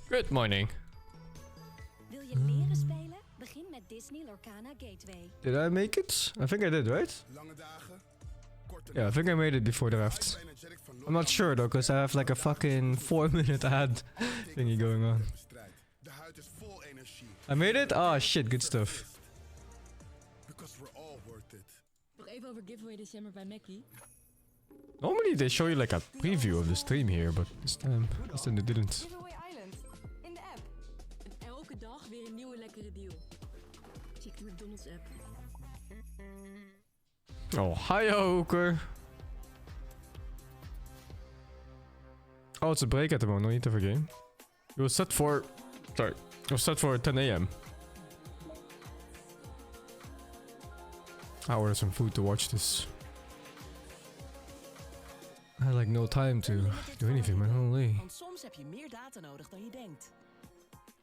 Good morning. Wil je leren spelen? Begin met Disney Lorcana Gateway. Did I make it? I think I did, right? Yeah, I think I made it before the raft. I'm not sure though, because I have like a fucking 4-minute ad thingy going on. I made it? Oh shit, good stuff. Nog even over giveaway december bij Mackie. Normally they show you like a preview of the stream here, but this time they didn't. Giveaway Island. In de app. En elke dag weer een nieuwe lekkere deal. Check de McDonald's app. Oh, hi Hoker. Oh, it's a break at the moment, no need to have a game. It was set for... Sorry. It was set for 10 AM. I ordered some food to watch this. I had like no time to do anything, man. Holy. Want soms heb je meer data nodig dan je denkt.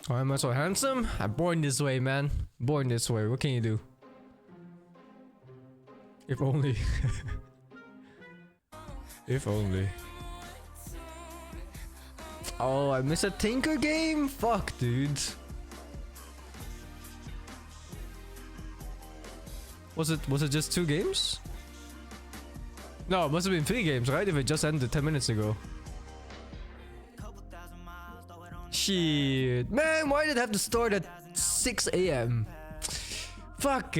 Oh, am I so handsome? I'm born this way, man. Born this way. What can you do? If only. If only. Oh, I missed a Tinker game? Fuck, dude. Was it just 2 games? No, it must have been 3 games, right? If it just ended 10 minutes ago. Shit. Man, why did it have to start at 6 AM? Fuck.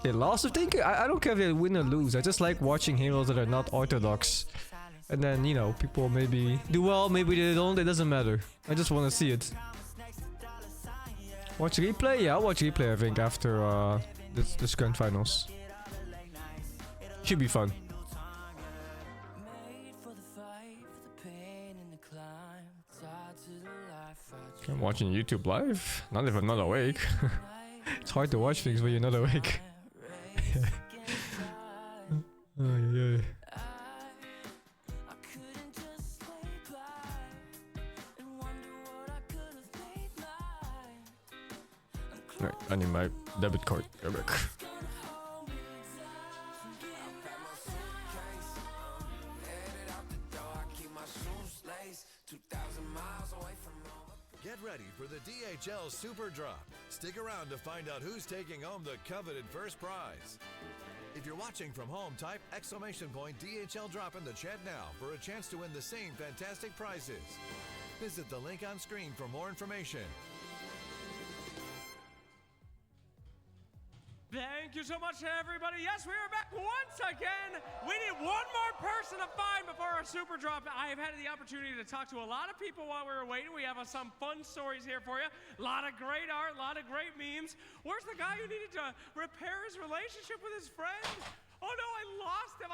They lost of Tinker? I don't care if they win or lose. I just like watching heroes that are not orthodox. And then, you know, people maybe do well, maybe they don't. It doesn't matter. I just want to see it. Watch replay? Yeah, I'll watch replay, I think, after this grand finals. Should be fun. I'm watching YouTube live? Not if I'm not awake. It's hard to watch things when you're not awake. Right, I need my debit card. Go back. Get ready for the DHL Super Drop. Stick around to find out who's taking home the coveted first prize. If you're watching from home, type !DHL drop in the chat now for a chance to win the same fantastic prizes. Visit the link on screen for more information. Thank you so much, everybody. Yes, we are back once again. We need one more person to find before our super drop. I have had the opportunity to talk to a lot of people while we were waiting. We have some fun stories here for you. A lot of great art, a lot of great memes. Where's the guy who needed to repair his relationship with his friend? Oh no, I lost him.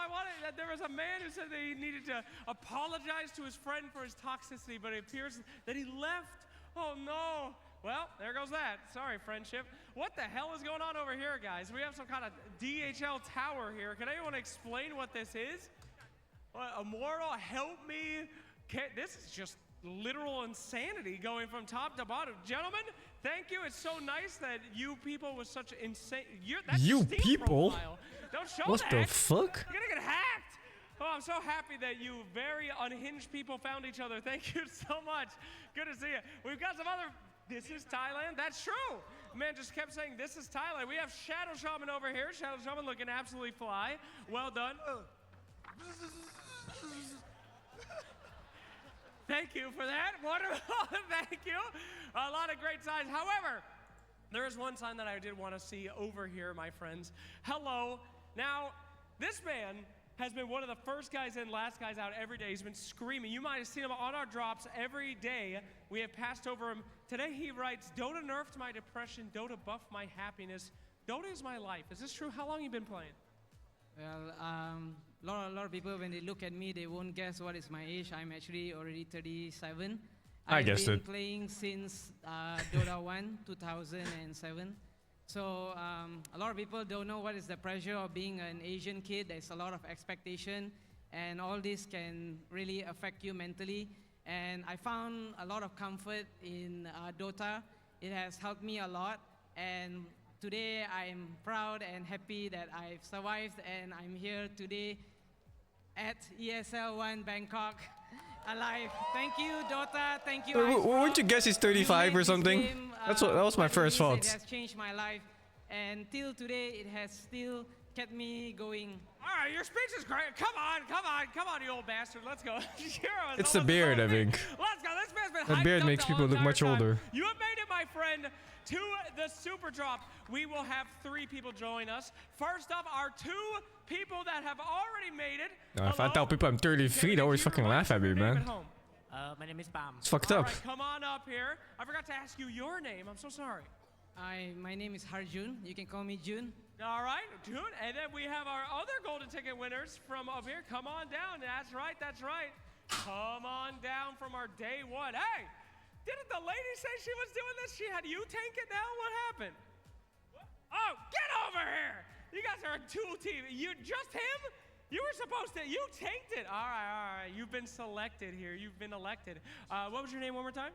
There was a man who said that he needed to apologize to his friend for his toxicity, but it appears that he left. Oh no. Well, there goes that. Sorry, friendship. What the hell is going on over here, guys? We have some kind of DHL tower here. Can anyone explain what this is? Immortal, help me. This is just literal insanity going from top to bottom. Gentlemen, thank you. It's so nice that you people with such insane... That's You Steam people? Profile. Don't show What that. the fuck? You're gonna get hacked. Oh, I'm so happy that you very unhinged people found each other. Thank you so much. Good to see you. We've got some other... This is Thailand? That's true! Man just kept saying, this is Thailand. We have Shadow Shaman over here. Shadow Shaman looking absolutely fly. Well done. Thank you for that. Wonderful. Thank you. A lot of great signs. However, there is one sign that I did want to see over here, my friends. Hello. Now, this man has been one of the first guys in, last guys out every day. He's been screaming. You might have seen him on our drops every day. We have passed over him. Today he writes, Dota nerfed my depression, Dota buffed my happiness. Dota is my life. Is this true? How long have you been playing? Well, a lot of people, when they look at me, they won't guess what is my age. I'm actually already 37. I guessed I've it. been playing since Dota 1, 2007. So a lot of people don't know what is the pressure of being an Asian kid. There's a lot of expectation, and all this can really affect you mentally. And I found a lot of comfort in Dota. It has helped me a lot, and today I'm proud and happy that I've survived, and I'm here today at ESL 1 Bangkok. alive. Thank you, Dota. Thank you. Wouldn't you guess he's 35 or something? That was my first thought. It has changed my life, and till today, it has still kept me going. All right, your speech is great. Come on, you old bastard. Let's go. It's the beard, I think. Let's go. This man's been That hyped beard up makes the people look entire much time. older. You have made it, my friend, to the Super Drop. We will have 3 people join us. First up, our 2 people that have already made it. If I tell people I'm 33, they always fucking laugh at me, man. My name is Pam. It's fucked All up. right, come on up here. I forgot to ask you your name. I'm so sorry. My name is Harjun. You can call me Jun. All right, June. And then we have our other golden ticket winners from up here. Come on down. That's right. Come on down from our day 1. Hey, didn't the lady say she was doing this? She had you tank it now? What happened? Oh, get over here. You guys are a 2 team. You just him? You were supposed to. You tanked it. All right. You've been selected here. You've been elected. What was your name one more time?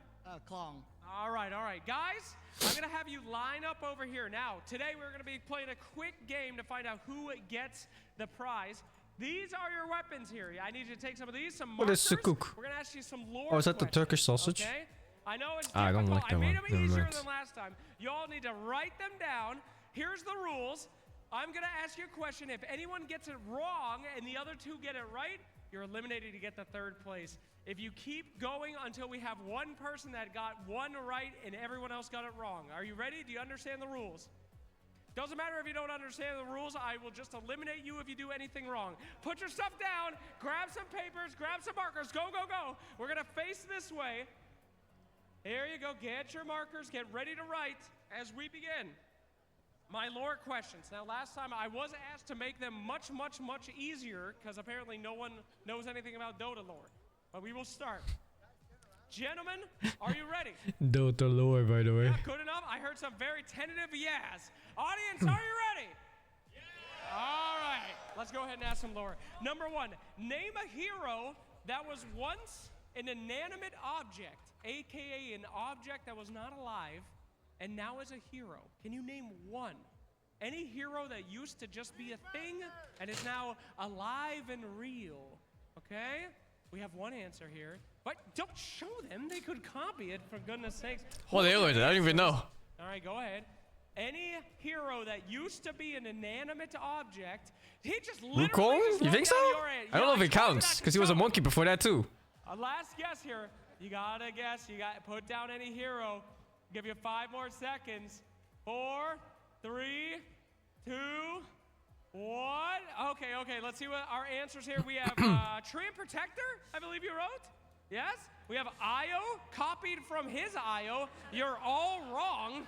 Klong. All right. Guys, I'm going to have you line up over here. Now, today we're going to be playing a quick game to find out who gets the prize. These are your weapons here. I need you to take some of these, some markers. What is sukuk? We're going to ask you some lore Oh, is that the questions, Turkish sausage? Okay? I know it's I don't like that I made one. them Never easier mind. than last time. You all need to write them down. Here's the rules. I'm going to ask you a question. If anyone gets it wrong and the other 2 get it right, you're eliminated to get the 3rd place. If you keep going until we have one person that got 1 right and everyone else got it wrong. Are you ready? Do you understand the rules? Doesn't matter if you don't understand the rules. I will just eliminate you if you do anything wrong. Put your stuff down. Grab some papers. Grab some markers. Go. We're going to face this way. Here you go. Get your markers. Get ready to write as we begin. My lore questions. Now, last time I was asked to make them much easier because apparently no one knows anything about Dota lore. But we will start. Gentlemen, are you ready? Dota lore, by the way. Yeah, good enough? I heard some very tentative yes. Audience, are you ready? Yeah. All right. Let's go ahead and ask some lore. Number 1, name a hero that was once an inanimate object, a.k.a. an object that was not alive, and now is a hero. Can you name one? Any hero that used to just be a thing and is now alive and real. Okay? We have one answer here. But don't show them. They could copy it, for goodness sakes. What the hell is it? I don't even know. All right, go ahead. Any hero that used to be an inanimate object, he just literally Wukong? just You think so? looked at your hand. I don't know if it Yeah, counts, because he was a monkey before that too. A last guess here. You gotta guess. You gotta put down any hero. Give you 5 more seconds. 4, 3, 2, 1. Okay. Let's see what our answers here. We have Tree and Protector, I believe you wrote. Yes? We have Io, copied from his Io. You're all wrong.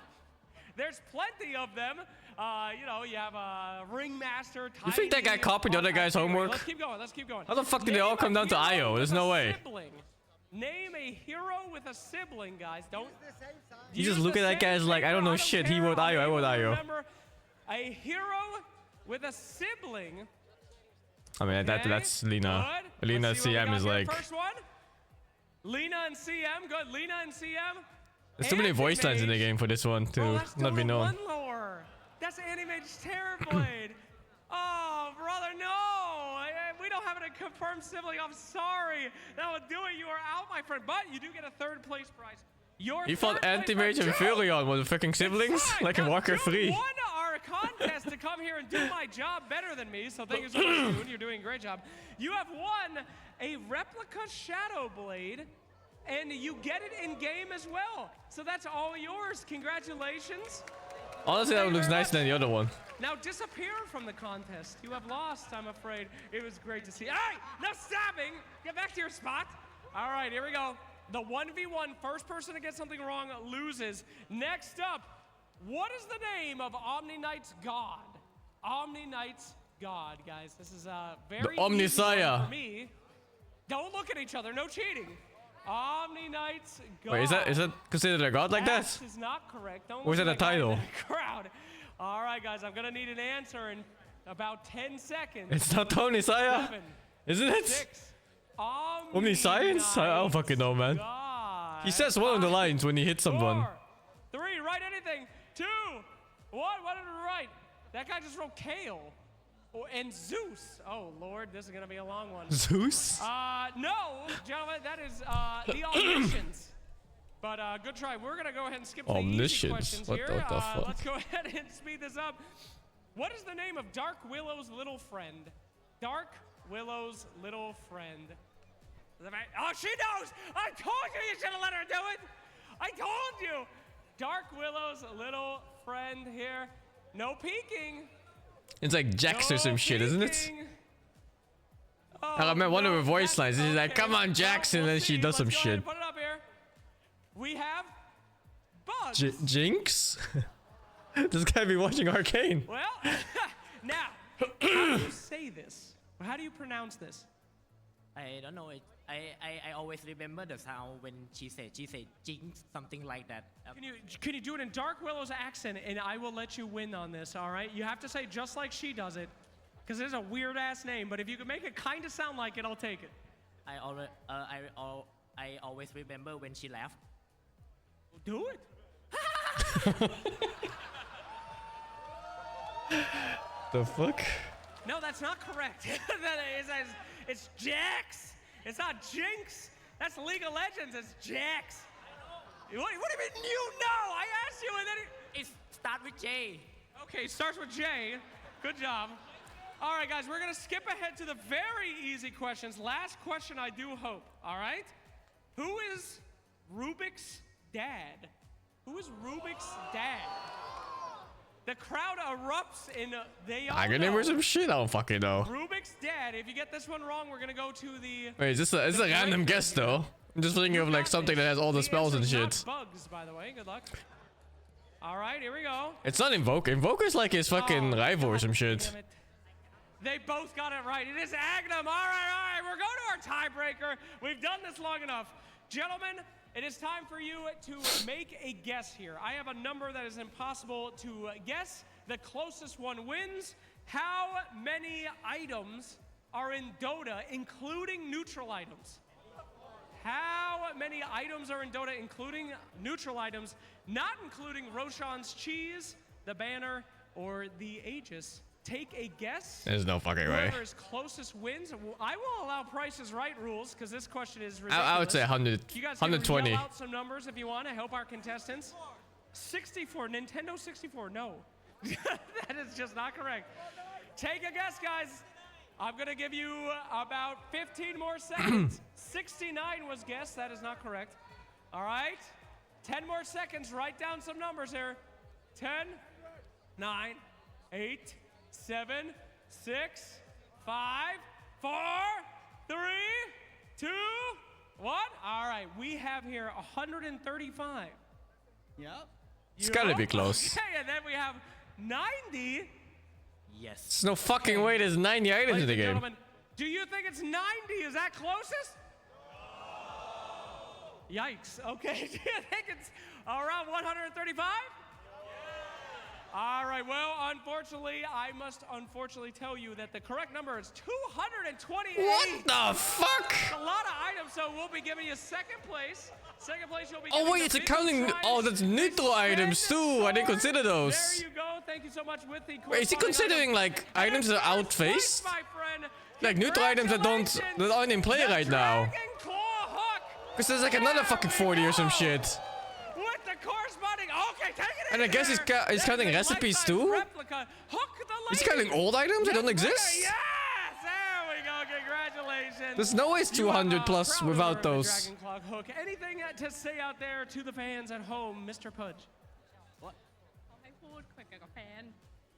There's plenty of them. You have Ringmaster. You think that guy copied the other guy's homework? Let's keep going. How the fuck did they all come down to Io? There's no way. Name a hero with a sibling, guys. Don't. You just look at that guy as like, I don't know shit. He wrote Io, I wrote Io. Remember, a hero with a sibling. I mean, Okay, that's Lina. good. Lina Let's see what we CM got is here. like. First one. Lina and CM. Good. Lina and CM. There's too many voice lines in the game for this one to that's not be Dota known. 1 lore. That's Animage's Terrorblade. Oh, brother, no. We don't have a confirmed sibling. I'm sorry. That would do it. You are out, my friend. But you do get a 3rd place prize. You thought Anti-Mage and Furion were the fucking siblings? Like in Walker 3. You won our contest to come here and do my job better than me, so thank you so much, June. You're doing a great job. You have won a replica Shadow Blade, and you get it in game as well. So that's all yours. Congratulations. Honestly, that one looks nicer than the other one. Now disappear from the contest. You have lost, I'm afraid. It was great to see. Hey, no stabbing. Get back to your spot. All right, here we go. The 1v1, first person to get something wrong loses. Next up, what is the name of Omni Knight's god? Omni Knight's god, guys. This is a very Omni easy one Saya. for me. Don't look at each other. No cheating. Omni Knight's god. Wait, is that considered a god like that? This is not correct. Don't Or is look that a at the guy in title? the crowd. All right, guys. I'm gonna need an answer in about 10 seconds. It's not Tony Saya, 7, isn't it? 6. Omniscience? I don't fucking know, man. God. He says one of the lines when he hits someone. 4, 3, write anything. 2, 1, what did I write? That guy just wrote kale. Oh, and Zeus. Oh, Lord, this is going to be a long one. Zeus? No, gentlemen, that is the Omniscience. But good try. We're going to go ahead and skip to the easy Omniscience? questions What here. the fuck? Let's go ahead and speed this up. What is the name of Dark Willow's little friend? Dark Willow's little friend. Oh, she knows! I told you you should have let her do it! I told you! Dark Willow's little friend here. No peeking. It's like Jax or some shit, isn't it? peeking. Oh, I remember one of her voice lines. She's like, okay. "Come on, Jax," and Well, then she see. does some Let's go ahead shit. and put it up here. We have Bugs. Jinx? This guy be watching Arcane. Well, now, how do you say this? How do you pronounce this? I don't know. I always remember the sound when she said jinx, something like that. Can you do it in Dark Willow's accent, and I will let you win on this, all right? You have to say just like she does it, because it's a weird-ass name, but if you can make it kind of sound like it, I'll take it. I always remember when she laughed. Do it. The fuck? No, that's not correct. It's Jax. It's not Jinx. That's League of Legends. It's Jax. What do you mean you know? I asked you and then It starts with J. Okay, starts with J. Good job. All right, guys, we're going to skip ahead to the very easy questions. Last question, I do hope. All right? Who is Rubik's dad? Who is Rubik's dad? The crowd erupts in they all I can name her some shit. I don't fucking know. Rubik's dad. If you get this one wrong, we're gonna go to the. Wait, is this a random guess though? I'm just thinking of like something that has all the spells and answer's shit. not Bugs, by the way. Good luck. All right, here we go. It's not Invoker. Invoker's like his fucking rival or some shit. Damn it. They both got it right. It is Agnum. All right. We're going to our tiebreaker. We've done this long enough. Gentlemen, it is time for you to make a guess here. I have a number that is impossible to guess. The closest one wins. How many items are in Dota, including neutral items? How many items are in Dota, including neutral items, not including Roshan's cheese, the banner, or the Aegis? Take a guess. There's no fucking way. Whoever is closest wins. I will allow Price is Right rules because this question is ridiculous. I would say 100, You guys 120. can yell out some numbers if you want to help our contestants. 64, Nintendo 64, no. That is just not correct. Take a guess, guys. I'm going to give you about 15 more seconds. 69 was guessed. That is not correct. All right. 10 more seconds. Write down some numbers here. 10, 9, 8, 7, 6, 5, 4, 3, 2, 1. All right. We have here 135. Yep. It's gotta be close. Okay, and then we have 90. Yes. There's no fucking way there's 90 items Ladies in the and game. gentlemen, do you think it's 90? Is that closest? Yikes. Okay. Do you think it's around 135? All right. Well, unfortunately, I must tell you that the correct number is 228. What the fuck? A lot of items, so we'll be giving you second place. Second place, you'll be Oh getting wait, the it's biggest accounting. prize, Oh, that's neutral the items too. I didn't consider those. There you go. Thank you so much with the. Wait, is he considering like items that are outfaced? Like neutral items that aren't in play right now? Because there's like another fucking 40 or some shit. With the corresponding. Okay, take it. And I guess he's counting recipes too. Replica. Hook the He's lady. counting old items that don't exist. Yes, there we go. Congratulations. There's no way it's 200 plus Proud without owner of the those. Dragon Clock hook. Anything to say out there to the fans at home, Mr. Pudge?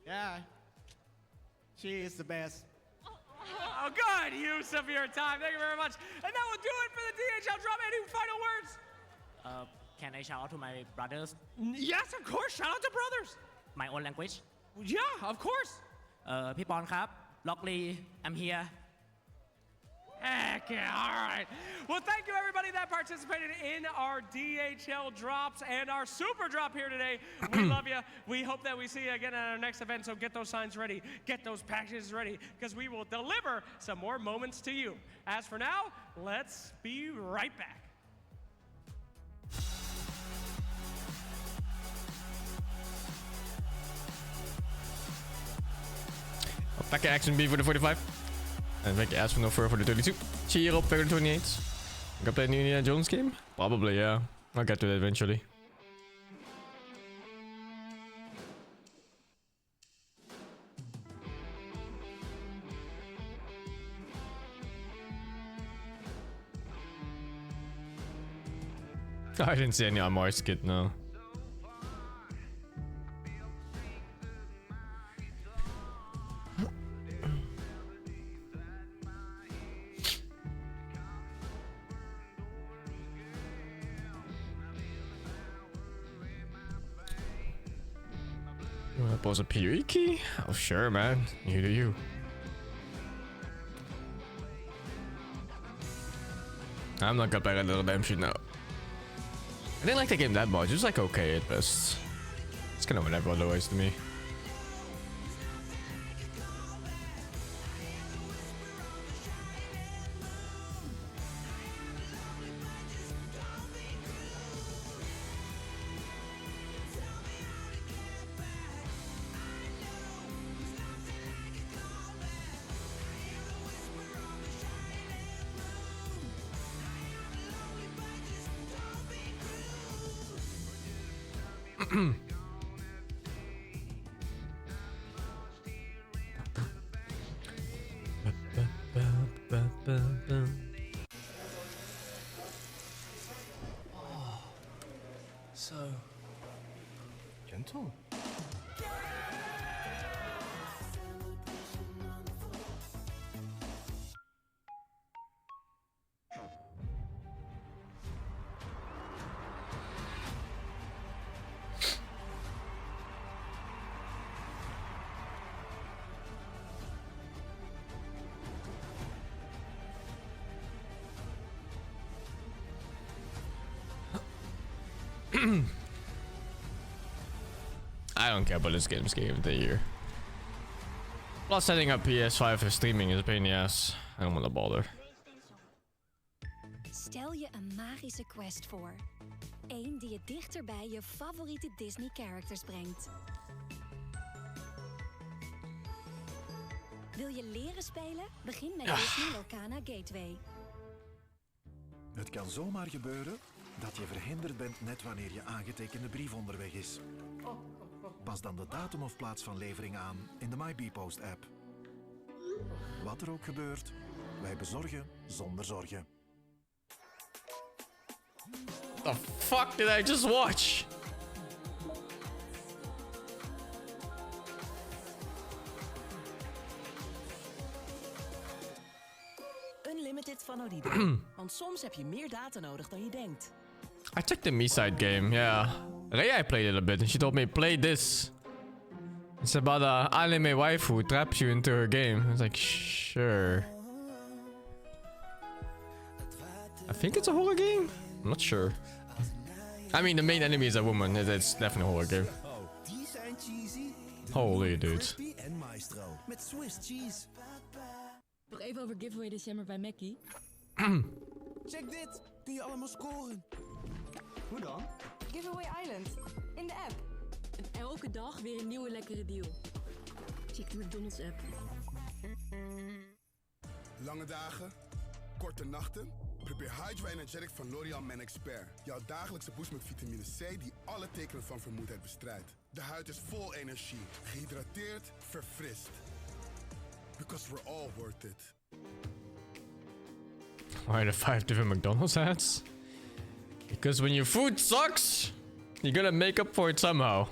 Yeah. She is the best. Oh, good use of your time. Thank you very much. And that will do it for the DHL drop. Any final words? Can I shout out to my brothers? Yes, of course. Shout out to brothers. My own language. Yeah, of course. พี่ปอนครับ ล็อกลี I'm here. Heck yeah, all right. Well, thank you everybody that participated in our DHL drops and our super drop here today. We love you. We hope that we see you again at our next event, so get those signs ready, get those packages ready, because we will deliver some more moments to you. As for now, let's be right back. Thank you Action B for the 45. And thank you Aspen for the 32. Cheer up for the 28. Gonna play a new Indiana Jones game? Probably, yeah. I'll get to that eventually. I didn't see any Amar skit, no. You wanna pause a PoE key? Oh sure, man. You do you. I'm not gonna play Red Dead Redemption now. I didn't like the game that much. It was like okay at best. It's kind of whatever otherwise to me. So gentle. I don't care about this game's game of the year. Plus setting up PS5 for streaming is a pain in the ass. I don't want to bother. Stel je een magische quest voor. Eén die je dichter bij je favoriete Disney characters brengt. Wil je leren spelen? Begin met Disney Lorcana Gateway. Het kan zomaar gebeuren dat je verhinderd bent net wanneer je aangetekende brief onderweg is. Pas dan de datum of plaats van levering aan in de MyBpost app. Wat er ook gebeurt, wij bezorgen zonder zorgen. What the fuck did I just watch? Unlimited van Odido. Want soms heb je meer data nodig dan je denkt. I checked the Me-side game, yeah. Rhea played it a bit and she told me, play this. It's about an anime waifu who traps you into her game. I was like, sure. I think it's a horror game? I'm not sure. I mean, the main enemy is a woman. It's definitely a horror game. Holy dude. Met Swiss cheese. Nog even over giveaway december bij Mackie. Check dit. Kun je allemaal scoren. Hoe dan? Giveaway Island. In de app. En elke dag weer een nieuwe lekkere deal. Check de McDonald's app. Lange dagen, korte nachten. Probeer Hydra Energetic van L'Oréal Men Expert. Jouw dagelijkse boost met vitamine C die alle tekenen van vermoeidheid bestrijdt. De huid is vol energie, gehydrateerd, verfrist. Because we're all worth it. Why are there 5 different McDonald's ads? Because when your food sucks, you're gonna make up for it somehow.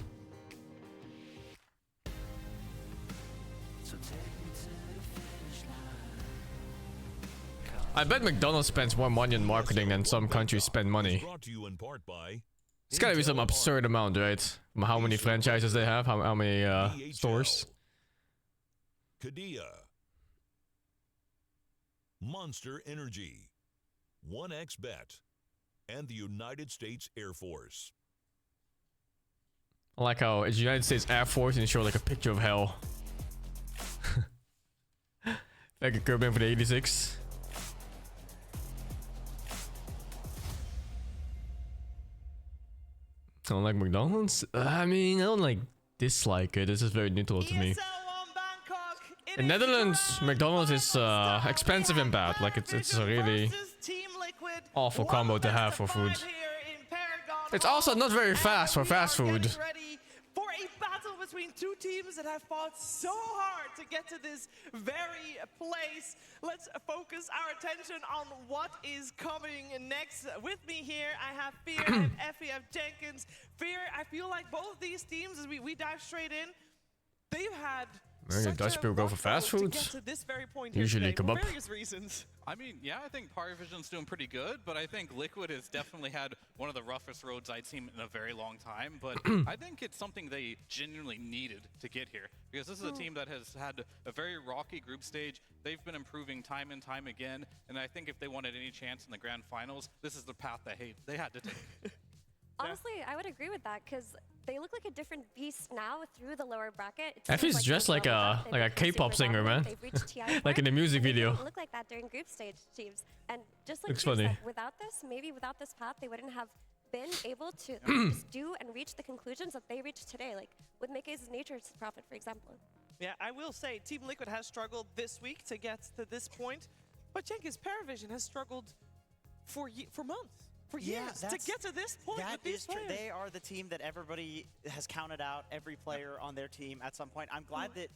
I bet McDonald's spends more money on marketing than some countries spend money. It's gotta be some absurd amount, right? How many franchises they have, how many stores. Kadia, Monster Energy, 1xBet, and the United States Air Force. I like how it's United States Air Force and they show like a picture of hell. Like a Kirby for the 86. I don't like McDonald's. I mean, I don't like dislike it. It's just very neutral to me. ESL 1 Bangkok In Netherlands, McDonald's is expensive and bad. Like it's a really awful combo to have for food. It's also not very fast for fast food. For a battle between two teams that have fought so hard to get to this very place. Let's focus our attention on what is coming next. With me here, I have Fear, I have Effie, I have Jenkins. Fear, I feel like both these teams, as we dive straight in, they've had Dutch people go for fast food. Usually kebab. For various reasons. I mean, yeah, I think Parivision's doing pretty good, but I think Liquid has definitely had one of the roughest roads I'd seen in a very long time. But I think it's something they genuinely needed to get here, because this is a team that has had a very rocky group stage. They've been improving time and time again, and I think if they wanted any chance in the grand finals, this is the path they had to take. Honestly, I would agree with that, because they look like a different beast now through the lower bracket. Effie's dressed like a K-pop singer, man. Like in the music video. They look like that during group stage teams, and just like looks funny. Said, without this, maybe without this path, they wouldn't have been able to just do and reach the conclusions that they reached today. Like with Meke's Nature's Prophet, for example. Yeah, I will say Team Liquid has struggled this week to get to this point, but Jenkins Parivision has struggled for months. For years to get to this point. That with these is true. players. They are the team that everybody has counted out, every player on their team at some point. I'm glad that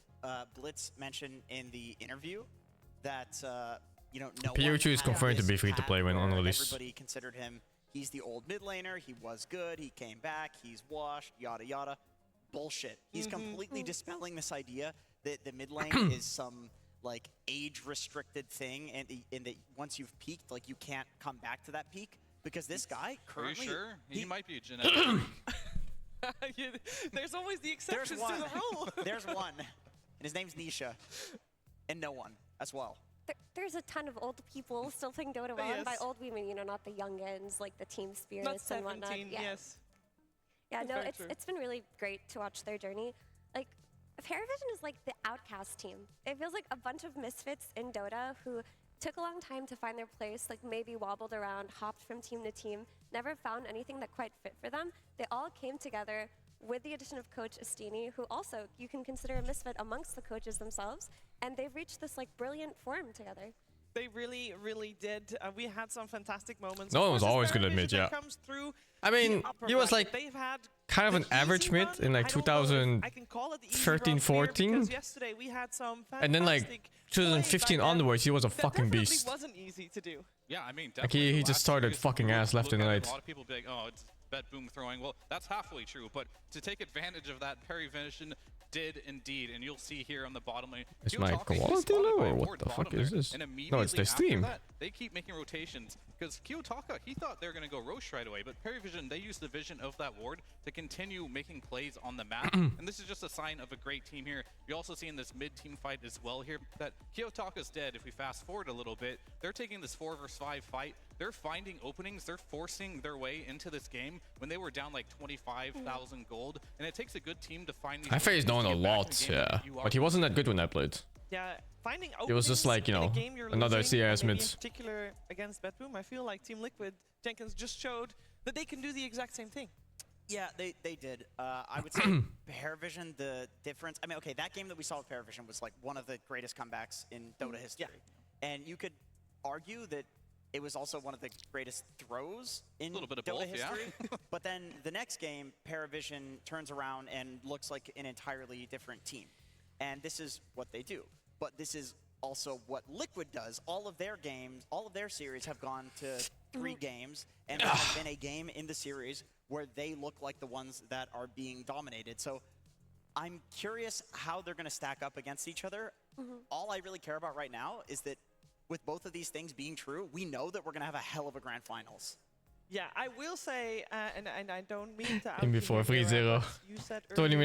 Blitz mentioned in the interview that you know, no Pikachu is confirmed to be free to play when on release. Everybody considered him. He's the old mid laner. He was good. He came back. He's washed. Yada yada. Bullshit. He's completely dispelling this idea that the mid lane is some like age restricted thing, and that once you've peaked, like you can't come back to that peak. Because this guy currently... Are you sure? He might be a genetic freak. There's always the exceptions to the rule. There's one. And his name's Nisha. And no one as well. There's a ton of old people still playing Dota well. And by old, we mean, you know, not the youngins, like the team spirits and whatnot. Yes. Yeah, no, it's been really great to watch their journey. Like, Parivision is like the outcast team. It feels like a bunch of misfits in Dota who took a long time to find their place, like maybe wobbled around, hopped from team to team, never found anything that quite fit for them. They all came together with the addition of Coach Astini, who also you can consider a misfit amongst the coaches themselves, and they've reached this like brilliant form together. They really, really did. We had some fantastic moments. No one was always good at mid, yeah. I mean, he was like kind of an average mid in like 2013, 14. And then like 2015 onwards, he was a fucking beast. Wasn't easy to do. Yeah, I mean, like he just started fucking ass left and right. A lot of people be like, oh, it's bet boom throwing. Well, that's halfway true, but to take advantage of that, Parivision did indeed, and you'll see here on the bottom lane. Is my quality low or what the fuck is this? No, it's their stream. They keep making rotations because Kiyotaka, he thought they were going to go Roche right away, but Parivision, they used the vision of that ward to continue making plays on the map, and this is just a sign of a great team here. You also see in this mid-team fight as well here that Kiyotaka's dead. If we fast forward a little bit, they're taking this 4 versus 5 fight. They're finding openings. They're forcing their way into this game when they were down like 25,000 gold, and it takes a good team to find these. I faced known a lot, yeah, but he wasn't that good when I played. Yeah, finding it was just like, you know, another CIS mid. In particular against Betboom, I feel like Team Liquid, Jenkins just showed that they can do the exact same thing. Yeah, they did. I would say Parivision, the difference. I mean, okay, that game that we saw with Parivision was like one of the greatest comebacks in Dota history, and you could argue that it was also one of the greatest throws in Dota history. Yeah. But then the next game, Parivision turns around and looks like an entirely different team. And this is what they do. But this is also what Liquid does. All of their games, all of their series have gone to 3 games, and there has been a game in the series where they look like the ones that are being dominated. So I'm curious how they're going to stack up against each other. All I really care about right now is that with both of these things being true, we know that we're going to have a hell of a grand finals. Yeah, I will say, and I don't mean to. In before 3-0. 20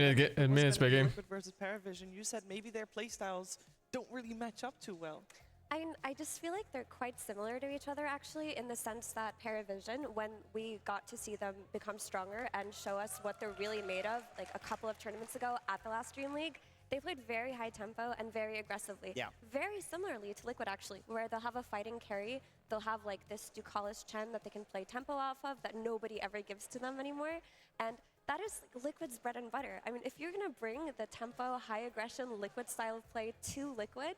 minutes per game. Versus Parivision, you said maybe their playstyles don't really match up too well. I just feel like they're quite similar to each other, actually, in the sense that Parivision, when we got to see them become stronger and show us what they're really made of, like a couple of tournaments ago at the last Dream League, they played very high tempo and very aggressively. Yeah. Very similarly to Liquid, actually, where they'll have a fighting carry, they'll have like this Ducalis Chen that they can play tempo off of that nobody ever gives to them anymore. And that is Liquid's bread and butter. I mean, if you're going to bring the tempo, high aggression, Liquid style of play to Liquid,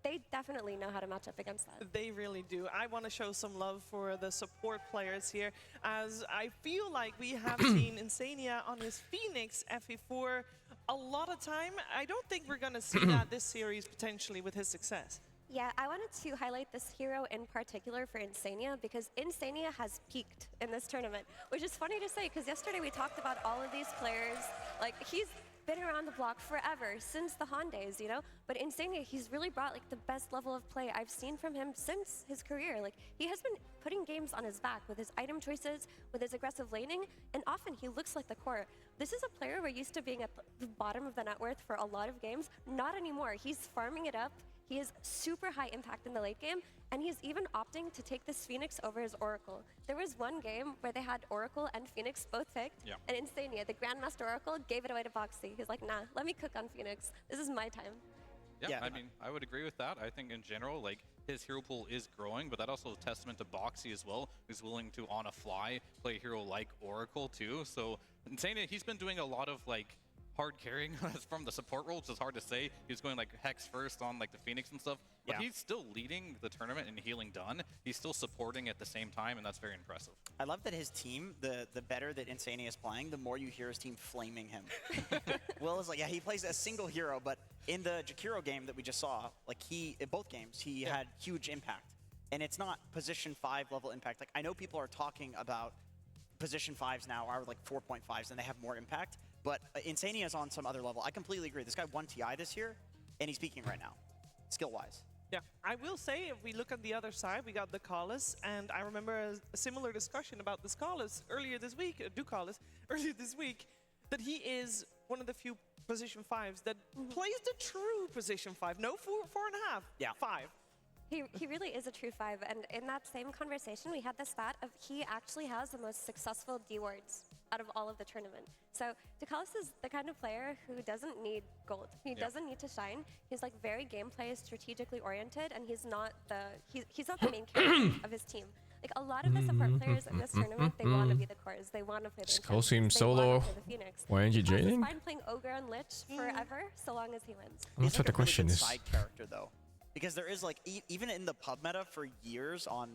they definitely know how to match up against that. They really do. I want to show some love for the support players here, as I feel like we have seen Insania on his Phoenix FE4 a lot of time. I don't think we're going to see that this series potentially with his success. Yeah, I wanted to highlight this hero in particular for Insania because Insania has peaked in this tournament, which is funny to say because yesterday we talked about all of these players. Like, he's been around the block forever, since the Han days, you know? But Insania, he's really brought like the best level of play I've seen from him since his career. Like, he has been putting games on his back with his item choices, with his aggressive laning, and often he looks like the core. This is a player we're used to being at the bottom of the net worth for a lot of games. Not anymore. He's farming it up. He is super high impact in the late game, and he's even opting to take this Phoenix over his Oracle. There was one game where they had Oracle and Phoenix both picked, and Insania, the Grandmaster Oracle, gave it away to Boxy. He's like, nah, let me cook on Phoenix. This is my time. Yeah, I mean, I would agree with that. I think in general, like, his hero pool is growing, but that also is a testament to Boxy as well, who's willing to, on a fly, play a hero like Oracle too. So Insania, he's been doing a lot of, like, hard carrying from the support role, which is hard to say. He's going like Hex first on like the Phoenix and stuff, but he's still leading the tournament in healing done. He's still supporting at the same time, and that's very impressive. I love that his team, the better that Insania is playing, the more you hear his team flaming him. Will is like, yeah, he plays a single hero, but in the Jakiro game that we just saw, like in both games, he had huge impact. And it's not position 5 level impact. Like, I know people are talking about position 5s now are like 4.5s and they have more impact. But Insania is on some other level. I completely agree. This guy won TI this year, and he's peaking right now, skill-wise. Yeah, I will say, if we look on the other side, we got Ducalis, and I remember a similar discussion about Ducalis earlier this week, earlier this week, that he is one of the few position 5s that plays the true position 5. No 4.5, 5. He really is a true 5, and in that same conversation, we had the stat of he actually has the most successful D-wards out of all of the tournament. So Ducalis is the kind of player who doesn't need gold. He doesn't need to shine. He's like very gameplay strategically oriented, and he's not the main character of his team. Like, a lot of the support players in this tournament, they want to be the cores. They want to play the Skullseam solo. Why aren't you joining? He's fine playing Ogre and Lich forever, so long as he wins. That's what the question is. Side character though, because there is like even in the pub meta for years on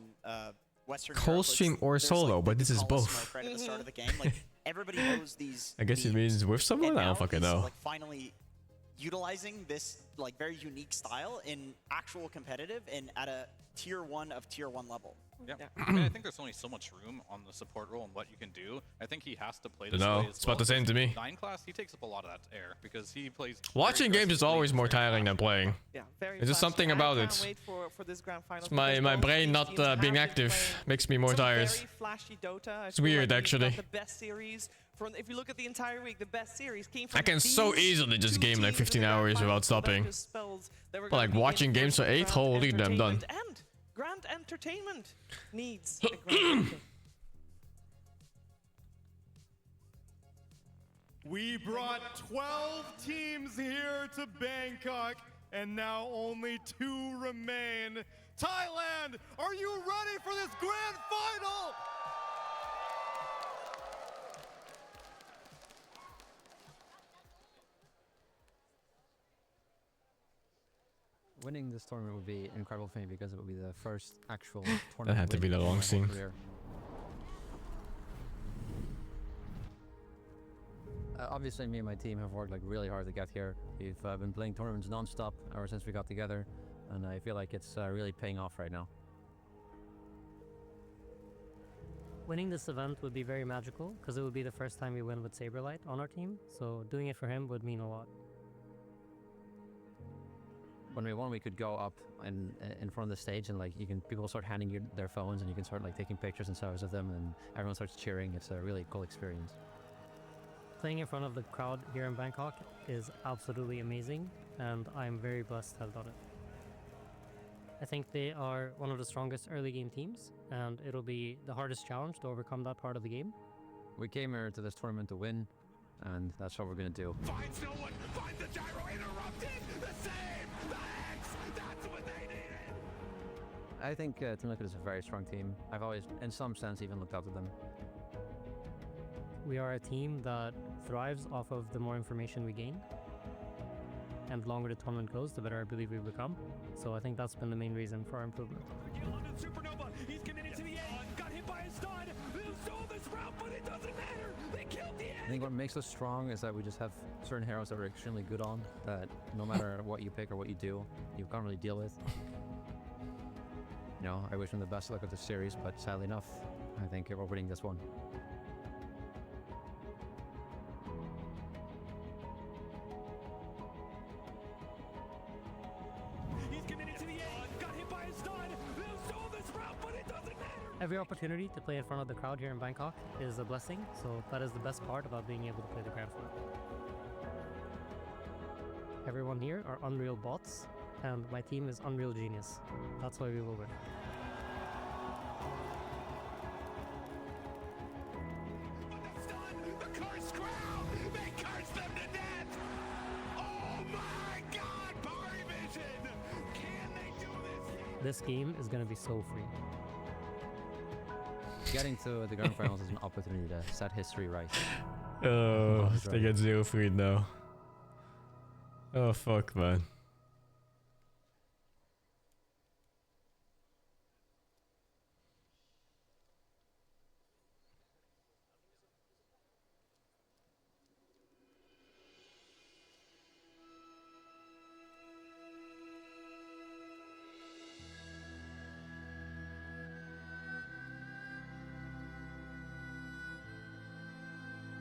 Western Coldstream or solo, like, but this is both. Right at the start of the game, like everybody knows these. I guess it means with someone. I don't fucking know. Like finally utilizing this like very unique style in actual competitive and at a tier 1 of tier 1 level. Yeah. I mean, I think there's only so much room on the support role and what you can do. I think he has to play this way as it's about the same to me. 9 class, he takes up a lot of that air because he plays. Watching games is always more tiring than playing. Yeah, very It's just something about it. Wait for this grand final. My brain not being active makes me more tired. Very flashy Dota. It's weird, actually. The best series. If you look at the entire week, the best series came from I can so easily just game like 15 hours without stopping. But like watching games for 8, holy damn, done. And Grand Entertainment needs a grand We brought 12 teams here to Bangkok, and now only 2 remain. Thailand, are you ready for this grand final? Winning this tournament would be incredible for me because it would be the first actual tournament. That had to be the long scene. Obviously, me and my team have worked like really hard to get here. We've been playing tournaments non-stop ever since we got together, and I feel like it's really paying off right now. Winning this event would be very magical because it would be the first time we win with Saberlight on our team, so doing it for him would mean a lot. When we won, we could go up in front of the stage and like people start handing you their phones and you can start like taking pictures and selfies of them and everyone starts cheering. It's a really cool experience. Playing in front of the crowd here in Bangkok is absolutely amazing, and I'm very blessed to have done it. I think they are one of the strongest early game teams, and it'll be the hardest challenge to overcome that part of the game. We came here to this tournament to win, and that's what we're gonna do. Finds no one, finds the gyro interrupted. The save, the X, that's what they needed. I think Team Liquid is a very strong team. I've always, in some sense, even looked up to them. We are a team that thrives off of the more information we gain. And the longer the tournament goes, the better I believe we become. So I think that's been the main reason for our improvement. Supernova, he's committed to the end. Got hit by a stun. They'll solve this route, but it doesn't matter. They killed the end. I think what makes us strong is that we just have certain heroes that we're extremely good on, that no matter what you pick or what you do, you can't really deal with. You know, I wish them the best luck with the series, but sadly enough, I think we're winning this one. He's committed to the end. Got hit by a stun. They'll solve this route, but it doesn't matter. Every opportunity to play in front of the crowd here in Bangkok is a blessing, so that is the best part about being able to play the Grand Final. Everyone here are Unreal bots, and my team is Unreal Genius. That's why we will win. The cursed crowd. They cursed them to death. Oh my God, Parivision. Can they do this? This game is going to be so free. Getting to the Grand Finals is an opportunity to set history right. Oh, they get 0 free now. Oh fuck, man.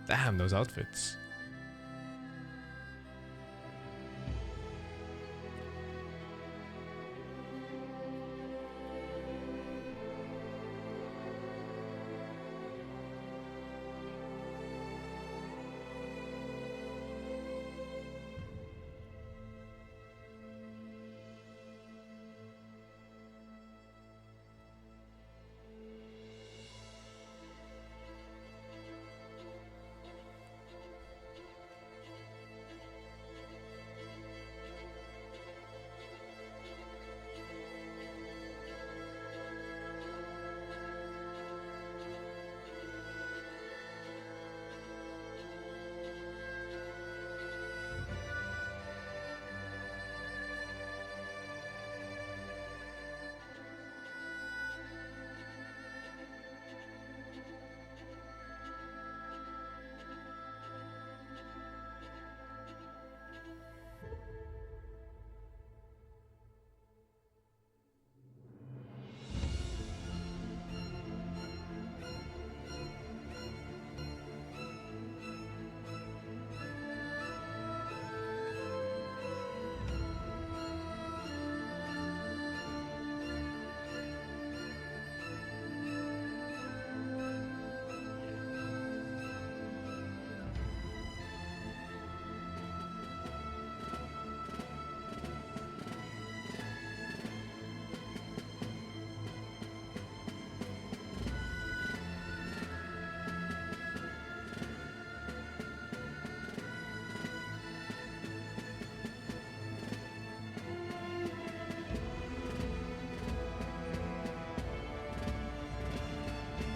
Damn, those outfits.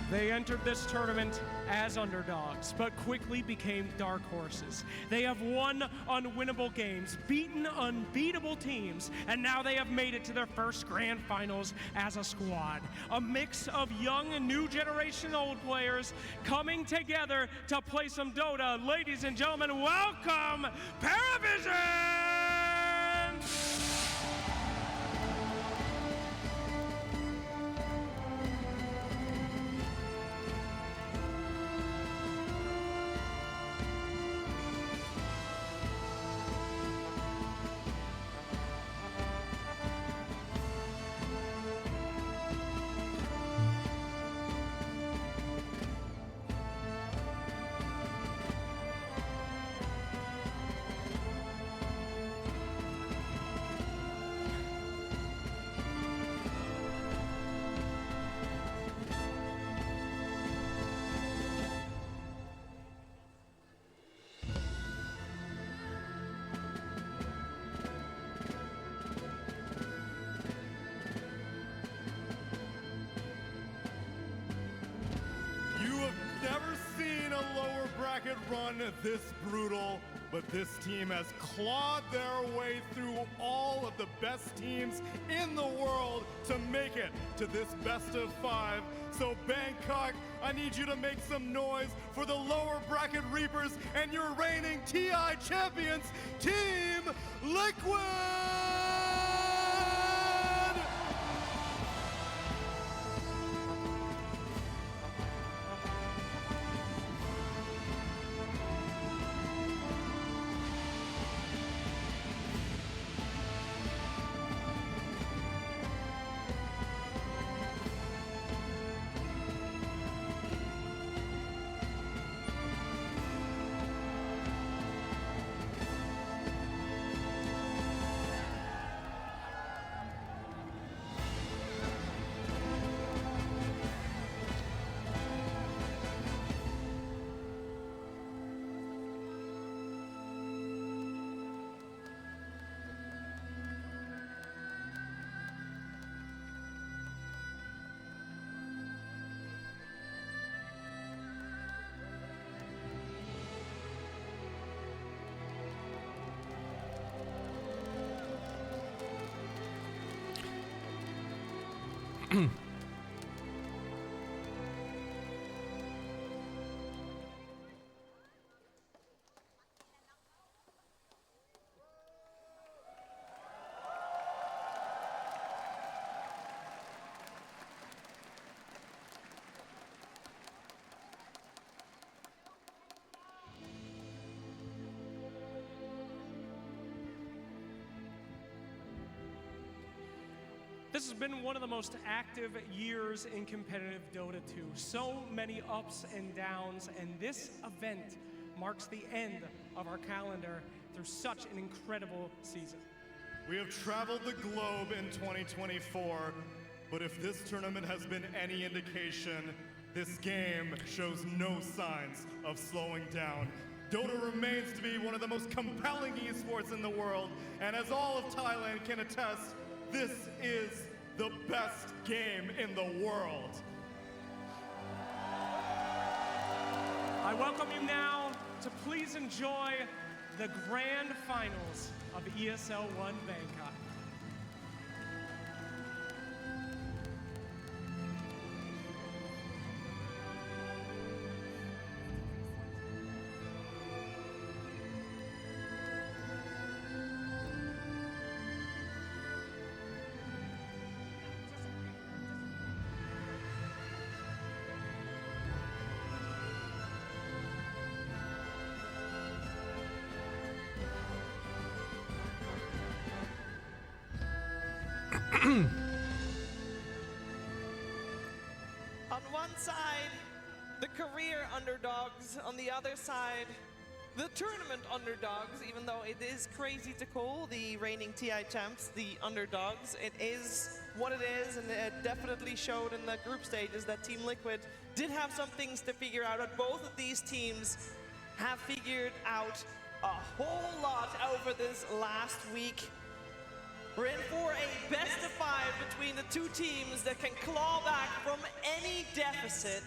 They entered this tournament as underdogs, but quickly became dark horses. They have won unwinnable games, beaten unbeatable teams, and now they have made it to their first grand finals as a squad. A mix of young and new generation old players coming together to play some Dota. Ladies and gentlemen, welcome Parivision! lower bracket run this brutal, but this team has clawed their way through all of the best teams in the world to make it to this best of 5. So Bangkok, I need you to make some noise for the lower bracket Reapers and your reigning TI champions, Team Liquid! This has been one of the most active years in competitive Dota 2. So many ups and downs, and this event marks the end of our calendar through such an incredible season. We have traveled the globe in 2024, but if this tournament has been any indication, this game shows no signs of slowing down. Dota remains to be one of the most compelling esports in the world, and as all of Thailand can attest, this is the best game in the world. I welcome you now to please enjoy the grand finals of ESL 1 Bangkok. On one side, the career underdogs. On the other side, the tournament underdogs, even though it is crazy to call the reigning TI champs the underdogs. It is what it is, and it definitely showed in the group stages that Team Liquid did have some things to figure out, but both of these teams have figured out a whole lot over this last week. We're in for a best of 5 between the two teams that can claw back from any deficit.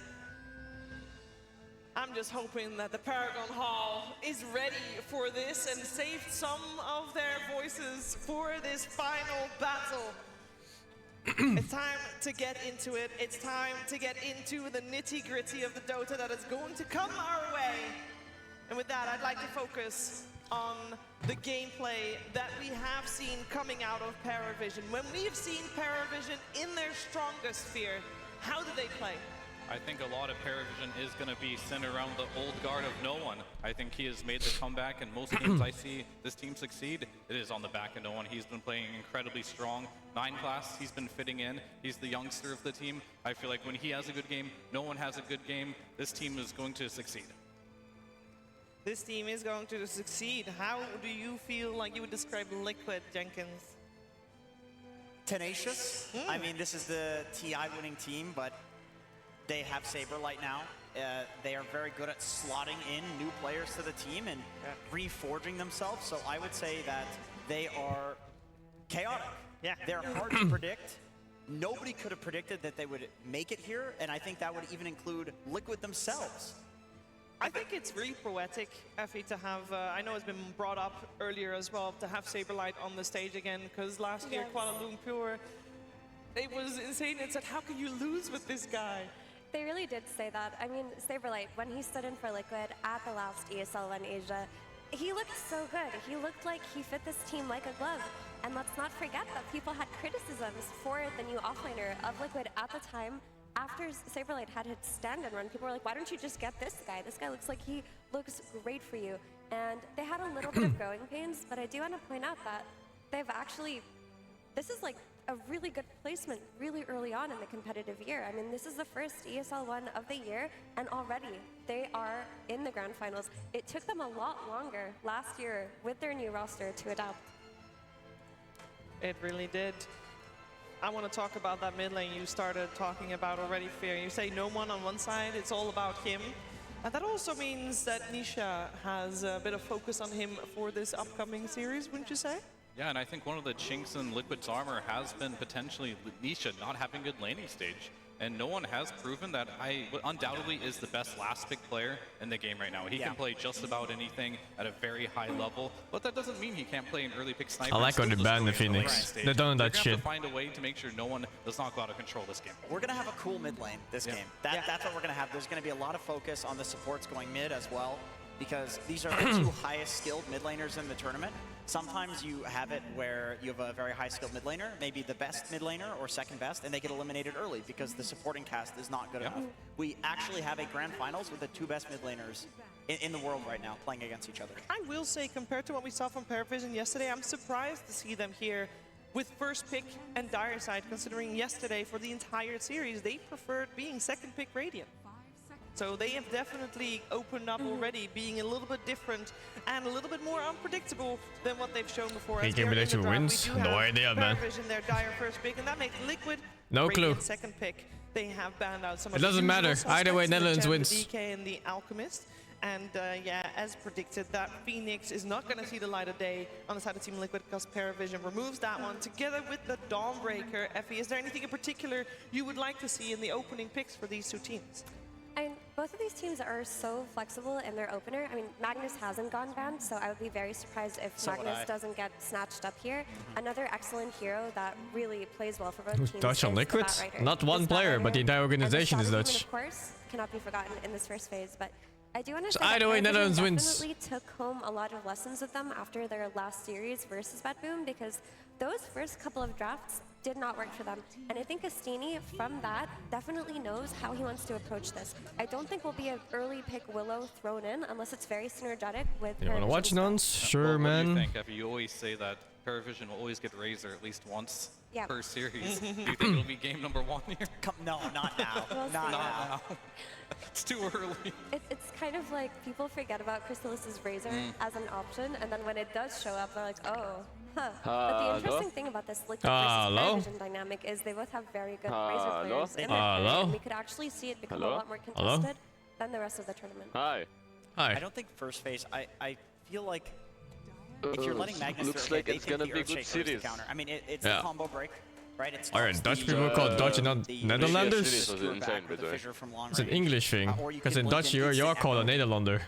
I'm just hoping that the Paragon Hall is ready for this and saved some of their voices for this final battle. It's time to get into it. It's time to get into the nitty-gritty of the Dota that is going to come our way. And with that, I'd like to focus on the gameplay that we have seen coming out of Parivision. When we've seen Parivision in their strongest sphere, how do they play? I think a lot of Parivision is going to be centered around the old guard of no one. I think he has made the comeback, and most games I see this team succeed, it is on the back of no one. He's been playing incredibly strong. 9 class, he's been fitting in. He's the youngster of the team. I feel like when he has a good game, no one has a good game. This team is going to succeed. This team is going to succeed. How do you feel like you would describe Liquid, Jenkins? Tenacious. I mean, this is the TI winning team, but they have Saberlight now. They are very good at slotting in new players to the team and reforging themselves. So I would say that they are chaotic. Yeah. They're hard to predict. Nobody could have predicted that they would make it here, and I think that would even include Liquid themselves. I think it's really poetic, Effie, to have, I know it's been brought up earlier as well, to have Saberlight on the stage again, because last year Kuala Lumpur, it was insane. It said, how can you lose with this guy? They really did say that. I mean, Saberlight, when he stood in for Liquid at the last ESL in Asia, he looked so good. He looked like he fit this team like a glove. And let's not forget that people had criticisms for the new offlaner of Liquid at the time. After Saberlight had his stand-in run, people were like, why don't you just get this guy? This guy looks like he looks great for you. And they had a little bit of growing pains, but I do want to point out that they've actually, this is like a really good placement really early on in the competitive year. I mean, this is the first ESL 1 of the year, and already they are in the grand finals. It took them a lot longer last year with their new roster to adapt. It really did. I want to talk about that mid lane you started talking about already, Fear. You say no one on one side, it's all about him. And that also means that Nisha has a bit of focus on him for this upcoming series, wouldn't you say? Yeah, and I think one of the chinks in Liquid's armor has been potentially Nisha not having good laning stage. And no one has proven that undoubtedly is the best last pick player in the game right now. He can play just about anything at a very high level, but that doesn't mean he can't play an early pick sniper. I like when they ban the Phoenix. They're done that shit. To find a way to make sure no one does not go out of control this game. We're going to have a cool mid lane this game. That's what we're going to have. There's going to be a lot of focus on the supports going mid as well, because these are the two highest skilled mid laners in the tournament. Sometimes you have it where you have a very high skilled mid laner, maybe the best mid laner or second best, and they get eliminated early because the supporting cast is not good enough. We actually have a grand finals with the two best mid laners in the world right now playing against each other. I will say, compared to what we saw from Parivision yesterday, I'm surprised to see them here with first pick and Dire Side, considering yesterday for the entire series, they preferred being second pick Radiant. So they have definitely opened up already, being a little bit different and a little bit more unpredictable than what they've shown before. He can be wins. No idea, man. Parivision, their Dire first pick, and that makes Liquid no clue. Second pick. They have banned out some of it doesn't matter. Either way, Netherlands wins. The DK and the Alchemist. And yeah, as predicted, that Phoenix is not going to see the light of day on the side of Team Liquid because Parivision removes that one together with the Dawnbreaker. Effie, is there anything in particular you would like to see in the opening picks for these two teams? And both of these teams are so flexible in their opener. I mean, Magnus hasn't gone banned, so I would be very surprised if Magnus doesn't get snatched up here. Another excellent hero that really plays well for both teams. Dutch on Liquid? Not one player, but the entire organization is Dutch. Of course, cannot be forgotten in this first phase, but I do want to say either way, Netherlands wins. Definitely took home a lot of lessons with them after their last series versus Batboom, because those first couple of drafts did not work for them. And I think Astini, from that, definitely knows how he wants to approach this. I don't think we'll be an early pick Willow thrown in unless it's very synergetic with You want to watch Nuns? Sure, man. What do you think, Effie? You always say that Parivision will always get Razor at least once per series. Do you think it'll be game number 1 here? No, not now. Not now. It's too early. It's kind of like people forget about Crystallis's Razor as an option, and then when it does show up, they're like, oh, huh. But the interesting thing about this Liquid versus Parivision dynamic is they both have very good Razor players in their team, and we could actually see it become a lot more contested than the rest of the tournament. Hi. I don't think first phase, I feel like if you're letting Magnus looks like it's gonna be a good series. Counter. I mean, it's a combo break, right? It's alright, Dutch people call Dutch and not Netherlanders? Insane, it's an English thing, because in Dutch you're called a Nederlander.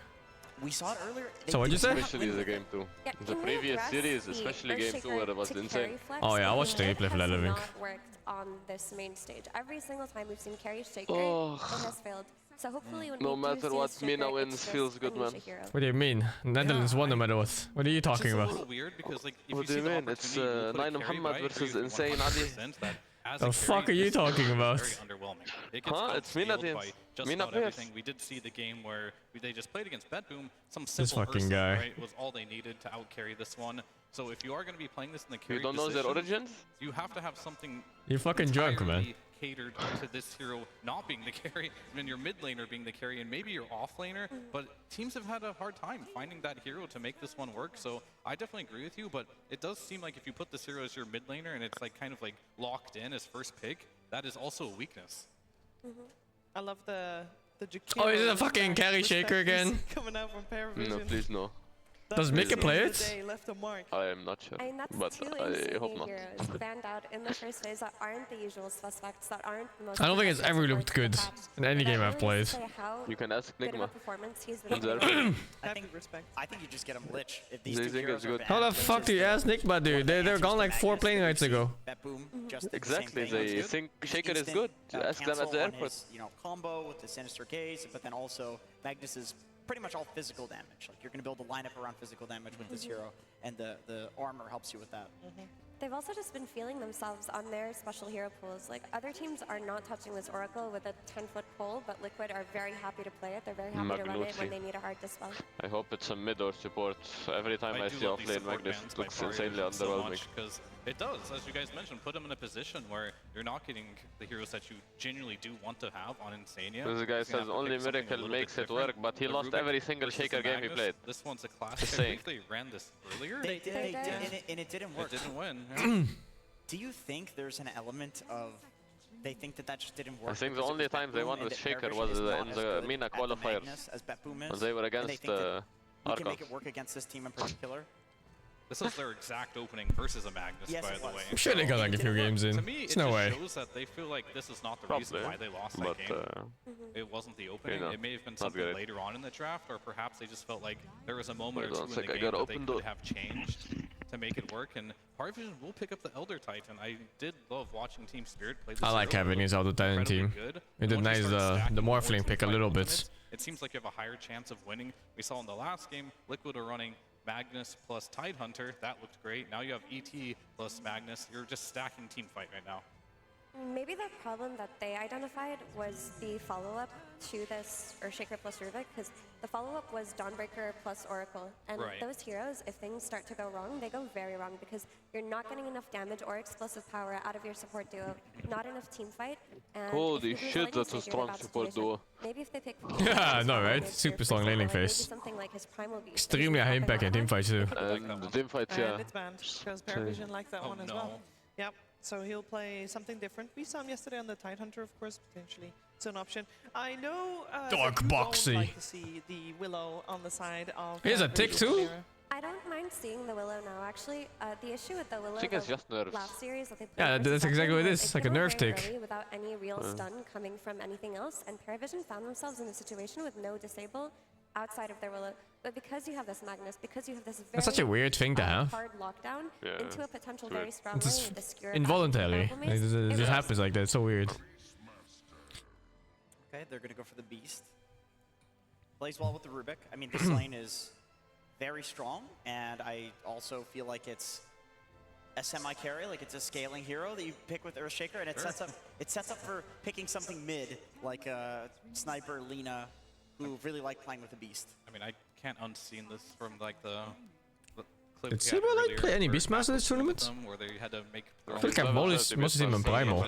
We saw it earlier. So what'd you say? Especially the game 2. The previous series, especially game 2, where it was insane. Oh yeah, I watched the replay for that, I think. Worked on this main stage. Every single time we've seen Carry Shaker, it has failed. So hopefully when no matter what, Mina wins feels good, man. What do you mean? Netherlands won no matter what. What are you talking about? It's a little weird because, like, if what do you mean? It's Nine Muhammad versus Insane Ali. The fuck are you talking about? Huh? It's Mina teams. Mina players. We did see the game where they just played against Bedboom. Some This simple fucking guy. right, was all they needed to outcarry this one. So if you are going to be playing this in the carry You don't know their origins? You have to have something. You're fucking drunk, man. Catered to this hero not being the carry, and your mid laner being the carry, and maybe your off laner. But teams have had a hard time finding that hero to make this one work. So I definitely agree with you. But it does seem like if you put this hero as your mid laner and it's like kind of like locked in as first pick, that is also a weakness. I love the Oh, is it a fucking carry shaker again? Coming out from Parivision. No, please no. Does Mickey play it? I am not sure, I mean, that's but two I hope not. heroes banned out in the first phase that aren't the usual suspects, that aren't the most. I don't think it's ever looked good in any game I've played. You can ask Nigma. I think you just get him Lich. If these two heroes are banned, How the fuck do you ask Nigma, dude? They're gone like 4 playing nights ago. That boom just did Exactly, the same thing. they think Shaker is good. Ask them at the airport. His, combo with the Sinister Gaze, but then also Magnus is pretty much all physical damage. Like you're going to build a lineup around physical damage with this hero, and the armor helps you with that. They've also just been feeling themselves on their special hero pools. Like other teams are not touching this Oracle with a 10-foot pole, but Liquid are very happy to play it. They're very happy to run it when they need a hard dispel. I hope it's a mid or support. Every time I see offlane Magnus, it looks insanely underwhelming. Because it does, as you guys mentioned, put him in a position where you're not getting the heroes that you genuinely do want to have on Insania. This guy says only Miracle makes it work, but he lost every single Shaker game he played. This one's a classic. I think they ran this earlier. They did, and it didn't work. It didn't win. Do you think there's an element of they think that just didn't work? I think the only time they won with Shaker was in the MENA qualifiers. When they were against we Arcon. can make it work against this team in particular. This is their exact opening versus a Magnus, by the way. I'm sure they got like a few games in. To me, There's no way. It shows that they feel like this is not the reason why they lost that game. It wasn't the opening. It may have been something later on in the draft, or perhaps they just felt like there was a moment or two in the game that they could have changed to make it work. And Parivision will pick up the Elder Titan. I did love watching Team Spirit play this. I like having his Elder Titan team. It did nice the Morphling pick a little bit. It seems like you have a higher chance of winning. We saw in the last game, Liquid are running Magnus plus Tidehunter. That looked great. Now you have ET plus Magnus. You're just stacking team fight right now. Maybe the problem that they identified was the follow-up to this, or Shaker plus Rubik, because the follow-up was Dawnbreaker plus Oracle. And those heroes, if things start to go wrong, they go very wrong, because you're not getting enough damage or explosive power out of your support duo, not enough team fight. And holy shit, that's a strong support duo. Maybe if they pick yeah, no, right? Super strong laning phase. Something like his Primal Beast. Extremely high impact in team fights too. The team fights, yeah. And it's banned, because Parivision liked that one as well. Yep. So he'll play something different. We saw him yesterday on the Tidehunter, of course, potentially. It's an option. I know Dark that you Boxy. don't like to see the Willow on the side of... Here's a tick too? I don't mind seeing the Willow now, actually. The issue with the Willow, I think it's just nerves. last series that they played Yeah, that's exactly what it is. Like a nerve tick. without any real stun coming from anything else, and Parivision found themselves in a situation with no disable outside of their Willow. But because you have this Magnus, because you have this very That's such a weird thing to have. hard lockdown into a potential very strong It's lane just with the skewer involuntary. Like, it just happens like that. It's so weird. Okay, they're going to go for the Beast. Plays well with the Rubik. I mean, this lane is very strong, and I also feel like it's a semi-carry, like it's a scaling hero that you pick with Earthshaker, and it sets up for picking something mid, like Sniper, Lina, who really like playing with the Beast. I mean, I can't unseen this from like the clip. Did Silver Light play any Beastmaster this tournament? Where they had to make I feel like I've always must have seen him in Primal.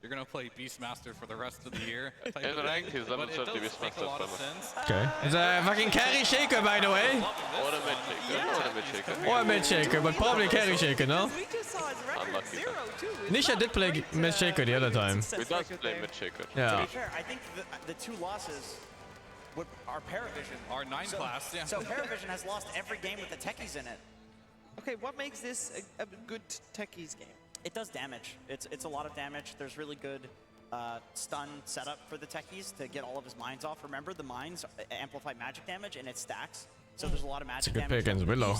You're gonna play Beastmaster for the rest of the year. In ranked, he's level 30 Beastmaster. Okay. It's a fucking carry shaker, by the way. Or a mid shaker. Or a mid shaker. Or a mid shaker, but probably carry shaker, no? Unlucky. Nisha did play mid shaker the other time. We does play mid shaker. Yeah. To be fair, I think the two losses are Parivision. Our 9 class, yeah. So Parivision has lost every game with the techies in it. Okay, what makes this a good techies game? It does damage. It's a lot of damage. There's really good stun setup for the techies to get all of his mines off. Remember, the mines amplify magic damage and it stacks. So there's a lot of magic It's a good damage. pick against Willow.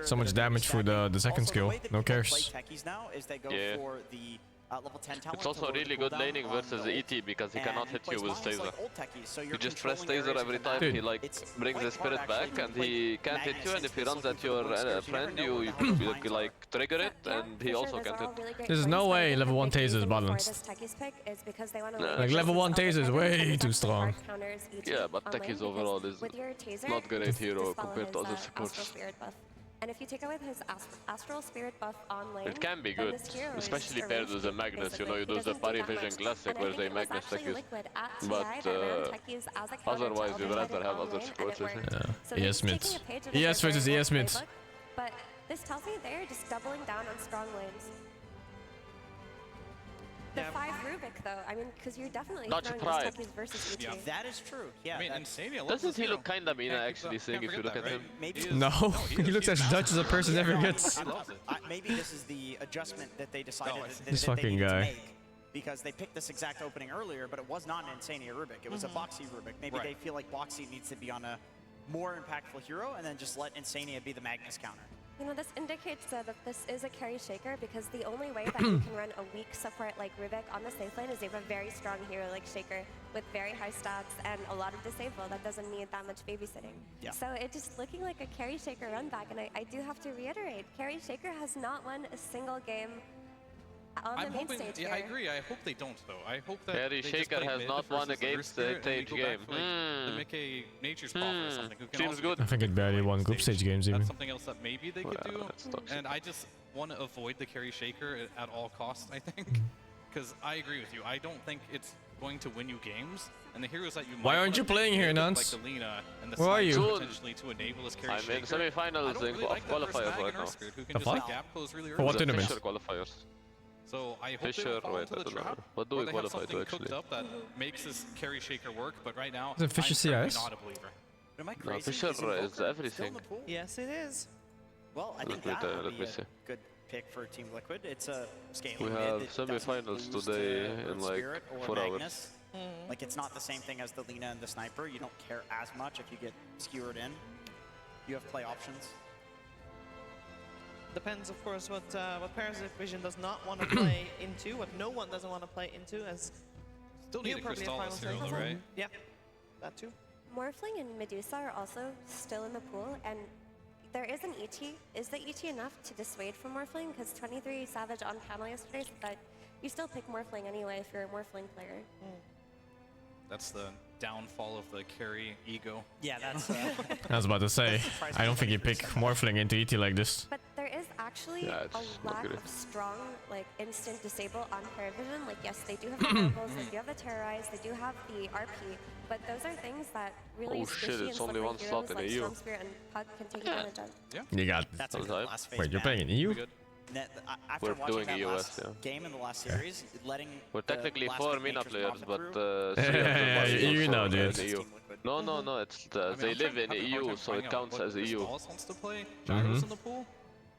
So much damage for the second skill. No cares. Techies now is they go for the level 10 talent. It's also really good laning versus ET because he cannot hit you with Taser. You just press Taser every time he like brings the spirit back and he can't hit you, and if he runs at your friend you like trigger it and he also can't hit. There's no way level 1 Taser is balanced. Like level 1 Taser is way too strong. Yeah, but Techies overall is not great hero compared to other supports. And if you take away his Astral Spirit buff on lane, it can be good, especially paired with the Magnus. You know, you do the Parivision Classic where they Magnus Techies. But otherwise, you'd rather have other supports. Yeah. ES mid. ES versus ES mid. But this tells me they're just doubling down on strong lanes. The 5 Rubik, though, I mean, because you're definitely Dutch throwing pride. these versus ET. That is true. Yeah. I mean, Insania Doesn't he look kinda mean actually, Sing, if you look at him? No, he looks as Dutch as a person ever gets. Maybe this is the adjustment that they decided This that they fucking needed to guy. make, because they picked this exact opening earlier, but it was not an Insania Rubik. It was a Boxy Rubik. Maybe they feel like Boxy needs to be on a more impactful hero, and then just let Insania be the Magnus counter. You know, this indicates that this is a carry shaker, because the only way that you can run a weak support like Rubik on the safe lane is you have a very strong hero like Shaker with very high stats and a lot of disable that doesn't need that much babysitting. Yeah. So it's just looking like a carry shaker run back, and I do have to reiterate, carry shaker has not won a single game on the main stage here. I agree. I hope they don't, though. I hope that Carry Shaker has not won a game stage game. The Mickey Nature's Prophet or something. Who can Seems also good. get I think it barely won group stage games even. That's something else that maybe they could do. And I just want to avoid the carry shaker at all costs, I think. Because I agree with you. I don't think it's going to win you games. And the heroes that you Why might aren't you wanna playing pick, here, like Nance? the Lina and the Where are you? Sniper potentially to enable this carry I'm shaker. in semi-finals I don't really like that versus qualifiers Mag right and now. Urskert, who can The just like fuck? gap close really For what early. tournament? Fisher qualifiers. So I hope Fisher, they don't fall wait, into I the don't know. trap. What do or we they have qualify to something actually? cooked up that makes this carry shaker work, but right now, Is it Fisher I'm certainly CIS? not a believer. Am I No, crazy? Fisher is Invoker still everything. in the pool? Yes, it is. Well, I think Let that me would be see. a good pick for Team Liquid. It's a scaling We mid have that doesn't semi-finals lose today to in like Spirit or 4 Magnus. hours. Like, it's not the same thing as the Lina and the Sniper. You don't care as much if you get skewered in. You have play options. Depends, of course, what Parivision does not want to play into, what no one doesn't want to play into, as Still need a probably Crystallis final hero, stage. though, right? Yeah, that too. Morphling and Medusa are also still in the pool, and there is an ET. Is the ET enough to dissuade from Morphling? Because 23 Savage on panel yesterday said that you still pick Morphling anyway if you're a Morphling player. That's the downfall of the carry ego. Yeah, that's... I was about to say, I don't think you pick Morphling into ET like this. But there is actually Yeah, a it's not lack good. of strong, like, instant disable on Parivision. Like, yes, they do have the Marbles, they do have the Terrorize, they do have the RP, but those are things that really Oh shit, squishy and it's only slippery one slot heroes in like EU. Storm Spirit and Pug can take advantage of. Yeah. You got. That's a good last phase Wait, you're ban. playing in EU? After We're watching doing that EOS, last yeah. game in the last series, letting We're the technically last 4 big MENA Nature's players, Prophet but crew, 3 of them Yeah, are you also know, in dude. EU. No, it's they live in EU, so it counts as EU. Wants to play Gyros Mhm. in the pool?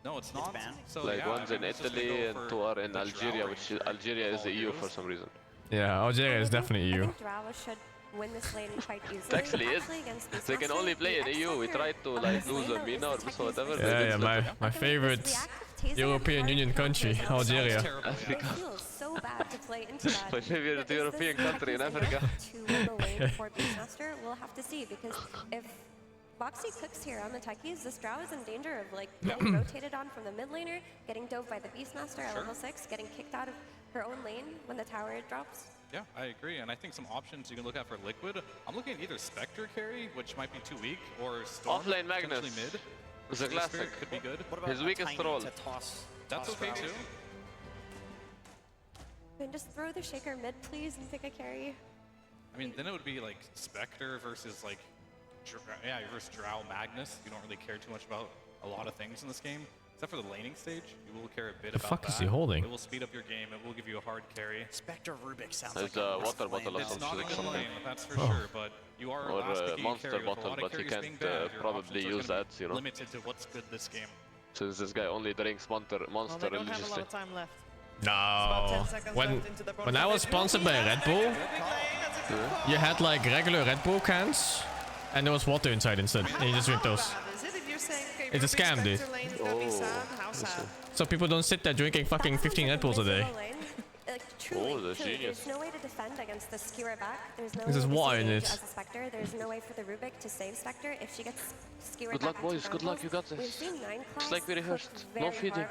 No, it's not. So, Like yeah, one's I in mean, it's just Italy gonna go and for 2 are in the Algeria, Drow which is, Algeria is the EU for some reason. Yeah, Algeria is definitely I EU. think Drow should win this lane quite easily. It actually is. Against They can only play in EU. We tried to like lose a MENA or whatever. they Yeah, didn't yeah, let us. my favorite European Union country, Algeria. It feels so bad to play into that. My favorite European country in Africa. To win the lane for Beastmaster, we'll have to see, because if Boxy cooks here on the techies, this Drow is in danger of like getting rotated on from the mid laner, getting dove by the Beastmaster at level 6, getting kicked out of her own lane when the tower drops. Yeah, I agree, and I think some options you can look at for Liquid. I'm looking at either Spectre carry, which might be too weak, or Storm, Offlane Magnus. potentially mid. It's a Holy classic. Spirit could be good. His weakest role. That's okay too. Then just throw the Shaker mid, please, and pick a carry. I mean, then it would be like Spectre versus like, yeah, versus Drow Magnus. You don't really care too much about a lot of things in this game, except for the laning stage. You will care a bit The about fuck that. is he holding? It will speed up your game. It will give you a hard carry. Spectre Rubik sounds There's like a water bottle or It's not a something. good lane, that's for Oh. sure, but you are Or last a key monster carry with a bottle, lot of but he carries being can't banned. Your probably options are use gonna that, be you know. limited to what's good this game. Since this guy only drinks monster Well, they don't have a lot religiously. of time left. No. 10 seconds When left into the when I was sponsored by Red Bull, you had like regular Red Bull cans, and there was water inside instead, and you just drink those. Is it if you're saying, okay, It's a Rubik scam, dude. Spectre lane is gonna be sad? How sad? So people don't sit there drinking fucking 15 Red Bulls a day. Like, truly, Oh, that's truly, genius. there's no way to defend against the skewer back. There's no This way is to water in disengage it. as a Spectre. There's no way for the Rubik to save Spectre if she gets skewered Good back luck, boys. onto Good luck. Brambles. You got this. We've seen 9 It's like we rehearsed. No feeding.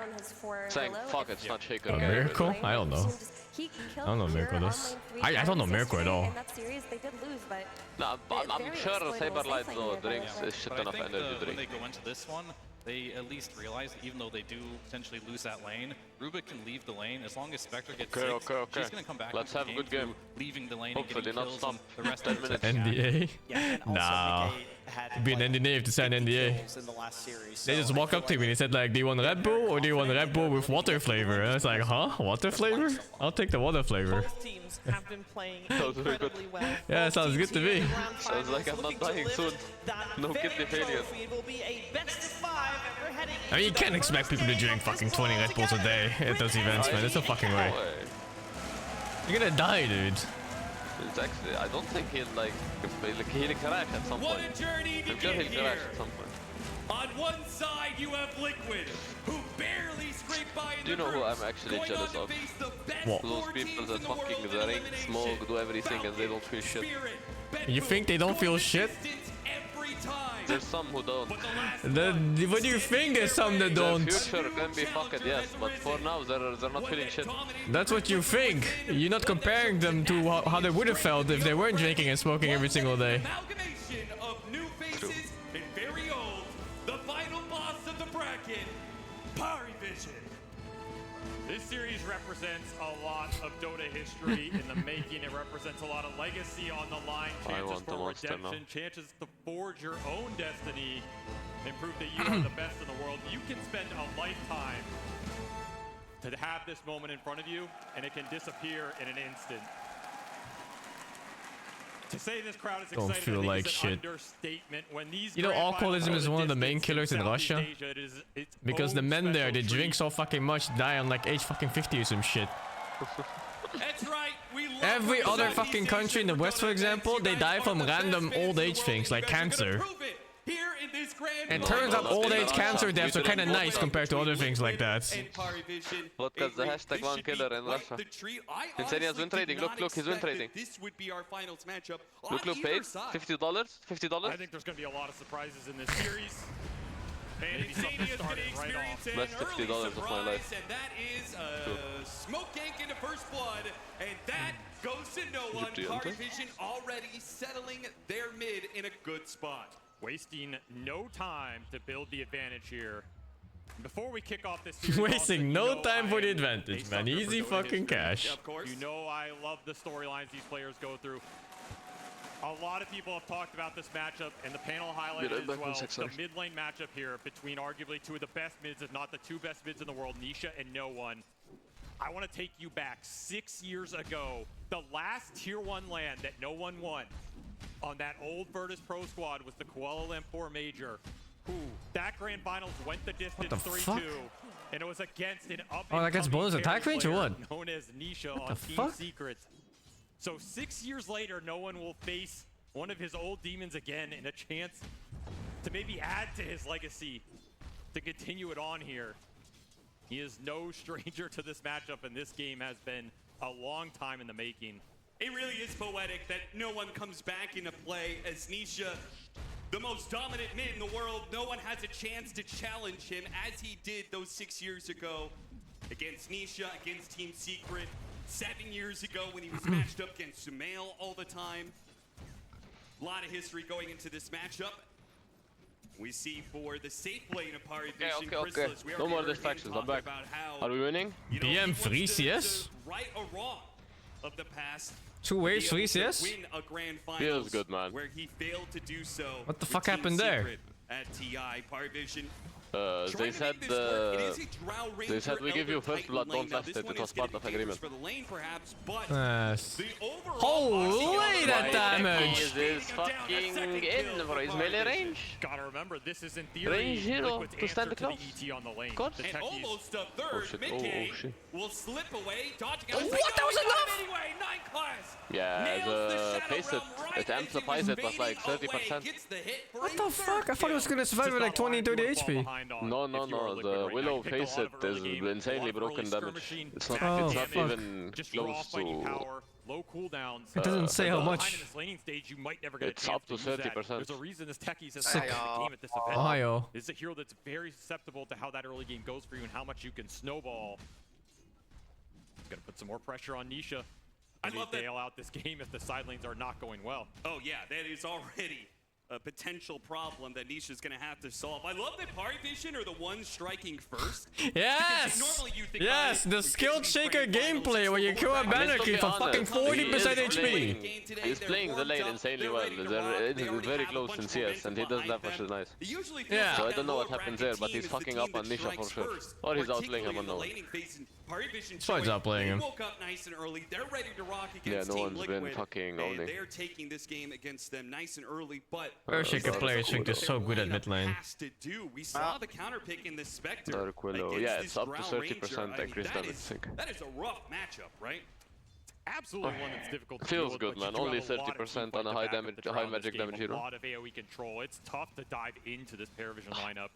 Saying, fuck, it's not Shaker. A miracle? I don't know. He I don't know what Miracle does. I don't know Miracle at all. In that series, they did lose, but Nah, I'm sure Saberlight though drinks a shit But ton I of think energy when they drink. go into this one, they at least realize that even though they do potentially lose that lane, Rubik can leave the lane as long as Spectre gets Okay, 6. okay. She's gonna come back Let's into have the a good game. through leaving the lane Hopefully and getting not kills stomp. and the rest 10 of the minutes. NDA? Yeah, and also Nah. Mickey, had Be an NDA if to sign NDA. kills in the last series. They so just I walk feel up to like me and they said like, do you want Red Bull or do you want Red Bull with water flavor? And I was like, huh? Water flavor? I'll take the water flavor. Both teams have been playing incredibly well. Yeah, sounds good to me. Sounds like I'm not dying soon. No kidney failure. It will be a best of 5 and we're heading I mean, you can't expect people to drink fucking 20 Red Bulls a day at those events, man. There's no fucking way. You're gonna die, dude. It's actually, I don't think he'll like he'll crash at some point. What a journey to I'm sure get he'll crash here. at some point. On one side, you have Liquid, who barely scraped by in Do you know who I'm actually jealous of? What? Those people that fucking drink, smoke, do everything and they don't feel shit. You think they don't feel shit? There's some who don't. What do you think? There's some that don't. The future can be fucked, yes, but for now they're not feeling shit. That's what you think. You're not comparing them to how they would have felt if they weren't drinking and smoking every single day. Amalgamation of new faces and very old. The final boss of the bracket, Parivision. This series represents a lot of Dota history in the making. It represents a lot of legacy on the line, chances for redemption, chances to forge your own destiny and prove that you are the best in the world. You can spend a lifetime to have this moment in front of you, and it can disappear in an instant. To say this crowd is Don't excited, feel I think like is shit. an understatement. When these You know, grand alcoholism finals is go one of the the main killers in distance, Russia. Southeast Asia, it is its Because the own men there, they special drink so fucking much, die on like age fucking 50 or some shit. That's right. We love Every other Southeast fucking Asia country in the West, for example, they die from random old age things like cancer. here in this grand And turns out old age cancer deaths are kind of nice compared to other things like that. Vodka's the hashtag one killer in Russia. Insania's win trading. Look, he's win trading. This would be our finals matchup. Look, paid $50. $50. I think there's going to be a lot of surprises in this series. And Insania's going to experience an Best early $50 of my surprise, life. and that is Smoke Gank into first blood, and that goes to no one. Parivision already settling their mid in a good spot. Wasting no time to build the advantage here. Before we kick off this series, Wasting no time for the advantage, man. Easy fucking cash. Of course. You know I love the storylines these players go through. A lot of people have talked about this matchup, and the panel highlighted as well. The mid lane matchup here between arguably two of the best mids, if not the two best mids in the world, Nisha and No One. I want to take you back 6 years ago. The last tier 1 LAN that No One won on that old Virtus Pro squad was the Kuala Lumpur Major. That grand finals went the distance 3-2, and it was against an up Oh, that gets bonus attack range or what? known as Nisha on Team fuck? Secrets. So 6 years later, No One will face one of his old demons again in a chance to maybe add to his legacy, to continue it on here. He is no stranger to this matchup, and this game has been a long time in the making. It really is poetic that No One comes back into play as Nisha, the most dominant mid in the world. No one has a chance to challenge him as he did those 6 years ago against Nisha, against Team Secret. 7 years ago when he was matched up against Sumail all the time. A lot of history going into this matchup. We see for the safe lane of Parivision, Okay. No more distractions, I'm back. Are we winning? BM free CS? Right or wrong of the past. 2 waves free CS? Win a grand Feels good, man. where he failed to do so. What the with fuck Team happened there? Secret At TI, Parivision. They said we give you first blood, don't last it. It was part of agreement. Yes. Holy that damage! He is fucking in for his melee range. Gotta remember, this is in theory Range 0 to stand close. And almost a Oh third shit, mid-game oh shit. will slip away, dodging out. What? That was enough? Anyway, 9 class. Yeah, the pace it amplifies it was like 30%. What the fuck? I thought it was gonna survive with like 20, 30 HP. No, the Willow face it is insanely broken damage. It's not even close to... Low cooldowns. It doesn't say how much. In this laning stage, you might never get It's a chance up to to use that. 30%. There's a reason this techie has Sick. the game at this event. Ohio. This is a hero that's very susceptible to how that early game goes for you and how much you can snowball. Gonna put some more pressure on Nisha. I love that. Bail out this game if the side lanes are not going well. Oh yeah, that is already a potential problem that Nisha's gonna have to solve. I love that Parivision are the ones striking first. Yes! Normally you think Yes, the skilled shaker gameplay where you kill a banner creep for fucking 40% HP. He's playing the lane insanely well. They're very close in CS and he doesn't have much nice. Yeah. So I don't know what happens there, but he's fucking up on Nisha for sure. Or he's outplaying him on no one. He's outplaying him. Woke up nice and early. They're ready to rock against Yeah, no Team one's been Liquid. fucking owning. They're taking this game against them nice and early, but Shaker players think they're so good at mid lane. We saw the counter pick in this Spectre. Yeah, it's up to 30% increased damage sync. That is a rough matchup, right? Absolutely one that's difficult to Feels deal with, good, man. Only 30% on a high magic damage hero. A lot of AoE control. It's tough to dive into this Parivision lineup.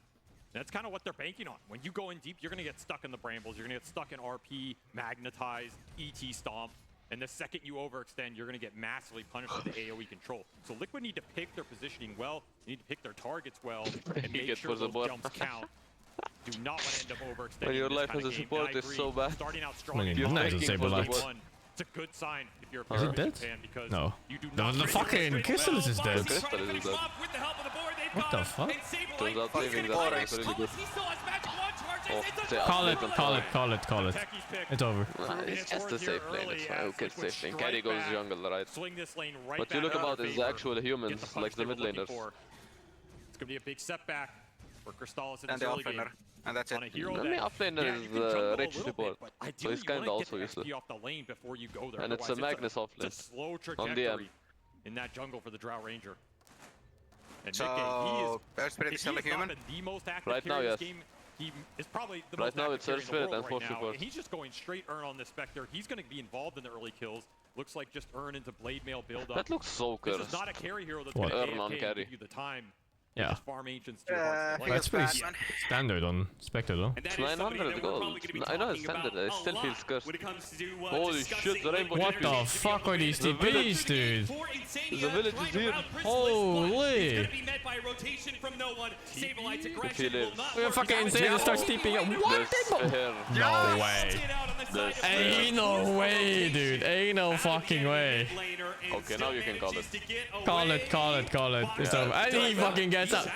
That's kind of what they're banking on. When you go in deep, you're going to get stuck in the brambles. You're going to get stuck in RP, magnetize, ET stomp. And the second you overextend, you're going to get massively punished with the AoE control. So Liquid need to pick their positioning well. They need to pick their targets well. And make sure those jumps count. Do not want to end up overextending. When your life as a support is so bad. Starting out strong. You're nice and stable life. It's a good sign if you're a Is it dead? fan because No. you do not The fucking Crystallis is dead. Crystallis is dead. What the fuck? Turns out saving that is really good. Call it. It's over. It's just a safe lane, it's fine. Okay, it's safe lane. Carry goes jungle, right? Swing this lane right What you look about is the actual humans, like the mid laners. It's going to be a big setback for Crystallis in And this the early game. offlaner. And that's it. I mean, offlaner is rage support, so he's kinda also useless. And it's a Magnus offlane. It's a slow On DM. trajectory in that jungle for the Drow Ranger. And So, Earth Spirit is still a human? The most active Right now, carry yes. this game. He is probably the Right most now active it's carry Earth in the Spirit world and right Force now, Support. and he's just going straight Earn on this Spectre. He's going to be involved in the early kills. Looks like just Earn into Blade Mail build up. That looks so This cursed. is not a carry hero that's What? going to Earn on AFK carry. and give you the time. Yeah. Just farm ancients to your heart's That's pretty delight. standard on Spectre though. It's 900 gold. I know it's standard, it still feels cursed. Holy shit, the rainbow What the fuck are these TPs, dude? The village is here. Holy! If he lives. We're fucking insane and starts TPing up. What? No way. Ain't no way, dude. Ain't no fucking way. Okay, now you can call it. Call it. It's over. And he fucking gets out.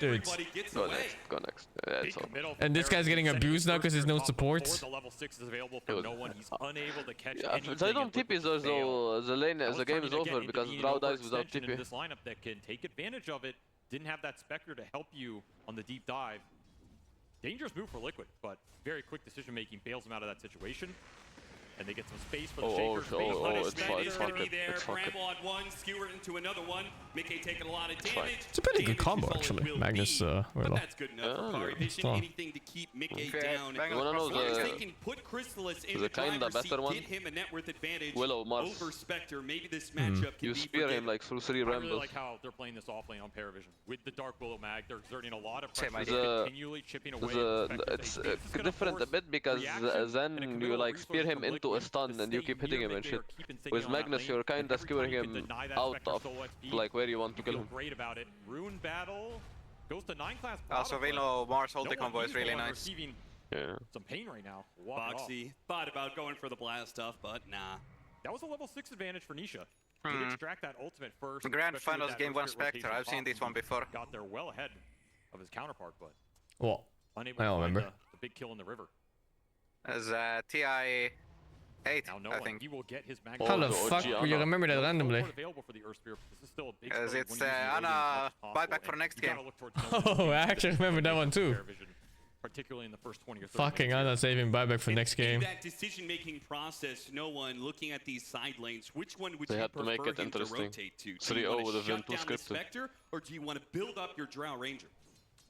Dude. Go next. Yeah, it's over. And this guy's getting abused now because there's no support. The level 6 is available for no one. He's unable to catch Yeah, anything. if they don't TP though, the game is over because Drow dies without In TP. this lineup that can take advantage of it. Didn't have that Spectre to help you on the deep dive. Dangerous move for Liquid, but very quick decision making bails him out of that situation. And they get some space for the Shaker. It's fuck it. It's fuck it. Bramble on one, skewer into another one. Mickey taking a lot of damage. It's a pretty good combo actually. Magnus, But Warlock. that's good enough for Parivision. Anything to keep Mickey down. You wanna know They can put Crystallis in the the kinda driver's seat, better one? get him a net worth advantage Willow Mars. over Spectre. Maybe this matchup can You be spear him like through 3 I really rambles. like how they're playing this off lane on Parivision. With the Dark Willow Mag, they're exerting a lot of Same pressure. idea. They're continually chipping away. at the It's Spectre's AC. This is gonna different a force bit because then you like spear him into a stun and you stay keep hitting near him and mid, shit. they are keeping things With on that Magnus lane, you're kinda and every skewering time you can him deny that out Spectre of solo XP, like where you want to you kill feel him. great about it. Rune Battle goes to 9 class. Also, Velo Mars ulti combo is really nice. Receiving Yeah. some pain right now. Walk it off. Foxy thought about going for the blast off, but nah. That was a level 6 advantage for Nisha. Did extract that ultimate first. Grand especially with Finals that Game 1 Earth Spirit Spectre. rotation I've seen pop. this one before. Got there well ahead of his counterpart, but What? unable I to don't find remember. the big kill in the river. As TI 8, Now no I one. think. He will get his mag. How the fuck will you remember that randomly? Available for the Earth Spear. This is still a big As play it's when using the Anna Radiant as possible, buyback for and next you gotta game. look towards no Oh, I actually remember that one too. Parivision, particularly in the first 20 or 30 Fucking minutes. Anna saving buyback for next game. That decision-making process, no one looking at these side lanes. Which one would They you had to make prefer it him to interesting. rotate to? Do you 3-0 want would to have been shut too down the scripted. Spectre, or do you want to build up your Drow Ranger?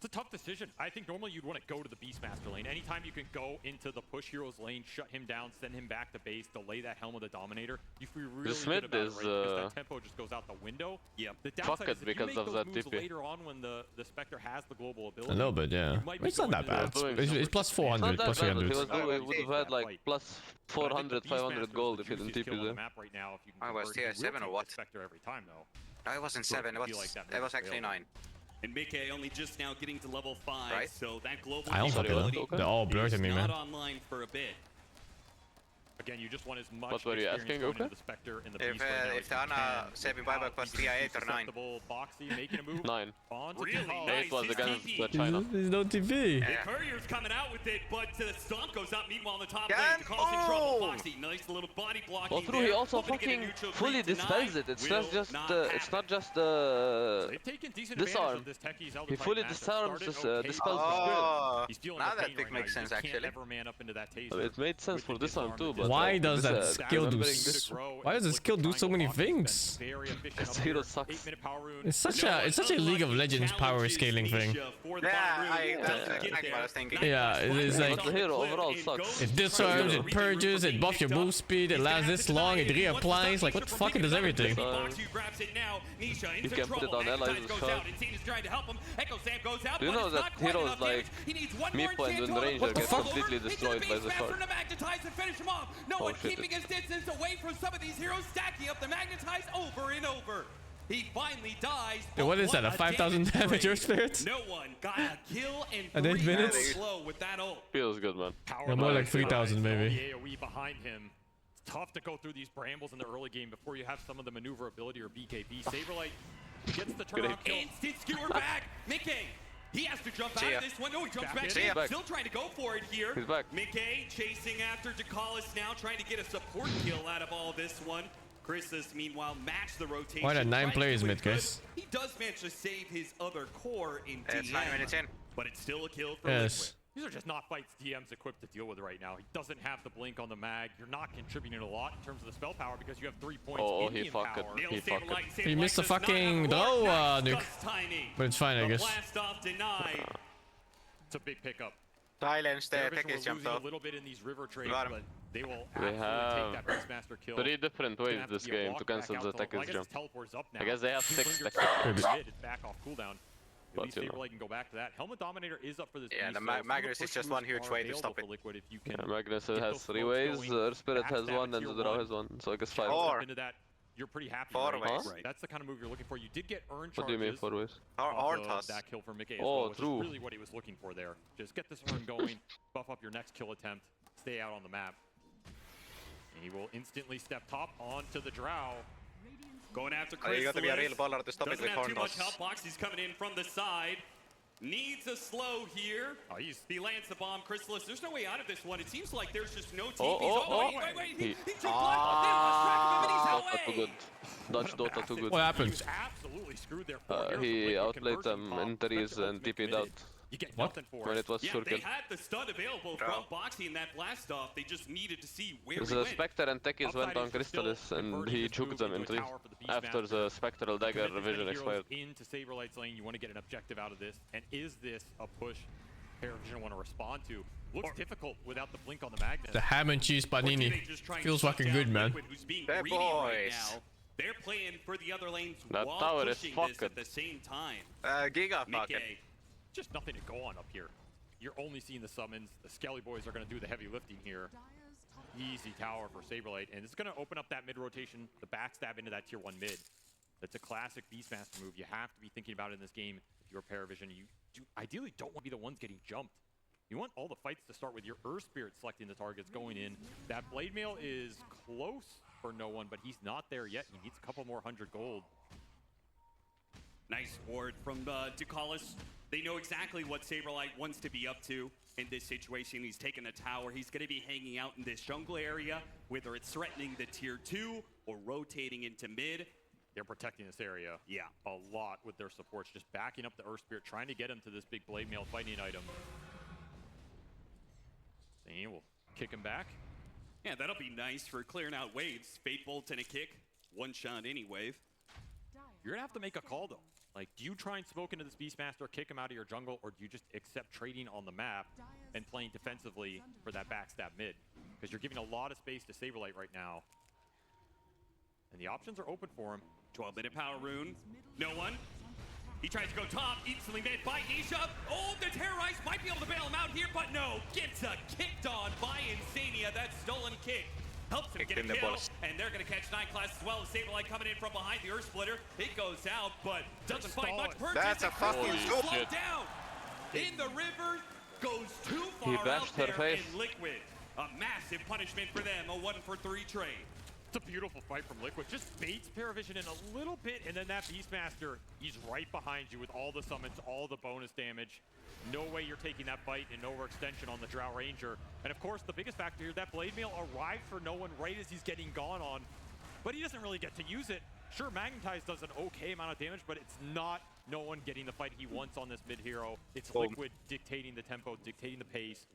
It's a tough decision. I think normally you'd want to go to the Beastmaster lane. Anytime you can go into the push hero's lane, shut him down, send him back to base, delay that Helm of the Dominator, you feel really This good mid about is, it, right? Because that tempo just goes out the window. Yep. The Fuck downside it is if because you make of those that moves TP. later on when the Spectre has the global ability. A little bit, yeah. you might be It's not going that to bad. the- It's plus 400, Not that plus bad, but 300. he would have had like plus 400, 500 gold if he didn't TP there. Right now, if you can I was convert, TI 7 or what? Spectre every time though. I wasn't 7, it feel like that was move actually failed. 9. And Mickey only just now getting to level 5, Right. so that global I don't fucking capability know. They're all blurred is at me, not man. online for a bit. Again, you just want as much What were you asking, experience going okay? into the Spectre and the If Beast right now the Ana saving buyback was TI8 or 9. Boxy making a move 9. really 8 was against China. There's no TV. The Courier's coming out with it, but the stomp goes out. Meanwhile, on the top lane, calls in trouble. Boxy, nice little body blocking. Well, through he also fucking fully dispels it. It's not just the disarm. He fully disarms dispels the spirit. Now that pick makes sense actually. It made sense for disarm too, but why does that skill do? Why does the skill do so many things? Because hero sucks. It's such a League of Legends power scaling thing. Yeah, it is like the hero overall sucks. it disarms, it purges, it buffs your move speed, it lasts this long, it reapplies. Like what the fuck? It does everything. You can put it on allies as well. Do you know that heroes like Meepo and Wind Ranger get completely destroyed by the shard? No one keeping his distance away from some of these heroes, stacking up the magnetize over and over. He finally dies. Dude, what is that? A 5,000 damage Earth Spirit? No one got a kill in 8 minutes? slow with that ult. Feels good, man. Yeah, more like 3,000 maybe. The AoE behind him. It's tough to go through these brambles in the early game before you have some of the maneuverability or BKB. Saberlight gets the turnaround kill. Instant skewer back. Mickey. He has to jump out of this one. No, he jumps back in. Still trying to go for it here. He's back. Mickey chasing after DeCollis now, trying to get a support kill out of all this one. Chrisus, meanwhile, matched the rotation. Why are 9 players mid, guys? He does manage to save his other core in It's 9 minutes in. but it's still a kill for Yes. Liquid. These are just not fights DM's equipped to deal with right now. He doesn't have the blink on the mag. You're not contributing a lot in terms of the spell power because you have 3 points Indian power. He fucked it. He missed the fucking throw, nuke. But it's fine, I guess. It's a big pickup. Silence the Parivision tech is were jumped losing off. a little bit in these river trades, Got him. but they will We absolutely take have that Beastmaster kill. 3 different ways this game to cancel the Tekis jump. I guess they have 6 Tekis. It's back off cooldown. At But least you know. Saberlight can go back to that. Helmet Dominator is up for this. Yeah, beast, the so some of Magnus is push just moves one huge are way to available stop for it. Liquid if you can Yeah, Magnus get has those 3 floats ways, going, Spirit has backstab 1, and tier Zdrao 1. has 1, so I guess 5. Four. Into that, you're pretty happy. 4 right? ways. Right. That's the kind of move you're looking for. You did get earned What do you mean charges 4 ways? Or off toss. that kill for Mickey as Oh, well, which true. is really what he was looking for there. Just get this earn going, buff up your next kill attempt, stay out on the map. And he will instantly step top onto the Drow. Going after Oh, you got to be a real Chrysalis. baller to stop it Doesn't with have too horn much toss. help. Boxy's coming in from the side. Needs a slow here. He lands the bomb. Chrysalis, there's no way out of this one. It seems like there's just no TPs. Wait. He jumped Dota too good. Dodge Dota too good. What happened? Absolutely screwed their He outplayed them in threes and TP'd out. You get What? nothing for When it. it was Yeah, sure they kill. had the stud available from Boxy in that blast off. They just needed to see where he The went. Spectre and Tekis went on Crystallis and he juked them in 3 after the Spectral Dagger vision expired. Into Saberlight's lane, you want to get an objective out of this. And is this a push Parivision want to respond to? Looks difficult without the blink on the Magnus. The ham and cheese panini feels fucking good, man. Who's being Bad greedy right boys. now. They're playing for the other lanes That while tower is pushing this fucking- at the same time. Giga pocket. Mickey, Just nothing to go on up here. You're only seeing the summons. The Skelly boys are going to do the heavy lifting here. Easy tower for Saberlight, and it's going to open up that mid rotation, the backstab into that tier 1 mid. That's a classic Beastmaster move you have to be thinking about in this game. If you're Parivision, you ideally don't want to be the ones getting jumped. You want all the fights to start with your Earth Spirit selecting the targets going in. That Blade Mail is close for no one, but he's not there yet. He needs a couple more 100 gold. nice ward from DeCollis. They know exactly what Saberlight wants to be up to in this situation. He's taking a tower. He's going to be hanging out in this jungle area, whether it's threatening the tier 2 or rotating into mid. They're protecting this area a lot with their supports, just backing up the Earth Spirit, trying to get him to this big Blade Mail fighting item. He will kick him back. Yeah, that'll be nice for clearing out waves. Fate Bolt and a kick. One shot any wave. You're going to have to make a call, though. Like, do you try and smoke into this Beastmaster, kick him out of your jungle, or do you just accept trading on the map and playing defensively for that backstab mid? Because you're giving a lot of space to Saberlight right now. And the options are open for him. 12-minute power rune. No one. He tries to go top, instantly made by Nisha. Oh, the Terrorize might be able to bail him out here, but no. Gets kicked on by Insania. That stolen kick helps him get a kill, and they're going to catch 9 class as well. Saberlight coming in from behind the Earth Splitter. It goes out, but doesn't find much purchase. That's a fucking slow down. In the river, goes too far He bashed out her there face. in Liquid. A massive punishment for them, a 1-for-3 trade. It's a beautiful fight from Liquid. Just baits Parivision in a little bit, and then that Beastmaster, he's right behind you with all the summons, all the bonus damage. No way you're taking that fight and no overextension on the Drow Ranger. And of course, the biggest factor here, that Blade Mail arrived for no one right as he's getting gone on, but he doesn't really get to use it. Sure, Magnetize does an okay amount of damage, but it's not no one getting the fight he wants on this mid-hero. It's Liquid dictating the tempo, dictating the pace,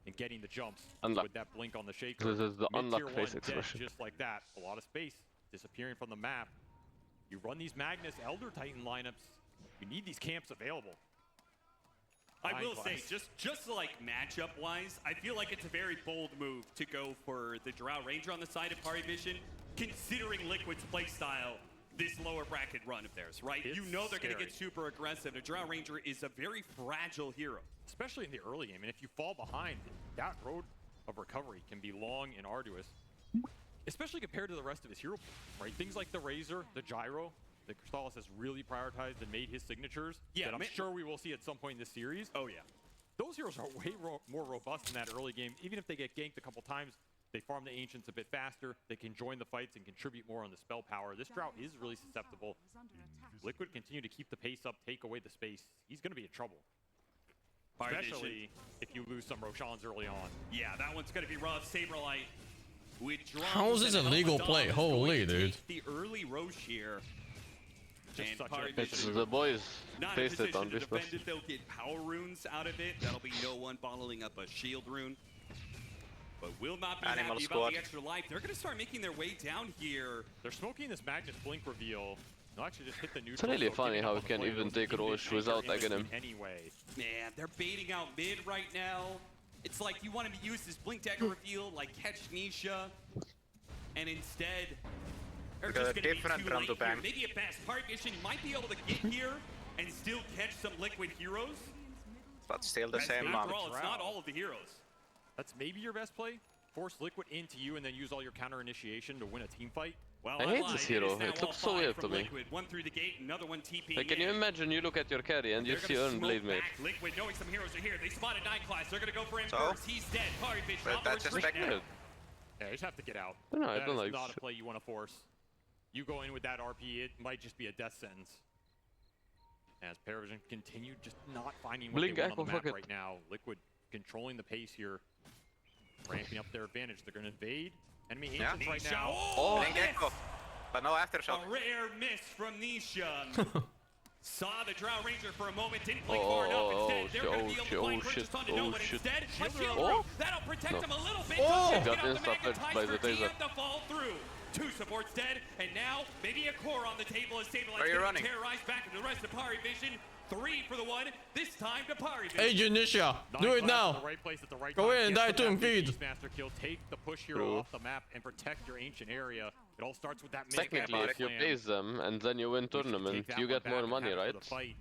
and getting the jumps with that blink on the shaker. This is the unlock face dead expression. just like that. A lot of space disappearing from the map. You run these Magnus Elder Titan lineups, you need these camps available. I will say, just like matchup-wise, I feel like it's a very bold move to go for the Drow Ranger on the side of Parivision, considering Liquid's playstyle this lower bracket run of theirs, right? You know they're going to get super aggressive. The Drow Ranger is a very fragile hero. Especially in the early game, and if you fall behind, that road of recovery can be long and arduous, especially compared to the rest of his hero pool, right? Things like the Razor, the Gyro, that Crystallis has really prioritized and made his signatures that I'm sure we will see at some point in this series. Oh yeah. Those heroes are way more robust in that early game. Even if they get ganked a couple times, they farm the Ancients a bit faster, they can join the fights and contribute more on the spell power. This Drow is really susceptible. Liquid continue to keep the pace up, take away the space. He's going to be in trouble. Especially if you lose some Roshans early on. Yeah, that one's going to be rough. Saberlight with drones. How is this a legal play? Holy dude. The early Rosh here. It's the boys faced it on this bus. They'll get power runes out of it. That'll be no one bottling up a shield rune. But will not be happy about the extra life. They're going to start making their way down here. They're smoking this Magnus Blink reveal. They'll actually just hit the neutral. It's really funny how we can even take Rosh without egging him. Anyway. Man, they're baiting out mid right now. It's like you want him to use this Blink Dagger reveal, like catch Nisha, and instead they're just going to be too late here. Maybe at best, Parivision might be able to get here and still catch some Liquid heroes. But still the same amount. After all, it's not all of the heroes. That's maybe your best play. Force Liquid into you and then use all your counter initiation to win a team fight. Well, I hate this hero. It looks so weird to me. Liquid. One through the gate, another one TPing Like, can you imagine you look at your carry and you see Earn Blade Mate? Liquid knowing some heroes are here. They spotted 9 class. They're gonna go for him first. He's dead. Parivision. That's expected. Yeah, you just have to get out. No, I don't That like is not a play you want to force. You go in with that RP, it might just be a death sentence. As Parivision continue just not finding what they want on the map right now. Liquid controlling the pace here. Ramping up their advantage. They're going to invade enemy Ancients right now. Oh, Echo. But no aftershock. A rare miss from Nisha. Saw the Drow Ranger for a moment, didn't blink far enough. Instead, they're going to be able to find purchase onto no one. Instead, a shield rope. That'll protect him a little bit. Got insta-fed by the taser. To fall through. 2 supports dead, and now maybe a core on the table as Saberlight's going to terrorize back into the rest of Parivision. 3 for the one, this time to Parivision. Agent Nisha, do it now. Go in, die to him, feed. Master kill, take the push hero off the map and protect your ancient area. It all starts with that technically, if you base them and then you win tournament, you get more money, right? Nisha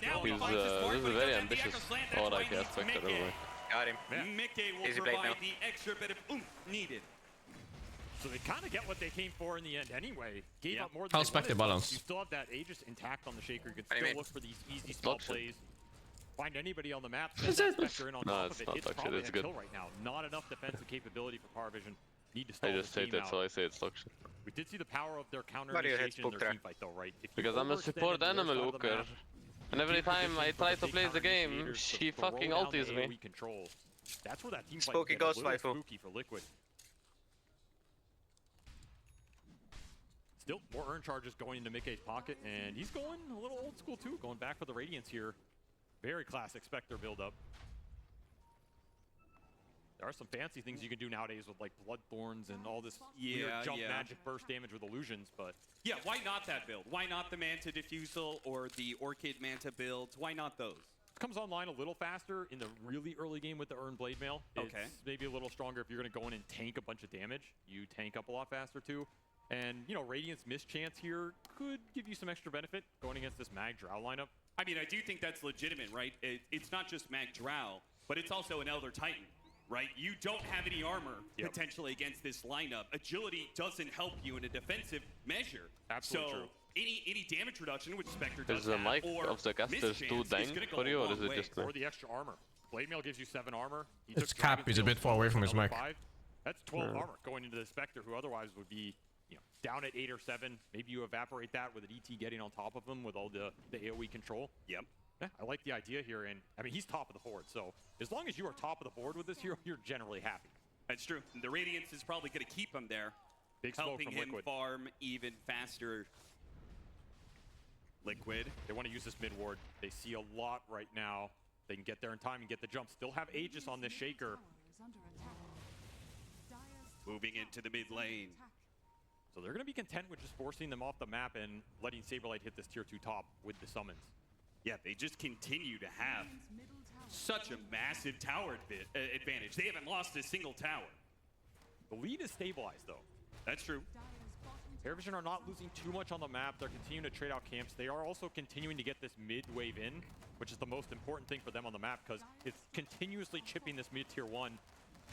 now this is a very ambitious Alright aspect, I don't know. Got him. Mickey will provide the extra bit of oomph needed. So they kind of get what they came for in the end anyway. Gave up more than I'll spec the balance. You still have that Aegis intact on the Shaker. You can still look for these easy spell plays. Find anybody on the map. Send that Spectre in on top of it. It's probably a kill right now. Not enough defensive capability for Parivision. Need to stall I just hate it, so I say it's Luxon. We did see the power of their counter initiation in their team fight though, right? Because I'm a support animal looker. And every time I try to play the game, she fucking ulties me. That's where that team fight Spooky Ghost Waifu. Spooky for Liquid. Still more earn charges going into Mickey's pocket, and he's going a little old school too, going back for the Radiance here. Very classic Spectre build-up. There are some fancy things you can do nowadays with like Bloodthorns and all this weird jump magic burst damage with illusions, but... Yeah, why not that build? Why not the Manta Diffusal or the Orchid Manta builds? Why not those? It comes online a little faster in the really early game with the Earn Blade Mail. It's maybe a little stronger if you're going to go in and tank a bunch of damage. You tank up a lot faster too. And, you know, Radiance mischance here could give you some extra benefit going against this Mag Drow lineup. I mean, I do think that's legitimate, right? It's not just Mag Drow, but it's also an Elder Titan, right? You don't have any armor potentially against this lineup. Agility doesn't help you in a defensive measure. Absolutely so true. Any damage reduction, which Spectre does Is the mic or of the casters too dang for you, or is it just me? Or the extra armor. Blade Mail gives you 7 armor. It's cap. He's a bit far away from his mic. That's 12 armor going into the Spectre, who otherwise would be, you know, down at 8 or 7. Maybe you evaporate that with an ET getting on top of him with all the AoE control. Yep. Yeah, I like the idea here, and I mean, he's top of the board, so as long as you are top of the board with this hero, you're generally happy. That's true. The Radiance is probably going to keep him there, Big smoke helping from him Liquid. farm even faster. Liquid. They want to use this mid ward. They see a lot right now. They can get there in time and get the jump. Still have Aegis on this Shaker. Moving into the mid lane. So they're going to be content with just forcing them off the map and letting Saberlight hit this tier 2 top with the summons. Yeah, they just continue to have such a massive tower advantage. They haven't lost a single tower. The lead is stabilized, though. That's true. Parivision are not losing too much on the map. They're continuing to trade out camps. They are also continuing to get this mid wave in, which is the most important thing for them on the map, because it's continuously chipping this mid tier 1,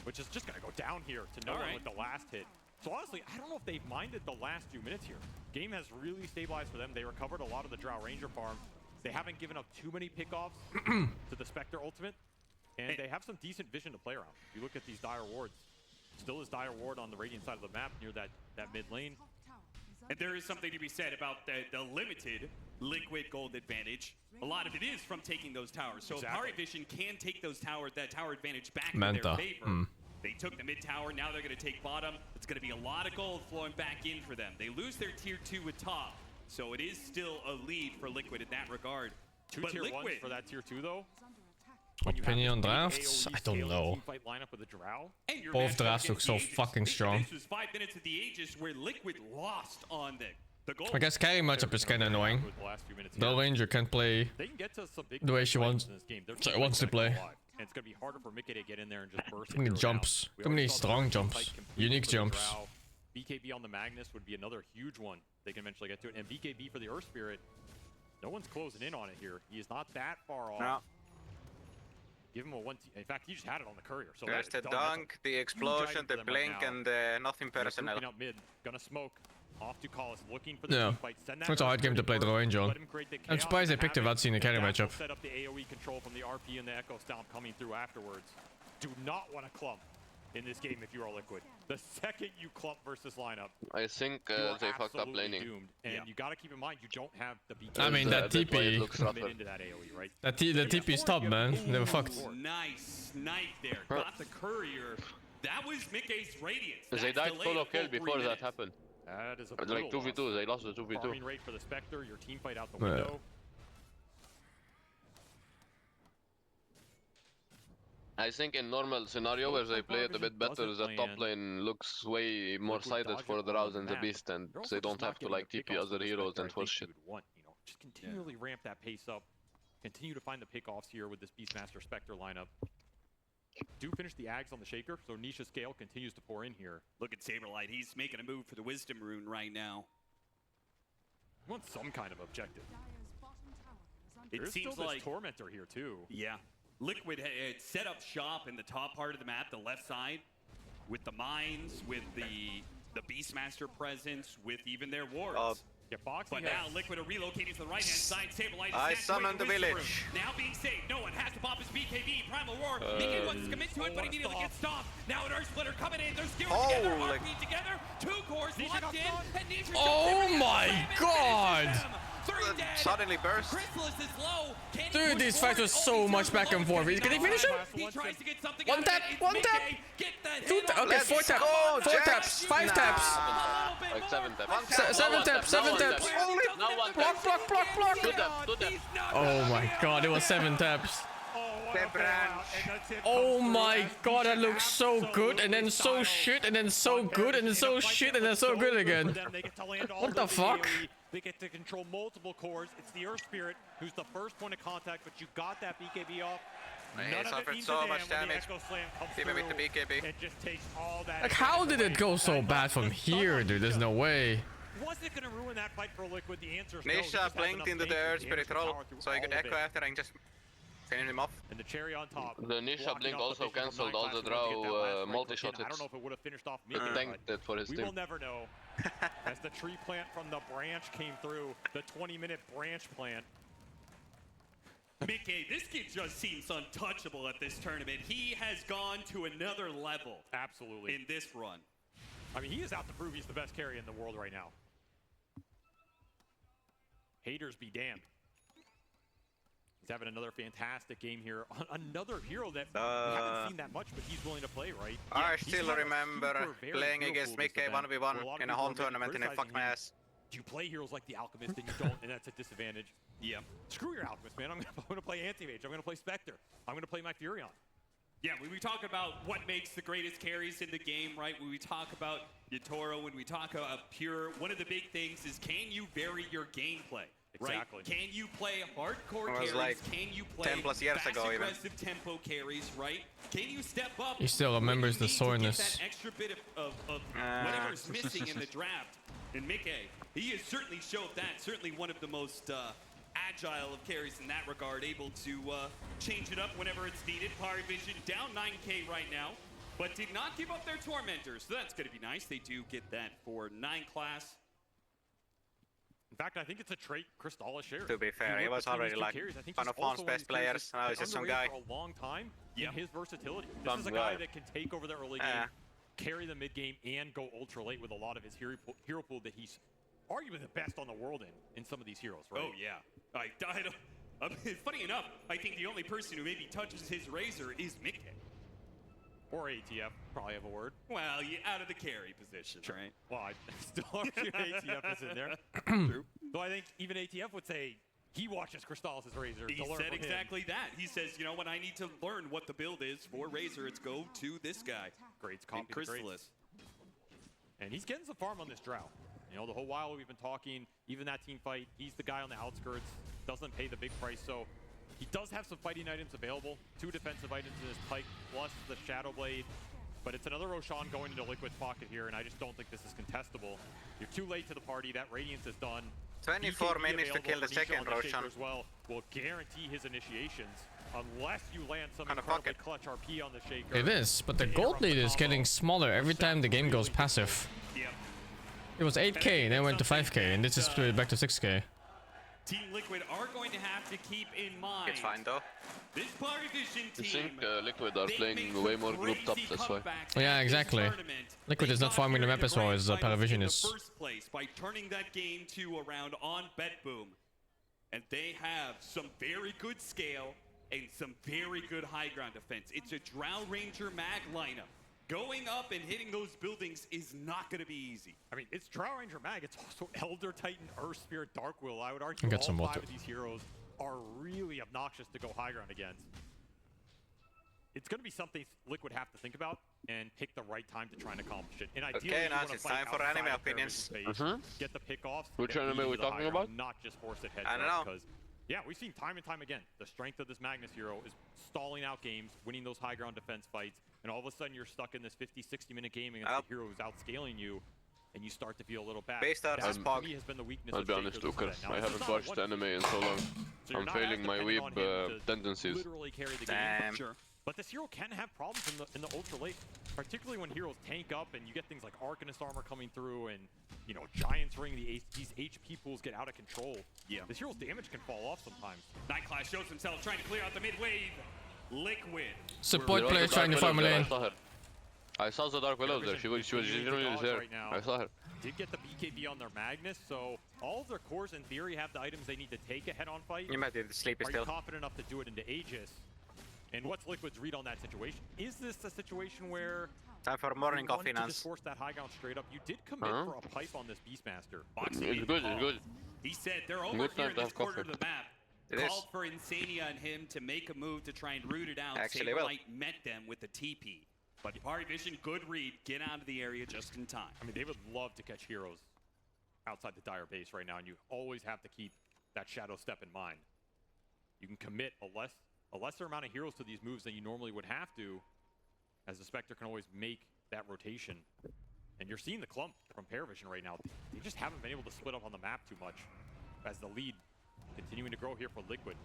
which is just going to go down here to no one with the last hit. So honestly, I don't know if they've minded the last few minutes here. Game has really stabilized for them. They recovered a lot of the Drow Ranger farm. They haven't given up too many pickoffs to the Spectre ultimate, and they have some decent vision to play around. If you look at these Dire wards, still is Dire ward on the Radiant side of the map near that mid lane. And there is something to be said about the limited Liquid gold advantage. A lot of it is from taking those towers. So if Parivision can take those towers, that tower advantage back in their favor. They took the mid tower, now they're going to take bottom. It's going to be a lot of gold flowing back in for them. They lose their tier 2 with top, so it is still a lead for Liquid in that regard. Two tier 1s for that tier 2 though. Opinion drafts? I don't know. Both drafts look so fucking strong. This was 5 minutes of the Aegis where Liquid lost on the gold. I guess carry matchup is kind of annoying. The Ranger can't play the way she wants to play. And it's going to be harder for Mickey to get in there and just burst. Too many jumps. Too many strong jumps. Unique jumps. BKB on the Magnus would be another huge one they can eventually get to it. And BKB for the Earth Spirit, no one's closing in on it here. He is not that far off. No. Give him a 1. In fact, he just had it on the courier. So there's the dunk, the explosion, the blink, and nothing personal. Out mid, gonna smoke. Off to call us, looking for the fight. It's a hard game to play the Ranger on. I'm surprised they picked a Vatsy in the carry matchup. Set up the AoE control from the RP and the Echo Stomp coming through afterwards. Do not want to clump in this game if you are Liquid. The second you clump versus lineup, I think they fucked up laning. Doomed. And you gotta keep in mind, you don't have the BKB. I mean, that TP. Into that AoE, right? The TP is top, man. They were fucked. Nice snipe there. Got the courier. That was Mickey's Radiance. They died solo kill before that happened. That is a like 2v2, they lost the 2v2. Farming rate for the Spectre, your team fight out the window. I think in normal scenario where they play it a bit better, the top lane looks way more sided for the Drow than the Beast, and they don't have to like TP other heroes and force shit. Just continually ramp that pace up. Continue to find the pickoffs here with this Beastmaster Spectre lineup. Do finish the Ags on the Shaker, so Nisha scale continues to pour in here. Look at Saberlight, he's making a move for the Wisdom Rune right now. He wants some kind of objective. It seems still like this Tormentor here too. Yeah. Liquid had set up shop in the top part of the map, the left side, with the mines, with the Beastmaster presence, with even their wards. But now Liquid are relocating to the right-hand side. Saberlight I summoned the village. Now being saved. No one has to pop his BKB. Primal Roar. BK wants to commit to it, but he immediately gets stopped. Now an Earth Splitter coming in. They're skewing together. RP together. 2 cores locked in. And Nisha oh my god! Suddenly burst. Dude, these fights were so much back and forth. Can he finish him? One tap, one tap. 2 taps. Okay, 4 taps. 4 taps. 5 taps. Like 7 taps. 7 taps. 7 taps. Block, block, block, block. 2 taps, 2 taps. Oh my god, it was 7 taps. Oh my god, that looks so good, and then so shit, and then so good, and then so shit, and then so good again. What the fuck? They get to control multiple cores. It's the Earth Spirit who's the first point of contact, but you got that BKB off. He suffered so much damage, even with the BKB. It just takes all that. Like, how did it go so bad from here, dude? There's no way. Was it going to ruin that fight for Liquid? The answer is Nisha blinked into the Earth Spirit roll, so he could echo after and just finish him off. And the cherry on top. The Nisha blink also cancelled all the Drow multi-shot hits. I don't know if it would have finished off He tanked it for his team. We will never know. As the tree plant from the branch came through, the 20-minute branch plant. Mickey, this kid just seems untouchable at this tournament. He has gone to another level. Absolutely. In this run. I mean, he is out to prove he's the best carry in the world right now. Haters be damned. He's having another fantastic game here. Another hero that we haven't seen that much, but he's willing to play, right? I still remember playing against Mickey 1v1 in a home tournament and it fucked my ass. You play heroes like the Alchemist and you don't, and that's a disadvantage. Yeah. Screw your Alchemist, man. I'm gonna play Anti-Mage. I'm gonna play Spectre. I'm gonna play my Furion. Yeah, when we talk about what makes the greatest carries in the game, right? When we talk about Yatoro, when we talk about Pure, one of the big things is, can you vary your gameplay? Exactly. Right? Can you play hardcore It was carries? like Can you play 10 plus years fast, ago even. aggressive tempo carries, right? Can you step up? He still remembers the soreness. That extra bit of whatever's missing in the draft. And Mickey, he has certainly showed that. Certainly one of the most agile of carries in that regard, able to change it up whenever it's needed. Parivision down 9K right now, but did not give up their Tormentors. So that's going to be nice. They do get that for 9 class. In fact, I think it's a trait Crystallis shares. To be fair, he was already like one of Fon's best players. Now he's just some guy. For a long time in his versatility. This is a guy that can take over the early game, carry the mid game, and go ultra late with a lot of his hero pool that he's arguably the best on the world in some of these heroes, right? Oh, yeah. I mean, funny enough, I think the only person who maybe touches his Razor is Mickey. Or ATF, probably have a word. Well, out of the carry position, right? Well, I still argue ATF is in there. True. So I think even ATF would say he watches Crystallis' Razor He to learn said from exactly him. that. He says, you know, when I need to learn what the build is for Razor, it's go to this guy. Greats, and copy the Crystallis. greats. And he's getting some farm on this drought. You know, the whole while we've been talking, even that team fight, he's the guy on the outskirts, doesn't pay the big price. So he does have some fighting items available. 2 defensive items in his pike, plus the Shadow Blade. But it's another Roshan going into Liquid's pocket here, and I just don't think this is contestable. You're too late to the party. That Radiance is done. 24 BKB minutes to kill the available for Nisha second on the Shaker Roshan. as well will guarantee his initiations unless you land some Kind of incredibly clutch RP on the Shaker. It is, but the gold lead is getting smaller every time the game goes passive. Yep. It was 8k, then went to 5k, and this is back to 6k. Team Liquid are going to have to keep in mind. It's fine though. This Parivision I team. think Liquid are playing way more grouped up, that's why. Yeah, exactly. Liquid is not farming the map as well as Parivision is. First place by turning that game to around on BetBoom, and they have some very good scale and some very good high ground defense. It's a Drow Ranger mag lineup. Going up and hitting those buildings is not going to be easy. I mean, it's Drow Ranger mag. It's also Elder Titan, Earth Spirit, Darkwill. I would argue Get all some 5 water. of these heroes are really obnoxious to go high ground against. It's going to be something Liquid have to think about and pick the right time to try and accomplish it. And ideally, Okay, you now want to it's fight time for outside anime of Parivision's opinions. space, get the pick-offs. Which and anime lead we to the talking high ground, about? Not just force it heads I don't up, know. because yeah, we've seen time and time again, the strength of this Magnus hero is stalling out games, winning those high ground defense fights, and all of a sudden you're stuck in this 50-60 minute game against a hero who's outscaling you, and you start to feel a little bad. Base starts That, as to Pog. me, has been the weakness I'll of be Shaker honest, this Luker. event. Now, I this is haven't not a watched one-shot anime in so long. So you're I'm not failing as my dependent weeb on him to tendencies. literally carry the Damn. game. Sure. But this hero can have problems in the ultra late, particularly when heroes tank up and you get things like Arcanist armor coming through and, you know, Giants Ring, these HP pools get out of control. Yeah. This hero's damage can fall off sometimes. Nightclass shows himself trying to clear out the mid wave. Liquid. Support players trying to farm a lane. I saw the Dark Willow there. She was genuinely there. Right now. I saw her. Did get the BKB on their Magnus, so all of their cores in theory have the items they need to take a head-on fight. You might be sleepy Are still. you confident enough to do it into Aegis? And what's Liquid's read on that situation? Is this a situation where Time for morning you coffee, wanted to Nance. just force that high ground straight up? You did commit for a pipe on this Beastmaster. Mm, It's good, it's good. He said they're over Good here time in to this have corner coffee. of the map. It is. Called for Insania and him to make a move to try and root it out. Actually, well. Saberlight met them with the TP. But Parivision, good read, get out of the area just in time. I mean, they would love to catch heroes outside the Dire base right now, and you always have to keep that Shadow Step in mind. You can commit a lesser amount of heroes to these moves than you normally would have to, as the Spectre can always make that rotation. And you're seeing the clump from Parivision right now. They just haven't been able to split up on the map too much, as the lead continuing to grow here for Liquid.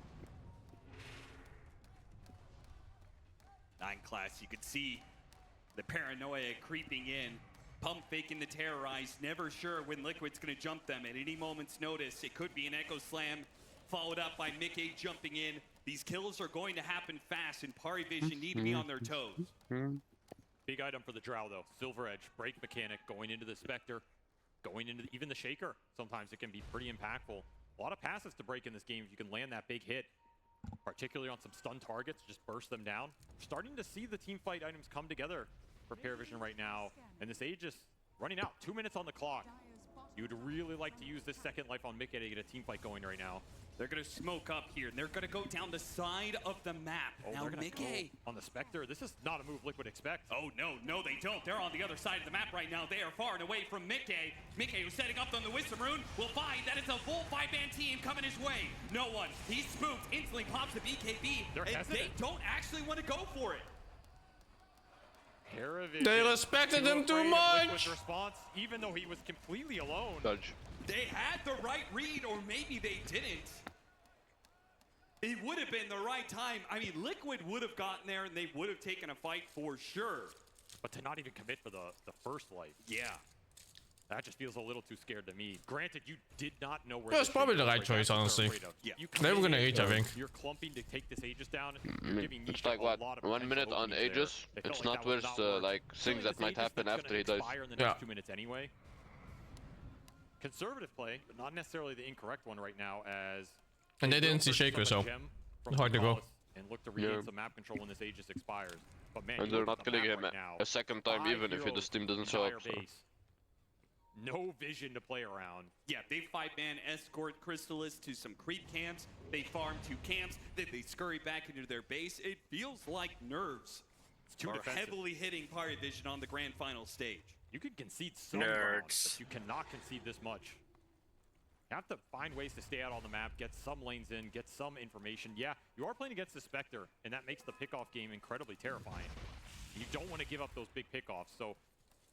Nightclass, you could see the paranoia creeping in. Pump faking the terrorize, never sure when Liquid's gonna jump them at any moment's notice. It could be an Echo Slam, followed up by Mickey jumping in. These kills are going to happen fast, and Parivision need to be on their toes. Big item for the Drow, though. Silver Edge, break mechanic, going into the Spectre, going into even the Shaker. Sometimes it can be pretty impactful. A lot of passes to break in this game if you can land that big hit, particularly on some stun targets, just burst them down. We're starting to see the team fight items come together for Parivision right now, and this age is running out. 2 minutes on the clock. You would really like to use this second life on Mickey to get a team fight going right now. They're going to smoke up here, and they're going to go down the side of the map. Oh, now, Mickey on the Spectre. This is not a move Liquid expects. Oh, no, they don't. They're on the other side of the map right now. They are far and away from Mickey. Mickey, who's setting up on the Wisdom Rune, will find that it's a full 5-man team coming his way. No one. He's spooked. Instantly pops the BKB, and they don't actually want to go for it. Parivision, they respected him too much. Response, even though he was completely alone. Dodge. They had the right read, or maybe they didn't. It would have been the right time. I mean, Liquid would have gotten there, and they would have taken a fight for sure. But to not even commit for the first life. Yeah. That just feels a little too scared to me. Granted, you did not know where. That's probably the right choice, honestly. Yeah. They were gonna Age, I think. You're clumping to take this Aegis down. It's like what? 1 minute on Aegis. It's not worth like things that might happen after he dies. In the next 2 minutes anyway. Conservative play, but not necessarily the incorrect one right now. As and they didn't see Shaker, so hard to go. And look to regain some map control when this Aegis expires. But man, and they're not killing him a second time, even if the Steam doesn't show up. So. No vision to play around. Yeah, they 5-man escort Crystallis to some creep camps. They farm 2 camps. Then they scurry back into their base. It feels like nerves are heavily hitting Parivision on the grand final stage. You could concede some rounds, but you cannot concede this much. You have to find ways to stay out on the map, get some lanes in, get some information. Yeah, you are playing against the Spectre, and that makes the pickoff game incredibly terrifying. You don't want to give up those big pickoffs. So,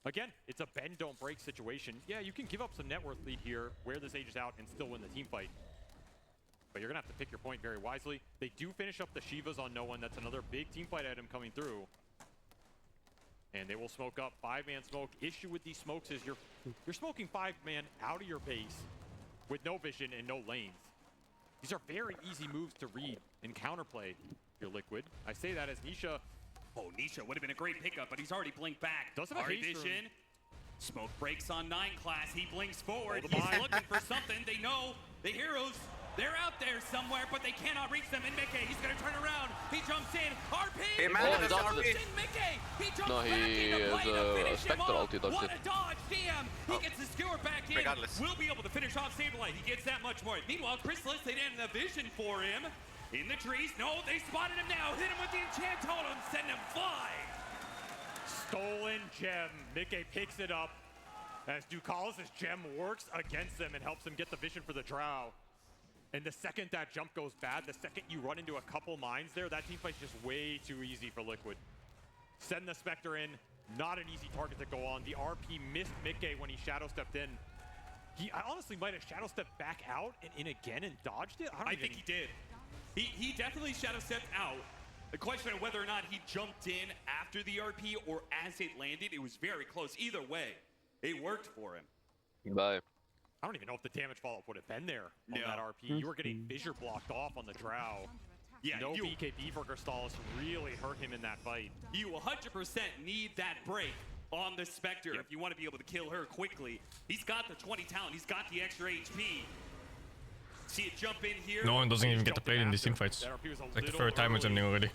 again, it's a bend, don't break situation. Yeah, you can give up some net worth lead here, wear this Aegis out, and still win the team fight. But you're going to have to pick your point very wisely. They do finish up the Shivas on no one. That's another big team fight item coming through. And they will smoke up. 5-man smoke. Issue with these smokes is you're smoking 5-man out of your base with no vision and no lanes. These are very easy moves to read and counterplay your Liquid. I say that as Nisha. Oh, Nisha would have been a great pickup, but he's already blinked back. Doesn't have Parivision. Smoke breaks on 9 class. He blinks forward. He's looking for something. They know the heroes. They're out there somewhere, but they cannot reach them. And Mickey, he's going to turn around. He jumps in. RP! He managed to RP. Mickey! He jumps back into play to finish him off. What a dodge, DM! He gets the skewer back in. Regardless. Will be able to finish off Saberlight. He gets that much more. Meanwhile, Crystallis, they didn't have the vision for him. In the trees. No, they spotted him now. Hit him with the enchant totem. Send him flying. Stolen gem. Mickey picks it up as Ducalis' gem works against him and helps him get the vision for the Drow. And the second that jump goes bad, the second you run into a couple mines there, that team fight's just way too easy for Liquid. Send the Spectre in, not an easy target to go on. The RP missed Mickey when he shadow stepped in. I honestly might have shadow stepped back out and in again and dodged it. I think he did. He definitely shadow stepped out. The question of whether or not he jumped in after the RP or as it landed, it was very close. Either way, it worked for him. Bye. I don't even know if the damage follow-up would have been there on that RP. You were getting fissure blocked off on the Drow. Yeah, no BKB for Crystallis really hurt him in that fight. You 100% need that break on the Spectre if you want to be able to kill her quickly. He's got the 20 talent. He's got the extra HP. See it jump in here. No one doesn't even get to play in these teamfights. Like the third time attempting already.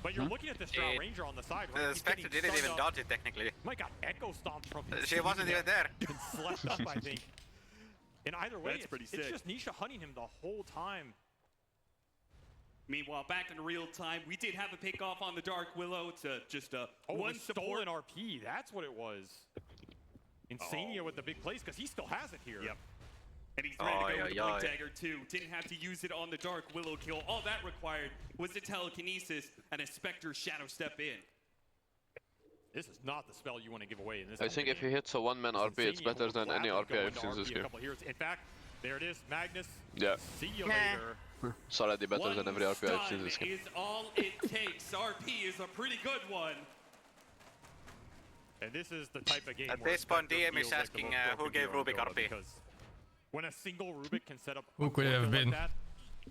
But you're looking at this Drow Ranger on the side, right? The Spectre didn't even dodge it, technically. Mike got echo stomped from his She wasn't even there. And slept up, I think. And either way, it's just Nisha hunting him the whole time. Meanwhile, back in real time, we did have a pick off on the Dark Willow to just one stolen RP. That's what it was. Insania with the big plays because he still has it here. Yep. And he's ready to go with the Blink Dagger too. Didn't have to use it on the Dark Willow kill. All that required was a telekinesis and a Spectre shadow step in. This is not the spell you want to give away in this. I think if he hits a 1-man RP, it's better than any RP I've seen this game. In fact, there it is, Magnus. Yeah. See you later. It's already better than every RP I've seen this game. Is all it takes. RP is a pretty good one. And this is the type of game at this point, DM is asking who gave Rubik RP. Because when a single Rubik can set up who could it have been? Like that,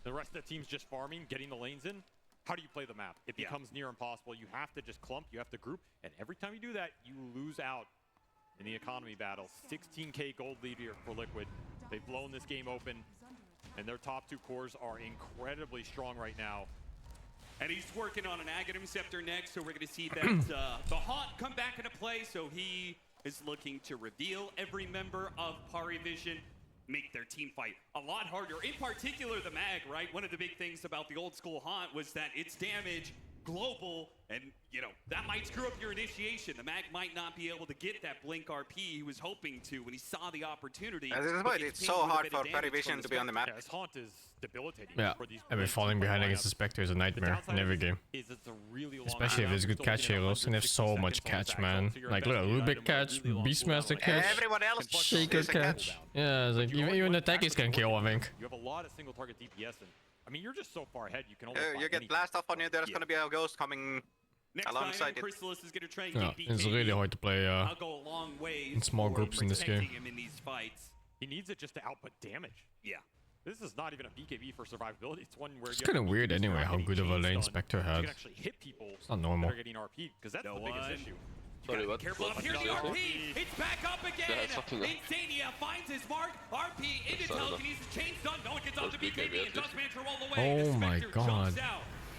The rest of the team's just farming, getting the lanes in. How do you play the map? It becomes near impossible. You have to just clump, you have to group, and every time you do that, you lose out in the economy battle. 16K gold lead here for Liquid. They've blown this game open, and their top 2 cores are incredibly strong right now. And he's working on an Aghanim Scepter next, so we're going to see that the Haunt come back into play, so he is looking to reveal every member of Parivision, make their team fight a lot harder. In particular, the Mag, right? One of the big things about the old school Haunt was that its damage, global, and, you know, that might screw up your initiation. The Mag might not be able to get that Blink RP he was hoping to when he saw the opportunity. This is why it's so hard for Parivision to be on the map. Yeah, this Haunt is debilitating. Yeah, I mean, falling behind against the Spectre is a nightmare in every game. Especially if there's good catch heroes, and they have so much catch, man. Like, look, Rubik catch, Beastmaster catch, everyone else Shaker catch. Yeah, it's like, even the techies can kill, I think. You have a lot of single target DPS, and I mean, you're just so far ahead, you can only you get blast off on you, there's gonna be a ghost coming alongside it. Chrysalis is gonna try and Yeah, it's really hard to play in small groups in this game. He needs it just to output damage. Yeah. This is not even a BKB for survivability. It's one where It's kind of weird anyway how good of a lane Spectre you had. can actually hit people It's not normal. that are getting RP, because that's the biggest issue. Sorry, what? Careful up here, the RP! It's back up again! Insania finds his mark. RP into telekinesis, chains done. No one gets off the BKB, and Dust Mantra all the way. Oh my god.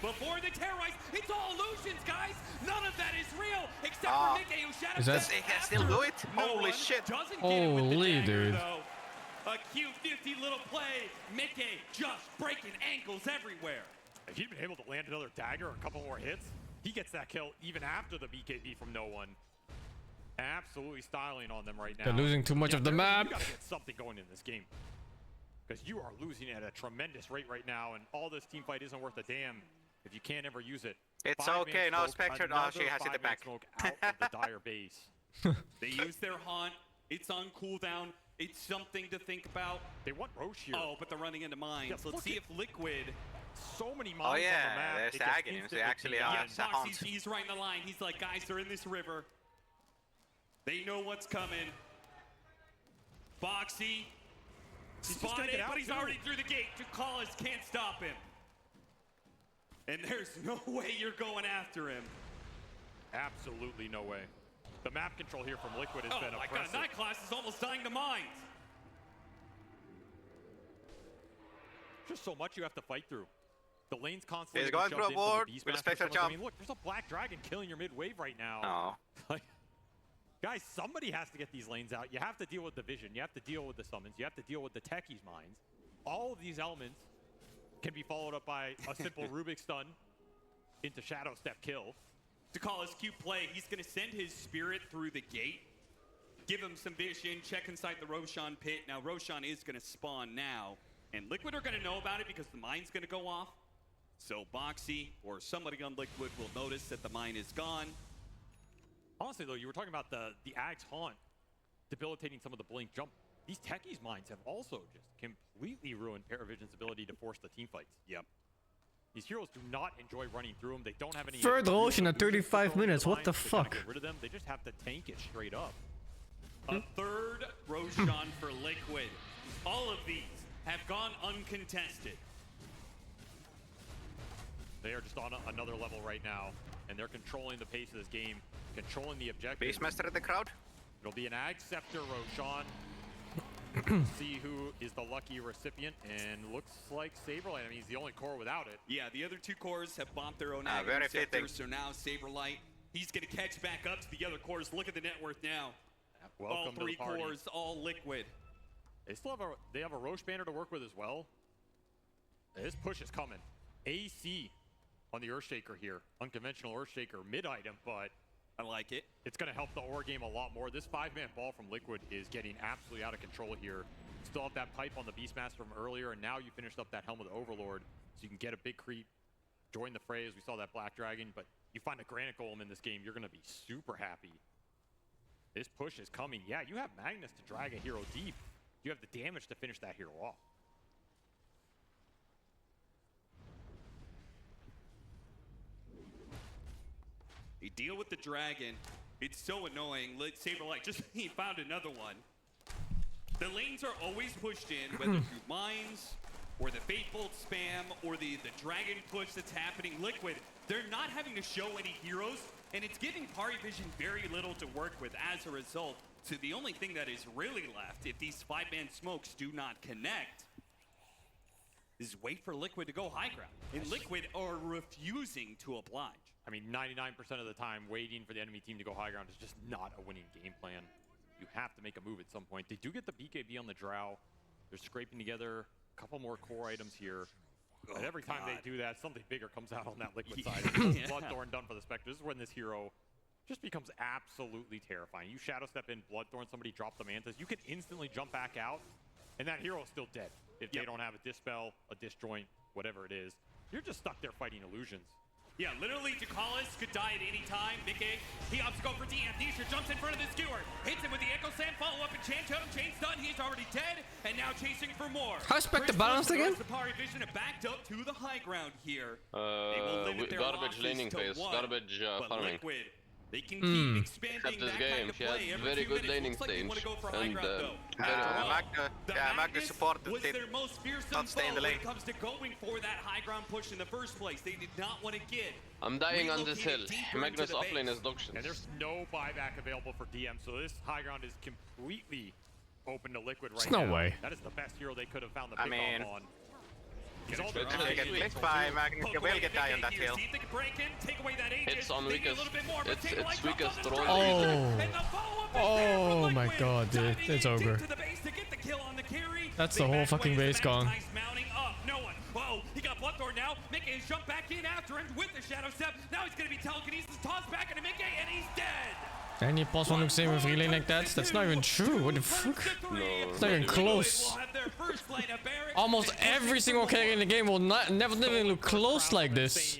Before the terrorize, it's all illusions, guys! None of that is real, except for Mickey, who shadows. Is that? They can still do it? Holy shit. Holy dude. A cute 50 little play. Mickey just breaking ankles everywhere. If he'd been able to land another dagger or a couple more hits, he gets that kill even after the BKB from no one. Absolutely styling on them right now. They're losing too much of the map. You gotta get something going in this game, because you are losing at a tremendous rate right now, and all this team fight isn't worth a damn if you can't ever use it. It's okay, no Spectre. Oh, she has it the back. Smoke out of the dire base. They use their Haunt. It's on cooldown. It's something to think about. They want Roche here. Oh, but they're running into mines. Yeah, let's see if Liquid. So many mines on the map. There's the Aghanim's. They actually are. Yeah, Foxy's right in the line. He's like, guys, they're in this river. They know what's coming. Foxy spotted, but he's already through the gate. Tukalas can't stop him. And there's no way you're going after him. Absolutely no way. The map control here from Liquid has been oppressive. Oh my god, Night Class is almost dying to mines. Just so much you have to fight through. The lane's constantly He's going through a ward with a Spectre jump. I mean, look, there's a Black Dragon killing your mid wave right now. Oh. Like, guys, somebody has to get these lanes out. You have to deal with the vision. You have to deal with the summons. You have to deal with the techies mines. All of these elements can be followed up by a simple Rubik stun into Shadow Step kill. To call his cute play, he's going to send his spirit through the gate, give him some vision, check inside the Roshan pit. Now, Roshan is going to spawn now, and Liquid are going to know about it because the mine's going to go off. So Boxy or somebody on Liquid will notice that the mine is gone. Honestly, though, you were talking about the Ag's Haunt debilitating some of the Blink jump. These techies mines have also just completely ruined Parivision's ability to force the team fights. Yep. These heroes do not enjoy running through them. They don't have any. Third Roshan at 35 minutes. What the fuck? Get rid of them. They just have to tank it straight up. A third Roshan for Liquid. All of these have gone uncontested. They are just on another level right now, and they're controlling the pace of this game, controlling the objective. Beastmaster at the crowd. It'll be an Ag Scepter Roshan. See who is the lucky recipient, and looks like Saberlight. I mean, he's the only core without it. Yeah, the other two cores have bombed their own very Scepter, so now Saberlight, he's going to catch back up to the other cores. Look at the net worth now. Welcome all three to the party. cores, all Liquid. They still have a Roche banner to work with as well. This push is coming. AC on the Earthshaker here. Unconventional Earthshaker mid item, but I like it. It's going to help the ore game a lot more. This 5-man ball from Liquid is getting absolutely out of control here. Still have that pipe on the Beastmaster from earlier, and now you finished up that Helm of the Overlord, so you can get a big creep, join the fray as we saw that Black Dragon, but you find a Granite Golem in this game, you're going to be super happy. This push is coming. Yeah, you have Magnus to drag a hero deep. You have the damage to finish that hero off. They deal with the dragon. It's so annoying. Saberlight just he found another one. The lanes are always pushed in, whether through mines or the Fateful spam. or the dragon push that's happening. Liquid, they're not having to show any heroes, and it's giving Parivision very little to work with as a result. So the only thing that is really left, if these 5-man smokes do not connect, is wait for Liquid to go high ground. And Liquid are refusing to oblige. I mean, 99% of the time, waiting for the enemy team to go high ground is just not a winning game plan. You have to make a move at some point. They do get the BKB on the Drow. They're scraping together a couple more core items here. But every time they do that, something bigger comes out on that Liquid side. Bloodthorn done for the Spectre. This is when this hero just becomes absolutely terrifying. You shadow step in, Bloodthorn, somebody drop the Mantas. You can instantly jump back out, and that hero is still dead. If they don't have a Dispel, a Disjoint, whatever it is, you're just stuck there fighting illusions. Yeah, literally, Jakalis could die at any time. Mickey, he opts to go for DM. Nisha jumps in front of the skewer, hits him with the Echo Sand, follow up and Chain Totem. Chain's done, he's already dead, and now chasing for more. How's Spectre balanced again? The Parivision have backed up to the high ground here. Garbage laning phase, garbage farming. Liquid, they can keep expanding this that game, kind of she play. had Every very 2 good minutes, laning looks like they stage. want to go for high And ground, though. Magnus supported was it. their most fearsome Not stay in the foe when lane. it comes to going for that high ground push in the first place. They did not want to get. I'm dying on this hill. Magnus the offlane base. is dog shit. And there's no buyback available for DM, so this high ground is completely open to Liquid right now. There's no way. That is the best hero they could have found the I pick mean, off on. If you get clicked by Magnus, you will get die on that hill. It's on weakest. It's weakest throw. Oh my god, dude. It's over. That's the whole fucking base gone. Whoa, he got Bloodthorn now. Mickey has jumped back in after him with the Shadow Step. Now he's going to be telekinesis tossed back into Mickey, and he's dead. And you pause one look same with relay like that? That's not even true. What the fuck? It's not even close. Almost every single carry in the game will never look close like this.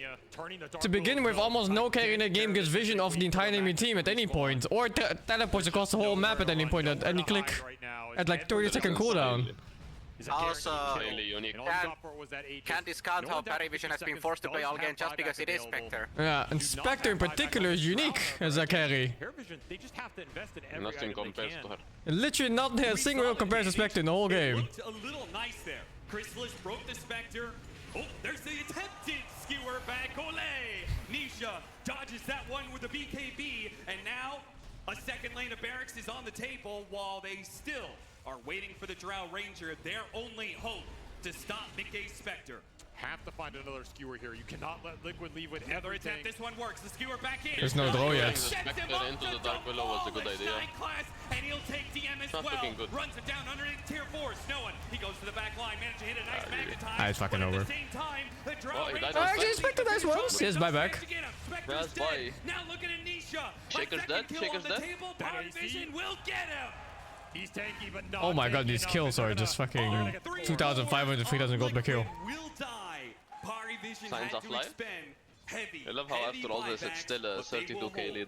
To begin with, almost no carry in the game gets vision of the entire enemy team at any point, or teleports across the whole map at any point at any click at like 30-second cooldown. Also, can't discount how Parivision has been forced to play all game just because it is Spectre. Yeah, and Spectre in particular is unique as a carry. They just have to invest in every Nothing compares to her. Literally not a single hero compares to Spectre in the whole game. Looked a little nice there. Chrysalis broke the Spectre. Oh, there's the attempted skewer back. Ole! Nisha dodges that one with a BKB, and now a second lane of barracks is on the table while they still are waiting for the Drow Ranger, their only hope to stop Mickey's Spectre. Have to find another skewer here. You cannot let Liquid leave with Another everything. attempt. This one works. The skewer back in. There's no draw yet. Spectre into the Dark Willow was a good idea. And he'll take DM as Not well. looking good. Runs it down underneath tier 4. Snowing. He goes to the back line. Managed to hit a nice magnetize. It's fucking over. At the same time, the Drow Ranger Actually, Spectre nice ones. Yes, buyback. Spectre's dead. Now looking at Nisha. Shaker's dead. Shaker's dead. Parivision will get him. He's tanky, but not Oh my god, these kills are just fucking 2,500, 3,000 gold per kill. Will die. Parivision Signs had of to life. expend heavy. I love how after all this it's still a 32k lead.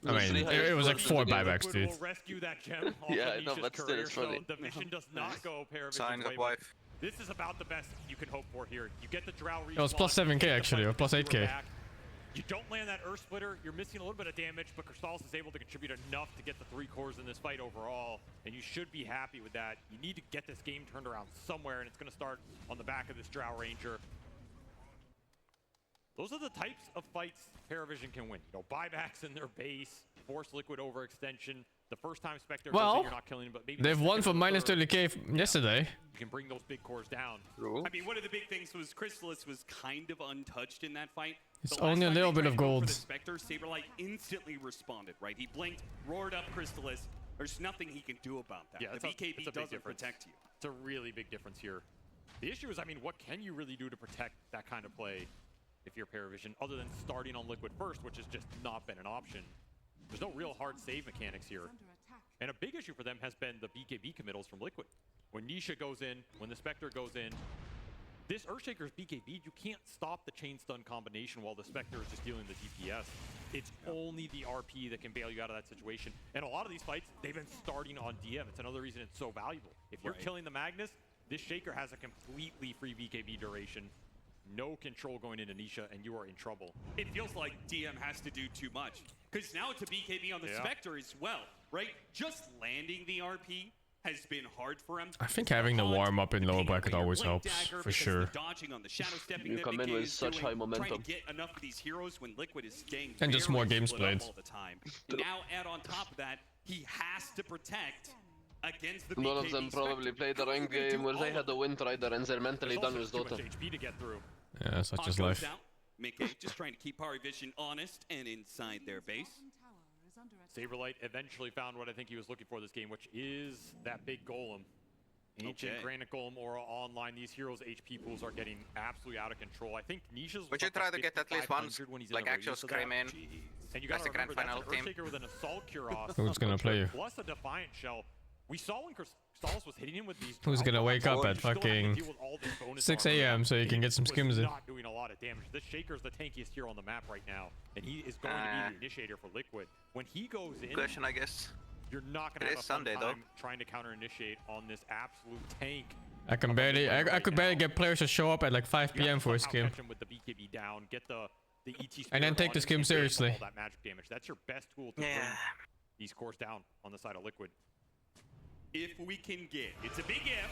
I mean, it was like 4 buybacks, dude. Will rescue that gem off Yeah, of I know, Nisha's but still career, it's funny. so the mission does not go Parivision's Signs way, of but life. This is about the best you can hope for here. You get the Drow respawn. It was plus 7k actually, or plus 8k. You don't land that Earth Splitter, you're missing a little bit of damage, but Crystallis is able to contribute enough to get the 3 cores in this fight overall, and you should be happy with that. You need to get this game turned around somewhere, and it's going to start on the back of this Drow Ranger. Those are the types of fights Parivision can win. You know, buybacks in their base, force Liquid overextension. The first time Spectre goes in, you're not killing him, but maybe they've won for minus 30k yesterday. You can bring those big cores down. I mean, one of the big things was Chrysalis was kind of untouched in that fight. It's The last only a time little they bit tried of to go for gold. the Spectre, Saberlight instantly responded, right? He blinked, roared up Chrysalis. There's nothing he can do about that. Yeah, the it's a BKB big doesn't difference. protect you. It's a really big difference here. The issue is, I mean, what can you really do to protect that kind of play if you're Parivision, other than starting on Liquid first, which has just not been an option? There's no real hard save mechanics here. And a big issue for them has been the BKB committals from Liquid. When Nisha goes in, when the Spectre goes in, this Earthshaker's BKB, you can't stop the chain stun combination while the Spectre is just dealing the DPS. It's only the RP that can bail you out of that situation. And a lot of these fights, they've been starting on DM. It's another reason it's so valuable. If you're killing the Magnus, this Shaker has a completely free BKB duration. No control going into Nisha, and you are in trouble. It feels like DM has to do too much. Because now it's a BKB on the Spectre as well, right? Just landing the RP has been hard for him. I think having the warm up in lower bracket always helps for sure. You come in with such high momentum. And just more games played. Now add on top of that, he has to protect against the None of them probably played a ranked game where they had a Wind Rider and they're mentally done with Dota. Yeah, such is life. Mickey just trying to keep Parivision honest and inside their base. Saberlight eventually found what I think he was looking for this game, which is that big golem. Ancient Granite Golem Aura online. These heroes' HP pools are getting absolutely out of control. I think Nisha's. Would you try to get at least one, like actual scrim in? And you got as a grand final team. With an Assault Cuirass. Who's gonna play you? Plus a Defiant Shell. We saw when Crystallis was hitting him with these. Who's gonna wake up at fucking 6 a.m. so you can get some skims in? Not doing a lot of damage. This Shaker's the tankiest hero on the map right now, and he is going to be the initiator for Liquid. When he goes in, question, I guess. You're not gonna have a fun time trying to counter initiate on this absolute tank. I can barely. I could barely get players to show up at like 5 p.m. for a skim. With the BKB down, get the ET and then take the skim seriously. All that magic damage. That's your best tool to bring these cores down on the side of Liquid. If we can get, it's a big if,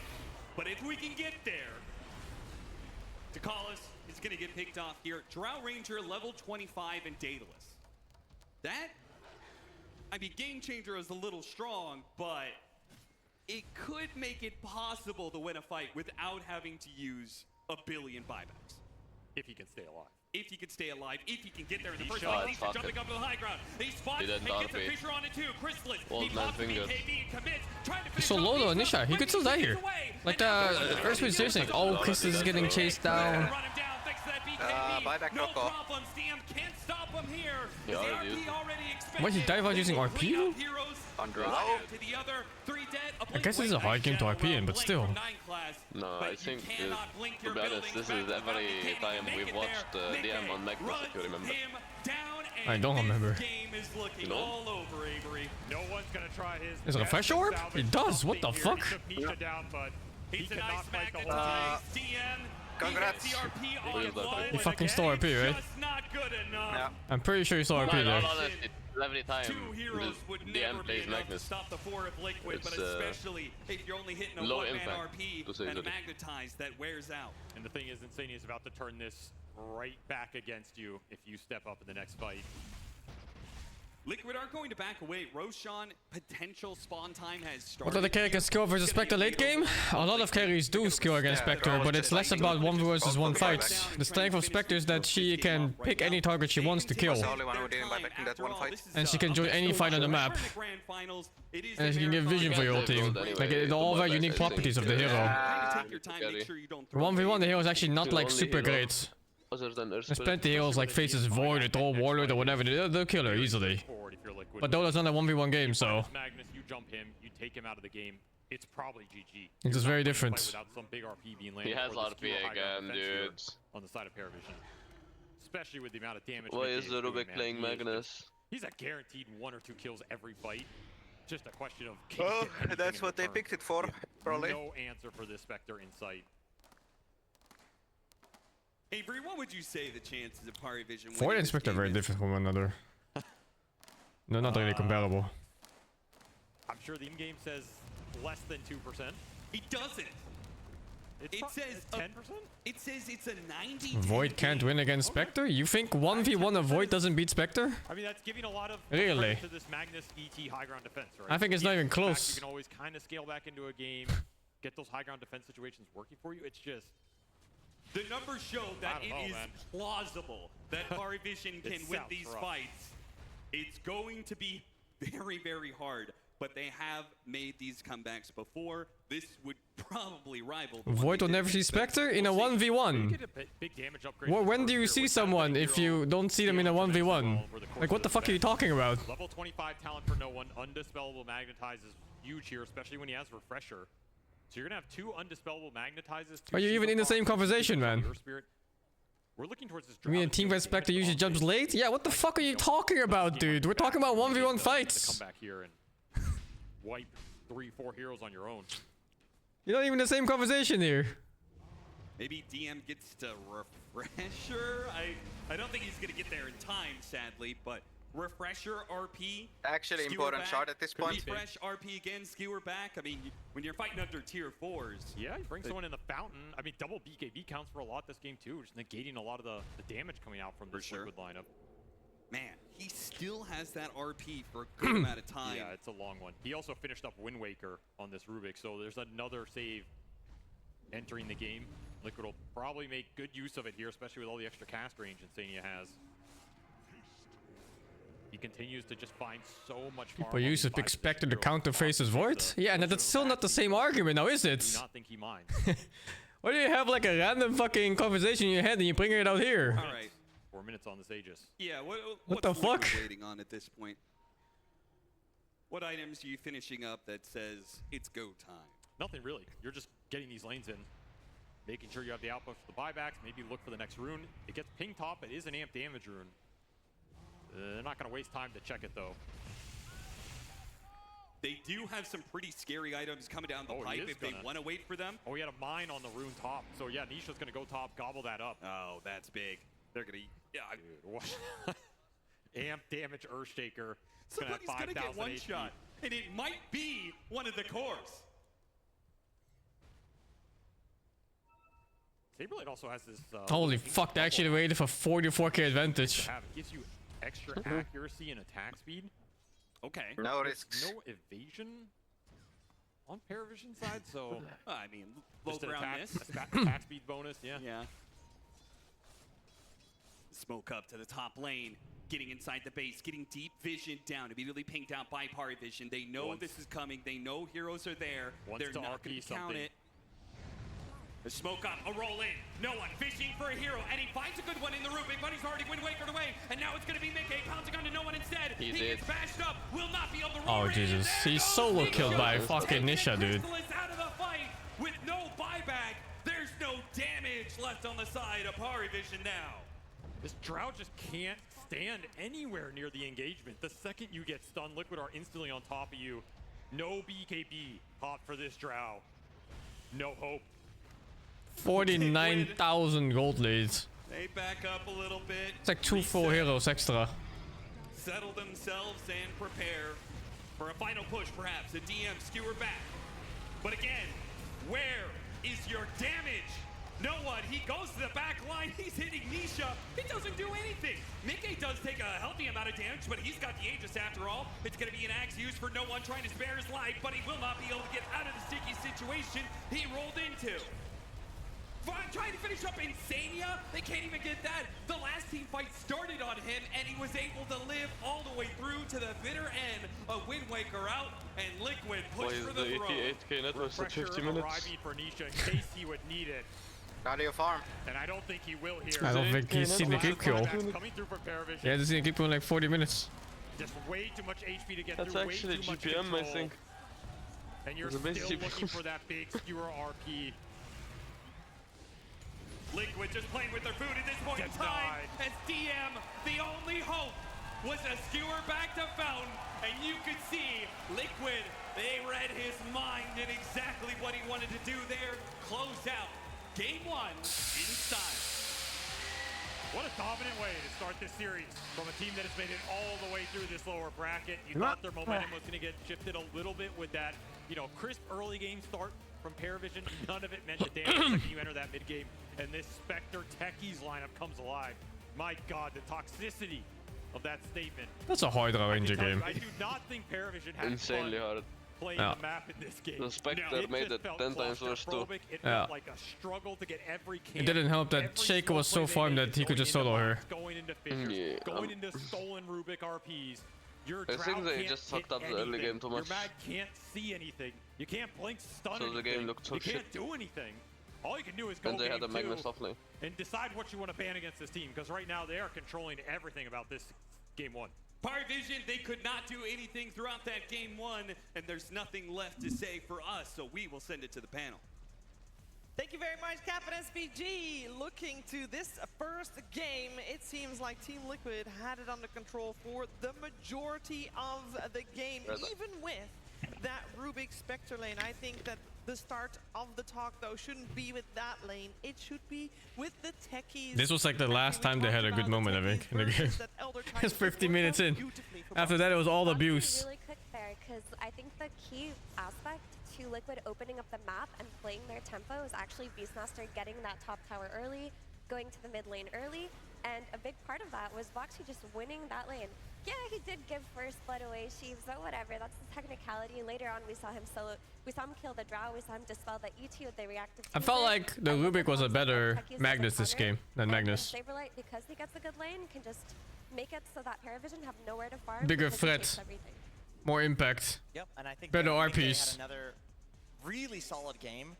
but if we can get there, Takalis is going to get picked off here. Drow Ranger, level 25 and dataless. That, I mean, Game Changer is a little strong, but it could make it possible to win a fight without having to use a billion buybacks. If he can stay alive. If he can stay alive, if he can get there in the first place, he's jumping up to the high ground. He spots, he gets a Fisher on it too. Chrysalis, he pops the BKB and commits, trying to finish so low though, Nisha, he could still die here. Like the Earthspeed seriously. Oh, Chrysalis is getting chased down. Buyback no problems. DM can't stop him here. Yeah, dude. Why he dive out using RP? I guess this is a hard game to RP in, but still. No, I think, to be honest, this is every time we've watched DM on Magnus, if you remember. I don't remember. All over Avery. No one's gonna try his. Is it a fresh orb? It does. What the fuck? He cannot fight the whole team. Congrats. He fucking stole RP, right? Yeah. I'm pretty sure he stole RP there. Every time DM plays Magnus, stop the four of Liquid, but especially if you're only hitting a low one-man impact, RP and magnetized that wears out. And the thing is, Insane is about to turn this right back against you if you step up in the next fight. Liquid are going to back away. Roshan, potential spawn time has started. What do the characters skill versus Spectre late game? A lot of carries do skill against Spectre, but it's less about 1 versus 1 fights. The strength of Spectre is that she can pick any target she wants to kill. And she can join any fight on the map. And she can give vision for your whole team. Like all very unique properties of the hero. 1v1 the hero is actually not like super great. There's plenty of heroes like Faces Void or Troll Warlord or whatever, they'll kill her easily. But Dota's not a 1v1 game, so... Magnus, you jump him, you take him out of the game, it's probably GG. It's just very different. He has RP again, dude. On the side of Parivision. Especially with the amount of damage. Why is the Rubik playing Magnus? He's a guaranteed 1 or 2 kills every fight. Just a question of... Well, that's what they picked it for, probably. No answer for this Spectre in sight. Avery, what would you say the chances of Parivision? Void and Spectre are very different from one another. No, not really comparable. I'm sure the in-game says less than 2%. It doesn't. It says 10%? It says it's a 90. Void can't win against Spectre? You think 1v1 of Void doesn't beat Spectre? I mean, that's giving a lot of really to this Magnus ET high ground defense, right? I think it's not even close. You can always kind of scale back into a game, get those high ground defense situations working for you. It's just... The numbers show that it is plausible that Parivision can win these fights. It's going to be very, very hard, but they have made these comebacks before. This would probably rival... Void will never see Spectre in a 1v1. Well, when do you see someone if you don't see them in a 1v1? Like, what the fuck are you talking about? Level 25 talent for no one. Undispellable Magnetize is huge here, especially when he has Refresher. So you're gonna have 2 undispellable magnetizes. Are you even in the same conversation, man? We're looking towards this. You mean a team where Spectre usually jumps late? Yeah, what the fuck are you talking about, dude? We're talking about 1v1 fights. Come back here and wipe 3-4 heroes on your own. You're not even in the same conversation here. Maybe DM gets to Refresher. I don't think he's gonna get there in time, sadly, but refresher RP. Actually important shot at this point. Refresh RP again, skewer back. I mean, when you're fighting under tier 4s. Yeah, you bring someone in the fountain. I mean, double BKB counts for a lot this game too, just negating a lot of the damage coming out from this Liquid lineup. Man, he still has that RP for a good amount of time. Yeah, it's a long one. He also finished up Wind Waker on this Rubik, so there's another save entering the game. Liquid will probably make good use of it here, especially with all the extra cast range Insania has. He continues to just find so much farm. People used to expected to counter phases Void. Yeah, and that's still not the same argument now, is it? I do not think he minds. Why do you have like a random fucking conversation in your head and you bring it out here? All right. 4 minutes on this Aegis. Yeah, what the fuck? Waiting on at this point? What items are you finishing up that says it's go time? Nothing really. You're just getting these lanes in, making sure you have the output for the buybacks, maybe look for the next rune. It gets ping top, it is an amp damage rune. They're not gonna waste time to check it though. They do have some pretty scary items coming down the pipe if they want to wait for them. Oh, he had a mine on the rune top. So yeah, Nisha's gonna go top, gobble that up. Oh, that's big. They're gonna, amp damage Earthshaker. Somebody's gonna get one HP. Shot, and it might be one of the cores. Saberlight also has this. Holy fuck! They actually waited for 44k advantage. It gives you extra accuracy and attack speed. Okay. No risks. No evasion on Parivision side, so I mean, low ground miss. Attack speed bonus, yeah. Yeah. Smoke up to the top lane, getting inside the base, getting deep vision down, immediately pinged out by Parivision. They know this is coming. They know heroes are there. They're not going to count it. The smoke up, a roll in. No one fishing for a hero, and he finds a good one in the Rubik, but he's already Wind Wakered away, and now it's going to be Mickey pouncing onto no one instead. He gets bashed up, will not be able to roll. Oh Jesus, he's solo killed by fucking Nisha, dude. Out of the fight with no buyback. There's no damage left on the side of Parivision now. This Drow just can't stand anywhere near the engagement. The second you get stunned, Liquid are instantly on top of you. No BKB pop for this Drow. No hope. 49,000 gold leads. They back up a little bit. It's like 2 full heroes extra. Settle themselves and prepare for a final push, perhaps. A DM skewer back. But again, where is your damage? No one. He goes to the back line. He's hitting Nisha. He doesn't do anything. Mickey does take a healthy amount of damage, but he's got the Aegis after all. It's going to be an axe used for no one trying to spare his life, but he will not be able to get out of the sticky situation he rolled into. Trying to finish up Insania. They can't even get that. The last team fight started on him, and he was able to live all the way through to the bitter end. A Wind Waker out, and Liquid push for the throw. 88k net was at 50 minutes. For Nisha in case he would need it. How do you farm? And I don't think he will here. I don't think he's seen the creep kill. Yeah, he's seen a creep kill in like 40 minutes. Just way too much HP to get That's through. That's actually way too much GPM, control. I think. And you're still looking for that big skewer RP. Liquid just playing with their food at this point in time. As DM, the only hope was a skewer back to Fountain. And you could see Liquid, they read his mind and exactly what he wanted to do there. Close out game 1 in style. What a dominant way to start this series from a team that has made it all the way through this lower bracket. You thought their momentum was going to get shifted a little bit with that, crisp early game start from Parivision. None of it meant the damage the second you enter that mid game. And this Spectre Techies lineup comes alive. My God, the toxicity of that statement. That's a hard Ranger game. I do not think Parivision had insanely hard playing the map in this game. The Spectre made it 10 times worse too. It felt like a struggle to get every camp. It didn't help that Shaker was so farmed that he could just solo her. Going into fissures, going into stolen Rubik RPs. I think they just fucked up the early game too much. Your mag can't see anything. You can't blink, stun so the game looked so you shit. can't do anything. All you can do is go and they had a game 2 soft lane. And decide what you want to ban against this team, because right now they are controlling everything about this game 1. Parivision, they could not do anything throughout that game 1, and there's nothing left to say for us, so we will send it to the panel. Thank you very much, Captain SPG. Looking to this first game, it seems like Team Liquid had it under control for the majority of the game, even with that Rubik Spectre lane. I think that the start of the talk, though, shouldn't be with that lane. It should be with the techies. This was like the last time they had a good moment, I think, in the game. It's 50 minutes in. After that, it was all abuse. Really quick there, because I think the key aspect to Liquid opening up the map and playing their tempo is actually Beastmaster getting that top tower early, going to the mid lane early, and a big part of that was Voxy just winning that lane. Yeah, he did give first blood away, Sheaves, but whatever, that's the technicality. Later on, we saw him kill the Drow, we saw him dispel the ET with the reactive. I felt like the Rubik was a better Magnus this game than Magnus. Saberlight, because he gets a good lane, can just make it so that Parivision have nowhere to farm. Bigger threat, more impact, yep, and I think better they RPs. had another really solid game.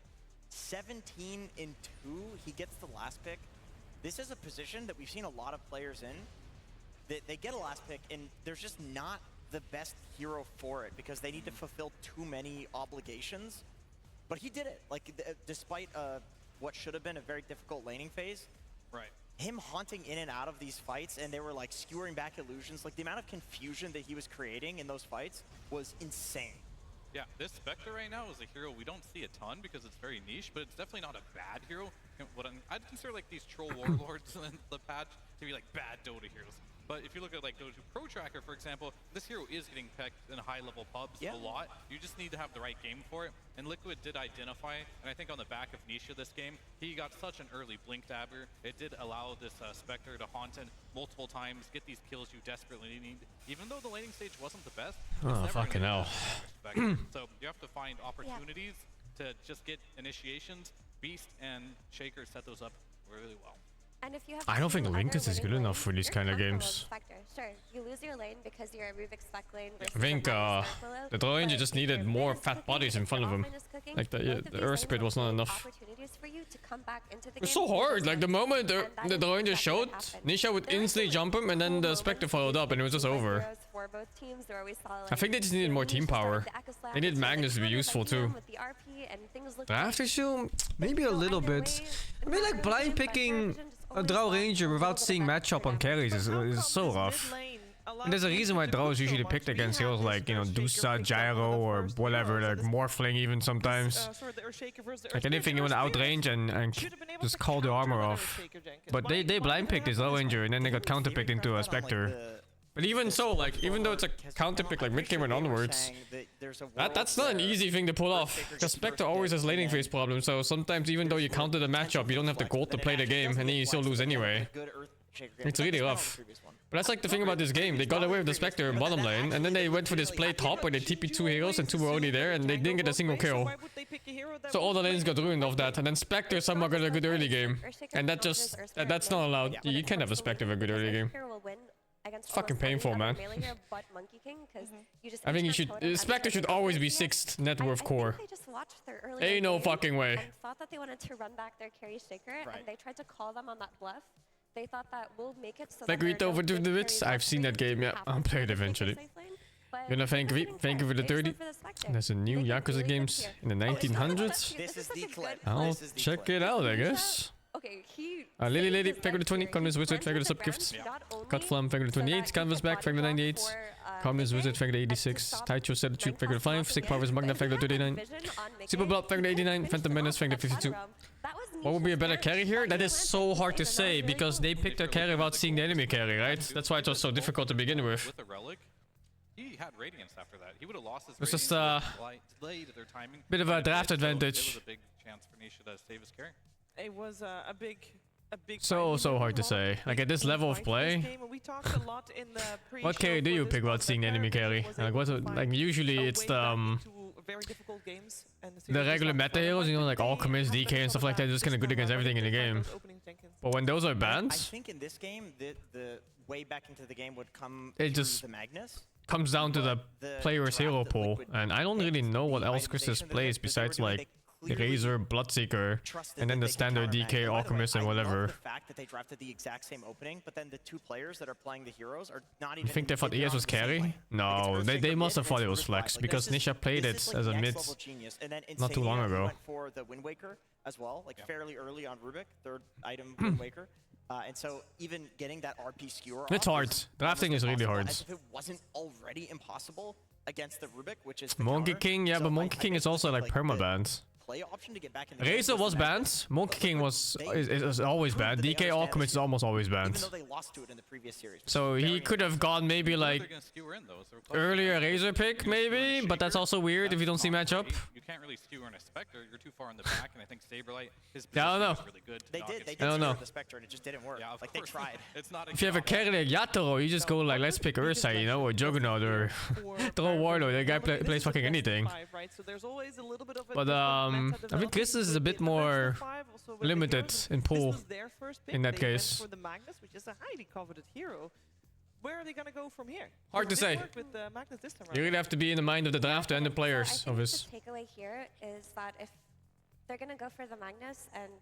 17 in 2, he gets the last pick. This is a position that we've seen a lot of players in. They get a last pick, and there's just not the best hero for it because they need to fulfill too many obligations. But he did it, like despite what should have been a very difficult laning phase. Right. Him haunting in and out of these fights, and they were like skewering back illusions. Like the amount of confusion that he was creating in those fights was insane. Yeah, this Spectre right now is a hero we don't see a ton because it's very niche, but it's definitely not a bad hero. I'd consider like these troll warlords in the patch to be like bad Dota heroes. But if you look at like Dota Pro Tracker, for example, this hero is getting pecked in high-level pubs a lot. You just need to have the right game for it. And Liquid did identify, and I think on the back of Nisha this game, he got such an early blink dabber. It did allow this Spectre to haunt in multiple times, get these kills you desperately need. Even though the laning stage wasn't the best, oh fucking hell. So you have to find opportunities to just get initiations. Beast and Shaker set those up really well. And if you have I don't think Linkus is good enough for these kind of games. Sure, you lose your lane because you're a Rubik spec lane. I think the Troll Ranger just needed more fat bodies in front of him. Like the Earth Spirit was not enough. It's so hard. Like the moment the Troll Ranger showed, Nisha would instantly jump him, and then the Spectre followed up, and it was just over. I think they just needed more team power. They needed Magnus to be useful too. Draft issue? Maybe a little bit. I mean, like blind picking a Drow Ranger without seeing matchup on carries is so rough. And there's a reason why Drow is usually picked against heroes like, you know, Dusa, Gyro, or whatever, like Morphling even sometimes. Like anything you want to outrange and just call the armor off. But they blind picked this Drow Ranger and then they got counterpicked into a Spectre. But even so, like, even though it's a counterpick like mid-game and onwards, that's not an easy thing to pull off. Because Spectre always has laning phase problems, so sometimes even though you counter the matchup, you don't have the gold to play the game, and then you still lose anyway. It's really rough. But that's like the thing about this game. They got away with the Spectre in bottom lane, and then they went for this play top where they TP 2 heroes and 2 were already there, and they didn't get a single kill. So all the lanes got ruined off that, and then Spectre somehow got a good early game. And that's not allowed. You can't have a Spectre with a good early game. It's fucking painful, man. I think Spectre should always be 6th net worth core. Ain't no fucking way. And thought that they wanted to run back their carry Shaker, and they tried to call them on that bluff. They thought that we'll make it so that Greet over to the bits. I've seen that game, yeah. I'll play it eventually. Gonna thank you for the 30. There's a new Yakuza games in the 1900s. I'll check it out, I guess. Okay, Lily Lady, thank you for the 20. Communist Wizard, thank you for the subgifts. Cutflam, thank you for the 28. Canvas back, thank you for the 98. Communist Wizard, thank you for the 86. Taicho said the thank you for the 5. Sick Powers Magna, thank you for the 39. Super Blood, thank you for the 89. Phantom Menace, thank you for the 52. What would be a better carry here? That is so hard to say because they picked their carry without seeing the enemy carry, right? That's why it was so difficult to begin with. With the relic, he had Radiance after that. He would have lost his It's just late at their timing. Bit of a draft advantage. It was a big chance for Nisha to save his carry. It was a big so hard to say. Like at this level of play, what carry do you pick without seeing the enemy carry? Like usually it's the regular meta heroes, you know, like Alchemist, DK and stuff like that, just kind of good against everything in the game. But when those are banned, I think in this game the way back into the game would come it just the Magnus. Comes down to the player's hero pool, and I don't really know what else Christus plays besides like the Razor, Bloodseeker, and then the standard DK, Alchemist, and whatever. The fact that they drafted the exact same opening, but then the 2 players that are playing the heroes are not even. You think they thought ES was carry? No, they must have thought it was flex because Nisha played it as a mid not too long ago. Went for the Wind Waker as well, like fairly early on Rubik, 3rd item Wind Waker. And so even getting that RP skewer it's hard. Drafting is really hard. As if it wasn't already impossible. against the Rubik, which is the Monkey counter. King, yeah, So but Monkey King is also like perma-banned. Play option to get back in the Razor was banned. Monkey King is always banned. DK all commits is almost always banned. Even though they lost to it in the previous series. So he could have gone maybe like earlier Razor pick maybe, but that's also weird if you don't see matchup. You can't really skewer in a Spectre. You're too far in the back, and I think Saberlight, his Yeah, I don't know. is really good. They did I don't know. the Spectre, and it just didn't work. Yeah, like they tried. It's not. If you have a carry like Yatoro, you just go like, let's pick Ursa, you know, or Juggernaut, or throw Warlord. The guy plays fucking anything. But I think this is a bit more limited in pool in that case. For the Magnus, which is a highly coveted hero. Where are they gonna go from here? Hard to say. With the Magnus this time You really have to be in the mind of the drafter and the players of his. The takeaway here is that if they're gonna go for the Magnus and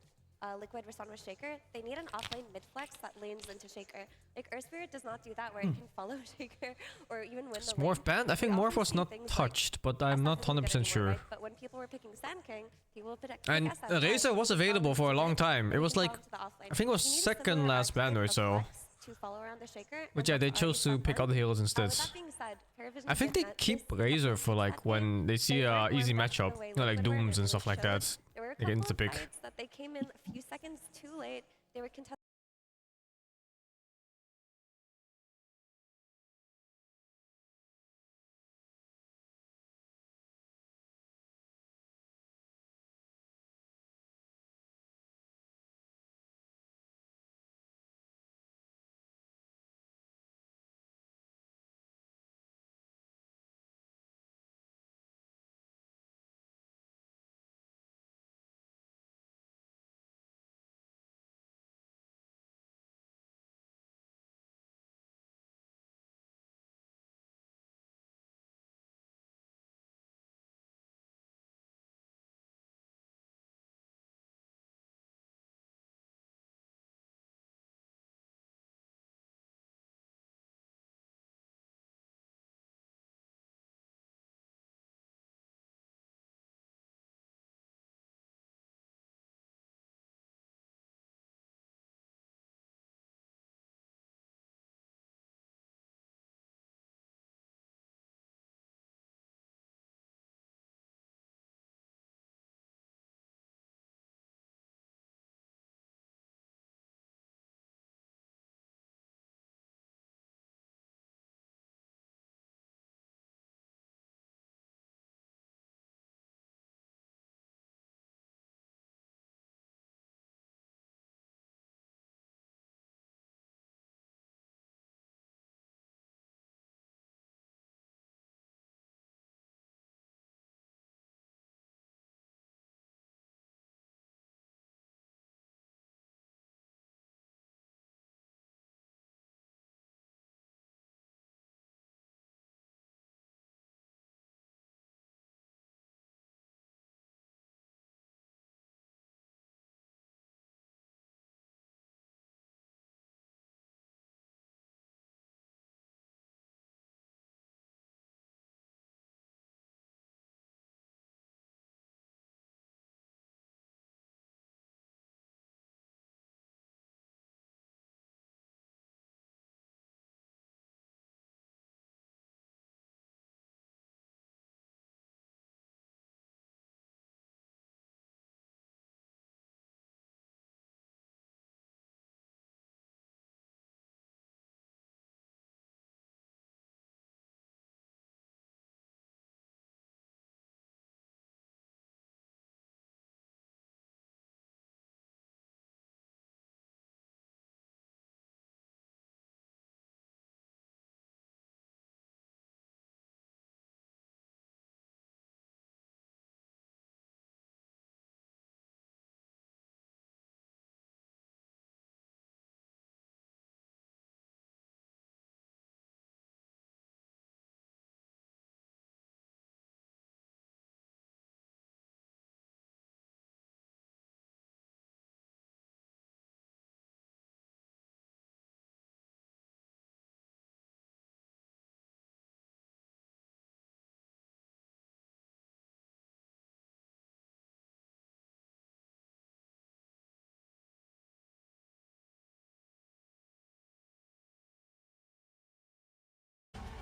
Liquid respond with Shaker, they need an offlane mid flex that lanes into Shaker. Like Earth Spirit does not do that, where it can follow Shaker or even win Is the Morph lane. banned? I think Morph was not touched, but I'm not 100% sure. But when people were picking Sand King, people would pick And Razor was available for a long time. It was like, I think it was second last ban or so. To follow around the Shaker. But yeah, they chose to pick other heroes instead. That being said, Parivision I think they keep Razor for like when they see a easy matchup, you know, like Dooms and stuff like that. They get into the pick. That they came in a few seconds too late. They were contesting.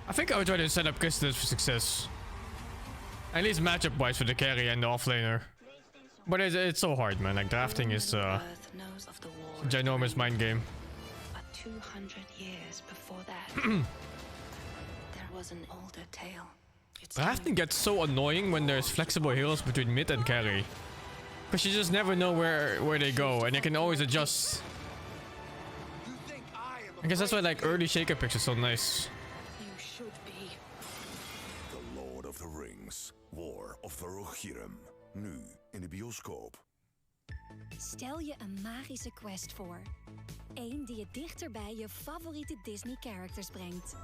I think I would try to set up Kisses for success. At least matchup wise for the carry and the offlaner. But it's so hard, man. Like drafting is a ginormous mind game. But 200 years before that, there was an older tale. Drafting gets so annoying when there's flexible heroes between mid and carry. Because you just never know where they go, and you can always adjust. I guess that's why like early shaker picks are so nice. You should be. The Lord of the Rings, War of the Rohirrim. Nu in de bioscoop. Stel je een magische quest voor. Eén die je dichter bij je favoriete Disney characters brengt.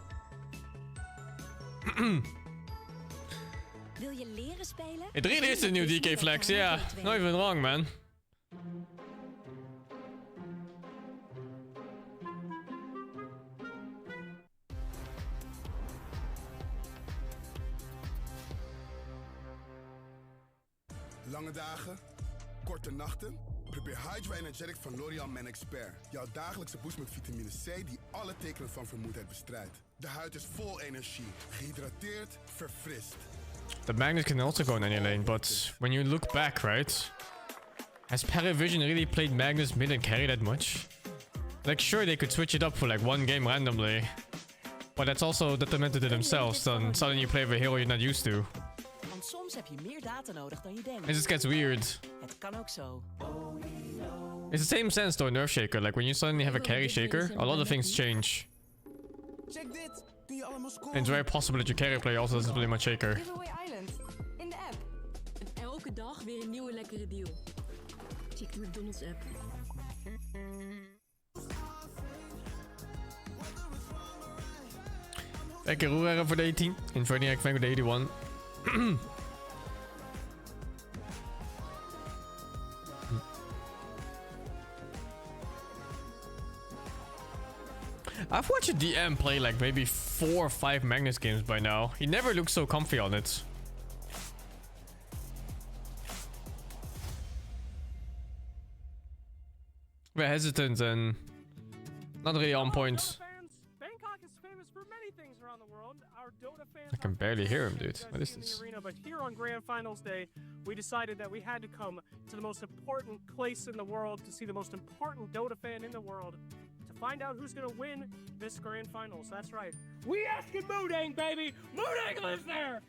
Wil je leren spelen? It really is a new DK flex, yeah. Not even wrong, man. Lange dagen, korte nachten. Probeer Hydra Energetic van L'Oreal Men Expert. Jouw dagelijkse boost met vitamine C die alle tekenen van vermoeidheid bestrijdt. De huid is vol energie, gehydrateerd, verfrist. The Magnus can also go in any lane, but when you look back, right? Has Parivision really played Magnus mid and carry that much? Like, sure, they could switch it up for like one game randomly. But that's also detrimental to themselves, then suddenly you play with a hero you're not used to. Want soms heb je meer data nodig dan je denkt. It just gets weird. Het kan ook zo. It's the same sense though, nerf shaker. Like when you suddenly have a carry shaker, a lot of things change. And it's very possible that your carry player also doesn't play much shaker. Giveaway Island in de app. En elke dag weer een nieuwe lekkere deal. Check de McDonald's app. Lekker roeren voor de 18. Inverting ik met de 81. I've watched a DM play like maybe 4 or 5 Magnus games by now. He never looks so comfy on it. Very hesitant and not really on point. Bangkok is famous for many things around the world. Our Dota fans I can barely hear him, dude. What is this? Arena, but here on Grand Finals Day, we decided that we had to come to the most important place in the world to see the most important Dota fan in the world. Find out who's gonna win this grand finals. That's right. We asking Moodang, baby! Moodang lives there!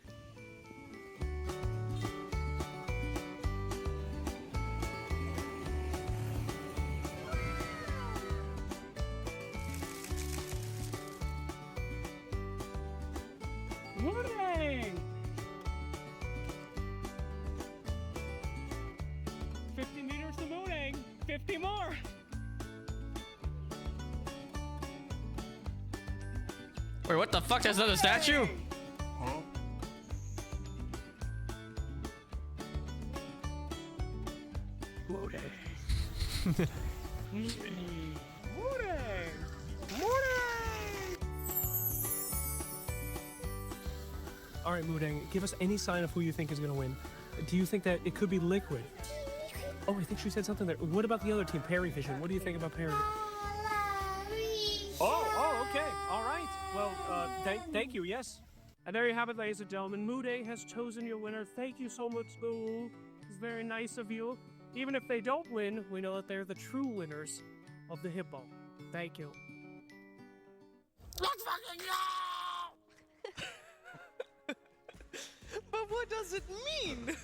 Moodang! 50 meters to Moodang. 50 more! Wait, what the fuck? That's not a statue? Huh? Moodang. Moodang! Moodang! All right, Moodang, give us any sign of who you think is going to win. Do you think that it could be Liquid? Oh, I think she said something there. What about the other team, Parivision? What do you think about Parivision? Oh, okay. All right. Well, thank you, yes. And there you have it, ladies and gentlemen. Moodang has chosen your winner. Thank you so much, Boo. It's very nice of you. Even if they don't win, we know that they're the true winners of the Hippo. Thank you. Let's fucking go! But what does it mean?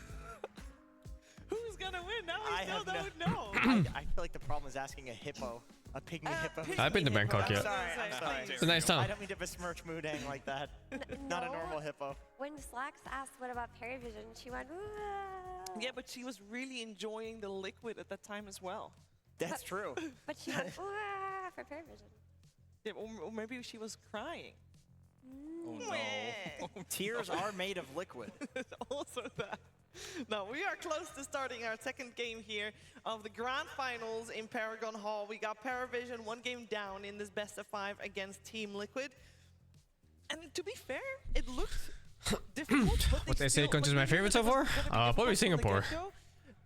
Who's gonna win? Now we still don't know. I feel like the problem is asking a hippo. A pygmy hippo. I've been to Bangkok, yeah. I'm sorry. It's a nice town. I don't mean to besmirch Moodang like that. Not a normal hippo. When Slacks asked what about Parivision, she went, ooh. Yeah, but she was really enjoying the Liquid at that time as well. That's true. But she went, ooh, for Parivision. Yeah, or maybe she was crying. Oh no. Tears are made of liquid. Also that. Now, we are close to starting our second game here of the Grand Finals in Paragon Hall. We got Parivision 1 game down in this best of 5 against Team Liquid. And to be fair, it looked difficult. What they say country is my favorite so far? Probably Singapore.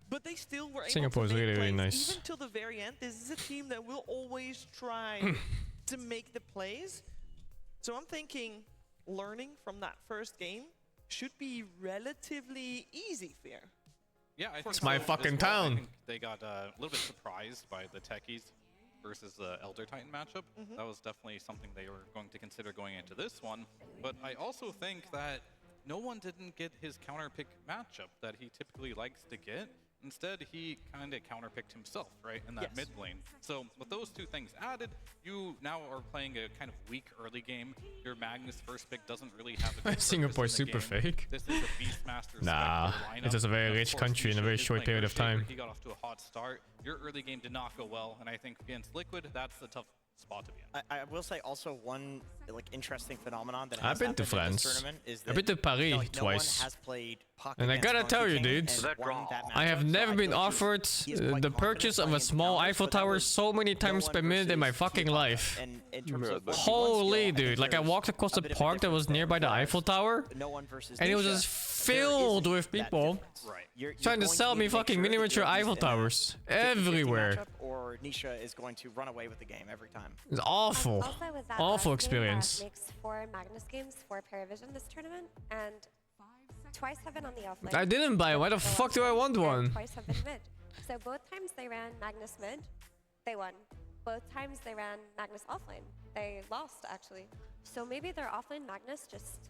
But they still were able Singapore is to make really, really plays. nice. Even till the very end, this is a team that will always try to make the plays. So I'm thinking learning from that first game should be relatively easy, Fear. Yeah, I think It's my so fucking as well. I town. think they got a little bit surprised by the techies versus the Elder Titan matchup. That was definitely something they were going to consider going into this one. But I also think that no one didn't get his counter pick matchup that he typically likes to get. Instead, he kind of counterpicked himself, right, in that mid lane. So with those two things added, you now are playing a kind of weak early game. Your Magnus first pick doesn't really have a good Singapore purpose in the super game. fake. This is a Beastmaster Nah, lineup. it is a very And of rich course, country in a Nisha very is short playing period of Earthshaker. time. He got off to a hot start. Your early game did not go well, and I think against Liquid, that's the tough spot to be in. I will say also one interesting phenomenon that I've has been to happened in this France. tournament is that I've been to Paris no one twice. has played Puck And I against gotta tell you, Monkey King dudes, and won that I have matchup, so never I been feel like offered he is quite the confident purchase of a playing small encounters, Eiffel but that Tower was so many times per minute in my fucking life. And in terms of Holy dude, like I walked across the park that was nearby the Eiffel Tower, and it was just filled with people trying to sell me fucking miniature Eiffel Towers everywhere. Or Nisha is going to run away with the game every time. It's awful. Also with that Awful last game, experience. makes 4 Magnus games for Parivision this tournament, and twice have been on the offlane. I didn't buy it. Why the fuck do I want one? Twice have been mid. So both times they ran Magnus mid, they won. Both times they ran Magnus offlane, they lost actually. So maybe their offlane Magnus just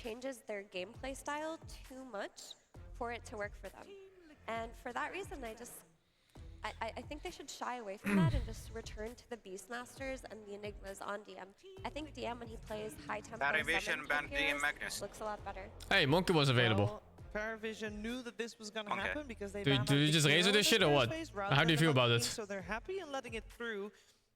changes their gameplay style too much for it to work for them. And for that reason, I think they should shy away from that and just return to the Beastmasters and the Enigmas on DM. I think DM, when he plays high tempo Parivision banned DM Magnus. looks a lot better. Hey, Monkey was available. Parivision knew that this was going to happen because they Do you just razor this shit or what? How do you feel about it? So they're happy and letting it through.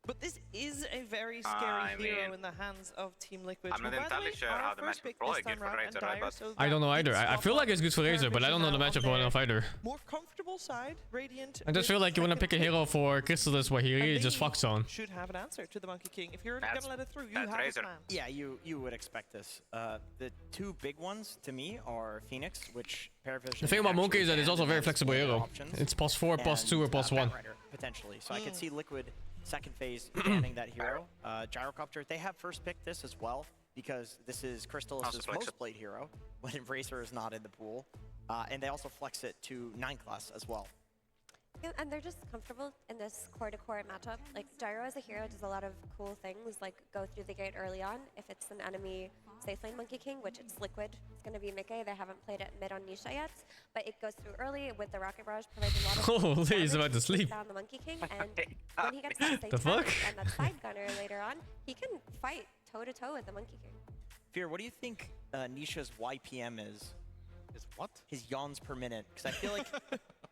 But this is a very scary hero in the hands of Team Liquid. I'm not entirely sure how the match will probably good for Razor, but I don't know either. I feel like it's good for Razor, but I don't know the matchup well enough either. More comfortable side, Radiant. I just feel like you want to pick a hero for Crystallis where he really just fucks on. Should have an answer to the Monkey King. If you're going to let it through, you have a plan. Yeah, you would expect this. The two big ones to me are Phoenix, which Parivision. The thing about Monkey is that it's also a very flexible hero. It's +4, +2, or +1. Potentially. So I could see Liquid second phase banning that hero. Gyrocopter, they have first picked this as well because this is Crystallis' most played hero when Embracer is not in the pool. And they also flex it to 9 class as well. Yeah, and they're just comfortable in this core-to-core matchup. Like, Gyro as a hero does a lot of cool things, like go through the gate early on. If it's an enemy safe lane Monkey King, which it's Liquid, it's going to be Mickey. They haven't played it mid on Nisha yet, but it goes through early with the Rocket Barrage, provides a lot of Holy, he's about to sleep. down the Monkey King, and when he gets that safe The fuck? and that side gunner later on, he can fight toe-to-toe with the Monkey King. Fear, what do you think Nisha's YPM is? Is what? His yawns per minute. Because I feel like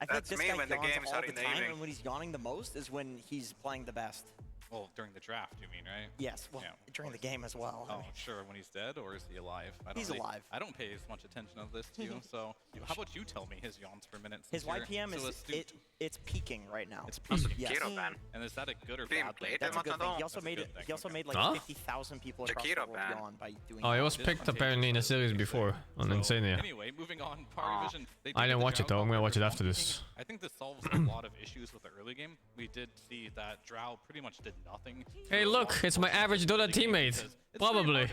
That's this me guy when the yawns games all are the in the time, evening. and when he's yawning the most is when he's playing the best. Well, during the draft, you mean, right? Yes, well, during the game as well. Oh, sure. When he's dead, or is he alive? He's alive. I don't pay as much attention of this to you, so how about you tell me his yawns per minute? His since you're YPM so is astute? it's peaking right now. It's peaking. Yes. And is that a good or bad thing? That's a good thing. He also made it. He also made like 50,000 people across the world yawn by doing. Oh, he was picked apparently in a series before on Insania. Anyway, moving on. Parivision. I didn't watch it though. I'm gonna watch it after this. I think this solves a lot of issues with the early game. We did see that Drow pretty much did nothing. Hey, look, it's my average Dota teammate. Probably.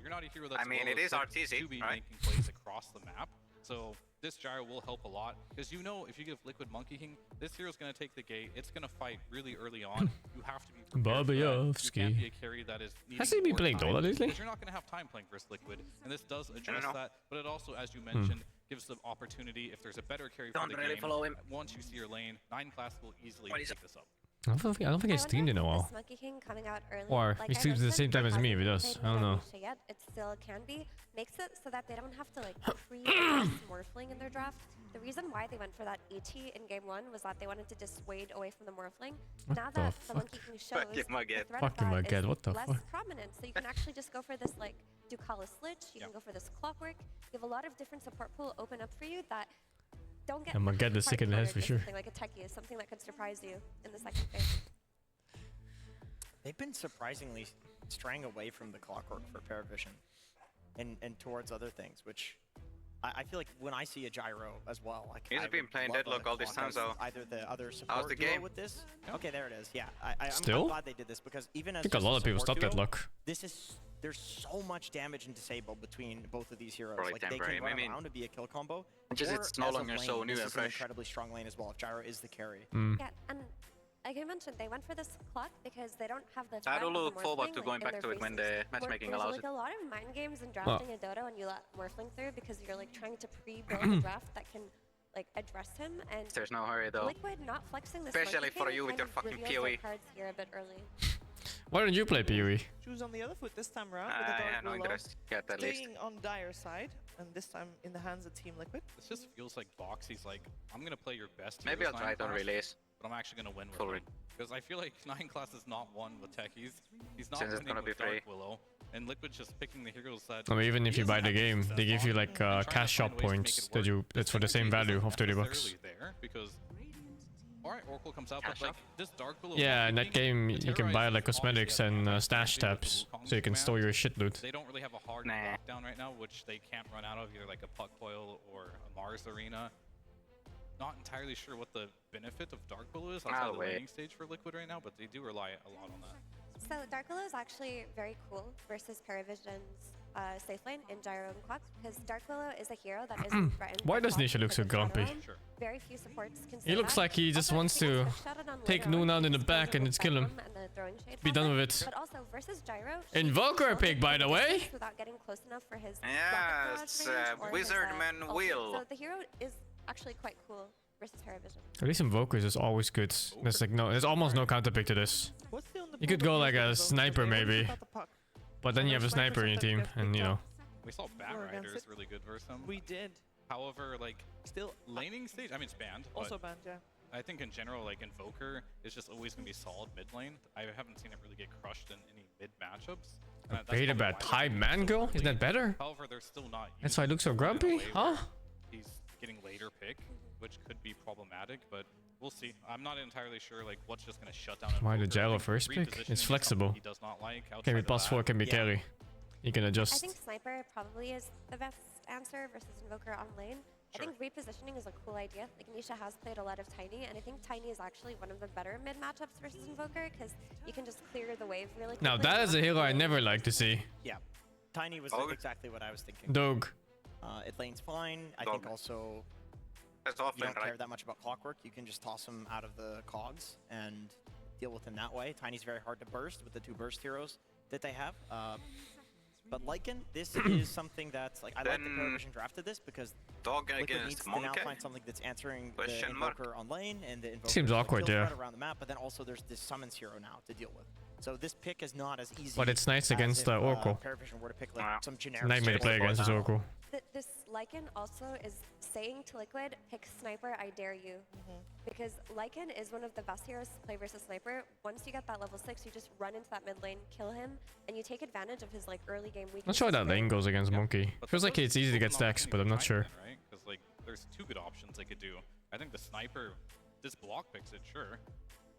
You're not a hero that's I mean, it is RTZ, to be right? making plays across the map. So this gyro will help a lot because you know if you give Liquid Monkey King, this hero's going to take the gate. It's going to fight really early on. You have to be prepared for that. You can't be a carry that is needing Has he been more playing time, Dota lately? because you're not going to have time playing versus Liquid, and this does address that. But it also, as you mentioned, gives the opportunity if there's a better carry for the really game. follow him. Once you see your lane, 9 class will easily pick this up. I don't think he's streamed in a while. This Monkey King coming out early, Or like he I streams at the same mentioned, time as me if he hasn't does. played I don't know. Nisha yet. It still can be. Makes it so that they don't have to like Morphling in their draft. The reason why they went for that ET in game 1 was that they wanted to dissuade away from the Morphling. What Now the that the fuck? Monkey King shows, the threat of Fucking my that god, is what the less fuck? prominent. So you can actually just go for this like Ducalis Lich. You can go for this Clockwork. You have a lot of different support pool open up for you that don't get. I'm gonna get the sick in the head hard-coded for with sure. Something like a techie is something that could surprise you in the second phase. They've been surprisingly straying away from the Clockwork for Parivision and towards other things, which I feel like when I see a gyro as well, like He's been playing Deadlock all this time, so either the other support the duo game? with this. Okay, there it is. Yeah, I'm Still? glad they did this because even as I think a just lot of people support stopped duo, Deadlock. This is there's so much damage and disable between both of these heroes. Probably Like they temporary. can run I mean, around and be a kill combo. just or it's no as a longer lane, so new this and is an fresh. incredibly strong lane as well if Gyro is the carry. Yeah, and like I mentioned, they went for this clock because they don't have the I threat do of the look forward Morphling, to going like, in back their to it when faces. the matchmaking There's allows like it. a lot of mind games in drafting a Dota when you let Morphling through because you're like trying to pre-build a draft that can like address him, and There's no hurry though. Liquid not flexing this Especially monkey for king you with kind your of fucking reveals their PoE. cards here a bit early. Why don't you play PoE? Choose on the other foot this time around with the I Dark have no Willow. interest. Get that list. Staying on Dire's side, and this time in the hands of Team Liquid. This just feels like Voxy's like, I'm gonna play your best. Maybe heroes I'll try it on 9 class, release. but I'm actually gonna win with Full him. Because I feel like 9 class is not one with techies. He's not Since it's winning gonna be with Dark free. Willow. And Liquid's just picking the heroes that... I mean, even if he you buy doesn't the have game, success they give you on, like and trying to cash shop find ways to make points it that work. you that's for the same synergy value isn't of 30 bucks. necessarily there because... Alright, Oracle comes out, but Cash like, up. this Dark Willow... Yeah, in that King, game the you can buy Terrorize like is obviously cosmetics at and the stash top of the tabs, Wukong so you can command. store your shit loot. They don't really have a hard lockdown right now, which they can't run out of, either like a Puck Coil or a Mars Arena. Not entirely sure what the benefit of Dark Willow is outside the laning stage for Liquid right now, but they do rely a lot on that. So Dark Willow is actually very cool versus Parivision's safe lane in Gyro and Quack, because Dark Willow is a hero that isn't threatened. Why by does Quack Nisha look so because it's grumpy? Shadowrun. Very few supports can He say looks that. like he just Also, wants he to gets shouted on take later on Noon out in the because back of and the just kill him. Venom and the throwing shade Be done buffer. with it. But also versus Gyro, Invoker pick, by the way. without getting close enough for his Yes, Wizardman will. So the hero is actually quite cool versus Parivision. At least Invokers is always good. There's like there's almost no counter pick to this. You could go like a sniper maybe, but then you have a sniper in your team, and you know. We saw Batrider is really good versus him. We did. However, like, still laning stage, I mean, it's banned. Also but banned, yeah. I think in general, like, Invoker is just always going to be solid mid lane. I haven't seen it really get crushed in any mid matchups. Beta bad type Mango? Isn't that better? However, they're still not. That's why I look so grumpy, huh? He's getting later pick, which could be problematic, but we'll see. I'm not entirely sure, like, what's just going to shut down. Why the Invoker. I Gyro think first pick? repositioning It's is flexible. something He does not like. Can be Outside of +4, that, can be carry. You can I adjust. think Sniper probably is the best answer versus Invoker on lane. I think repositioning is a cool idea. Like Nisha has played a lot of Tiny, and I think Tiny is actually one of the better mid matchups versus Invoker because you can just clear the wave really quickly. Now that is a hero I never like to see. Yeah, Tiny was exactly what I was thinking. Dog. It lanes fine. I think also you don't care that much about Clockwork. You can just toss him out of the cogs and deal with him that way. Tiny's very hard to burst with the 2 burst heroes that they have. But Lycan, this is something that's like I like that Parivision drafted this because Liquid needs to now find something that's answering the Invoker on lane and the Invoker Seems awkward, yeah. around the map. But then also there's this Summons hero now to deal with. So this pick is not as easy. But it's nice against if, Oracle. Parivision were to pick like some generic. Nightmare to play against is Oracle. This Lycan also is saying to Liquid, pick Sniper, I dare you. Because Lycan is one of the best heroes to play versus Sniper. Once you get that level 6, you just run into that mid lane, kill him, and you take advantage of his like early game weakness. Not sure how that lane goes against Monkey. Feels like it's easy to get stacks, but I'm not sure. Right? Because like, there's 2 good options they could do. I think the Sniper, this block picks it, sure.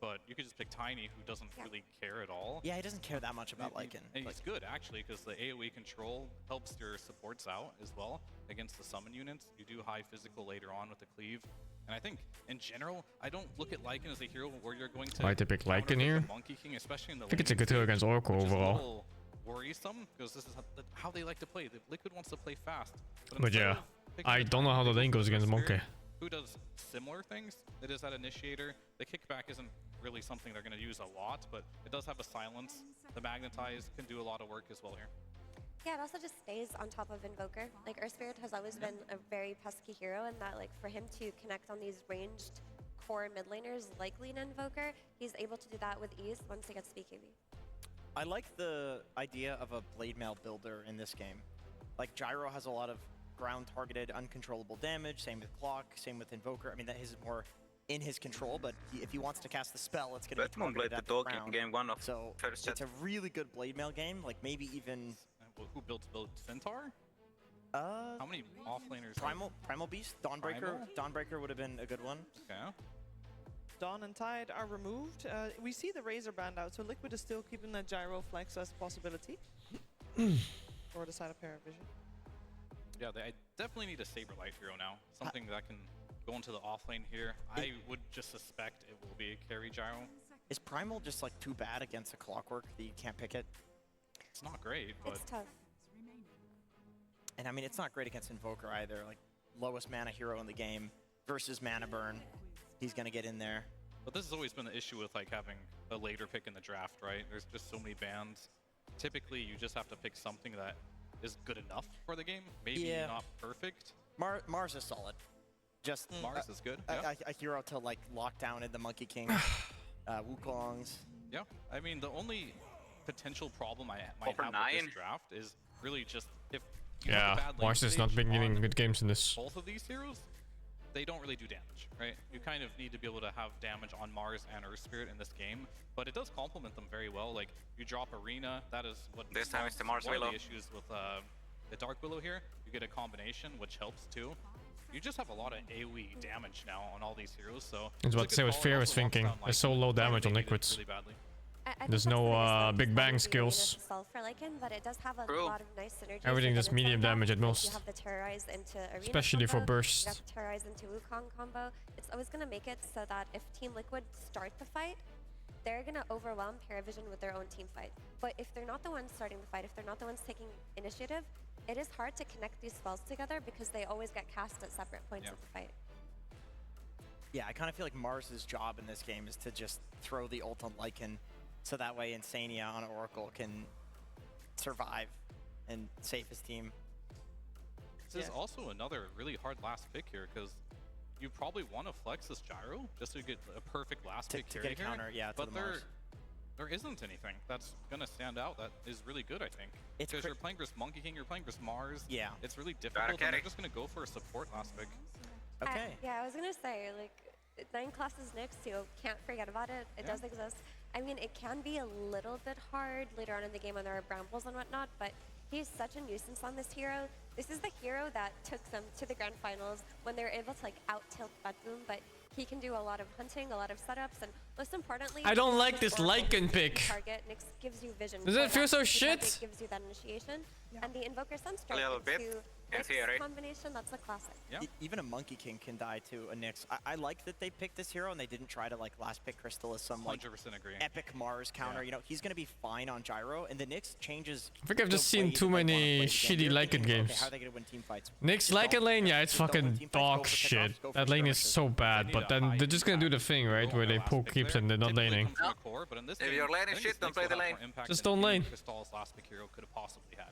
But you could just pick Tiny, who doesn't really care at all. Yeah, he doesn't care that much about Lycan. And he's good, actually, because the AoE control helps your supports out as well against the summon units. You do high physical later on with the cleave. And I think, in general, I don't look at Lycan as a hero where you're going to... Why to pick Lycan counter here? the Monkey King, especially in the I think it's a laning good hero stage, against Oracle which is a overall. little worrisome, because this is how they like to play. The Liquid wants to play fast. But instead yeah, of picking I a don't know how the lane goes against Spirit, Monkey. who does similar things. It is that initiator. The kickback isn't really something they're going to use a lot, but it does have a silence. The magnetize can do a lot of work as well here. Yeah, it also just stays on top of Invoker. Like Earth Spirit has always been a very pesky hero, and that like for him to connect on these ranged core mid laners like Lean Invoker, he's able to do that with ease once he gets BKB. I like the idea of a Blade Mail builder in this game. Like Gyro has a lot of ground targeted uncontrollable damage, same with Clock, same with Invoker. I mean that is more in his control, but if he wants to cast the spell, it's going to be targeted at the ground. Game 1 of so first set. it's a really good Blade Mail game, like maybe even... Who built Centaur? How many offlaners? Primal Beast, Dawnbreaker would have been a good one. Okay. Dawn and Tide are removed. We see the Razor banned out, so Liquid is still keeping that Gyro Flex as a possibility for the side of Parivision. Yeah, I definitely need a Saberlight hero now. Something that can go into the offlane here. I would just suspect it will be a carry Gyro. Is Primal just like too bad against a Clockwork that you can't pick it? It's not great, but It's tough. And I mean, it's not great against Invoker either. Like, lowest mana hero in the game versus mana burn. He's going to get in there. But this has always been the issue with like having a later pick in the draft, right? There's just so many bans. Typically, you just have to pick something that is good enough for the game. Maybe not perfect. Mars is solid. Just Mars is good. A hero to like lock down in the Monkey King, Wukongs. Yeah, I mean the only potential problem I might have with this draft is really just if you have a bad lane Mars has not been getting good games in this. both of these heroes, they don't really do damage, right? You kind of need to be able to have damage on Mars and Earth Spirit in this game, but it does complement them very well. Like you drop Arena, that is what This time it's the Mars one of Willow. the issues with the Dark Willow here. You get a combination, which helps too. You just have a lot of AoE damage now on all these heroes, so I was about to say what Fear was thinking. There's so low damage on liquids. There's no big bang skills. For Lycan, but it does have a lot of nice synergies. Everything does medium damage at You most. have the terrorize into arena Especially for combo, bursts. You have the terrorize into Wukong combo. It's always going to make it so that if Team Liquid start the fight, they're going to overwhelm Parivision with their own team fight. But if they're not the ones starting the fight, if they're not the ones taking initiative, it is hard to connect these spells together because they always get cast at separate points of the fight. Yeah, I kind of feel like Mars's job in this game is to just throw the ult on Lycan, so that way Insania on Oracle can survive and save his team. This is also another really hard last pick here because you probably want to flex this gyro just to get a perfect last pick to carry get a counter, here. to But the Mars. there isn't anything that's gonna stand out that is really good, I think. Because you're playing versus Monkey King, you're playing versus Mars. Yeah. It's really difficult, and they're just gonna go for a support last pick. Yeah, I was going to say, like, 9 classes Nyx, you can't forget about it. It does exist. I mean, it can be a little bit hard later on in the game when there are brambles and whatnot, but he's such a nuisance on this hero. This is the hero that took them to the grand finals when they were able to like out-tilt Budboom, but he can do a lot of hunting, a lot of setups, and most importantly, I don't like this Lycan pick. Target Nyx gives you vision. Does it feel so shit? It gives you that initiation, and the Invoker Sunstrike A little bit. into Can see it, Nyx right? combination. That's a classic. Even a Monkey King can die to a Nyx. I like that they picked this hero and they didn't try to like last pick Crystal as some like 100% agree. epic Mars counter. You know, he's gonna be fine on gyro, and the Nyx changes. I think I've just the way seen that too they wanna many play the game. shitty You're Lycan thinking, okay, games. how are they gonna win team fights? Nyx Lycan lane, yeah, it's fucking dog shit. That lane is so bad, but then they're just gonna do the thing, right, where they pull creeps and they're not laning. If you're laning shit, don't play the lane. Just don't lane. Crystal's last pick hero could have possibly had.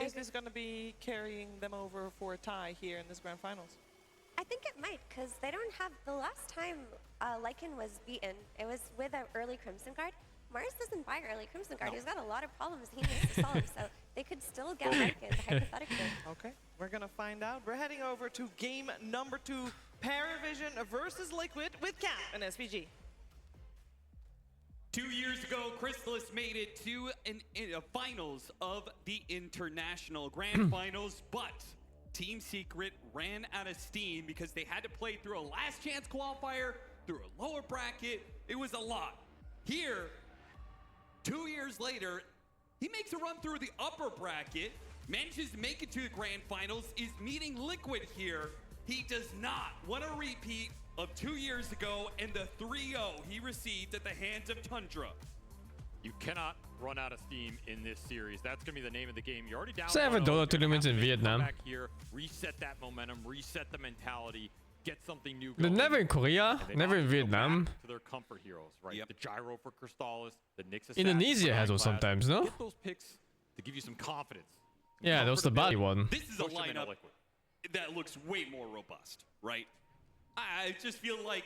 Is this going to be carrying them over for a tie here in this grand finals? I think it might, because they don't have, the last time Lycan was beaten, it was with an early Crimson Guard. Mars doesn't buy early Crimson Guard. He's got a lot of problems he needs to solve, so they could still get Lycan, hypothetically. Okay, we're going to find out. We're heading over to game number 2, Parivision versus Liquid with Cap and SVG. 2 years ago, Chrysalis made it to a finals of the International Grand Finals, but Team Secret ran out of steam because they had to play through a last chance qualifier, through a lower bracket. It was a lot. Here, 2 years later, he makes a run through the upper bracket, manages to make it to the Grand Finals, is meeting Liquid here. He does not want a repeat of 2 years ago and the 3-0 he received at the hands of Tundra. You cannot run out of steam in this series. That's going to be the name of the game. You're already down. So I have a Dota tournament in Vietnam. Back here, reset that momentum, reset the mentality, get something new They're going. never in Korea, never in Vietnam. To their comfort heroes, right? The gyro for Crystallis, the Nyx Indonesia has one sometimes, no? Get those picks to give you some confidence. Yeah, that was the Bali one. This is a lineup that looks way more robust, right? I just feel like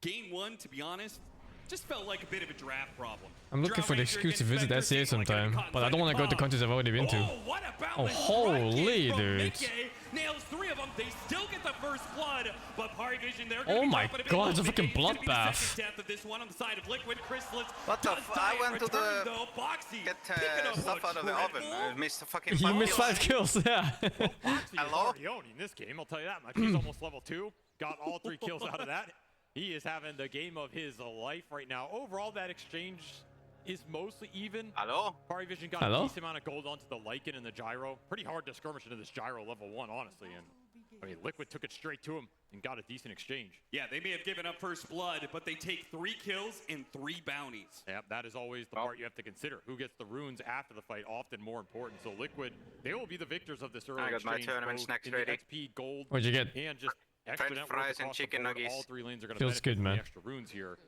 game 1, to be honest, just felt like a bit of a draft problem. I'm looking for the excuse to visit SCA sometime, but I don't want to go to countries I've already been to. Oh, holy dude. Nails 3 of them. They still get the first blood, but Parivision, they're Oh my god, it's a fucking bloodbath. Death of this one on the side of Liquid. Chrysalis. What the f? I went to the get stuff out of the oven. I missed a fucking. You missed 5 kills, yeah. Hello? In this game, I'll tell you that much. He's almost level 2. Got all 3 kills out of that. He is having the game of his life right now. Overall, that exchange is mostly even. Hello? Parivision got a decent amount of gold onto the Lycan and the gyro. Pretty hard to skirmish into this gyro level 1, honestly. And I mean, Liquid took it straight to him and got a decent exchange. Yeah, they may have given up first blood, but they take 3 kills and 3 bounties. Yeah, that is always the part you have to consider. Who gets the runes after the fight, often more important. So Liquid, they will be the victors of this early exchange. I got my tournament snacks ready. XP, gold, What'd you get? And just extra French net fries and across chicken the board. nuggets. All 3 lanes are going to Feels benefit good, from man. the extra runes here.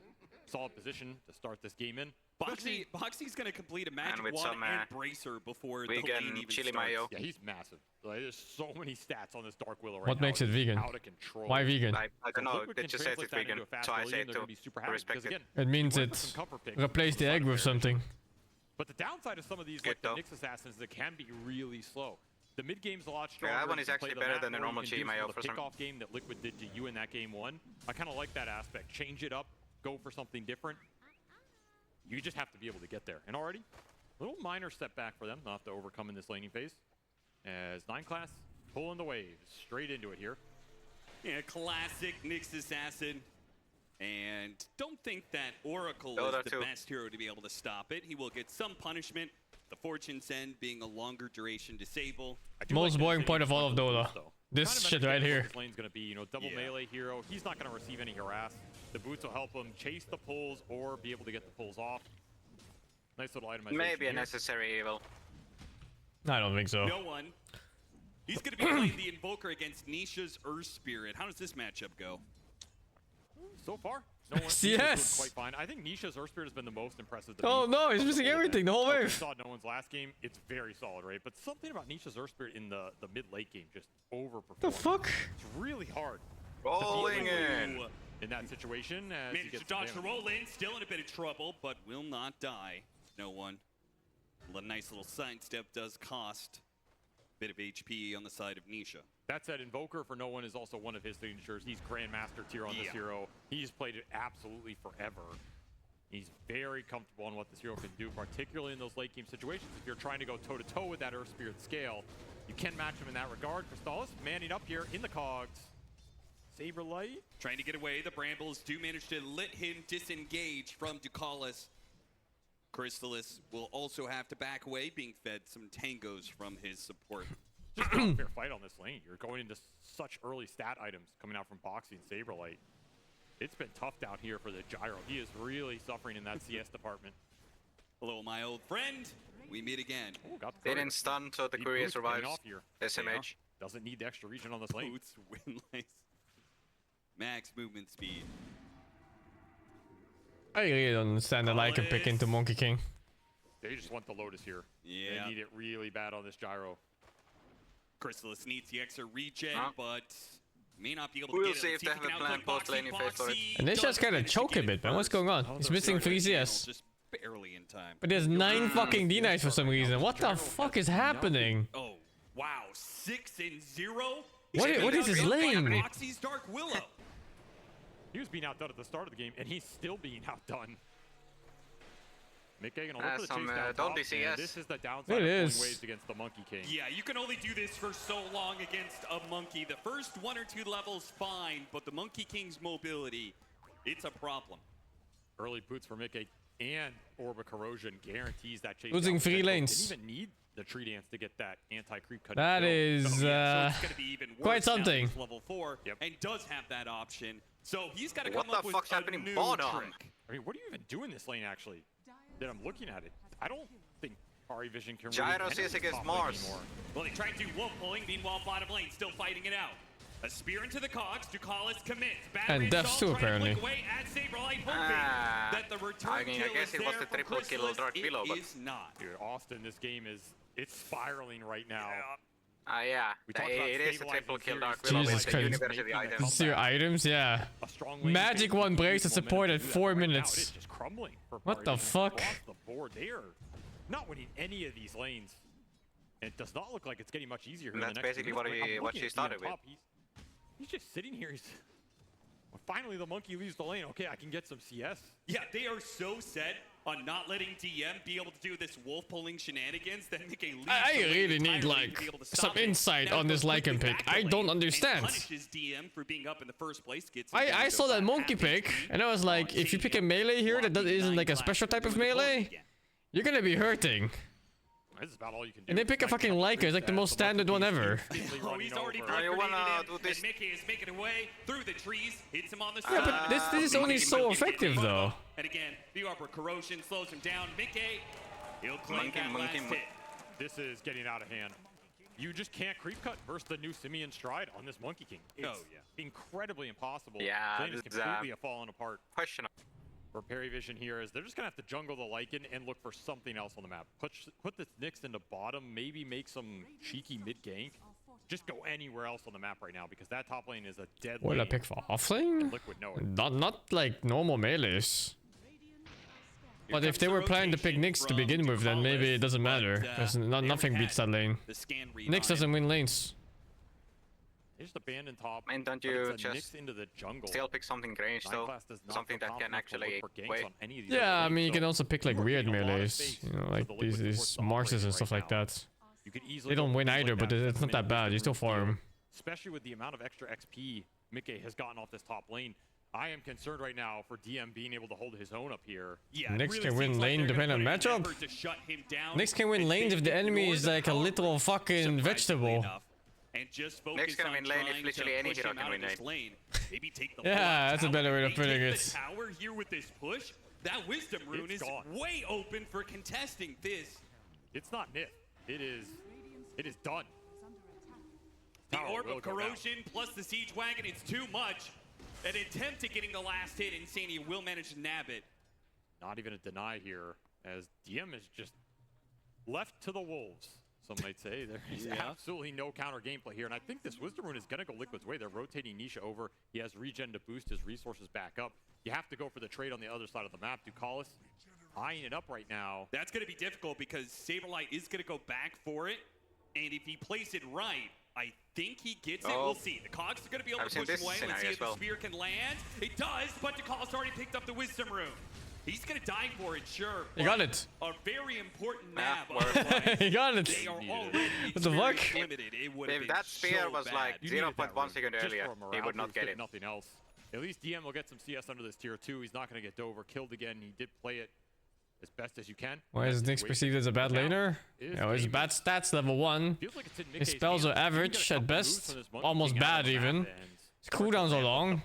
Solid position to start this game in. Boxy's going to complete a Magic with 1 some, and Bracer before the vegan lane even chili starts. mayo. Yeah, he's massive. Like, there's so many stats on this Dark Willow right What now. makes it It's vegan? out of control. Why vegan? I don't know, Liquid they can just said translate it's that vegan, into a fast so I early say and it they're too. gonna be super I happy respect because, it. again, It means we went for it's some comfort picks replace the egg with something. But the downside of some of these, Good like the though. Nyx assassins, that can be really slow. The mid game's a lot stronger. Yeah, that one You is can actually play better map than the more, you normal can do GMAO some of for the some. pickoff game that Liquid did to you in that game 1. I kind of like that aspect. Change it up, go for something different. You just have to be able to get there. And already, a little minor step back for them. They'll have to overcome in this laning phase. As 9 class pulling the waves straight into it here. Yeah, classic Nyx assassin. And don't think that Oracle Dota is the too. best hero to be able to stop it. He will get some punishment. The Fortune's End being a longer duration disable. Most boring point of all of Dota. This Kind of shit right understand here. what This lane's going to be, you know, double melee hero. He's not going to receive any harass. The boots will help him chase the pulls or be able to get the pulls off. Nice little itemization. Maybe a here. necessary evil. I don't think so. No one. He's going to be playing the Invoker against Nisha's Earth Spirit. How does this matchup go? So far, no one's doing quite fine. I think Nisha's Earth Spirit has been the most impressive. To Oh me. no, he's missing everything the whole We wave. saw no one's last game. It's very solid, right? But something about Nisha's Earth Spirit in the mid-late game just overperformed. The fuck? It's really hard. Rolling in that situation. As he Managed gets to dodge the damage. roll in, still in a bit of trouble, but will not die. No one. A nice little sidestep does cost a bit of HP on the side of Nisha. That said, Invoker for no one is also one of his signatures. He's Grandmaster tier on this hero. He's played it absolutely forever. He's very comfortable on what this hero can do, particularly in those late game situations. If you're trying to go toe-to-toe with that Earth Spirit scale, you can match him in that regard. Crystallis manning up here in the cogs. Saberlight. Trying to get away, the Brambles do manage to let him disengage from Ducalis. Crystallis will also have to back away, being fed some tangos from his support. Just not a fair fight on this lane. You're going into such early stat items coming out from Boxy and Saberlight. It's been tough down here for the Gyro. He is really suffering in that CS department. Hello, my old friend. We meet again. Ooh, got the They third. didn't stun, so the He courier boots paying survives. off here. SMH. Doesn't need the extra region on this lane. Boots win nice. Max movement speed. I really don't understand that I can pick into Monkey King. They just want the Lotus here. Yeah. They need it really bad on this Gyro. Crystallis needs the extra regen, Huh? but may not be able to We'll get it. see Let's if they he have can a plan outplay post-laning phase for it. Boxy. And this just kind of Does choke a manage to bit, get man. it What's first. going on? He's missing 3 CS. Just barely in time. But there's 9 fucking D-Knights for some reason. What the fuck is happening? Oh, wow. 6-0? What is his lane? Boxy's Dark Willow. He was being outdone at the start of the game, and he's still being outdone. Mickey gonna look for the some, chase down don't top, DCS. and this is the downside It of pulling is. waves against the Monkey King. Yeah, you can only do this for so long against a monkey. The first 1 or 2 levels, fine, but the Monkey King's mobility, it's a problem. Early boots for Mickey and Orb of Corrosion guarantees that chase Losing down 3 potential. lanes. Didn't even need the tree dance to get that anti-creep cut. That is So it's gonna be even worse quite now something. with level 4, and does have that option. So he's got to What come up the with fuck's a happening new bottom? trick. I mean, what do you even do in this lane, actually? That I'm looking at it. I don't think Parivision can Gyro really CS against top lane Mars. anymore. Well, they tried to do wolf pulling, meanwhile bottom lane still fighting it out. A spear into the cogs, Ducalis commits. And Death too, apparently. Away at Saberlight, hoping that the return I mean, I kill guess is it was there the from triple kill of Crystallis. Dark Willow, It but- is not. Dude, Austin, this game it's spiraling right now. Yeah, We talked about it is a stabilizing triple kill series. Dark Willow Jesus with the Christ. university Making item. the This is your items, yeah. A strong lane Magic game 1 to breaks the use support momentum at to do that. 4 Right now, minutes. it is just crumbling for What the Parivision fuck? across the board. They are not winning any of these lanes. And it does not look like it's getting much easier here And in the that's next basically few what minutes. he- I'm what looking she at started on top. He's just sitting here. Well, finally, the monkey leaves the lane. Okay, I can get some CS. Yeah, they are so set on not letting DM be able to do this wolf pulling shenanigans that make a lead. I really need like some insight on this Lycan pick. I don't understand. Punishes DM for being up in the first place. Gets I saw that monkey pick, and I was like, if you pick a melee here that isn't like a special type of melee, you're gonna be hurting. This is about all you can do. And they pick a fucking Leica. It's like the most standard one ever. Oh, he's already you grenaded wanna him, do this? and Mickey is making away through the trees, hits him on the Yeah, side. but this is only so effective though. And again, the upper corrosion slows him down. Mickey, he'll claim that last hit. This is getting out of hand. You just can't creep cut versus the new Simeon Stride on this Monkey King. It's incredibly impossible. Yeah, Lane is it's, completely fallen apart. Question For Parivision here is they're just gonna have to jungle the Lycan and look for something else on the map. Put the Nyx into bottom, maybe make some cheeky mid gank. Just go anywhere else on the map right now because that top lane is a dead lane. Will I pick for offlane? Liquid know it. Not like normal melees. But if they were planning to pick Nyx to begin with, then maybe it doesn't matter. Because nothing beats that lane. Nyx doesn't win lanes. They just abandon top. And don't you just into the jungle. still pick something range though? Something that can actually wait. Yeah, I mean you can also pick like weird melees. You know, like these Marses and stuff like that. They don't win either, but it's not that bad. You still farm. Especially with the amount of extra XP Mickey has gotten off this top lane. I am concerned right now for DM being able to hold his own up here. Yeah, Nyx can win lane depending on matchup. Nyx can win lanes if the enemy is like a little fucking vegetable. And just Nyx can win lane if literally any hero can win lane. Maybe take the Yeah, that's a better way of putting it. The tower here with this push. That Wisdom Rune is way open for contesting this. It's not Nith. It is done. The Orb of Corrosion plus the Siege Wagon, it's too much. An attempt at getting the last hit, Insania will manage to nab it. Not even a deny here, as DM is just left to the wolves, some might say. There is absolutely no counter gameplay here, and I think this Wisdom Rune is going to go Liquid's way. They're rotating Nisha over. He has regen to boost his resources back up. You have to go for the trade on the other side of the map. Ducalis eyeing it up right now. That's going to be difficult because Saberlight is going to go back for it, and if he plays it right, I think he gets it. We'll see. The Cogs are going to be able to push him away. Let's see if the spear can land. It does, but Ducalis already picked up the Wisdom Rune. He's going to die for it, sure. He got it. A very important nab. He got it. They are already what the fuck? limited. It would If that spear was like 0.1 second earlier, he would not get it. Nothing else. At least DM will get some CS under this tier 2. He's not going to get Dover killed again. He did play it as best as you can. Why is Nyx perceived as a bad laner? Yeah, his bad stats level 1. His spells are average at best, almost bad even. His cooldowns are long,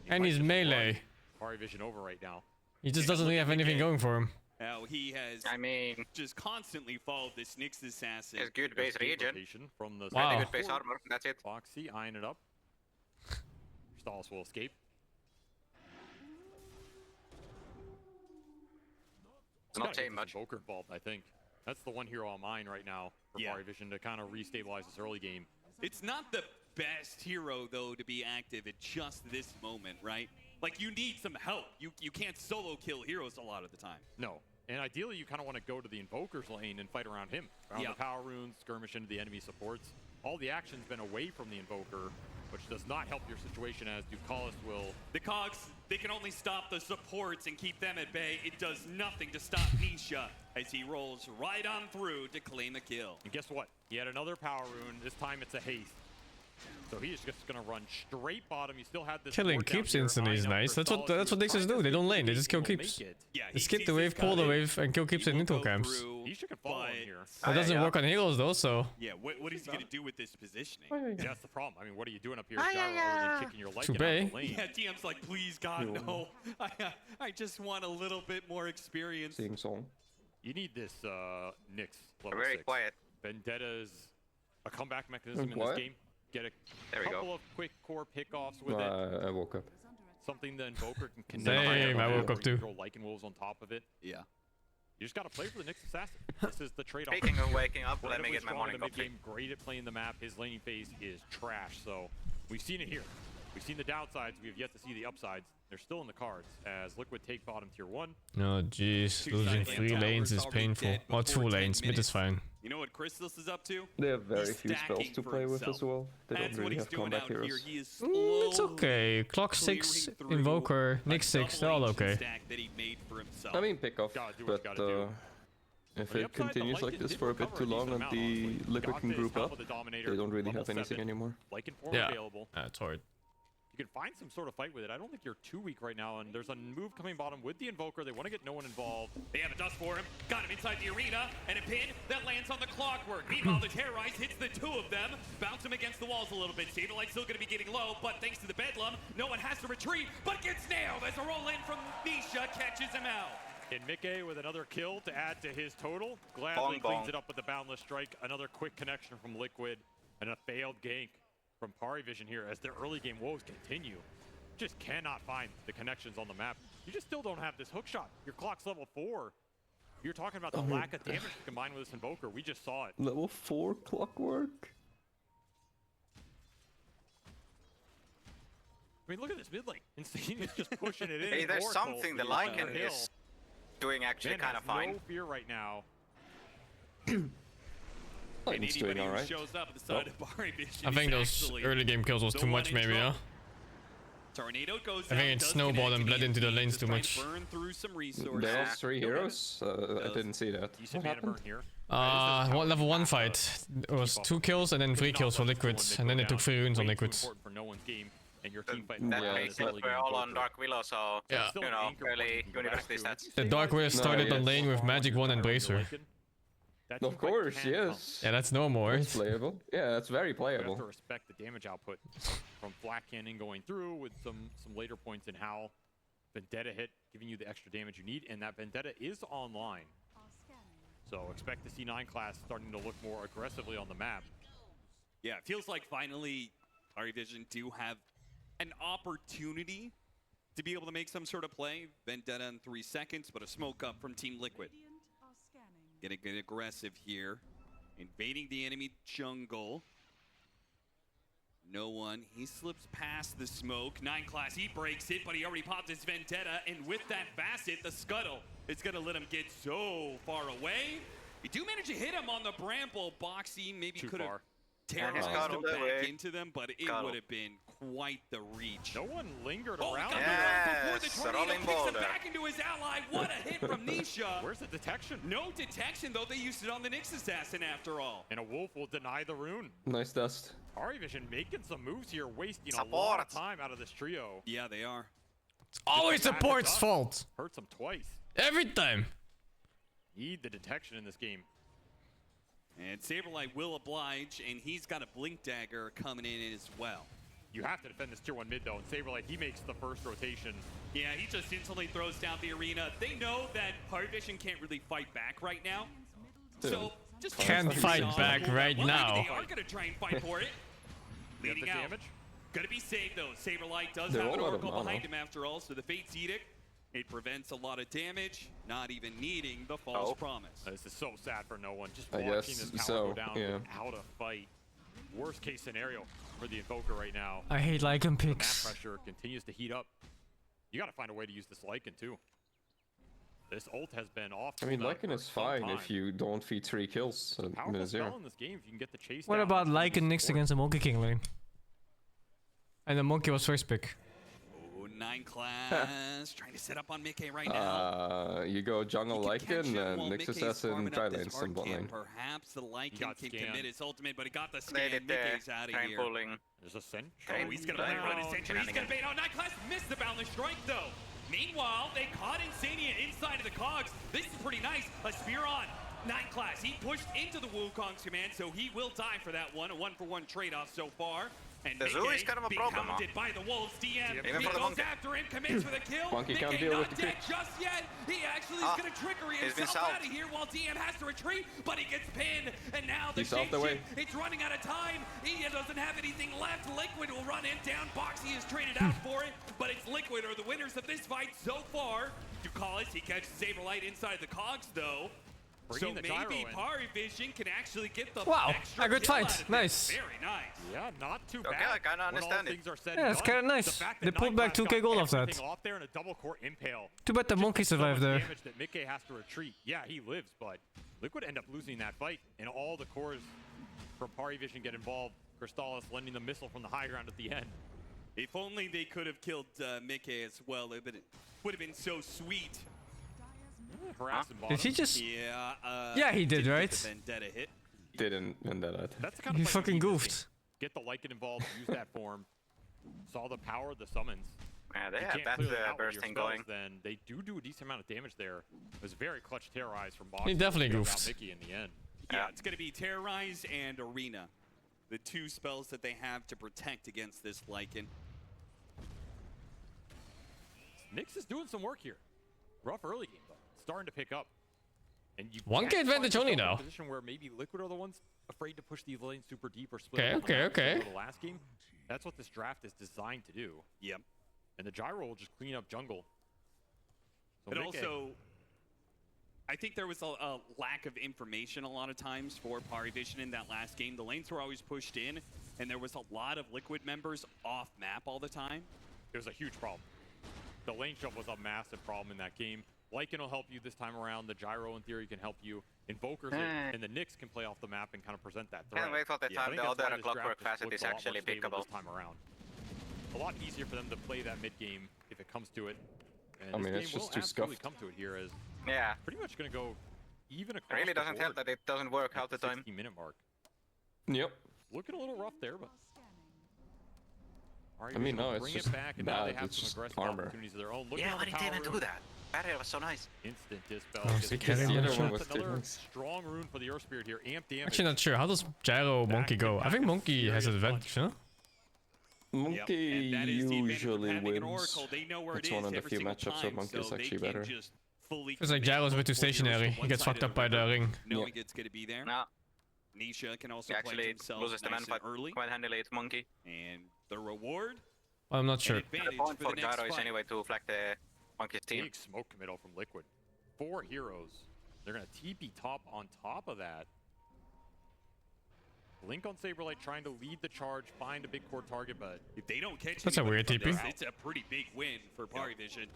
and he's melee. Parivision over right now. He just doesn't really have anything going for him. Now he has just constantly followed this Nyx assassin. It's good base regen. From the wow. Good base armor, that's it. Foxy eyeing it up. Stalls will escape. Not saying much. Invoker involved, I think. That's the one hero on mine right now for Parivision to kind of restabilize this early game. It's not the best hero, though, to be active at just this moment, right? Like, you need some help. You can't solo kill heroes a lot of the time. No. And ideally, you kind of want to go to the Invoker's lane and fight around him. Around the power runes, skirmish into the enemy supports. All the action's been away from the Invoker, which does not help your situation as Ducalis will... The Cogs, they can only stop the supports and keep them at bay. It does nothing to stop Nisha as he rolls right on through to claim a kill. And guess what? He had another power rune. This time it's a haste. So he is just going to run straight bottom. He still had this... Killing keeps instantly is nice. That's what Nyxers do. They don't lane. They just kill keeps. They skip the wave, pull the wave, and kill keeps in neutral camps. Nisha can follow him here. That doesn't work on heroes though, so... Yeah, what is he going to do with this positioning? Yeah, that's the problem. I mean, what are you doing up here? Than kicking your leg out of the lane. Yeah, DM's like, please, God, no. I just want a little bit more experience. SingSing. You need this Nyx level Very 6. quiet. Vendetta is a comeback mechanism in this game. Get a couple of quick core pickoffs with it. I woke up. Something the Invoker can connect. Same, I woke up too. Throw Lycan Wolves on top of it. Yeah. You just gotta play for the Nyx Assassin. This is the trade-off. Speaking of waking up, let me get my morning coffee. Great at playing the map. His laning phase is trash. So we've seen it here. We've seen the downsides. We have yet to see the upsides. They're still in the cards as Liquid take bottom tier 1. Oh jeez, losing 3 lanes is painful. Or 2 lanes, mid is fine. You know what Crystallis is up to? They have very few spells to play with as well. They don't really have combat heroes. It's okay. Clock 6, Invoker, Nyx 6, they're all okay. I mean, pick off, but if it continues like this for a bit too long and the Liquid can group up, they don't really have anything anymore. Yeah, it's hard. you can find some sort of fight with it. I don't think you're too weak right now, and there's a move coming bottom with the Invoker. They want to get no one involved. They have a dust for him, got him inside the arena, and a pin that lands on the Clockwork. Meanwhile, the Terrorize hits the two of them, bounce him against the walls a little bit. Saberlight's still going to be getting low, but thanks to the Bedlam, no one has to retreat, but gets nailed as a roll in from Nisha catches him out. And Mickey with another kill to add to his total. Gladly cleans it up with the Boundless Strike. Another quick connection from Liquid, and a failed gank from Parivision here as their early game woes continue. Just cannot find the connections on the map. You just still don't have this hook shot. Your clock's level 4. You're talking about the lack of damage combined with this Invoker. We just saw it. Level 4 Clockwork? I mean, look at this mid lane. Insane is just pushing it in. Hey, there's something the Lycan is doing actually kind of fine. No fear right now. Lycan's doing alright. I think those early game kills was too much, maybe, yeah? Tornado goes I think it snowballed and bled into the lanes too much. Burn through some resources. There was 3 heroes? I didn't see that. What happened? What level 1 fight? It was 2 kills and then 3 kills for Liquid, and then they took 3 runes on Liquid. For no one's game, and your team that makes sense. We're all on Dark Willow, so yeah. you know, early university stats. The Dark Willow started on lane with Magic 1 and Bracer. Of course, yes. Yeah, that's normal, right? That's playable. Yeah, that's very playable. You have to respect the damage output from Black Cannon going through with some later points in how Vendetta hit, giving you the extra damage you need, and that Vendetta is online. So expect to see 9 class starting to look more aggressively on the map. Yeah, it feels like finally Parivision do have an opportunity to be able to make some sort of play. Vendetta in 3 seconds, but a smoke up from Team Liquid. Getting aggressive here. Invading the enemy jungle. No one. He slips past the smoke. 9 class, he breaks it, but he already popped his Vendetta. And with that facet, the Scuttle, it's going to let him get so far away. We do manage to hit him on the Bramble. Boxy maybe could have terrorized him back into them, but it would have been quite the reach. No one lingered around. Before the Tornado picks him back into his ally. What a hit from Nisha. Where's the detection? No detection, though. They used it on the Nyx Assassin after all. And a Wolf will deny the rune. Nice dust. Parivision making some moves here, wasting a lot of time out of this trio. Yeah, they are. It's always support's fault. Hurts them twice. Every time. Need the detection in this game. And Saberlight will oblige, and he's got a Blink Dagger coming in as well. You have to defend this tier 1 mid though, and Saberlight, he makes the first rotation. Yeah, he just instantly throws down the arena. They know that Parivision can't really fight back right now. So just can't fight back right now. They are gonna try and fight for it. Leading out. Damage. Gonna be safe though. Saberlight does have an Oracle behind him after all, so the Fate's Edict, it prevents a lot of damage, not even needing the false promise. This is so sad for no one. Just watching this tower go down without a fight. Worst case scenario for the Invoker right now. I hate Lycan picks. Map pressure continues to heat up. You got to find a way to use this Lycan too. This ult has been off. I mean, Lycan is fine if you don't feed 3 kills. Powerful spell in this game if you can get the chase. What about Lycan next against a Monkey King lane? And the Monkey was first pick. 9 class, trying to set up on Mickey right now. You go jungle Lycan and Nyx Assassin try lane some bot lane. Perhaps the Lycan can commit his ultimate, but he got the scan. Mickey's out of here. There's a Cinch. Oh, he's going to play around his sentry. He's going to bait out 9 class. Missed the Boundless Strike, though. Meanwhile, they caught Insania inside of the cogs. This is pretty nice. A spear on 9 class. He pushed into the Wukong's command, so he will die for that one. A 1-for-1 trade-off so far. And the Zoo is kind of a problem, huh? By the Wolves, DM. Even He for the goes Monkey. after him, commits for the kill. Monkey can't Mickey deal not with the dead creep. just yet. He actually is going to trickery himself out of here while DM has to retreat, but he gets pinned. And now the He's off the way. It's running out of time. He doesn't have anything left. Liquid will run in down. Boxy is traded out for it, but it's Liquid are the winners of this fight so far. Ducalis, he catches Saberlight inside the cogs, though. So maybe Parivision can actually get the extra a good kill fight. out of Nice. this. Very nice. Yeah, not too bad. Okay, I kind of understand it. Yeah, it's kind of nice. They pulled back 2k gold off that. Off there in a double core impale. Too bad the Monkey survived there. Damage that Mickey has to retreat. Yeah, he lives, but Liquid end up losing that fight, and all the cores from Parivision get involved. Crystallis lending the missile from the high ground at the end. If only they could have killed Mickey as well, it would have been so sweet. Did he just? Yeah, he did, right? Vendetta hit. Didn't Vendetta. That's the kind He of fucking goofed. Get the Lycan involved, use that form. saw the power of the summons. Yeah, they have that bursting going. Then they do a decent amount of damage there. It was very clutch terrorize from Box. He definitely goofed. Mickey in the end. Yeah, it's going to be Terrorize and Arena. The two spells that they have to protect against this Lycan. Nyx is doing some work here. Rough early game, though. Starting to pick up. And you 1K advantage only now. Position where maybe Liquid are the ones afraid to push these lanes super deep or split. Okay. The last game. That's what this draft is designed to do. Yep. And the gyro will just clean up jungle. So but also, I think there was a lack of information a lot of times for Parivision in that last game. The lanes were always pushed in, and there was a lot of Liquid members off map all the time. It was a huge problem. The lane jump was a massive problem in that game. Lycan will help you this time around. The gyro, in theory, can help you. Invokers and the Nyx can play off the map and kind of present that threat. Can't wait for the time the other clockwork facet is actually pickable. This time around. A lot easier for them to play that mid game if it comes to it. And I mean, this it's game just will too absolutely scuffed. come to it here as yeah, pretty much going to go even across. It really doesn't the help board that it doesn't work half the time. 60-minute mark. Yep. Looking a little rough there, but. I mean, no, it's bring just it back, and now they bad. have It's some just aggressive armor. opportunities of their own. Look Yeah, at but the it didn't power. do that. Barrier was so nice. Instant dispel. Oh, Gets so the carrying kill. the That's other one with another T-Max. strong rune for the Earth Spirit here. Amp damage. Actually, not sure. How does Gyro Monkey go? I think Monkey has advantage, huh? Monkey And that is the advantage of usually having an wins. Oracle. They know where It's it one is of the every few single matchups time, where Monkey is so they actually can better. just fully It's like Gyro's a bit too stationary. He gets fucked up by the ring. Knowing it's going to be there. No. Nisha can also He play actually himself loses the nice man fight and early. quite handily. It's Monkey. And the reward, I'm not sure. an The advantage point for for the next Gyro is fight. anyway to flag the Monkey's team. Big smoke committal from Liquid. 4 heroes. They're going to TP top on top of that. Link on Saberlight trying to lead the charge, find a big core target, but if they don't catch That's a anybody weird from TP. this, it's a pretty big win for Parivision.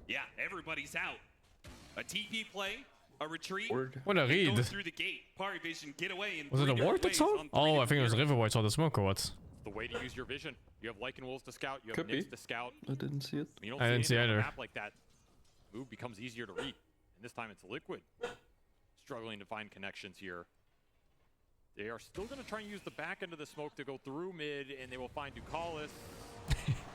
Yeah, everybody's out. A TP play, a retreat. What a and read. go through the gate. Parivision get away in Was it a 3 ward different that ways saw? on 3 Oh, I different think it was heroes. Riverwhite saw the smoke or what? the way to use your vision. You have Lycan Wolves to scout, you have Could Nyx be. to scout. I didn't see it. You don't I didn't see anything on a either. map like that. Move becomes easier to read. And this time it's Liquid. Struggling to find connections here. They are still going to try and use the back end of the smoke to go through mid, and they will find Ducalis.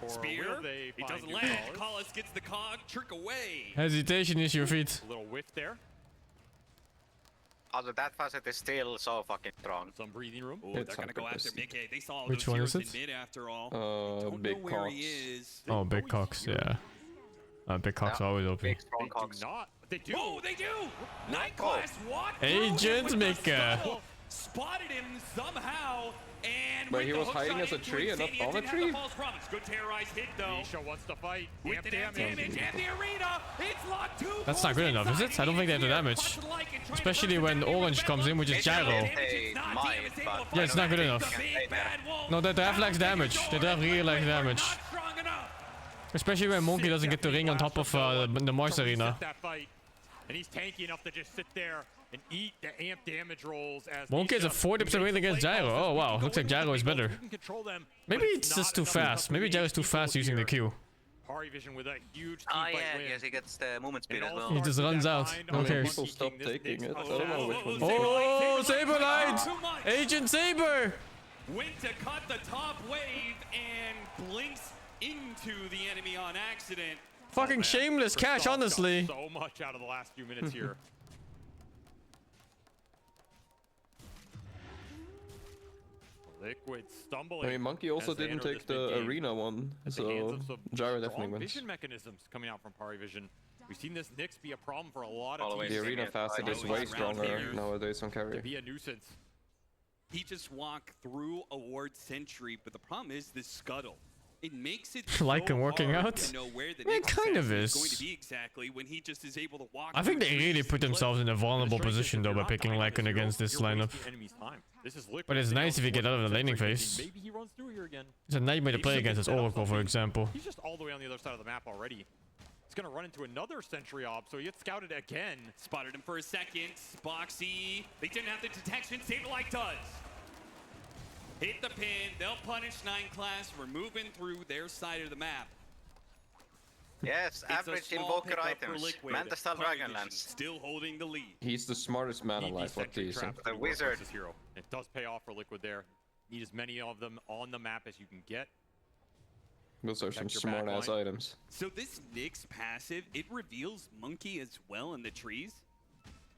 Or Spear, will they it find doesn't land. Ducalis? Ducalis gets the cog, trick away. Hesitation is your feet. A little whiff there. Also, that facet is still so fucking strong. Some breathing room. Oh, It's they're gonna go after 100%. Mickey. They saw Which those one is heroes it? in mid after all. Don't Big know where Cox. he is. Oh, Big Cox, yeah. Big Cox always OP. Big strong They Cox. do not. They do. Oh, they do! Night class walked Agent through him with the Maker. scuttle, spotted him somehow, and But with he the was hook hiding shot as a into tree and not Insania, on a didn't have tree? the false promise. Good terrorized hit though. Nisha wants to fight. With Amp the damage damage. and the arena, it's locked 2 That's not good enough, is it? I don't think they have the damage. Especially when Orange comes in, which is Gyro. They might, but Yeah, it's not good enough. No, they have less damage. They have really less damage. Especially when Monkey doesn't get the ring on top of the Mars arena. That fight. And he's tanky enough to just sit there and eat the amp damage rolls as Monkey has a 40% win against Gyro. Oh wow, looks like Gyro is better. Maybe it's just too fast. Maybe Gyro's too fast using the Q. Parivision with a huge team Oh fight yeah, win. yes, he gets the movement speed as well. He just runs out. Who cares? People stop taking it. I don't know which one. Oh, Saberlight! Agent Saber! Went to cut the top wave and blinks into the enemy on accident. Fucking shameless cash, honestly. So much out of the last few minutes here. Liquid stumbling. I mean, Monkey also as they didn't enter take this the mid-game. arena one, At the hands so of some Gyro strong definitely wins. vision mechanisms coming out from Parivision. We've seen this Nyx be a problem for a lot of Always. teams. The arena facet is way stronger nowadays on To carry. be a nuisance. He just walked through a ward sentry, but the problem is the scuttle. It makes it Like so him working hard out? to know where the Yeah, it next kind of assassin is. going to be exactly when he just is able to walk. I think through they really trees put and themselves in a vulnerable position though by picking Lycan against this lineup. But it's nice if you get out of the laning phase. Maybe he runs through here again. It's a nightmare to play against this Oracle, for example. He's just all the way on the other side of the map already. He's gonna run into another sentry op, so he gets scouted again. Spotted him for a second. Boxy. They didn't have the detection. Saberlight does. Hit the pin. They'll punish 9 class. We're moving through their side of the map. Yes, It's a average small invoker pickup for items. Liquid. Mantastal Parivision Dragonlance. still holding the lead. He's the smartest man Need these alive. What do sentry you think? traps The to work wizard. versus hero. It does pay off for Liquid there. Need as many of them on the map as you can get. Those are some smart-ass items. So this Nyx passive, it reveals Monkey as well in the trees.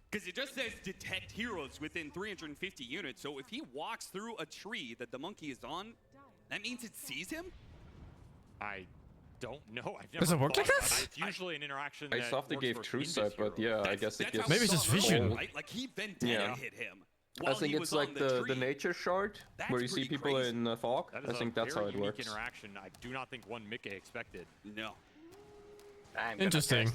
Because it just says detect heroes within 350 units. So if he walks through a tree that the Monkey is on, that means it sees him? I don't know. Does it work like that? It's usually an interaction I that thought they gave true sight, but yeah, I guess it gives... Maybe it's just vision. Right? Like he Vendetta hit him. I think it's like the nature shard, where you see people in fog. I think that's how it works. Interaction. I do not think one Mickey expected. No. Interesting.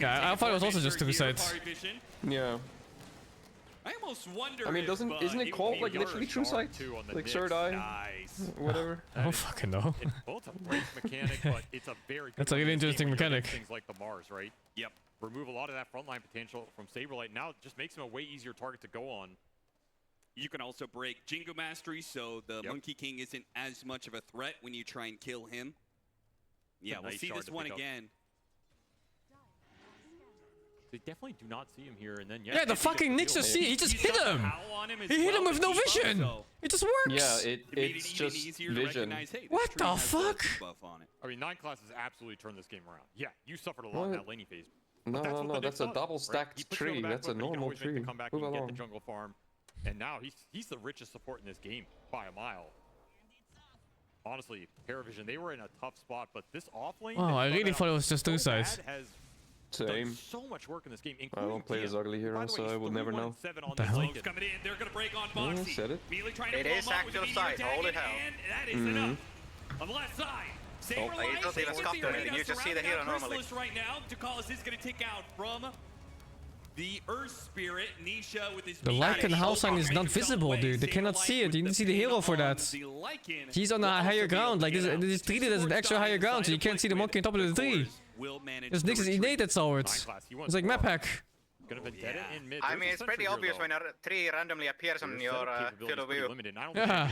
Yeah, I thought it was also just two sides. Yeah. I almost wonder. I mean, isn't it called like literally true sight? Like third eye? Nice. Whatever. I don't fucking know. It's a great mechanic, but it's a very good That's a really interesting mechanic. Things like the Mars, right? Yep. Remove a lot of that frontline potential from Saberlight. Now it just makes him a way easier target to go on. You can also break Jingo Mastery, so the Monkey King isn't as much of a threat when you try and kill him. Yeah, we'll see this one again. They definitely do not see him here, and then yeah, the fucking Nyx just see. He just hit him. He hit him with no vision. It just works. Yeah, it's just vision. What the fuck? I mean, 9 classes absolutely turned this game around. Yeah, you suffered a lot in that laning phase. No, that's a double stacked tree. That's a normal tree. Come back and get the jungle farm, and now he's the richest support in this game by a mile. Honestly, Parivision, they were in a tough spot, but this off lane. Oh, I really thought it was just two sides. Same. So much work in this game. I don't play as ugly hero, so I will never know. What the hell? Coming in, they're gonna break on Boxy. Said it. It is actual sight. Holy hell. That is enough. On the left side. Saberlight don't even stop doing anything. You just see the hero normally. Right now, Ducalis is gonna take out from the Earth Spirit, Nisha with his the Lycan house sign is not visible, dude. They cannot see it. You need to see the hero for that. He's on a higher ground. Like this is treated as an extra higher ground, so you can't see the monkey on top of the tree. This Nyx is innate swords. It's like map hack. I mean, it's pretty obvious when a tree randomly appears on your field of view. Yeah.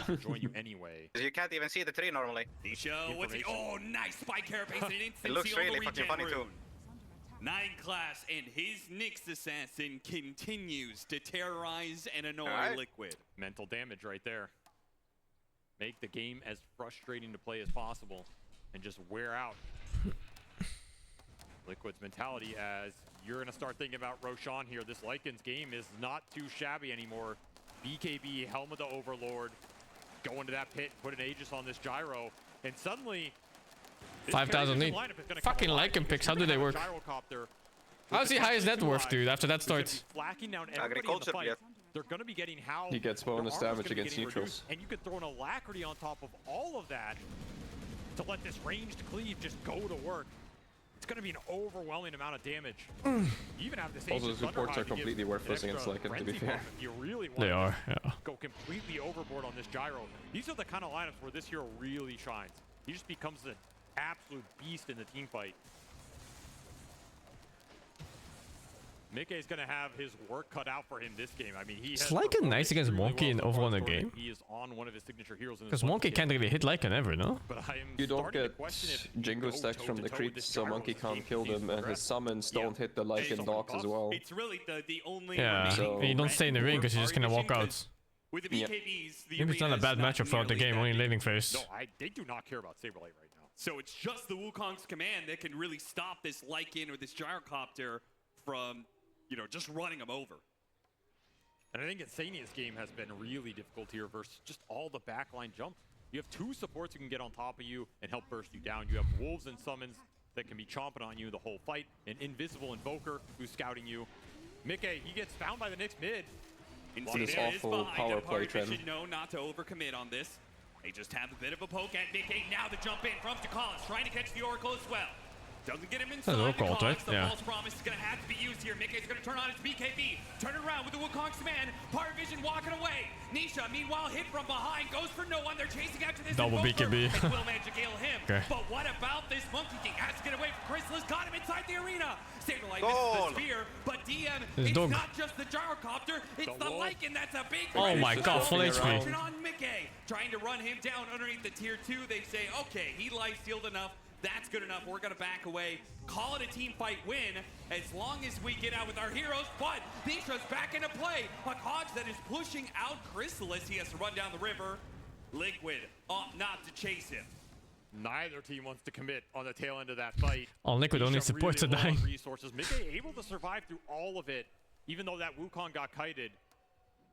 You can't even see the tree normally. Nisha, what's he? Oh, nice spike carapace and instant it looks really fucking funny too. 9 class and his Nyx assassin continues to terrorize and annoy Liquid. Mental damage right there. Make the game as frustrating to play as possible and just wear out Liquid's mentality as you're going to start thinking about Roshan here. This Lycan's game is not too shabby anymore. BKB, Helmet the Overlord, go into that pit, put an Aegis on this gyro, and suddenly 5,000 lead. Fucking Lycan picks, how do they work? How's he highest net worth, dude, after that starts? They're going to be getting how he gets bonus damage against neutrals. And you could throw an Alacrity on top of all of that to let this ranged cleave just go to work. It's going to be an overwhelming amount of damage. Even after this also, the supports are completely worthless against Lycan, to be fair. You really want they are, yeah. Go completely overboard on this gyro. These are the kind of lineups where this hero really shines. He just becomes an absolute beast in the team fight. Mickey is going to have his work cut out for him this game. I mean, he has Lycan nice against Monkey in overall in the game? He is on one of his signature heroes. Because Monkey can't really hit Lycan ever, no? But I am you don't get Jingo stacks from the creeps, so Monkey can't kill them, and his summons don't hit the Lycan dogs as well. It's really the only. Yeah, so you don't stay in the ring because you're just going to walk out. With the BKBs, maybe it's not a bad matchup throughout the game, only laning phase. No, they do not care about Saberlight right now. So it's just the Wukong's command that can really stop this Lycan or this gyrocopter from, you know, just running them over. And I think Insania's game has been really difficult here versus just all the backline jump. You have 2 supports who can get on top of you and help burst you down. You have wolves and summons that can be chomping on you the whole fight. An invisible invoker who's scouting you. Mickey, he gets found by the Nyx mid. This awful power play trend. No, not to overcommit on this. They just have a bit of a poke at Mickey. Now the jump in from Ducalis, trying to catch the Oracle as well. Doesn't get him inside the cause. Right? The false promise is going to have to be used here. Mickey's going to turn on his BKB. Turn it around with the Wukong's command. Parivision walking away. Nisha, meanwhile, hit from behind. Goes for no one. They're chasing after this. Double BKB. And will manage to kill him. Okay. But what about this Monkey King? Has to get away from Chrysalis. Got him inside the arena. Saberlight misses the spear. But DM, it's not just the gyrocopter. It's the Lycan that's a big oh my god, full HP. On Mickey. Trying to run him down underneath the tier 2. They say, okay, he life stealed enough. That's good enough. We're going to back away. Call it a team fight win as long as we get out with our heroes. But Nisha's back into play. A Hogs that is pushing out Chrysalis. He has to run down the river. Liquid ought not to chase him. Neither team wants to commit on the tail end of that fight. Oh, Liquid only supports really the dying. Resources. Mickey able to survive through all of it, even though that Wukong got kited.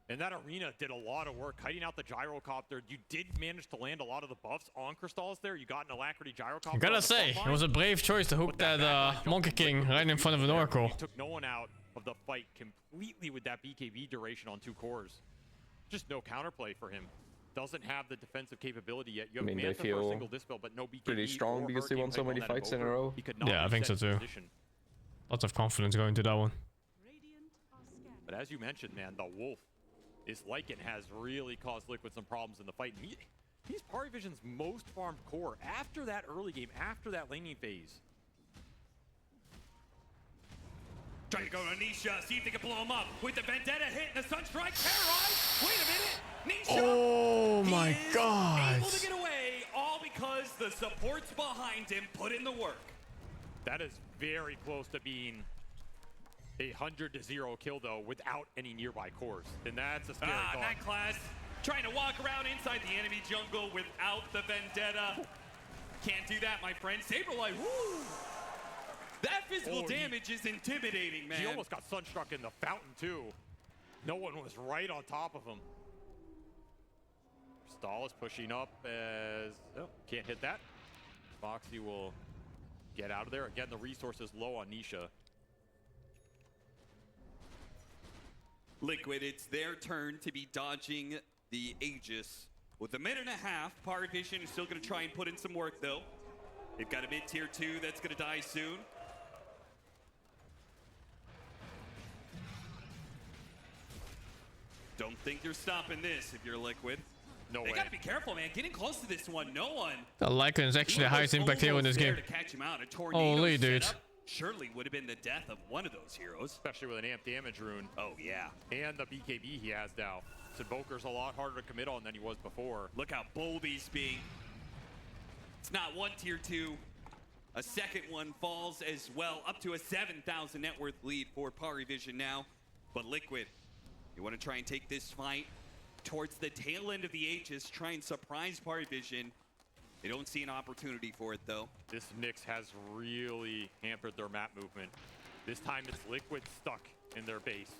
And that arena did a lot of work, kiting out the gyrocopter. You did manage to land a lot of the buffs on Crystals there. You got an Alacrity gyrocopter. I gotta say, it was a brave choice to hook that Monkey King right in front of an Oracle. He took no one out of the fight completely with that BKB duration on 2 cores. Just no counterplay for him. Doesn't have the defensive capability yet. You have Manta for a single dispel, but no BKB. Pretty strong because they won so many fights in a row. Yeah, I think so too. Lots of confidence going to that one. But as you mentioned, man, the Wolf, this Lycan has really caused Liquid some problems in the fight. And he's Parivision's most farmed core after that early game, after that laning phase. Trying to go to Nisha, see if they can blow him up with the Vendetta hit and the Sunstrike terrorized. Wait a minute, Nisha. Oh my God! Able to get away, all because the supports behind him put in the work. That is very close to being a 100-0 kill though, without any nearby cores, and that's a scary thought. Night Class trying to walk around inside the enemy jungle without the Vendetta. Can't do that, my friend. Saberlight, woo! That physical damage is intimidating, man. He almost got Sunstruck in the fountain, too. No one was right on top of him. Stall is pushing up as... Oh, can't hit that. Foxy will get out of there. Again, the resource is low on Nisha. Liquid, it's their turn to be dodging the Aegis. With a minute and a half, Parivision is still going to try and put in some work, though. They've got a mid-tier 2 that's going to die soon. Don't think you're stopping this if you're Liquid. No way. They gotta be careful, man. Getting close to this one, no one. The Lycan is actually the highest impact hero in this game. To catch him out. A Holy dude. Surely would have been the death of one of those heroes. Especially with an amp damage rune. Oh, yeah. And the BKB he has now. This Invoker's a lot harder to commit on than he was before. Look how Bolby's being. It's not one tier 2. A second one falls as well, up to a 7,000 net worth lead for Parivision now. But Liquid, you want to try and take this fight towards the tail end of the Aegis, try and surprise Parivision. They don't see an opportunity for it, though. This Nyx has really hampered their map movement. This time it's Liquid stuck in their base.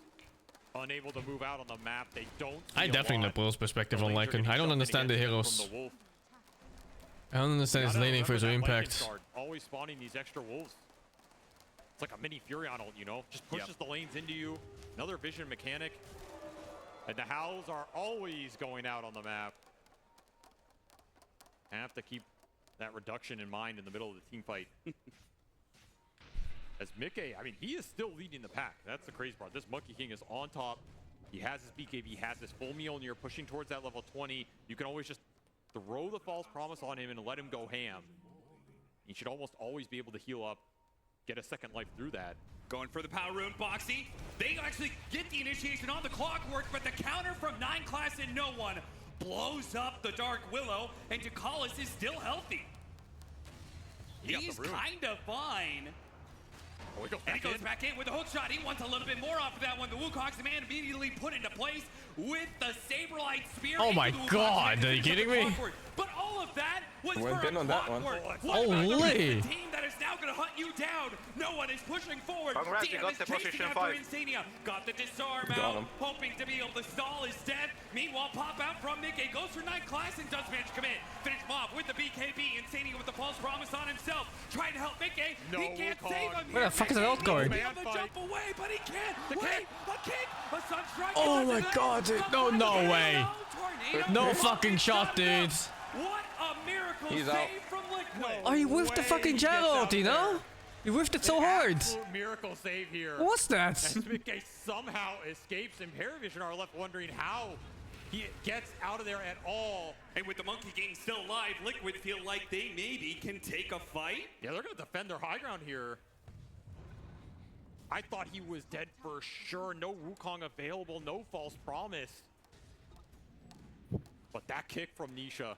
Unable to move out on the map. They don't I definitely know Will's perspective on Lycan. I don't understand the heroes. I don't understand his laning for his impact. Always spawning these extra wolves. It's like a mini Furion ult, you know? Just pushes the lanes into you. Another vision mechanic. And the Howls are always going out on the map. Have to keep that reduction in mind in the middle of the team fight. As Mickey, I mean, he is still leading the pack. That's the crazy part. This Monkey King is on top. He has his BKB, he has his full meal, and you're pushing towards that level 20. You can always just throw the false promise on him and let him go ham. He should almost always be able to heal up, get a second life through that. Going for the power rune, Boxy. They actually get the initiation on the clockwork, but the counter from 9 class and no one blows up the Dark Willow, and Ducalis is still healthy. He's kind of fine. Oh, and he goes back in with a hook shot. He wants a little bit more off of that one. The Wukong's man immediately put into place with the Saberlight Spear. Oh my God, are you kidding me? But all of that was for Went in on that one. Holy! The team that is now going to hunt you down. No one is pushing forward. Congrats, you got the position 5. Insania. Got the disarm out, hoping to be able to stall his death. Meanwhile, pop out from Mickey, goes for 9 class and does manage to commit. Finish him off with the BKB. Insania with the false promise on himself. Trying to help Mickey. He can't save him. Where the fuck is that ult going? Jump away, but he can't. Wait, a kick, a Sunstrike. Oh my God, dude. No way. No fucking shot, dude. What a miracle He's save out. from Liquid. Oh, he whiffed the fucking gyro ult, you know? He whiffed it so hard. Absolute miracle save here. What's that? As Mickey somehow escapes, and Parivision are left wondering how he gets out of there at all. And with the Monkey King still alive, Liquid feel like they maybe can take a fight. Yeah, they're going to defend their high ground here. I thought he was dead for sure. No Wukong available, no false promise. But that kick from Nisha.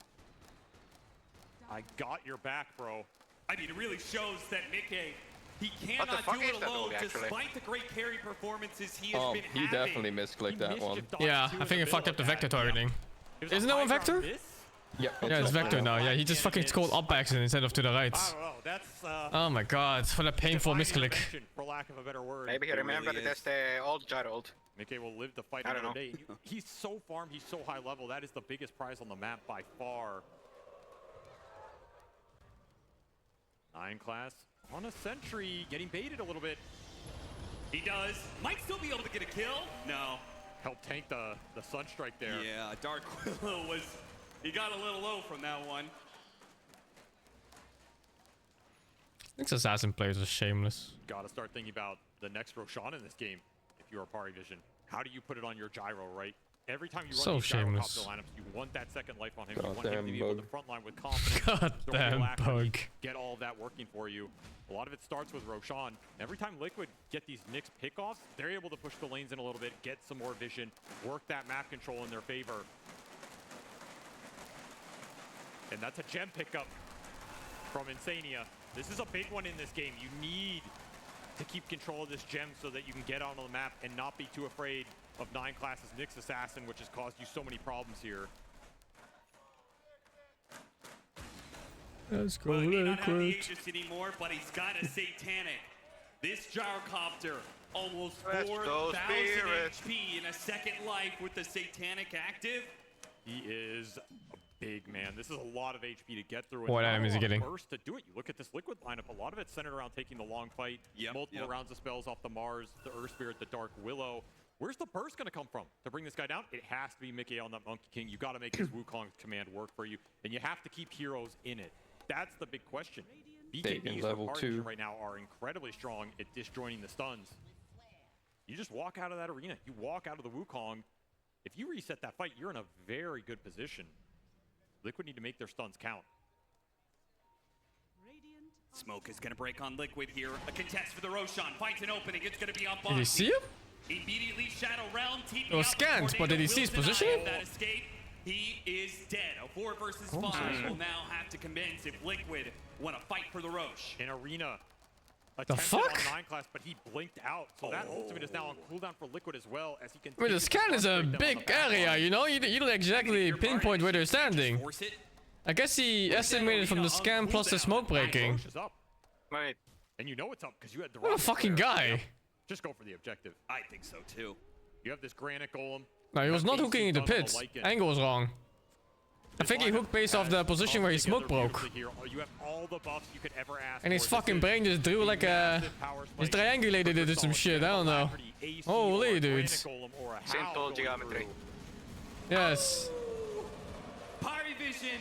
I got your back, bro. I mean, it really shows that Mickey, he cannot do it alone, despite the great carry performances he has been having. He definitely misclicked that one. Yeah, I think he fucked up the vector targeting. Isn't that one vector? Yeah, it's Vector now. Yeah, he just fucking scrolled up by accident instead of to the right. I don't know. That's oh my god, what a painful misclick. For lack of a better word. Maybe he remembered it as the old gyro ult. Mickey will live to fight another day. He's so farmed, he's so high level. That is the biggest prize on the map by far. 9 class on a sentry, getting baited a little bit. He does. Might still be able to get a kill. No. Helped tank the Sunstrike there. Yeah, Dark Willow was... He got a little low from that one. This assassin players are shameless. Gotta start thinking about the next Roshan in this game if you're a Parivision. How do you put it on your gyro, right? Every time you run these gyrocopter lineups, you want that second life on him. You want him to be able to frontline with confidence. Goddamn bug. Get all of that working for you. A lot of it starts with Roshan. Every time Liquid get these Nyx pickoffs, they're able to push the lanes in a little bit, get some more vision, work that map control in their favor. And that's a gem pickup from Insania. This is a big one in this game. You need to keep control of this gem so that you can get onto the map and not be too afraid of 9 classes Nyx Assassin, which has caused you so many problems here. Let's go, well, he may not have the Aegis anymore, but he's got a Satanic. This gyrocopter, almost 4,000 HP in a second life with the Satanic active. He is a big man. This is a lot of HP to get through. What item is he getting? Burst to do it. You look at this Liquid lineup. A lot of it's centered around taking the long fight. Multiple rounds of spells off the Mars, the Earth Spirit, the Dark Willow. Where's the burst going to come from to bring this guy down? It has to be Mickey on that Monkey King. You got to make his Wukong command work for you, and you have to keep heroes in it. That's the big question. BKBs level 2 right now are incredibly strong at disjoining the stuns. You just walk out of that arena. You walk out of the Wukong. If you reset that fight, you're in a very good position. Liquid need to make their stuns count. Smoke is going to break on Liquid here. A contest for the Roshan. Finds an opening. It's going to be up on. Did you see him? Immediately Shadow Realm. It was scans, but did he see his positioning? That escape. He is dead. A 4 versus 5 will now have to commence if Liquid want to fight for the Roche. In arena. The fuck? On 9 class, but he blinked out. So that ultimate is now on cooldown for Liquid as well as he can. I mean, the scan is a big area, you know? You don't exactly pinpoint where they're standing. I guess he estimated from the scan plus the smoke breaking. Right. And you know it's up because you had the what a fucking guy. Just go for the objective. I think so too. You have this Granite Golem. No, he was not hooking into pits. Angle was wrong. I think he hooked based off the position where his smoke broke. You have all the buffs you could ever ask. And his fucking brain just drew like a... He's triangulated it or some shit, I don't know. Holy dudes. Simple geometry. Yes. Parivision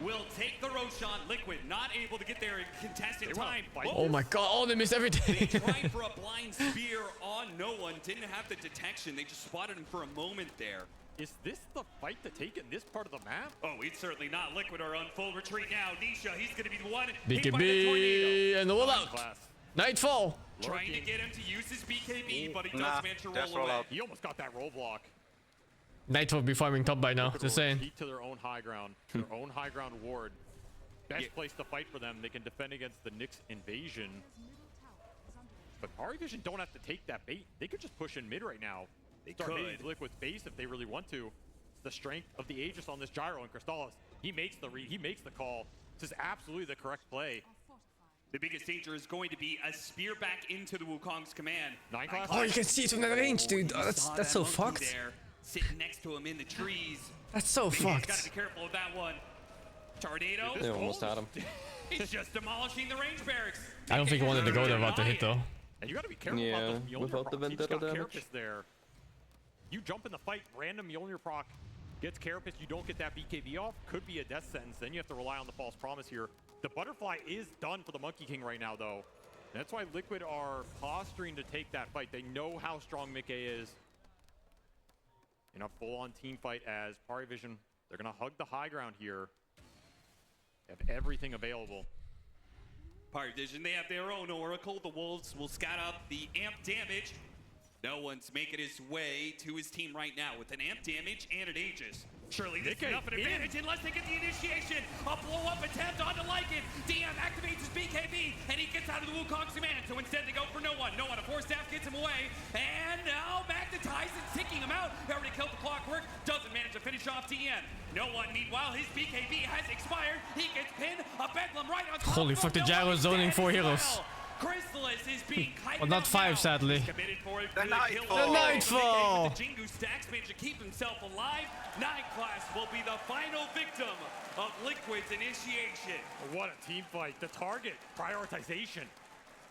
will take the Roshan. Liquid not able to get there in contested time. Oh my god, oh, they missed everything. They tried for a blind spear on no one. Didn't have the detection. They just spotted him for a moment there. Is this the fight to take in this part of the map? Oh, it's certainly not. Liquid are on full retreat now. Nisha, he's going to be the one. BKB and the roll out. Nightfall. Trying to get him to use his BKB, but he does manage to roll away. He almost got that roll block. Nightfall be farming top by now, just saying. To their own high ground. Their own high ground ward. Best place to fight for them. They can defend against the Nyx invasion. But Parivision don't have to take that bait. They could just push in mid right now. They start could. hitting Liquid's base if they really want to. It's the strength of the Aegis on this gyro and Crystallis. He makes the read. He makes the call. This is absolutely the correct play. The biggest danger is going to be a spear back into the Wukong's command. 9 class. Oh, you can see it from that range, dude. Oh, that's so fucked. There, sitting next to him in the trees. That's so fucked. He's got to be careful of that one. Tornado. They almost had him. He's just demolishing the range barracks. I don't think he wanted to go there about the hit though. And you got to be careful about those Mjolnir without the procs. He's got vendetta damage. Carapace there. You jump in the fight, random Mjolnir proc gets Carapace, you don't get that BKB off, could be a death sentence. Then you have to rely on the false promise here. The butterfly is done for the Monkey King right now though. That's why Liquid are posturing to take that fight. They know how strong Mickey is. In a full-on team fight as Parivision, they're gonna hug the high ground here. They have everything available. Parivision, they have their own Oracle. The Wolves will scat up the amp damage. No one's making his way to his team right now with an amp damage and an Aegis. Surely this is enough an advantage unless they get the initiation. A blow-up attempt onto Lycan. DM activates his BKB, and he gets out of the Wukong's command. So instead they go for no one. No one, a force staff gets him away. And now magnetized and ticking him out. Already killed the clockwork. Doesn't manage to finish off DM. No one, meanwhile, his BKB has expired. He gets pinned. A Bedlam right on top. Holy fuck, the gyro zoning 4 heroes. Chrysalis is being Well, not 5, sadly. The Nightfall. The Jingu stacks managed to keep himself alive. 9class will be the final victim of Liquid's initiation. What a team fight. The target prioritization.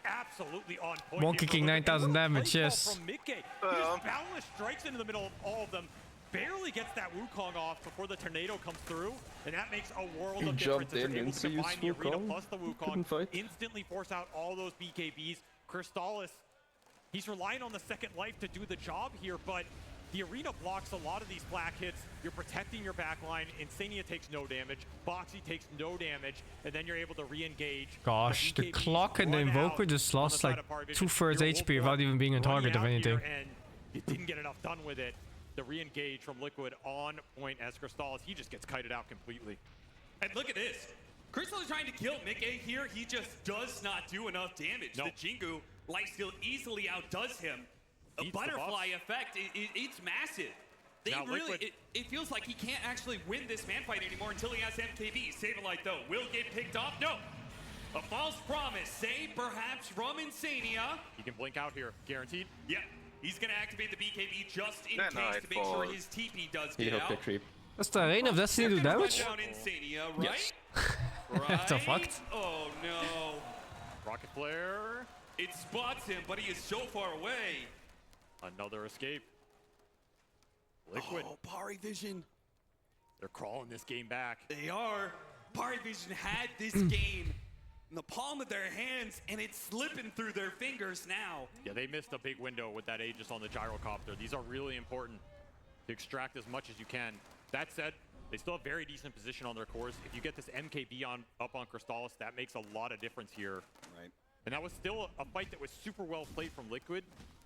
Absolutely on point. One kicking 9,000 damage, yes. From Mickey. Just boundless strikes into the middle of all of them. Barely gets that Wukong off before the tornado comes through, and that makes a world of difference. They're able to combine the arena plus the Wukong, instantly force out all those BKBs. Crystallis, he's relying on the second life to do the job here, but the arena blocks a lot of these flak hits. You're protecting your backline. Insania takes no damage. Boxy takes no damage, and then you're able to re-engage. Gosh, the clock and the Invoker just lost like 2/3 HP without even being a target of anything. And you didn't get enough done with it. The re-engage from Liquid on point as Crystallis, he just gets kited out completely. And look at this. Crystal is trying to kill Mickey here. He just does not do enough damage. The Jingu lifesteal easily outdoes him. The butterfly effect, it's massive. They really, it feels like he can't actually win this man fight anymore until he has MKB. Saberlight, though, will get picked off. No. A false promise. Say perhaps from Insania. He can blink out here, guaranteed. Yeah. He's going to activate the BKB just in case to make sure his TP does get out. Does the Reign of Destiny do damage? Insania, right? Yes. Right? That's a fact. Oh no. Rocket flare. It spots him, but he is so far away. Another escape. Liquid. Oh, Parivision. They're crawling this game back. They are. Parivision had this game in the palm of their hands, and it's slipping through their fingers now. Yeah, they missed a big window with that Aegis on the gyrocopter. These are really important to extract as much as you can. That said, they still have very decent position on their cores. If you get this MKB up on Crystallis, that makes a lot of difference here. Right. And that was still a fight that was super well played from Liquid,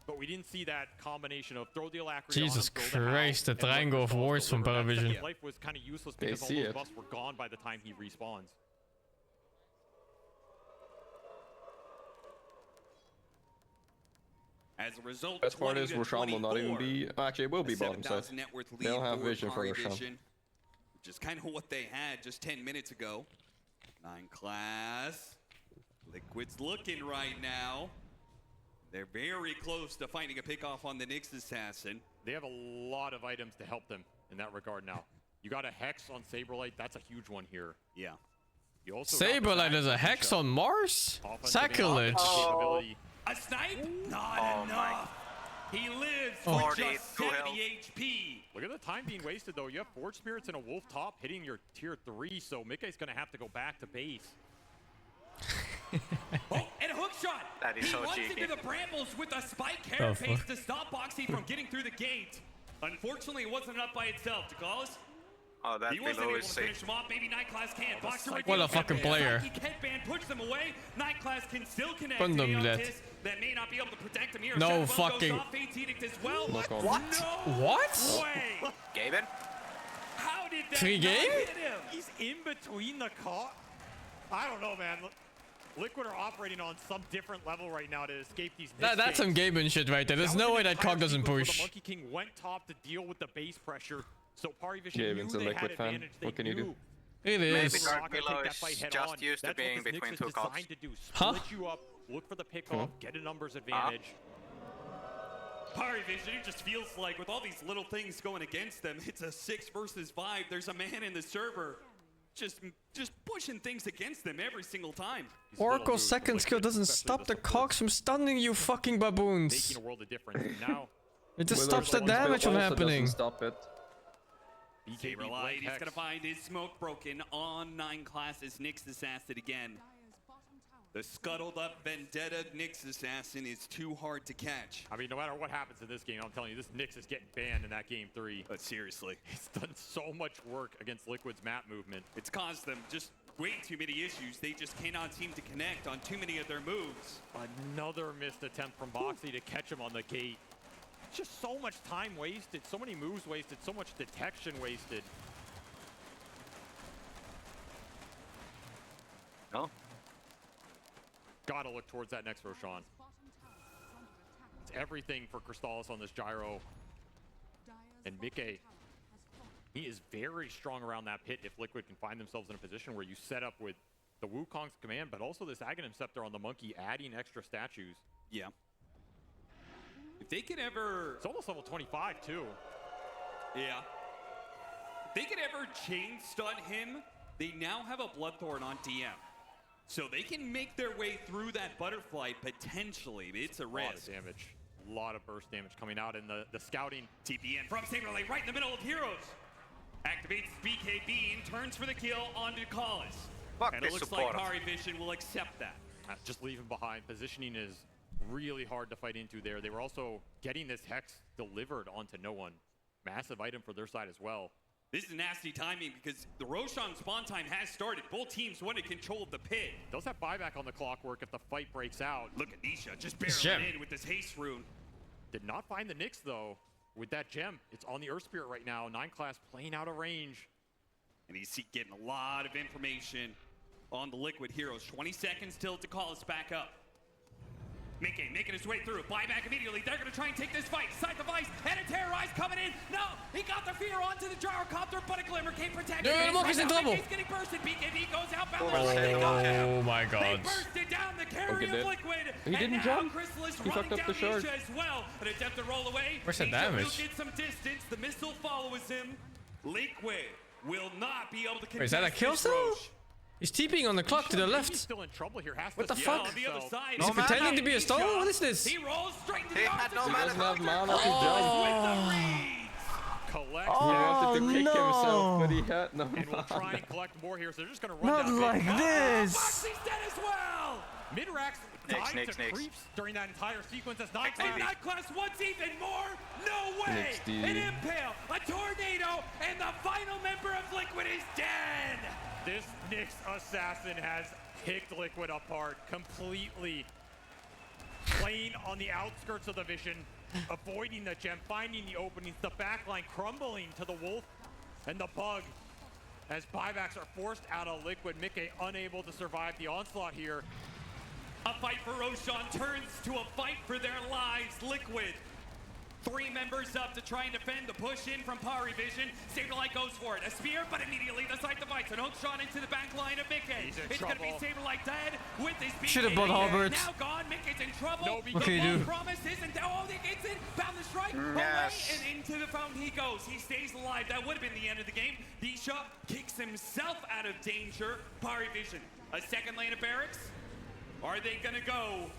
but we didn't see that combination of throw the alacrity Jesus on him, Christ, the triangle of wars from Parivision. That life was kind of useless because all those buffs were gone by the time he respawns. As a result, best part is Roshan will not even be. Actually, it will be bottom side. They'll have vision for Roshan. Which is kind of what they had just 10 minutes ago. 9class. Liquid's looking right now. They're very close to finding a pickoff on the Nyx Assassin. They have a lot of items to help them in that regard now. You got a Hex on Saberlight. That's a huge one here. Yeah. You also Saberlight is a Hex on Mars? Sacrilege. A snipe? Not enough. He lives for just 70 HP. Look at the time being wasted, though. You have Forge Spirits and a Wolf Top hitting your tier 3, so Mickey's going to have to go back to base. Oh, and a hook shot. That is he so runs cheeky. into the brambles with a spike carapace to stop Boxy from getting through the gate. Unfortunately, it wasn't enough by itself. Decalls? Oh, that he wasn't below able is to safe. finish him off. Maybe 9class can. Boxer What a fucking player. Headband puts them away. 9class can still connect. That may not be able to protect him here. No fucking. Fate's Edict as well. What? No What? way. Gaben? How did that Free game? hit him? He's in between the caught. I don't know, man. Liquid are operating on some different level right now to escape these. That's some Gaben shit right there. There's no way that Cog doesn't push. The Monkey King went top to deal with the base pressure. So Parivision Gaben's a knew they Liquid had fan. advantage. What can you do? It is. Maybe Dark Below is just used to being between two cops. To do. Split you up, look for the pickoff, get a numbers advantage. Parivision, it just feels like with all these little things going against them, it's a 6 versus 5. There's a man in the server just pushing things against them every single time. Oracle's second skill doesn't stop the cogs from stunning you fucking baboons. Making a world of difference. Now, it just stops the damage from happening. Stop it. Saberlight, he's gonna find his smoke broken on 9class's Nyx Assassin again. The scuttled up Vendetta Nyx Assassin is too hard to catch. I mean, no matter what happens in this game, I'm telling you, this Nyx is getting banned in that game 3. But seriously, he's done so much work against Liquid's map movement. It's caused them just way too many issues. They just cannot seem to connect on too many of their moves. Another missed attempt from Boxy to catch him on the gate. just so much time wasted, so many moves wasted, so much detection wasted. No. Gotta look towards that next Roshan. It's everything for Crystallis on this gyro. And Mickey, he is very strong around that pit if Liquid can find themselves in a position where you set up with the Wukong's command, but also this Aghanim Scepter on the Monkey, adding extra statues. Yeah. If they could ever... It's almost level 25, too. Yeah. If they could ever chain stun him, they now have a Bloodthorn on DM. So they can make their way through that butterfly, potentially. It's a risk. A lot of damage. A lot of burst damage coming out in the scouting. TPN from Saberlight right in the middle of Heroes. Activates BKB and turns for the kill onto Callis. And it looks like Parivision will accept that. Just leave him behind. Positioning is really hard to fight into there. They were also getting this Hex delivered onto no one. Massive item for their side as well. This is nasty timing because the Roshan spawn time has started. Both teams want to control the pit. Does have buyback on the clockwork if the fight breaks out. Look at Nisha just barreling in with this haste rune. Did not find the Nyx though with that gem. It's on the Earth Spirit right now. 9 class playing out of range. And he's getting a lot of information on the Liquid Heroes. 20 seconds till to call us back up. Mickey making his way through. Buyback immediately. They're going to try and take this fight. Sight the Vice and a Terrorize coming in. No, he got the fear onto the gyrocopter, but a Glimmer came protected. Monkey's in trouble. He's getting bursted. BKB goes out. Oh my God. They bursted down the carry of Liquid. He didn't jump. He fucked up the shard. As well. An attempt to roll away. Where's the damage? Will get some distance. The missile follows him. Liquid will not be able to Wait, is that a kill still? He's TPing on the clock to the left. He's still in trouble here. What the fuck? On the other side. Is he pretending to be a stone? What is this? He rolls straight to the He had no He mana. doesn't have mana to jump. Collect. He wanted to kick himself, but he had no And we'll mana. try and collect more here, so they're just going to run Not down. like this. Foxy's dead as well. Mid-Rax died to creeps during that entire sequence as 9 And 9 class wants even more? No way! NXT. An impale, a tornado, and the final member of Liquid is dead! This Nyx assassin has picked Liquid apart completely. Playing on the outskirts of the vision, avoiding the gem, finding the openings, the backline crumbling to the Wolf and the Bug. As buybacks are forced out of Liquid, Mickey unable to survive the onslaught here. A fight for Roshan turns to a fight for their lives. Liquid. 3 members up to try and defend the push in from Parivision. Saberlight goes for it. A spear, but immediately the sight divides. An hook shot into the back line of Mickey. It's going to be Saberlight dead with his BKB. Should have bought Halbert. Now gone. Mickey's in trouble. No, what can you do? Promise isn't. Oh, he gets in. Found the strike. Away and into the fountain he goes. He stays alive. That would have been the end of the game. Nisha kicks himself out of danger. Parivision. A second lane of barracks. Are they going to go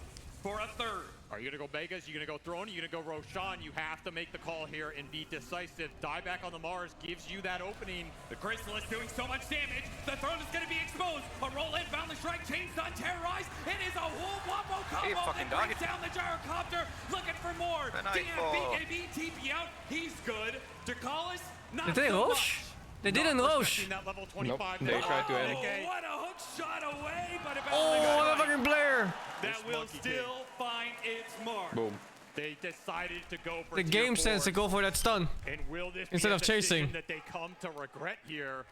for a third? Are you going to go Vegas? You going to go Throne? You going to go Roshan? You have to make the call here and be decisive. Die back on the Mars gives you that opening. The Crystal is doing so much damage. The Throne is going to be exposed. A roll in, found the strike, chains on Terrorize. It is a whole wombo combo that brings down the gyrocopter. Looking for more. DM, BKB, TP out. He's good. Decalis, not Did they so rush? much. They didn't rush. That level 25 Nope, they tried to end. What a hook shot away, but Oh, the fucking Blair. that will still find its mark. Boom. They decided to go for The game says to go for that stun. And will this instead be a of chasing that they come to regret here?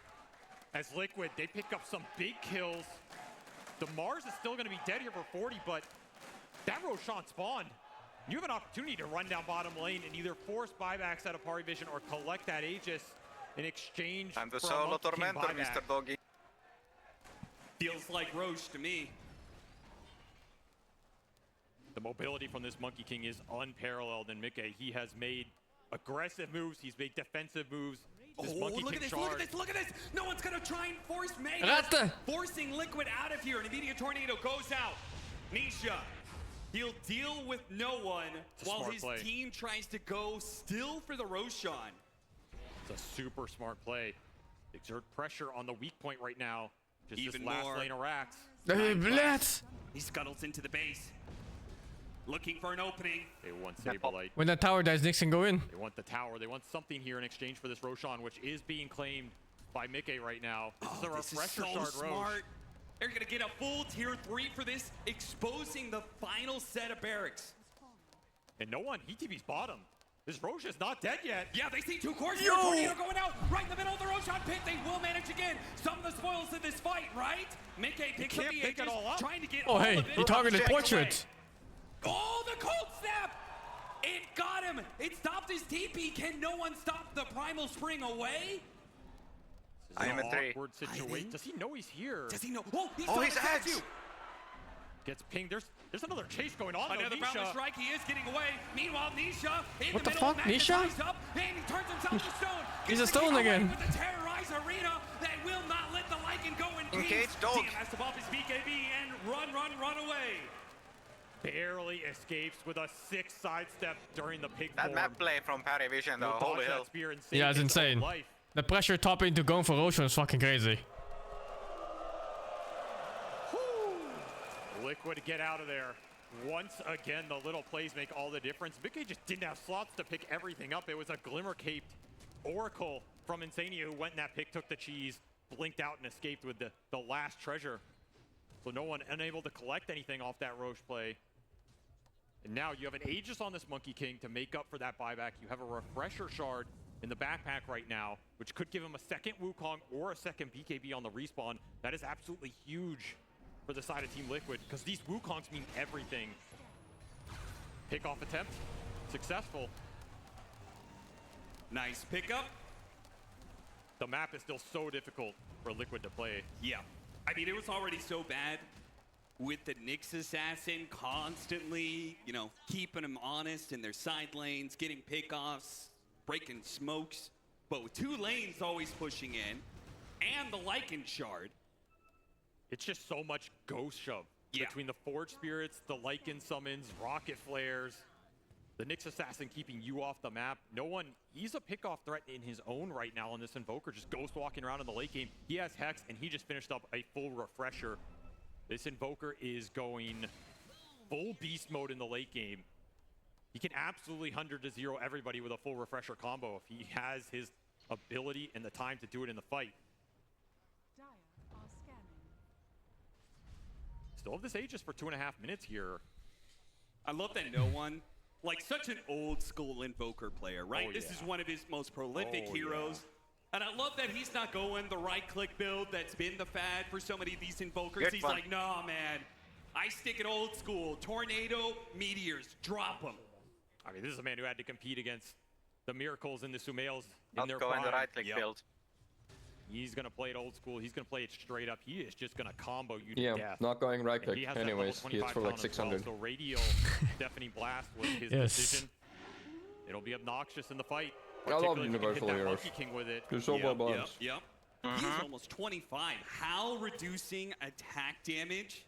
As Liquid, they pick up some big kills. The Mars is still going to be dead here for 40, but that Roshan spawned. You have an opportunity to run down bottom lane and either force buybacks out of Parivision or collect that Aegis in exchange I'm the for solo a tormentor, buyback. Mr. Doggy. Feels like Roche to me. The mobility from this Monkey King is unparalleled in Mickey. He has made aggressive moves. He's made defensive moves. This Monkey Look King at this, charge. look at this, look at this! No one's gonna try and force Megas. Ratte. Forcing Liquid out of here. An immediate tornado goes out. Nisha, he'll deal with no one while his team tries to go still for the Roshan. It's a super smart play. Exert pressure on the weak point right now. Just Even this last more. lane of racks. He scuttles into the base. Looking for an opening. They want Saberlight. When that tower dies, Nyx can go in. They want the tower. They want something here in exchange for this Roshan, which is being claimed by Mickey right now. This is a refresher so shard smart. Roche. They're gonna get a full tier 3 for this, exposing the final set of barracks. And no one, he TV's bottom. This Roche is not dead yet. Yeah, they see two cores here. Tornado going out right in the middle of the Roshan pit. They will manage again. Some of the spoils of this fight, right? Mickey picks up the Aegis, trying to get all hey, of it. he targeted Portrait. Oh, the cold snap! It got him. It stopped his TP. Can no one stop the Primal Spring away? I am a awkward situation. Does he know he's here? Does he know? Oh, he's Edge. Gets pinged. There's another chase going on. Another Primal Strike. He is getting away. Meanwhile, Nisha in what the fuck, Nisha? up, and he turns himself to stone. He's a stone again. With the Terrorize Arena that will not let the Lycan go in peace. DM has to bump his BKB and run away. Barely escapes with a 6 sidestep during the pig That form. map play from Parivision though, holy hell. Yeah, it's insane. The pressure top into going for Roshan is fucking crazy. Liquid get out of there. Once again, the little plays make all the difference. Mickey just didn't have slots to pick everything up. It was a glimmer-caped Oracle from Insania who went in that pick, took the cheese, blinked out and escaped with the last treasure. So no one unable to collect anything off that Roche play. And now you have an Aegis on this Monkey King to make up for that buyback. You have a Refresher Shard in the backpack right now, which could give him a second Wukong or a second BKB on the respawn. That is absolutely huge for the side of Team Liquid, because these Wukongs mean everything. Pick-off attempt, successful. Nice pickup. The map is still so difficult for Liquid to play. Yeah, I mean, it was already so bad with the Nyx Assassin constantly, you know, keeping them honest in their side lanes, getting pickoffs, breaking smokes. But with 2 lanes always pushing in, and the Lycan Shard, it's just so much ghost shove between the Forge Spirits, the Lycan summons, Rocket Flares, the Nyx Assassin keeping you off the map. No one, he's a pickoff threat in his own right now on this Invoker, just ghost walking around in the late game. He has Hex, and he just finished up a full Refresher. This Invoker is going full beast mode in the late game. He can absolutely 100-0 everybody with a full Refresher combo if he has his ability and the time to do it in the fight. Still have this Aegis for 2.5 minutes here. I love that no one, like such an old school Invoker player, right? Oh, this is one of his most prolific heroes. And I love that he's not going the right-click build that's been the fad for so many of these Invokers. He's like, nah, man, I stick it old school. Tornado, Meteors, drop them. I mean, this is a man who had to compete against the Miracles and the Sumails in their going prime. the right-click build. He's going to play it old school. He's going to play it straight up. He is just going to combo you to death. Not going right click. Anyways, he is for like 600. Well, so Radial Deafening Blast was his decision. It'll be obnoxious in the fight. I love universal heroes. They're so well balanced. He's almost 25. How reducing attack damage?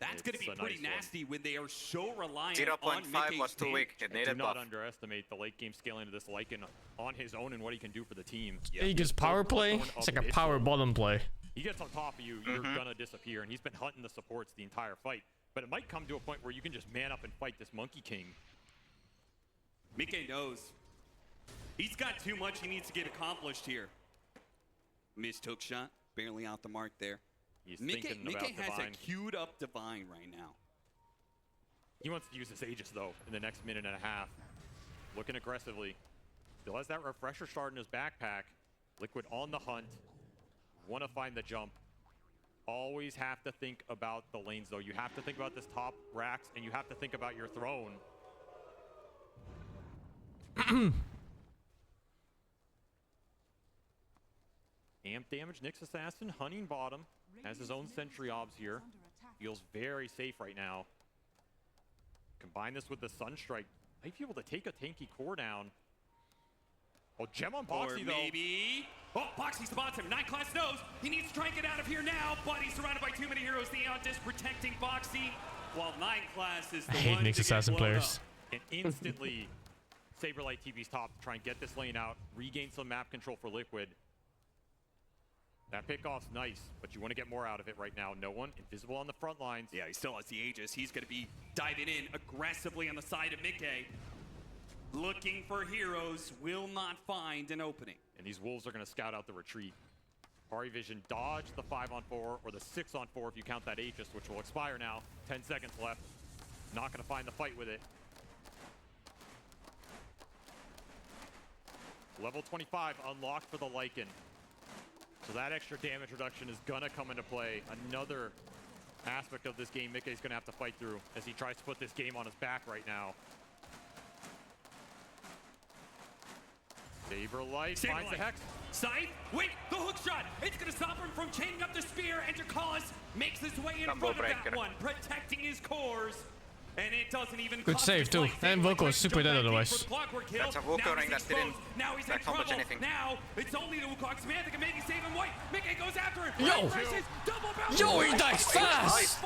That's going to be pretty nasty when they are so reliant on 0.5 was too weak. It needed Do not buff. underestimate the late game scaling of this Lycan on his own and what he can do for the team. Aegis power play? It's like a power bottom play. He gets on top of you, you're gonna disappear, and he's been hunting the supports the entire fight. But it might come to a point where you can just man up and fight this Monkey King. Mickey knows. He's got too much he needs to get accomplished here. Missed hook shot, barely out the mark there. He's Mickey thinking about has Divine. a queued up Divine right now. He wants to use this Aegis, though, in the next minute and a half. Looking aggressively. Still has that Refresher Shard in his backpack. Liquid on the hunt. Want to find the jump. Always have to think about the lanes, though. You have to think about this top racks, and you have to think about your throne. Amp damage, Nyx Assassin, hunting bottom. Has his own Sentry Obs here. Feels very safe right now. Combine this with the Sunstrike. Might be able to take a tanky core down. Oh, gem on Boxy, though. Maybe. Oh, Boxy spots him. 9 class knows. He needs to try and get out of here now, but he's surrounded by too many heroes. The Aunt is protecting Boxy, while 9 class is the I hate Nyx Assassin players. And instantly, Saberlight TV's top to try and get this lane out, regain some map control for Liquid. That pickoff's nice, but you want to get more out of it right now. No one invisible on the front lines. Yeah, he still has the Aegis. He's going to be diving in aggressively on the side of Mickey. Looking for heroes, will not find an opening. And these Wolves are going to scout out the retreat. Parivision dodge the 5-on-4 or the 6-on-4 if you count that Aegis, which will expire now. 10 seconds left. Not going to find the fight with it. Level 25 unlocked for the Lycan. So that extra damage reduction is gonna come into play. Another aspect of this game Mickey's gonna have to fight through as he tries to put this game on his back right now. Saberlight finds the Hex. Scythe, wait, the hook shot! It's gonna stop him from chaining up the spear, and Dracalis makes his way in front of that one, protecting his cores. And it doesn't even good save too. And Voko is super dead otherwise. That's a Wukong ring that didn't accomplish anything. Now it's only the Wukong Command that can maybe save him. White, Mickey goes after it. Yo, he dies fast!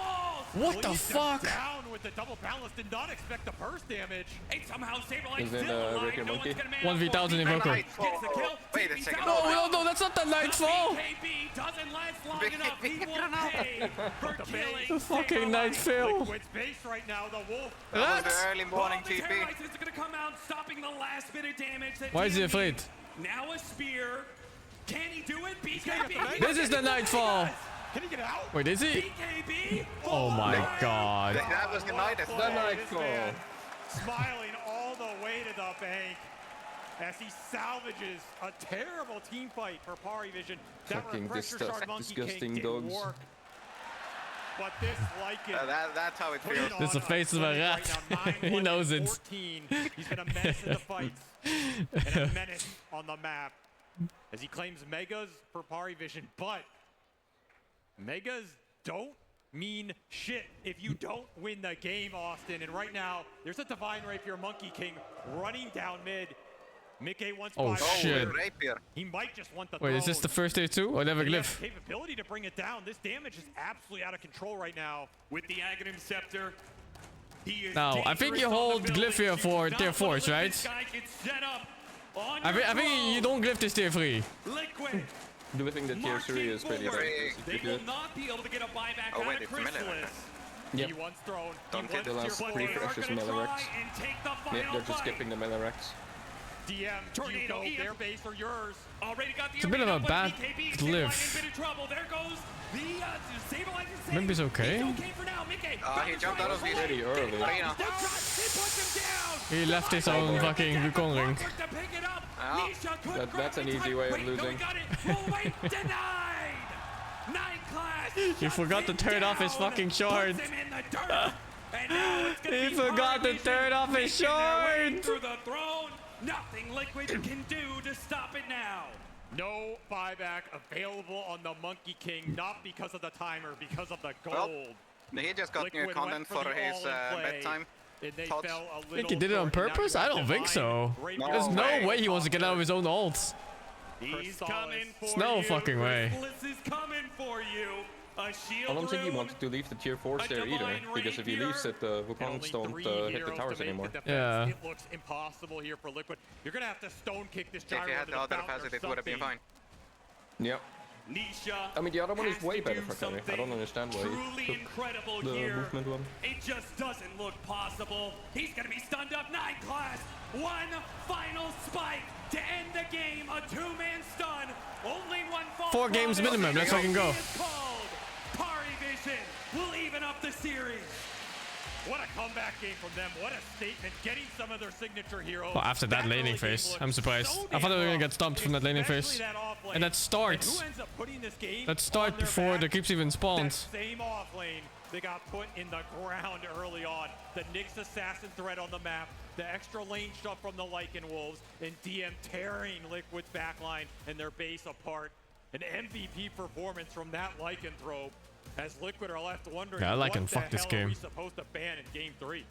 What the fuck? Down with the double balance, did not expect the burst damage. And somehow Saberlight still alive. No one's gonna man 1v1000 in Voko. Wait a second. No, that's not the Nightfall! BKB doesn't last long enough. He will pay for killing the fucking Nightfall. Liquid's base right now, the Wolf. That was the early morning TP. Is gonna come out, stopping the last bit of damage. Why is he afraid? Now a spear. Can he do it? BKB. This is the Nightfall. Can he get out? Wait, is he? BKB. Oh my god. That was the Nightfall. Smiling all the way to the bank as he salvages a terrible team fight for Parivision. That Fucking refresher shard Monkey disgusting King dogs. didn't work. But this Lycan. That's how it feels. This is the face of a rat. He knows it. He's been a menace in the fights and a menace on the map as he claims Megas for Parivision. But Megas don't mean shit if you don't win the game, Austin. And right now, there's a Divine Rapier Monkey King running down mid. Mickey wants shit. He might just want the Wait, is this the first day too? Or never glyph? Capability to bring it down. This damage is absolutely out of control right now. With the Aghanim Scepter, he is now, I think you hold glyph here for tier 4s, right? I think you don't glyph this tier 3. Liquid. Glyphing the tier 3 is pretty good. They will not be able to get a buyback out of Chrysalis. Yep. He once thrown. The last 3 precious Melirex. Yep, they're just skipping the Melirex. DM, Tornado, their base or yours. Already got the it's a bit of a bad glyph. There goes the Maybe it's okay. He jumped out of the pretty early. He left his own fucking Wukong ring. That's an easy way of losing. He forgot to turn off his fucking shard. He forgot to turn off his shard. Nothing Liquid can do to stop it now. No buyback available on the Monkey King, not because of the timer, because of the gold. Well, he just got new content for his bedtime. I think he did it on purpose? I don't think so. There's no way he wants to get out of his own ults. He's coming for There's no fucking way. Is coming for you. I don't think he wanted to leave the tier 4s there either, because if he leaves it, the Wukongs don't hit the towers anymore. Yeah. It looks impossible here for Liquid. You're gonna have to stone kick this gyro. If he had the other facet, it would have been fine. Yeah. Nisha, I mean, the other one is way better for carry. I don't understand why he took incredible the here. movement one. It just doesn't look possible. He's gonna be stunned up. 9 class. One final spike to end the game. A 2-man stun. Only one fall. 4 games minimum. Let's fucking go. Parivision will even up the series. What a comeback game from them. What a statement. Getting some of their signature heroes. Well, after that laning phase, I'm surprised. I thought they were gonna get stomped from that laning phase. And that starts. That start before the creeps even spawned. Same off lane, they got put in the ground early on. The Nyx assassin threat on the map. The extra lane stuff from the Lycan Wolves. And DM tearing Liquid's backline and their base apart. An MVP performance from that Lycanthrope, as Liquid are left wondering what the hell are we supposed to ban in Game 3.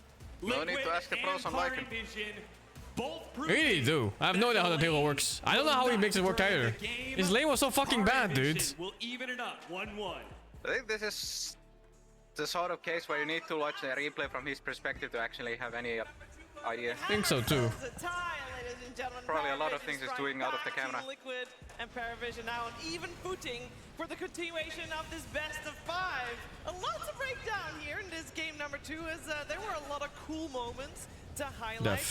No need to ask the pros on Lycan. Really do. I have no idea how the hero works. I don't know how he makes it work either. His lane was so fucking bad, dude. We'll even it up 1-1. I think this is the sort of case where you need to watch the replay from his perspective to actually have any idea. I think so too. Probably a lot of things is doing out of the camera. Liquid and Parivision now on even footing for the continuation of this best of 5. A lot to break down here in this game number 2, as there were a lot of cool moments to highlight.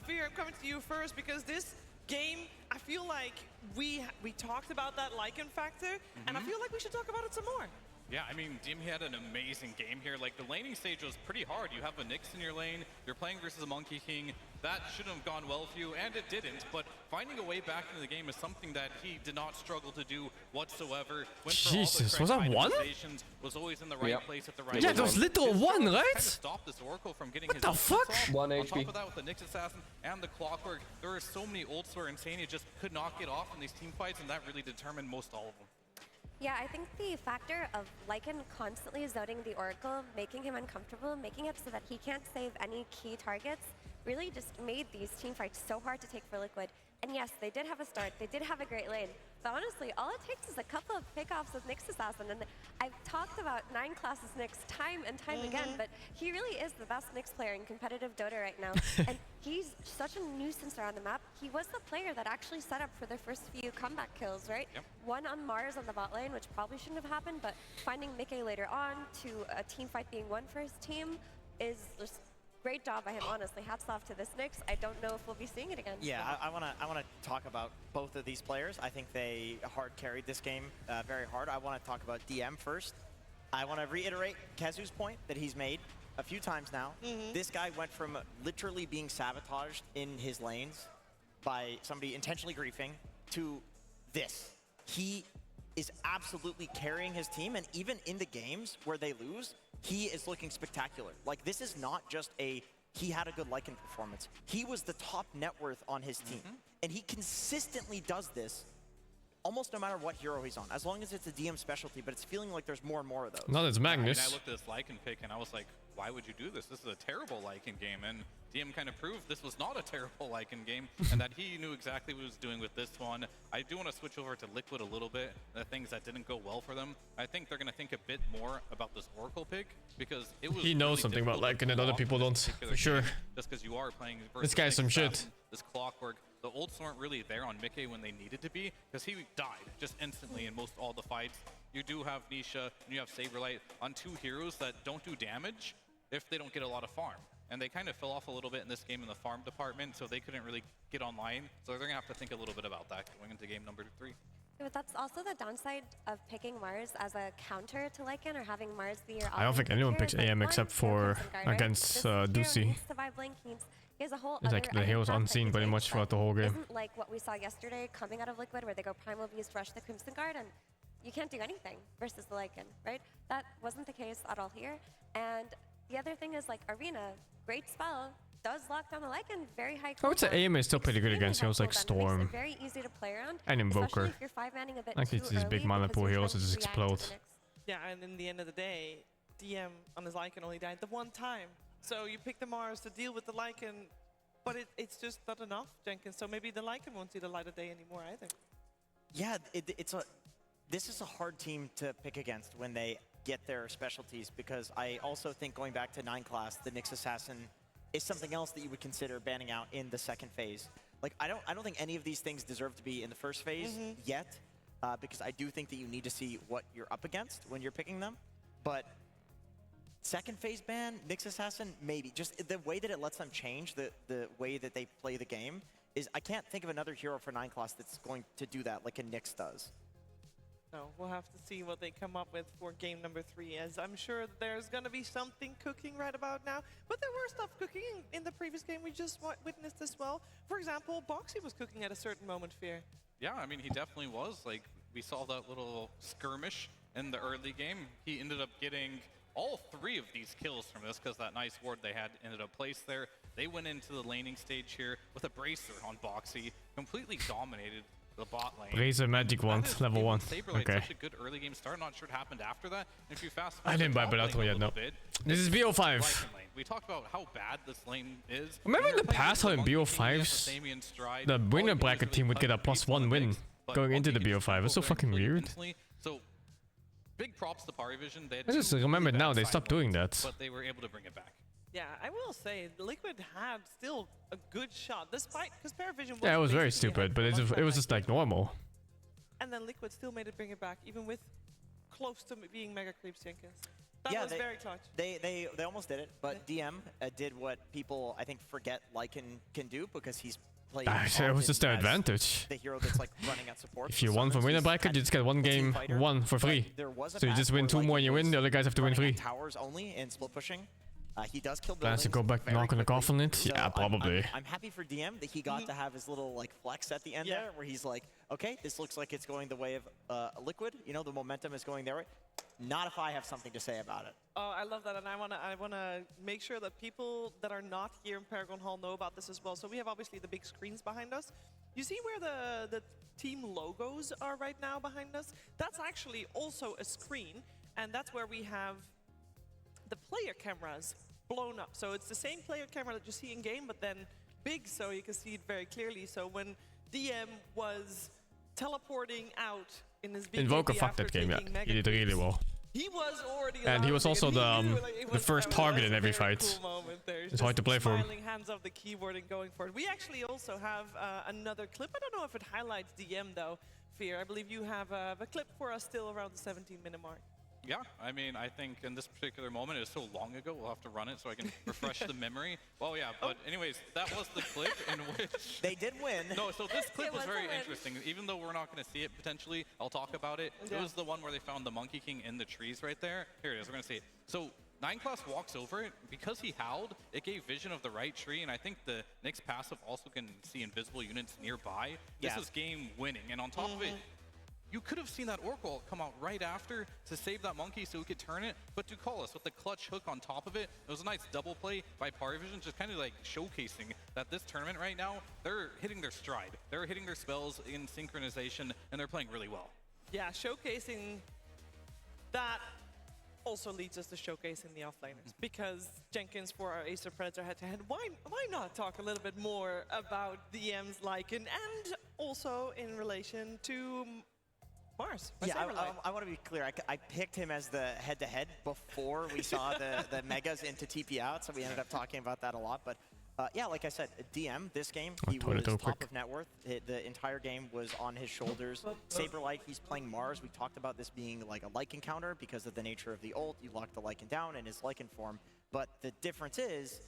Fear, I'm coming to you first, because this game, I feel like we talked about that Lycan factor, and I feel like we should talk about it some more. Yeah, I mean, Dim had an amazing game here. Like, the laning stage was pretty hard. You have a Nyx in your lane, you're playing versus a Monkey King. that shouldn't have gone well for you, and it didn't. But finding a way back into the game is something that he did not struggle to do whatsoever. Jesus, was that one? Was always in the right place at the right yeah, it was literal one, right? Stop this Oracle from getting what the fuck? 1 HP. On top of that, with the Nyx Assassin and the Clockwork, there are so many ults where Insania just could not get off in these team fights, and that really determined most all of them. Yeah, I think the factor of Lycan constantly zoning the Oracle, making him uncomfortable, making it so that he can't save any key targets, really just made these team fights so hard to take for Liquid. And yes, they did have a start, they did have a great lane, but honestly, all it takes is a couple of pickoffs with Nyx Assassin, and I've talked about 9 classes Nyx time and time again, but he really is the best Nyx player in competitive Dota right now, and he's such a nuisance around the map. He was the player that actually set up for their first few comeback kills, right? Yep. One on Mars on the bot lane, which probably shouldn't have happened, but finding Mickey later on to a team fight being won for his team is just great job by him, honestly. Hats off to this Nyx. I don't know if we'll be seeing it again. Yeah, I wanna talk about both of these players. I think they hard carried this game very hard. I want to talk about DM first. I want to reiterate Kezu's point that he's made a few times now. This guy went from literally being sabotaged in his lanes by somebody intentionally griefing to this. He is absolutely carrying his team, and even in the games where they lose, he is looking spectacular. Like, this is not just he had a good Lycan performance. He was the top net worth on his team. And he consistently does this almost no matter what hero he's on, as long as it's a DM specialty, but it's feeling like there's more and more of those. Not as Magnus. I looked at this Lycan pick and I was like, why would you do this? This is a terrible Lycan game. And DM kind of proved this was not a terrible Lycan game and that he knew exactly what he was doing with this one. I do want to switch over to Liquid a little bit, the things that didn't go well for them. I think they're going to think a bit more about this Oracle pick because it was he knows really something about Lycan that other people don't, for sure. Just because you are playing this guy's some shit. This Clockwork, the ults weren't really there on Mickey when they needed to be because he died just instantly in most all the fights. You do have Nisha and you have Saberlight on 2 heroes that don't do damage if they don't get a lot of farm. And they kind of fell off a little bit in this game in the farm department, so they couldn't really get online. So they're going to have to think a little bit about that going into game number 3. Yeah, but that's also the downside of picking Mars as a counter to Lycan or having Mars be your I don't think anyone picks AM except for against Ducey. It's like the hero's unseen pretty much throughout the whole game. Isn't like what we saw yesterday coming out of Liquid where they go Primal Beast, rush the Crimson Guard, and you can't do anything versus the Lycan, right? That wasn't the case at all here. And the other thing is, like, Arena, great spell, does lock down the Lycan, very high. I would say AM is still pretty good against heroes like Storm very easy to play around, and Invoker. If you're 5-manning a bit like these big mana pool heroes that just explode. Yeah, and in the end of the day, DM on his Lycan only died the one time. So you pick the Mars to deal with the Lycan, but it's just not enough, Jenkins. So maybe the Lycan won't see the light of day anymore either. Yeah, this is a hard team to pick against when they get their specialties, because I also think going back to 9 class, the Nyx Assassin is something else that you would consider banning out in the second phase. Like, I don't think any of these things deserve to be in the first phase yet, because I do think that you need to see what you're up against when you're picking them. But second phase ban, Nyx Assassin, maybe. Just the way that it lets them change the way that they play the game is, I can't think of another hero for 9 class that's going to do that like a Nyx does. No, we'll have to see what they come up with for game number 3, as I'm sure there's going to be something cooking right about now. But there were stuff cooking in the previous game we just witnessed as well. For example, Boxy was cooking at a certain moment, Fear. Yeah, I mean, he definitely was. Like, we saw that little skirmish in the early game. He ended up getting all 3 of these kills from this because that nice ward they had ended up placed there. They went into the laning stage here with a bracer on Boxy, completely dominated the bot lane. Bracer magic wand, level 1. Okay. Such a good early game start. Not sure what happened after that. And if you fast I didn't buy Bellator yet, no. This is BO5. We talked about how bad this lane is. Remember in the past how in BO5s, the winner bracket team would get a +1 win going into the BO5. It's so fucking weird. So, big props to Parivision. I just remembered now they stopped doing that. But they were able to bring it back. Yeah, I will say, Liquid had still a good shot, despite, because Parivision was... Yeah, it was very stupid, but it was just like normal. And then Liquid still made it bring it back, even with close to being mega creeps, Jenkins. That was very clutch. They almost did it, but DM did what people, I think, forget Lycan can do, because he's played it was just their advantage. The hero that's like running at support. If you won from winner bracket, you just get one game, 1 for free. So you just win 2 more and you win, the other guys have to win 3. Towers only and split pushing. He does kill Plans buildings to go back very knock on the quickly. coffin it? So Yeah, probably. I'm happy for DM that he got to have his little like flex at the end there, where he's like, okay, this looks like it's going the way of Liquid. You know, the momentum is going their way. Not if I have something to say about it. Oh, I love that, and I wanna make sure that people that are not here in Paragon Hall know about this as well. So we have obviously the big screens behind us. You see where the team logos are right now behind us? That's actually also a screen, and that's where we have the player cameras blown up. So it's the same player camera that you see in game, but then big, so you can see it very clearly. So when DM was teleporting out in his BKB Invoker fucked after that game, yeah. taking He did really well. he was already And he was also lounging, the and he knew, the first target in every fight. Cool moment there. It's hard to play for him. Smiling, hands off the keyboard and going for it. We actually also have another clip. I don't know if it highlights DM though, Fear. I believe you have a clip for us still around the 17-minute mark. Yeah, I mean, I think in this particular moment, it was so long ago, we'll have to run it so I can refresh the memory. Well, yeah, but anyways, that was the clip in which... They did win. No, so this clip was very interesting. Even though we're not going to see it potentially, I'll talk about it. Yeah. It was the one where they found the Monkey King in the trees right there. Here it is, we're going to see it. So 9class walks over it. Because he howled, it gave vision of the right tree, and I think the Nyx passive also can see invisible units nearby. This is game winning, and on top of it, you could have seen that Oracle come out right after to save that monkey so we could turn it, but to call us with the clutch hook on top of it, it was a nice double play by Parivision, just kind of like showcasing that this tournament right now, they're hitting their stride. They're hitting their spells in synchronization, and they're playing really well. Yeah, showcasing that also leads us to showcasing the offlaners, because Jenkins for our Acer Predator head-to-head, why not talk a little bit more about DM's Lycan and also in relation to Mars? Yeah, I want to be clear. I picked him as the head-to-head before we saw the Megas into TP out, so we ended up talking about that a lot. But yeah, like I said, DM, this game, he was top of net worth. The entire game was on his shoulders. Saberlight, he's playing Mars. We talked about this being like a Lycan counter because of the nature of the ult. You lock the Lycan down in his Lycan form. But the difference is,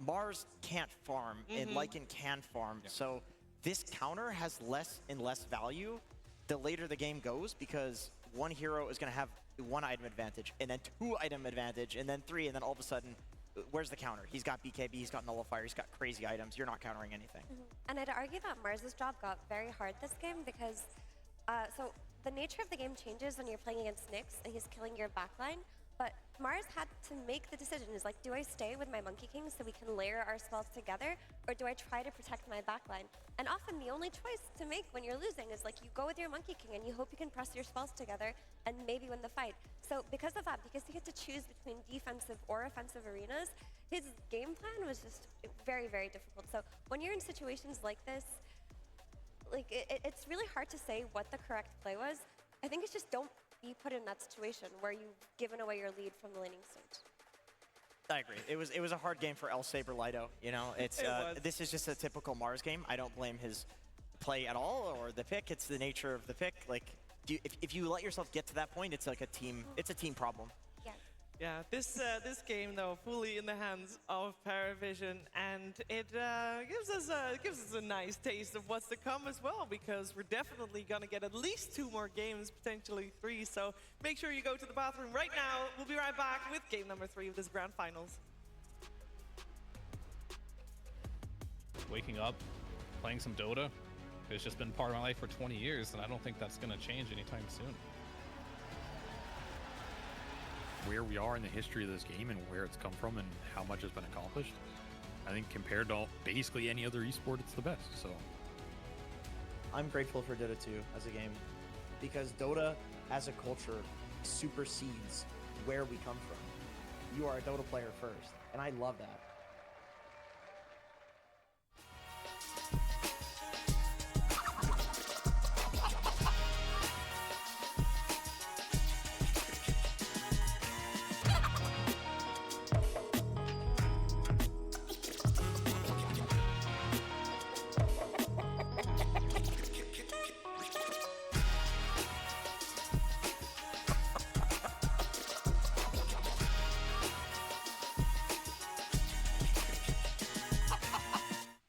Mars can't farm, and Lycan can farm. So this counter has less and less value the later the game goes, because one hero is going to have 1 item advantage, and then 2 item advantage, and then 3, and then all of a sudden, where's the counter? He's got BKB, he's got Nullifier, he's got crazy items. You're not countering anything. And I'd argue that Mars's job got very hard this game because, so the nature of the game changes when you're playing against Nyx and he's killing your backline. But Mars had to make the decision, is like, do I stay with my Monkey King so we can layer our spells together, or do I try to protect my backline? And often the only choice to make when you're losing is like, you go with your Monkey King and you hope you can press your spells together and maybe win the fight. So because of that, because he had to choose between defensive or offensive arenas, his game plan was just very, very difficult. So when you're in situations like this, like it's really hard to say what the correct play was. I think it's just don't be put in that situation where you've given away your lead from the laning stage. I agree. It was a hard game for El Saberlighto. You know, it's this is just a typical Mars game. I don't blame his play at all or the pick. It's the nature of the pick. Like, if you let yourself get to that point, it's like a team. It's a team problem. Yeah, this game though fully in the hands of Parivision, and it gives us a nice taste of what's to come as well, because we're definitely gonna get at least 2 more games, potentially 3. So make sure you go to the bathroom right now. We'll be right back with game number 3 of this grand finals. Waking up, playing some Dota, it's just been part of my life for 20 years, and I don't think that's gonna change anytime soon. Where we are in the history of this game and where it's come from and how much has been accomplished, I think compared to basically any other esport, it's the best. So I'm grateful for Dota 2 as a game, because Dota as a culture supersedes where we come from. You are a Dota player first, and I love that.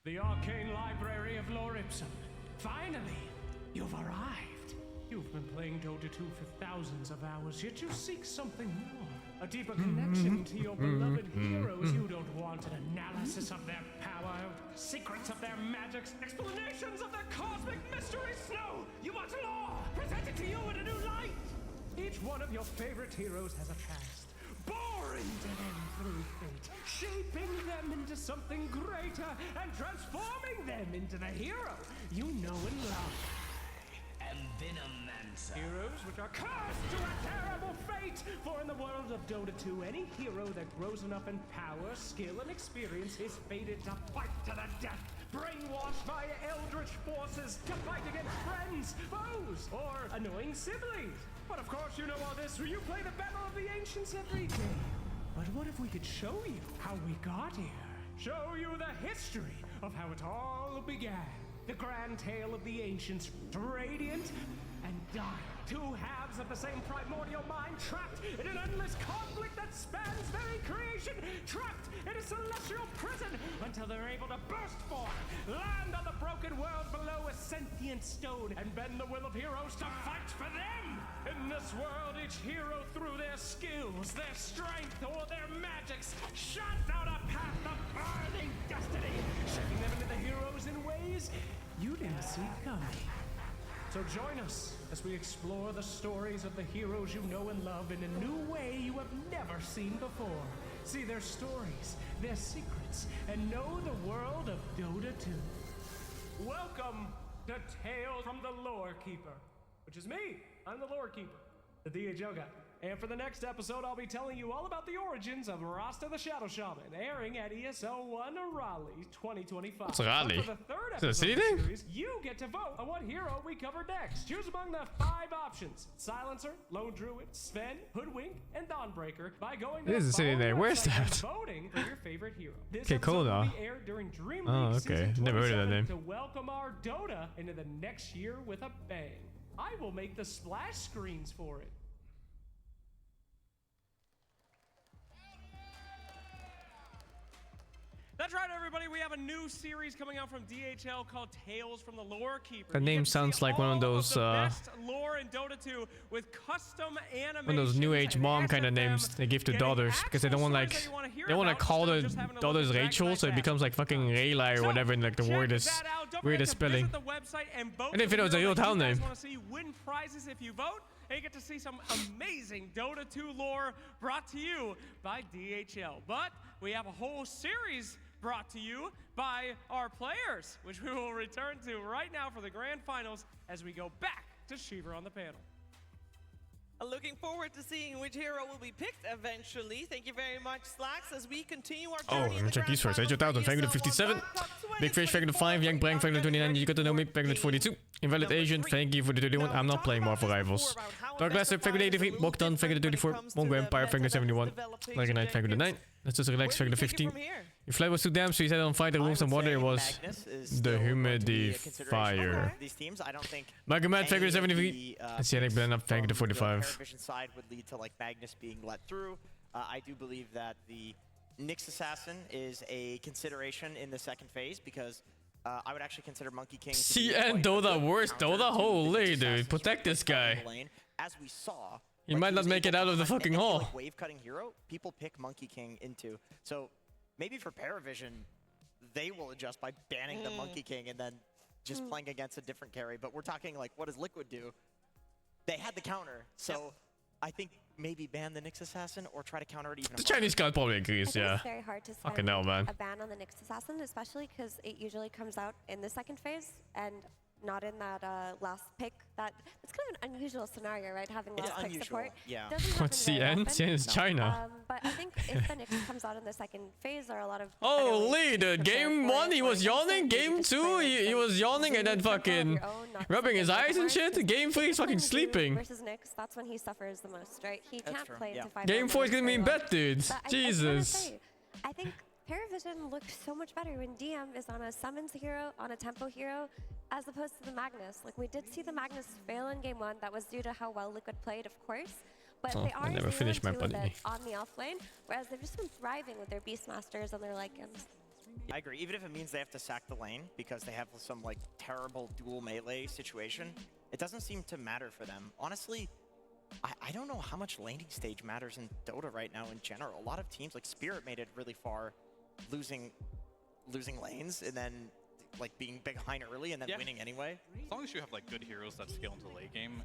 The arcane library of Lore Ipsum. Finally, you've arrived. You've been playing Dota 2 for thousands of hours, yet you seek something more. A deeper connection to your beloved heroes. You don't want an analysis of their power, secrets of their magics, explanations of their cosmic mysteries. No, you want lore presented to you in a new light. Each one of your favorite heroes has a past, boring to them through fate, shaping them into something greater and transforming them into the hero you know and love. Heroes which are cursed to a terrible fate, for in the world of Dota 2, any hero that grows enough in power, skill, and experience is fated to fight to the death, brainwashed by eldritch forces to fight against friends, foes, or annoying siblings. But of course you know all this when you play the Battle of the Ancients every day. But what if we could show you how we got here? Show you the history of how it all began. The grand tale of the ancients, radiant and dire. Two halves of the same primordial mind, trapped in an endless conflict that spans very creation, trapped in a celestial prison until they're able to burst forth, land on the broken world below a sentient stone, and bend the will of heroes to fight for them. In this world, each hero, through their skills, their strength, or their magics, shuts out a path of burning destiny, shaping them into the heroes in ways you didn't see coming. So join us as we explore the stories of the heroes you know and love in a new way you have never seen before. See their stories, their secrets, and know the world of Dota 2. Welcome to Tales from the Lore Keeper, which is me. I'm the Lore Keeper, the DHL guy. And for the next episode, I'll be telling you all about the origins of Rasta the Shadow Shaman, airing at ESL 1 Raleigh 2025. What's Raleigh? For the third Is it a city episode of name? the series, you get to vote on what hero we cover next. Choose among the 5 options: Silencer, Lone Druid, Sven, Hoodwink, and Dawnbreaker by going to It is a city name. Where's that? voting for your favorite hero. This Okay, cool episode will now. be aired during Dream Oh, League okay. Season Never heard of that 27 name. to welcome our Dota into the next year with a bang. I will make the splash screens for it. That's right, everybody. We have a new series coming out from DHL called Tales from the Lore Keeper. The name sounds like one of those best lore in Dota 2 with custom animations. one of those new age mom kind of names they give to daughters because they don't want like they want to call the daughters Rachel, so it becomes like fucking Rayla or whatever in like the weirdest spelling. And if it was a real town name. Want to see win prizes if you vote. And you get to see some amazing Dota 2 lore brought to you by DHL. But we have a whole series brought to you by our players, which we will return to right now for the grand finals as we go back to Shiver on the panel. Looking forward to seeing which hero will be picked eventually. Thank you very much, Slacks, as we continue our Oh, journey. let me check these first. Age 1000, Fangirl 57. Big Fish, Fangirl 5. Young Brang, Fangirl 29. You got to know me, Fangirl 42. Invalid Agent, thank you for the 31. I'm not playing more for rivals. Dark Glass, Fangirl 83. Bogdan, Fangirl 34. Mongo Empire, Fangirl 71. Like Knight, Fangirl 9. Let's just relax, Fangirl 15. Your flight was too damp, so you set it on fire to remove some water. It was the humidifier. These teams, I don't think. Magomed, Fangirl 73. And Siennick Blend up, Fangirl 45. Parivision side would lead to like Magnus being let through. I do believe that the Nyx Assassin is a consideration in the second phase because I would actually consider Monkey King. CN Dota, worst Dota? Holy dude, protect this guy. As we saw, He might not make it out of the fucking hall. Like wave cutting hero, people pick Monkey King into. So maybe for Parivision, they will adjust by banning the Monkey King and then just playing against a different carry. But we're talking like, what does Liquid do? They had the counter, so I think maybe ban the Nyx Assassin or try to counter it even. The Chinese guy probably agrees, yeah. It's very hard to Fucking hell, man. a ban on the Nyx Assassin, especially because it usually comes out in the second phase and not in that last pick. It's kind of an unusual scenario, right? Having last pick support. Yeah. What's CN? CN is China. But I think if the Nyx comes out in the second phase, there are a lot of. Holy, dude. Game 1, he was yawning. Game 2, he was yawning and then fucking rubbing his eyes and shit. Game 3, he's fucking sleeping. Versus Nyx, that's when he suffers the most, right? He can't play into 5. Game 4 is gonna be in bed, dude. Jesus. I think Parivision looks so much better when DM is on a summons hero, on a tempo hero, as opposed to the Magnus. Like, we did see the Magnus fail in game 1. That was due to how well Liquid played, of course. But they are I never finished my buddy. on the off lane, whereas they've just been thriving with their Beastmasters and their Lycans. I agree. Even if it means they have to sack the lane because they have some like terrible dual melee situation, it doesn't seem to matter for them. Honestly, I don't know how much laning stage matters in Dota right now in general. A lot of teams, like Spirit made it really far, losing lanes and then like being behind early and then winning anyway. As long as you have like good heroes that scale into late game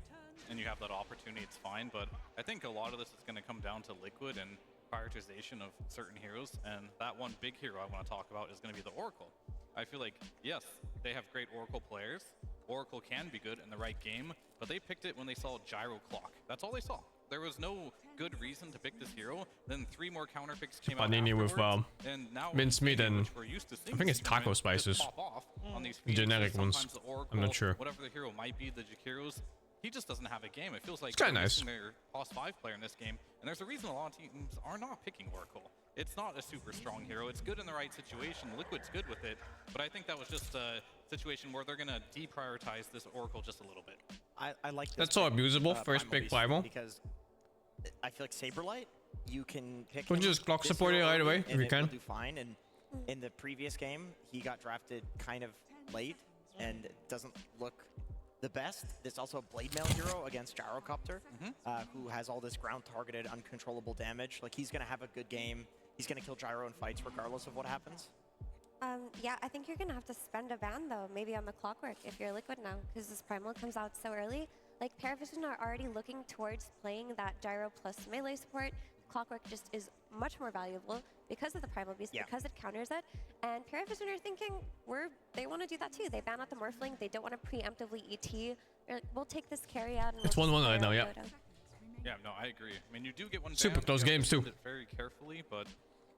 and you have that opportunity, it's fine. But I think a lot of this is going to come down to Liquid and prioritization of certain heroes. And that one big hero I want to talk about is going to be the Oracle. I feel like, yes, they have great Oracle players. Oracle can be good in the right game, but they picked it when they saw Gyro Clock. That's all they saw. There was no good reason to pick this hero. Then 3 more counter picks came out with and now mincemeat and I think it's taco spices. Generic ones. I'm not sure. Whatever the hero might be, the Jakiros, he just doesn't have a game. It feels like it's kind of nice. Their Boss 5 player in this game, and there's a reason a lot of teams are not picking Oracle. It's not a super strong hero. It's good in the right situation. Liquid's good with it, but I think that was just a situation where they're going to deprioritize this Oracle just a little bit. I like this. That's so abusable. First pick Primal. Because I feel like Saberlight, you can pick Don't you just clock support it right away if you can? Do fine. And in the previous game, he got drafted kind of late and doesn't look the best. There's also a Blade Mail hero against Gyrocopter, who has all this ground-targeted, uncontrollable damage. Like, he's going to have a good game. He's going to kill Gyro in fights regardless of what happens. Yeah, I think you're going to have to spend a ban, though, maybe on the Clockwork if you're Liquid now, because this Primal comes out so early. Like, Parivision are already looking towards playing that Gyro plus melee support. Clockwork just is much more valuable because of the Primal Beast, because it counters it. And Parivision are thinking, they want to do that too. They ban out the Morphling. They don't want to preemptively ET. They're like, we'll take this carry out. And it's 1-1 right now, yeah. Yeah, no, I agree. I mean, you do get one super close games too. Very carefully, but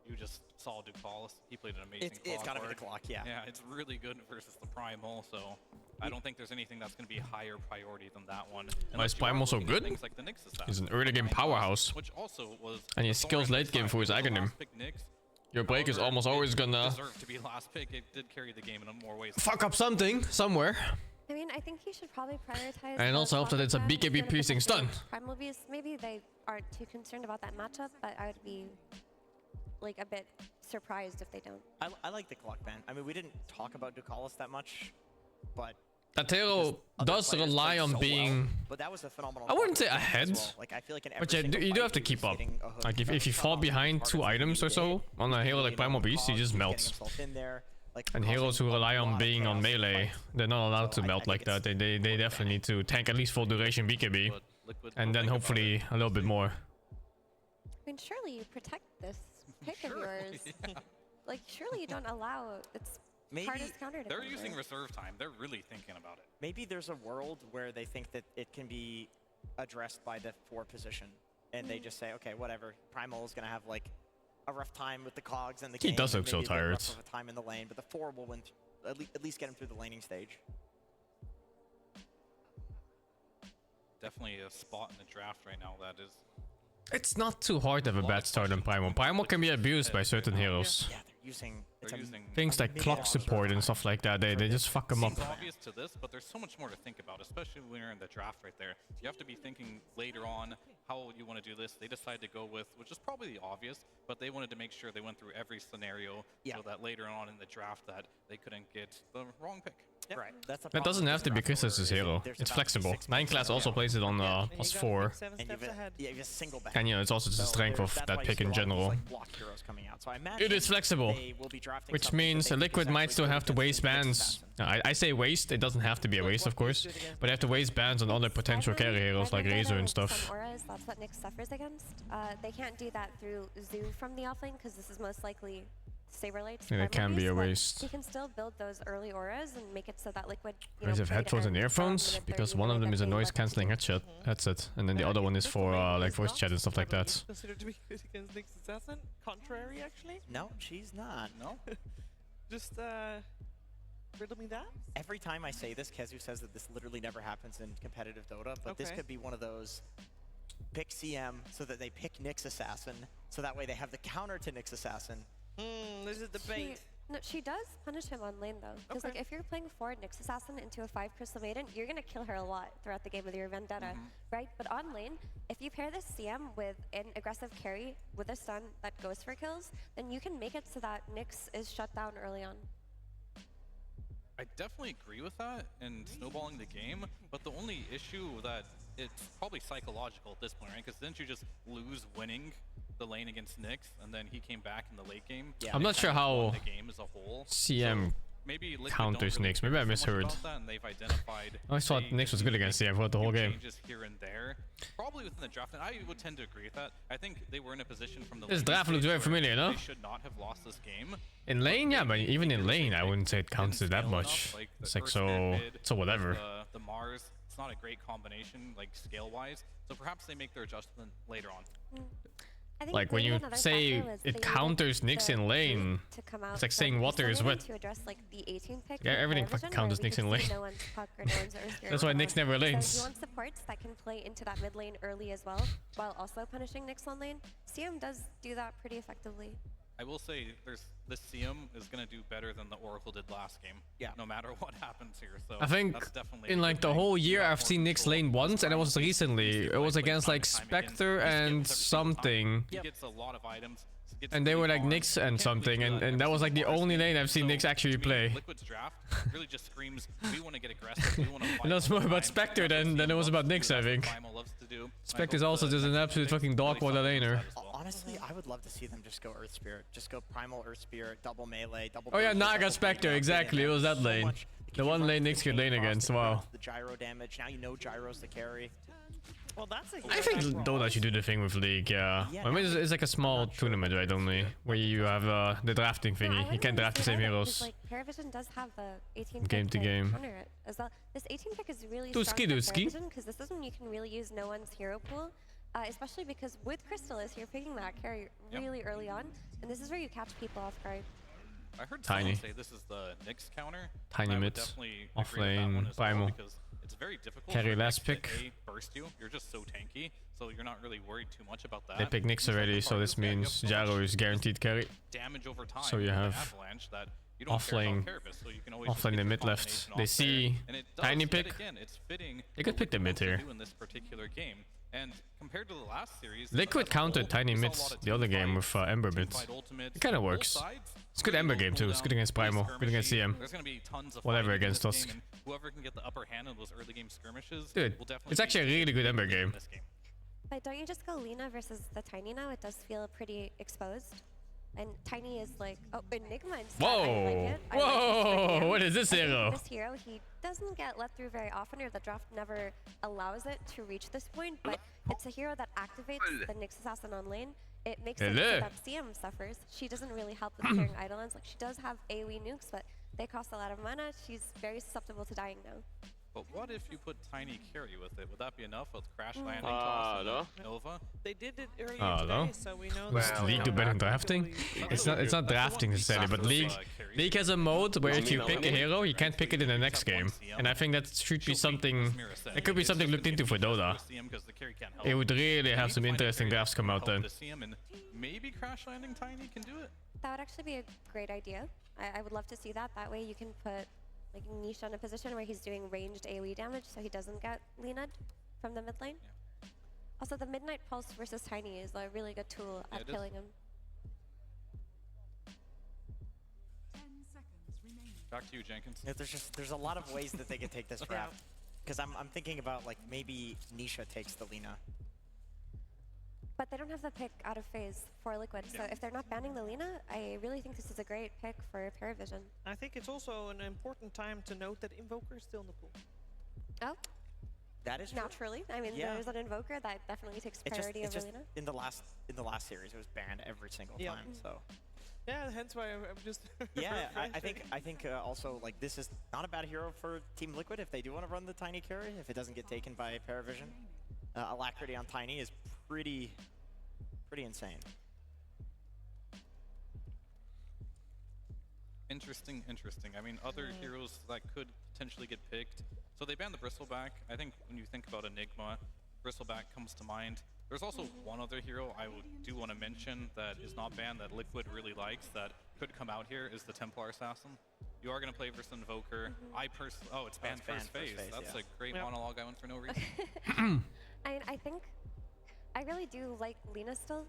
you just saw Ducalis. He played an amazing It's got to be the Clock, yeah. Yeah, it's really good versus the Primal, so I don't think there's anything that's going to be higher priority than that one. Why is Primal so good? Like the Nyx He's an early game powerhouse. Which also was and he skills late game for his Aghanim. Your break is almost always gonna deserve to be last pick. It did carry the game in more ways. Fuck up something somewhere. I mean, I think he should probably prioritize. And also hope that it's a BKB piercing stun. Primal Beast, maybe they aren't too concerned about that matchup, but I would be like a bit surprised if they don't. I like the Clock ban. I mean, we didn't talk about Ducalis that much, but that hero does rely on being. But that was a phenomenal. I wouldn't say ahead, like, I feel like but yeah, you do have to keep up. Like if you fall behind 2 items or so on a hero like Primal Beast, he just melts. And heroes who rely on being on melee, they're not allowed to melt like that. They definitely need to tank at least full duration BKB, and then hopefully a little bit more. I mean, surely you protect this pick of yours. Like, surely you don't allow its hardest counter. They're using reserve time. They're really thinking about it. Maybe there's a world where they think that it can be addressed by the 4 position, and they just say, okay, whatever. Primal is gonna have like a rough time with the cogs and the game. He does look so tired. Rough of a time in the lane, but the 4 will win. At least get him through the laning stage. Definitely a spot in the draft right now that is. It's not too hard to have a bad start on Primal. Primal can be abused by certain heroes. Yeah, they're using things like clock support and stuff like that. They just fuck them up. It's obvious to this, but there's so much more to think about, especially when you're in the draft right there. You have to be thinking later on how you want to do this. They decided to go with, which is probably the obvious, but they wanted to make sure they went through every scenario so that later on in the draft that they couldn't get the wrong pick. Yep. Right. That doesn't have to be Chris' hero. It's flexible. 9 class also plays it on +4. And you know, it's also just the strength of that pick in general. It is flexible, which means Liquid might still have to waste bans. I say waste, it doesn't have to be a waste, of course, but they have to waste bans on other potential carry heroes like Razor and stuff. That's what Nyx suffers against. They can't do that through Zoo from the offlane because this is most likely Saberlight's. Yeah, it can be a waste. He can still build those early auras and make it so that Liquid. Guys have headphones and earphones because one of them is a noise cancelling headset, and then the other one is for like voice chat and stuff like that. Considered to be good against Nyx Assassin? Contrary, actually? No, she's not. No. Just riddle me that. Every time I say this, Kezu says that this literally never happens in competitive Dota, but this could be one of those. Pick CM so that they pick Nyx Assassin, so that way they have the counter to Nyx Assassin. This is the bait. She does punish him on lane though, because like if you're playing forward Nyx Assassin into a 5 Crystal Maiden, you're gonna kill her a lot throughout the game with your Vendetta, right? But on lane, if you pair this CM with an aggressive carry with a stun that goes for kills, then you can make it so that Nyx is shut down early on. I definitely agree with that and snowballing the game, but the only issue that it's probably psychological at this point, right? Because didn't you just lose winning the lane against Nyx, and then he came back in the late game? Yeah. I'm not sure how the game as a whole. CM maybe counters Nyx. Maybe I misheard. And they've identified I thought Nyx was good against CM for the whole game. Changes here and there, probably within the draft, and I would tend to agree with that. I think they were in a position from the this draft looks very familiar, no? They should not have lost this game. In lane, yeah, but even in lane, I wouldn't say it counts as that much. It's like so whatever. The Mars, it's not a great combination, like scale-wise. So perhaps they make their adjustment later on. Like when you say it counters Nyx in lane, it's like saying water is wet. Yeah, everything fucking counters Nyx in lane. That's why Nyx never lanes. So you want supports that can play into that mid lane early as well, while also punishing Nyx on lane. CM does do that pretty effectively. I will say, this CM is gonna do better than the Oracle did last game. Yeah. No matter what happens here. So I think that's definitely in like the whole year I've seen Nyx lane once, and it was recently. It was against like Spectre and something. He gets a lot of items. And they were like Nyx and something, and that was like the only lane I've seen Nyx actually play. Liquid's draft really just screams, we want to get aggressive, we want to fight. And that's more about Spectre than it was about Nyx, I think. Spectre's also just an absolute fucking dog water laner. Honestly, I would love to see them just go Earth Spirit. Just go Primal Earth Spirit, double melee, double... Oh yeah, Naga Spectre, exactly, it was that lane. The one lane Nyx could lane against, wow. The gyro damage, now you know gyro's the carry. Well, that's a I think Dota should do the thing with League, yeah. I mean, it's like a small tournament, right, only, where you have the drafting thingy. You can't draft the same heroes. Like, Parivision does have the 18 game to game. Counter it as well. This 18 pick is really do strong ski, for Parivision, because this is when you can really use no one's hero pool. Especially because with Crystallis, you're picking that carry really early on, and this is where you catch people off guard. I heard Tiny. someone say this is the Nyx counter. Tiny mids, offlane, primal. It's very difficult carry for last Nyx pick. to burst you. You're just so tanky, so you're not really worried too much about that. They pick Nyx already, so this means Gyro is guaranteed carry. Damage over time. So you have avalanche that you don't offlane, so you can always offlane the mid left. They see Tiny pick. Again, it's fitting they could pick the mid here. In this particular game. And compared to the last series, Liquid countered Tiny mids the other game with Ember mids. It kind of works. It's good Ember game too. It's good against Primal, good against CM. There's gonna be tons of whatever against Tusk. Whoever can get the upper hand in those early game skirmishes, dude, it's actually a really good Ember game. But don't you just go Lina versus the Tiny now? It does feel pretty exposed. And Tiny is like, oh, Enigma instead. Whoa! I like it. Whoa! What is this hero? This hero, he doesn't get let through very often, or the draft never allows it to reach this point, but it's a hero that activates the Nyx Assassin on lane. It makes it so that CM suffers. She doesn't really help with clearing Eidolons. Like, she does have AoE nukes, but they cost a lot of mana. She's very susceptible to dying now. But what if you put Tiny carry with it? Would that be enough with Crash Landing toss and Nova? They did it earlier today, so we know that. Does League do better than drafting? It's not drafting necessarily, but League has a mode where if you pick a hero, you can't pick it in the next game. And I think that should be something. It could be something looked into for Dota. It would really have some interesting drafts come out then. Maybe Crash Landing Tiny can do it. That would actually be a great idea. I would love to see that. That way you can put like Nisha in a position where he's doing ranged AoE damage, so he doesn't get Leaned from the mid lane. Yeah. Also, the Midnight Pulse versus Tiny is a really good tool at killing him. Back to you, Jenkins. Yeah, there's a lot of ways that they could take this route. Because I'm thinking about like maybe Nisha takes the Lina. But they don't have the pick out of phase for Liquid, so if they're not banning the Lina, I really think this is a great pick for Parivision. I think it's also an important time to note that Invoker is still in the pool. Oh? That is true. Naturally. I mean, there's an Invoker that definitely takes priority over Lina. In the last series, it was banned every single time, so... Yeah, hence why I'm just... I think also, like, this is not a bad hero for Team Liquid if they do want to run the Tiny carry, if it doesn't get taken by Parivision. Alacrity on Tiny is pretty insane. Interesting. I mean, other heroes that could potentially get picked. So they banned the Bristleback. I think when you think about Enigma, Bristleback comes to mind. There's also one other hero I do want to mention that is not banned that Liquid really likes that could come out here is the Templar Assassin. You are going to play versus Invoker. It's banned first phase. That's a great monologue I went for no reason. I I really do like Lina still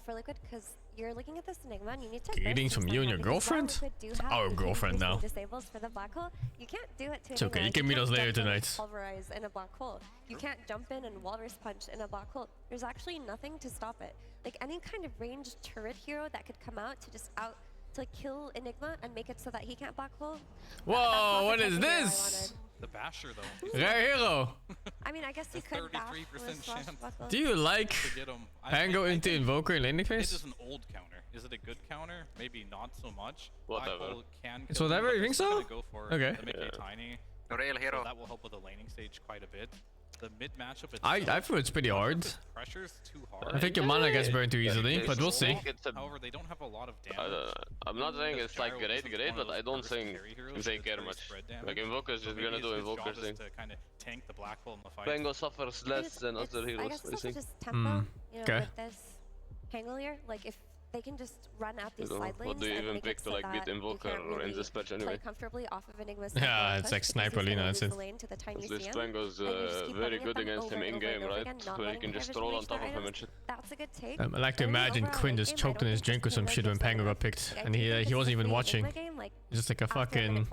for Liquid because you're looking at this Enigma and you need to. Greetings from you and your girlfriend? It's our girlfriend now. Disables for the black hole. You can't do it to It's okay, you can meet us later tonight. Pulverize in a black hole. You can't jump in and walrus punch in a black hole. There's actually nothing to stop it. Like any kind of ranged turret hero that could come out to just to kill Enigma and make it so that he can't black hole. Whoa, what is this? The Basher, though. Rare hero. I mean, I guess you could bash with slash buckle. Do you like Pango into Invoker in laning phase? It is an old counter. Is it a good counter? Maybe not so much. Whatever. It's whatever, you think so? Go for Okay. the Mickey Tiny. Real hero. So that will help with the laning stage quite a bit. The mid matchup I feel it's pretty hard. Pressure's too hard. I think your mana gets burned too easily, but we'll see. However, they don't have a lot of damage. I'm not saying it's like great, but I don't think they care much. Like Invoker's just gonna do Invoker thing. To kind of tank the black hole in the fight. Pango suffers less than other heroes, I guess it's I also think. just tempo, you know, with this Pango here. Like if they can just run out these side lanes. What do you and even make pick it to so like beat that Invoker really in this patch anyway? play comfortably off of Enigma's Yeah, it's like Sniper Lina, that's it. This Pango's very good against him in game, right? Where you can just roll on top of him and shit. That's a good take. I like to imagine Quinn just choked on his drink or some shit when Pango got picked, and he wasn't even watching. It's just like a fucking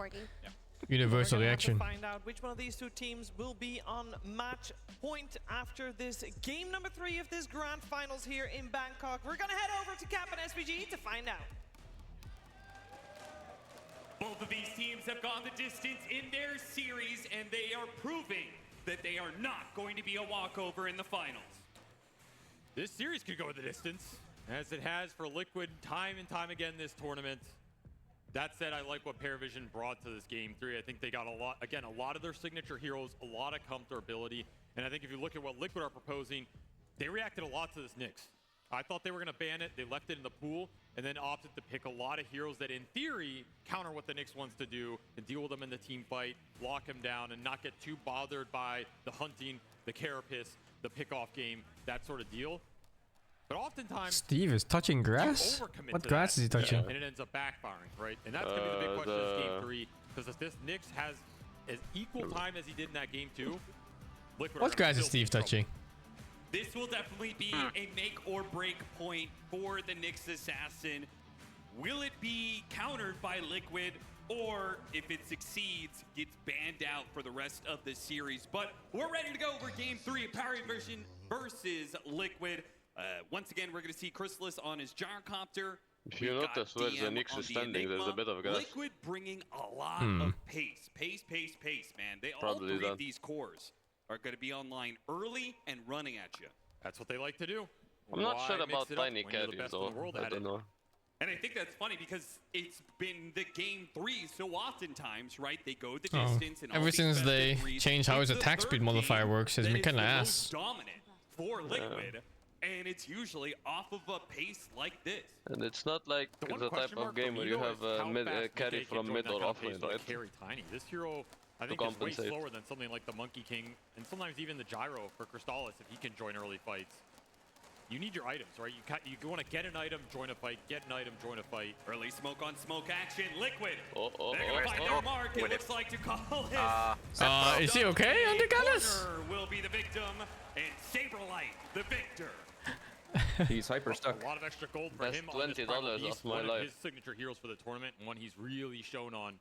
universal reaction. Find out which one of these two teams will be on match point after this game number 3 of this grand finals here in Bangkok. We're gonna head over to Cap and SVG to find out. Both of these teams have gone the distance in their series, and they are proving that they are not going to be a walkover in the finals. This series could go the distance, as it has for Liquid time and time again this tournament. That said, I like what Parivision brought to this game 3. I think they got a lot of their signature heroes, a lot of comfortability. And I think if you look at what Liquid are proposing, they reacted a lot to this Nyx. I thought they were going to ban it. They left it in the pool and then opted to pick a lot of heroes that in theory counter what the Nyx wants to do and deal with them in the team fight, lock him down, and not get too bothered by the hunting, the carapace, the pick-off game, that sort of deal. But oftentimes, Steve is touching grass? What grass is he touching? And it ends up backfiring, right? And that's going to be the big question of this game 3. Because if this Nyx has as equal time as he did in that game 2, Liquid what grass is Steve touching? This will definitely be a make or break point for the Nyx Assassin. Will it be countered by Liquid, or if it succeeds, gets banned out for the rest of the series? But we're ready to go over game 3 of Parivision versus Liquid. Once again, we're going to see Chrysalis on his gyrocopter. If you notice where the Nyx is standing, there's a bit of grass. Liquid bringing a lot of pace, man. They Probably all 3 of these cores are going to be online early and running at you. That's what they like to do. I'm not sure about Tiny Caddies though. I don't know. And I think that's funny because it's been the game 3 so oftentimes, right? They go the distance and ever since they changed how his attack speed modifier works, it's been kind of ass. Dominant for Liquid. And it's usually off of a pace like this. And it's not like the type of game where you have a carry from mid or offlane, right? Carry Tiny. This hero, I think, is way slower than something like the Monkey King, and sometimes even the Gyro for Crystallis if he can join early fights. You need your items, right? You want to get an item, join a fight, get an item, join a fight. Early smoke on smoke action. Liquid. They're going to find their mark, it looks like, to call this. Is he okay, Undergoddess? Will be the victim, and Saberlight the victor. He's hyper stuck. A lot of extra gold for him on this $20 off my life. His signature heroes for the tournament, and one he's really shown on.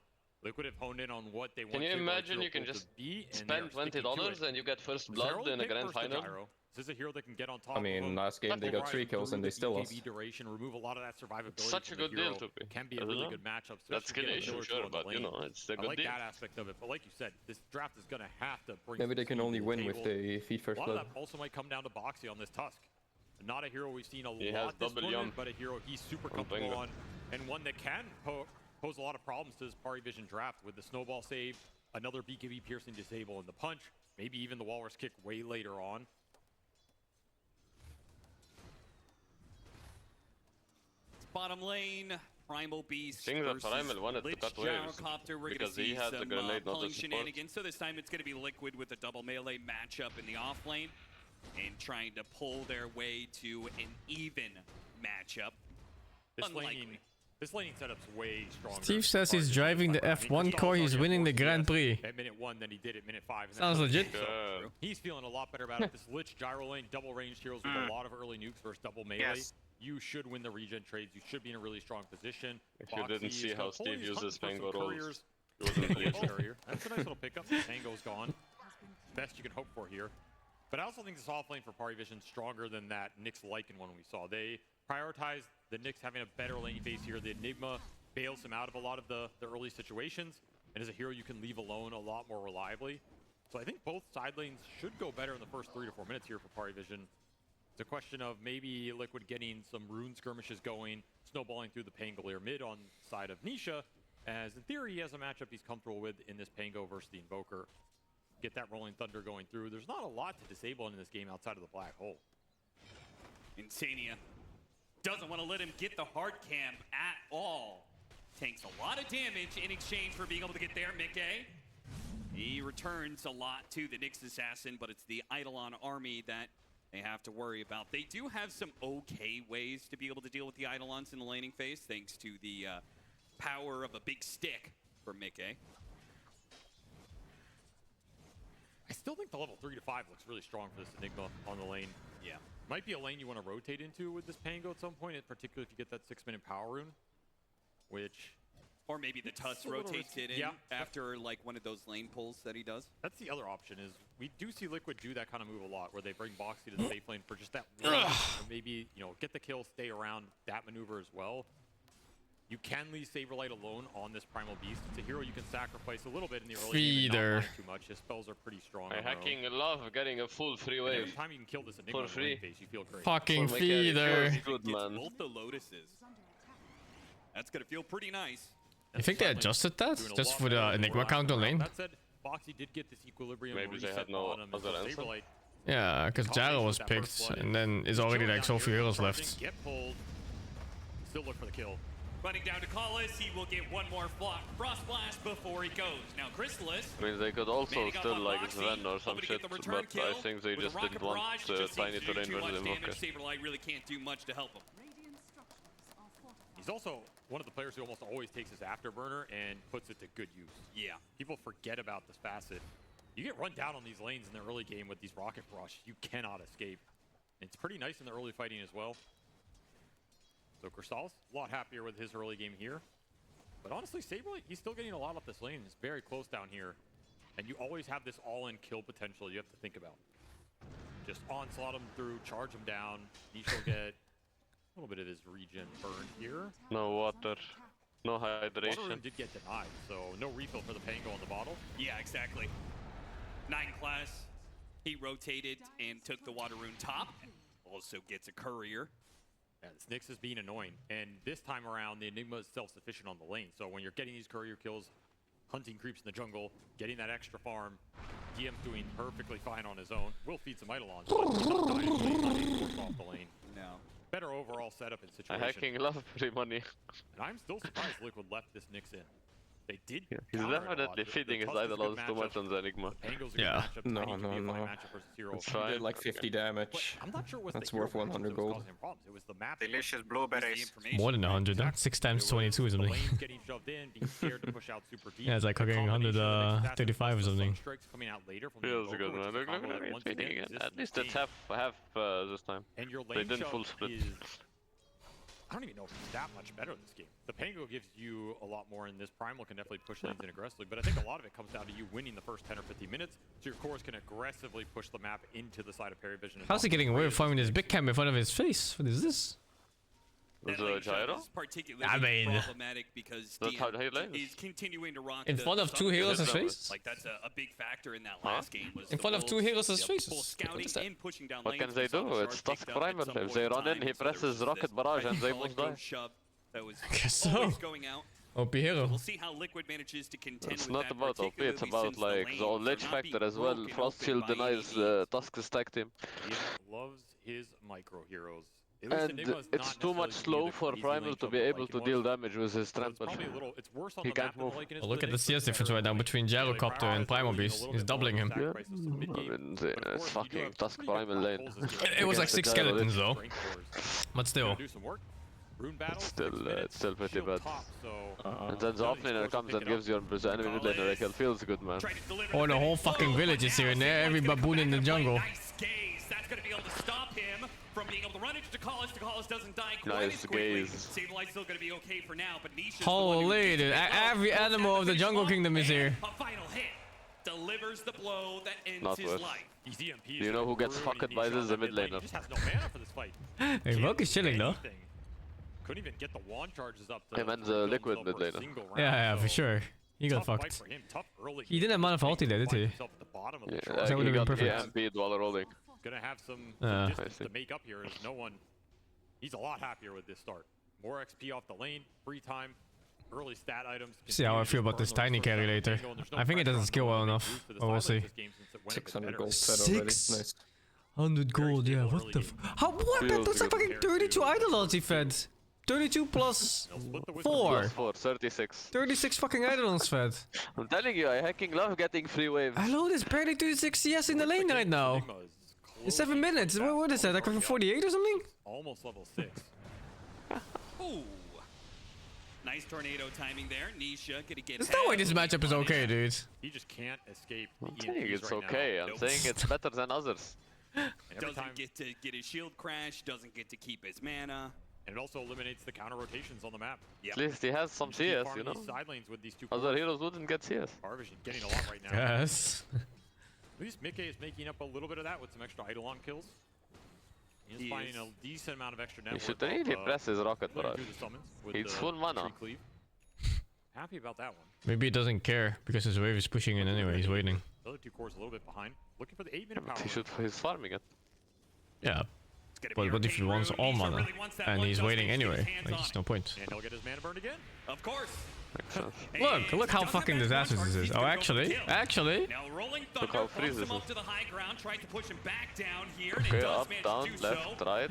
Liquid have honed in on what they want. Can you imagine you can just spend $20 and you get first blood in a grand final? This is a hero that can get on top. I mean, last game they got 3 kills and they still lost. Duration, remove a lot of that survivability. Such a good deal to be. Can be a really good matchup. That's Skillation, sure, but you know, it's a good deal. I like that aspect of it, but like you said, this draft is going to have to bring. Maybe they can only win with the feed first blood. A lot of that also might come down to Boxy on this Tusk. Not a hero we've seen a lot this tournament, but a hero he's super comfortable on, and one that can pose a lot of problems to this Parivision draft with the snowball save, another BKB piercing disable, and the punch, maybe even the walrus kick way later on. Bottom lane, Primal Beast versus Primal wanted to cut waves because he had the grenade, not the shenanigans. So this time it's going to be Liquid with a double melee matchup in the off lane and trying to pull their way to an even matchup. This lane This laning setup's way stronger. Steve says he's driving the F1 car, he's winning the Grand Prix. At minute 1 than he did at minute 5. Sounds legit. He's feeling a lot better about it. This Lich gyro lane, double ranged heroes with a lot of early nukes versus double melee. Yes. You should win the regen trades. You should be in a really strong position. If you didn't see how Steve uses Pango rolls. That's a nice little pickup. Pango's gone. Best you can hope for here. But I also think this off lane for Parivision stronger than that Nyx Lycan one we saw. They prioritized the Nyx having a better lane phase here. The Enigma bails him out of a lot of the early situations. And as a hero, you can leave alone a lot more reliably. So I think both side lanes should go better in the first 3 to 4 minutes here for Parivision. It's a question of maybe Liquid getting some rune skirmishes going, snowballing through the Pangolier mid on side of Nisha, as in theory he has a matchup he's comfortable with in this Pango versus the Invoker. Get that Rolling Thunder going through. There's not a lot to disable in this game outside of the Black Hole. Insania doesn't want to let him get the hard cam at all. Takes a lot of damage in exchange for being able to get there, Mickey. He returns a lot to the Nyx Assassin, but it's the Eidolon army that they have to worry about. They do have some okay ways to be able to deal with the Eidolons in the laning phase, thanks to the power of a big stick for Mickey. I still think the level 3 to 5 looks really strong for this Enigma on the lane. Yeah. Might be a lane you want to rotate into with this Pango at some point, particularly if you get that 6-minute power rune, which... Or maybe the Tuss rotates it in after like one of those lane pulls that he does. That's the other option is we do see Liquid do that kind of move a lot where they bring Boxy to the safe lane for just that one, or maybe, you know, get the kill, stay around that maneuver as well. You can leave Saberlight alone on this Primal Beast. It's a hero you can sacrifice a little bit in the early game and not too much. His spells are pretty strong. I hacking love getting a full free wave. Every time you can kill this Enigma for free. Phase, you feel great. Fucking feeder. Good, man. Both the Lotuses. That's gonna feel pretty nice. You think they adjusted that just for the Enigma count on lane? That said, Boxy did get this equilibrium. Maybe they had no other answer. Yeah, because Gyro was picked, and then it's already like so few heroes left. Get pulled. Still look for the kill. Running down to Collis, he will get one more Frost Blast before he goes. Now Chrysalis. I mean, they could also still like Sven or some shit, but I think they just didn't want Tiny to range versus Invoker. Saberlight really can't do much to help him. He's also one of the players who almost always takes his afterburner and puts it to good use. Yeah. People forget about this facet. You get run down on these lanes in the early game with these Rocket Rush, you cannot escape. And it's pretty nice in the early fighting as well. So Crystal's a lot happier with his early game here. But honestly, Saberlight, he's still getting a lot off this lane. It's very close down here. And you always have this all-in kill potential you have to think about. Just onslaught him through, charge him down. He shall get a little bit of his regen burned here. No water, no hydration. Water rune did get denied, so no refill for the Pango on the bottle. Yeah, exactly. 9 class, he rotated and took the water rune top. Also gets a courier. Yeah, this Nyx is being annoying, and this time around, the Enigma is self-sufficient on the lane. So when you're getting these courier kills, hunting creeps in the jungle, getting that extra farm, DM's doing perfectly fine on his own. Will feed some Eidolons, but off the lane. No. Better overall setup and situation. Hacking love free money. And I'm still surprised Liquid left this Nyx in. They did. Yeah, he's definitely feeding his Eidolons too much on the Enigma. Yeah. No. It's fine. Like 50 damage. I'm not sure that's worth 100 gold. It was the map. Delicious blueberries. More than 100, huh? 6 times 22 or something. Getting shoved in, being scared to push out super deep. Yeah, it's like cooking 135 or something. Feels good, man. Look at feeding again. At least it's half this time. And your they didn't full split. I don't even know if it's that much better in this game. The Pango gives you a lot more, and this Primal can definitely push lanes in aggressively, but I think a lot of it comes down to you winning the first 10 or 15 minutes, so your cores can aggressively push the map into the side of Parivision. How's he getting away with farming this big cam in front of his face? What is this? Was a gyro? I mean, problematic because is continuing to rock in front of 2 heroes' face? Like that's a big factor in that last game. Was in front of 2 heroes' faces. Scouting and pushing down what can they do? It's Tusk Primal. If they run in, he presses Rocket Barrage and they both die. That was guess so. Going out. OP hero. We'll see how Liquid manages to contend it's with not that, about OP, it's about like the Lich factor as well. Frost Shield denies Tusk stack team. He loves his micro heroes. And it's too much slow for Primal to be able to deal damage with his trample. He can't move. Well, look at the CS difference right now between Gyrocopter and Primal Beast. He's doubling him. Yeah. I mean, it's fucking Tusk Primal lane. It was like 6 skeletons though. But still. It's still pretty bad. And then the offlaner comes and gives your enemy mid laner a kill. Feels good, man. Or the whole fucking village is here and there. Every baboon in the jungle. That's going to be able to stop him from being able to run into Takalis. Takalis doesn't die quite Nice as quickly. gaze. Save Light's still going to be okay for now, but Nisha's Holy dude, every animal of the jungle kingdom is here. A final hit delivers the blow that ends Not his worth. life. Do you know who gets fucked by this? The mid laner. He just has no mana for this fight. Hey, Vogue is chilling though. Couldn't even get the wand charges up. Him and the liquid mid laner. Yeah, for sure. He got fucked. He didn't have mana for ulti there, did he? Yeah, he got EMP'd while rolling. Gonna have some distance to make up here as no one. He's a lot happier with this start. More XP off the lane, free time, early stat items. See how I feel about this tiny carry later. I think it doesn't skill well enough. But we'll see. 600 gold fed already. Nice. 100 gold, yeah. What the? How? What? That's like fucking 32 idle odds he fed. 32 plus 4. 36. 36 fucking idolons fed. I'm telling you, I hacking love getting free waves. Hello, there's barely 36 CS in the lane right now. In 7 minutes. What is that? Like 48 or something? Almost level 6. Ooh. Nice tornado timing there. Nisha gonna get. There's no way this matchup is okay, dude. He just can't escape. I'm saying it's okay. I'm saying it's better than others. Doesn't get to get his shield crash. Doesn't get to keep his mana. And it also eliminates the counter rotations on the map. At least he has some CS, you know. Side lanes with these two other heroes wouldn't get CS. Parivision getting a lot right now. Yes. At least Mickey is making up a little bit of that with some extra Eidolon kills. He's finding a decent amount of extra network. He should really press his rocket barrage. He's full mana. Happy about that one. Maybe he doesn't care because his wave is pushing in anyway. He's waiting. The other two cores a little bit behind. Looking for the 8-minute power. He's farming it. Yeah. But what if he wants all mana and he's waiting anyway? Like, there's no point. And he'll get his mana burn again. Of course. Look how fucking disastrous this is. Oh, actually. Look how free this is. Okay, up, down, left, right.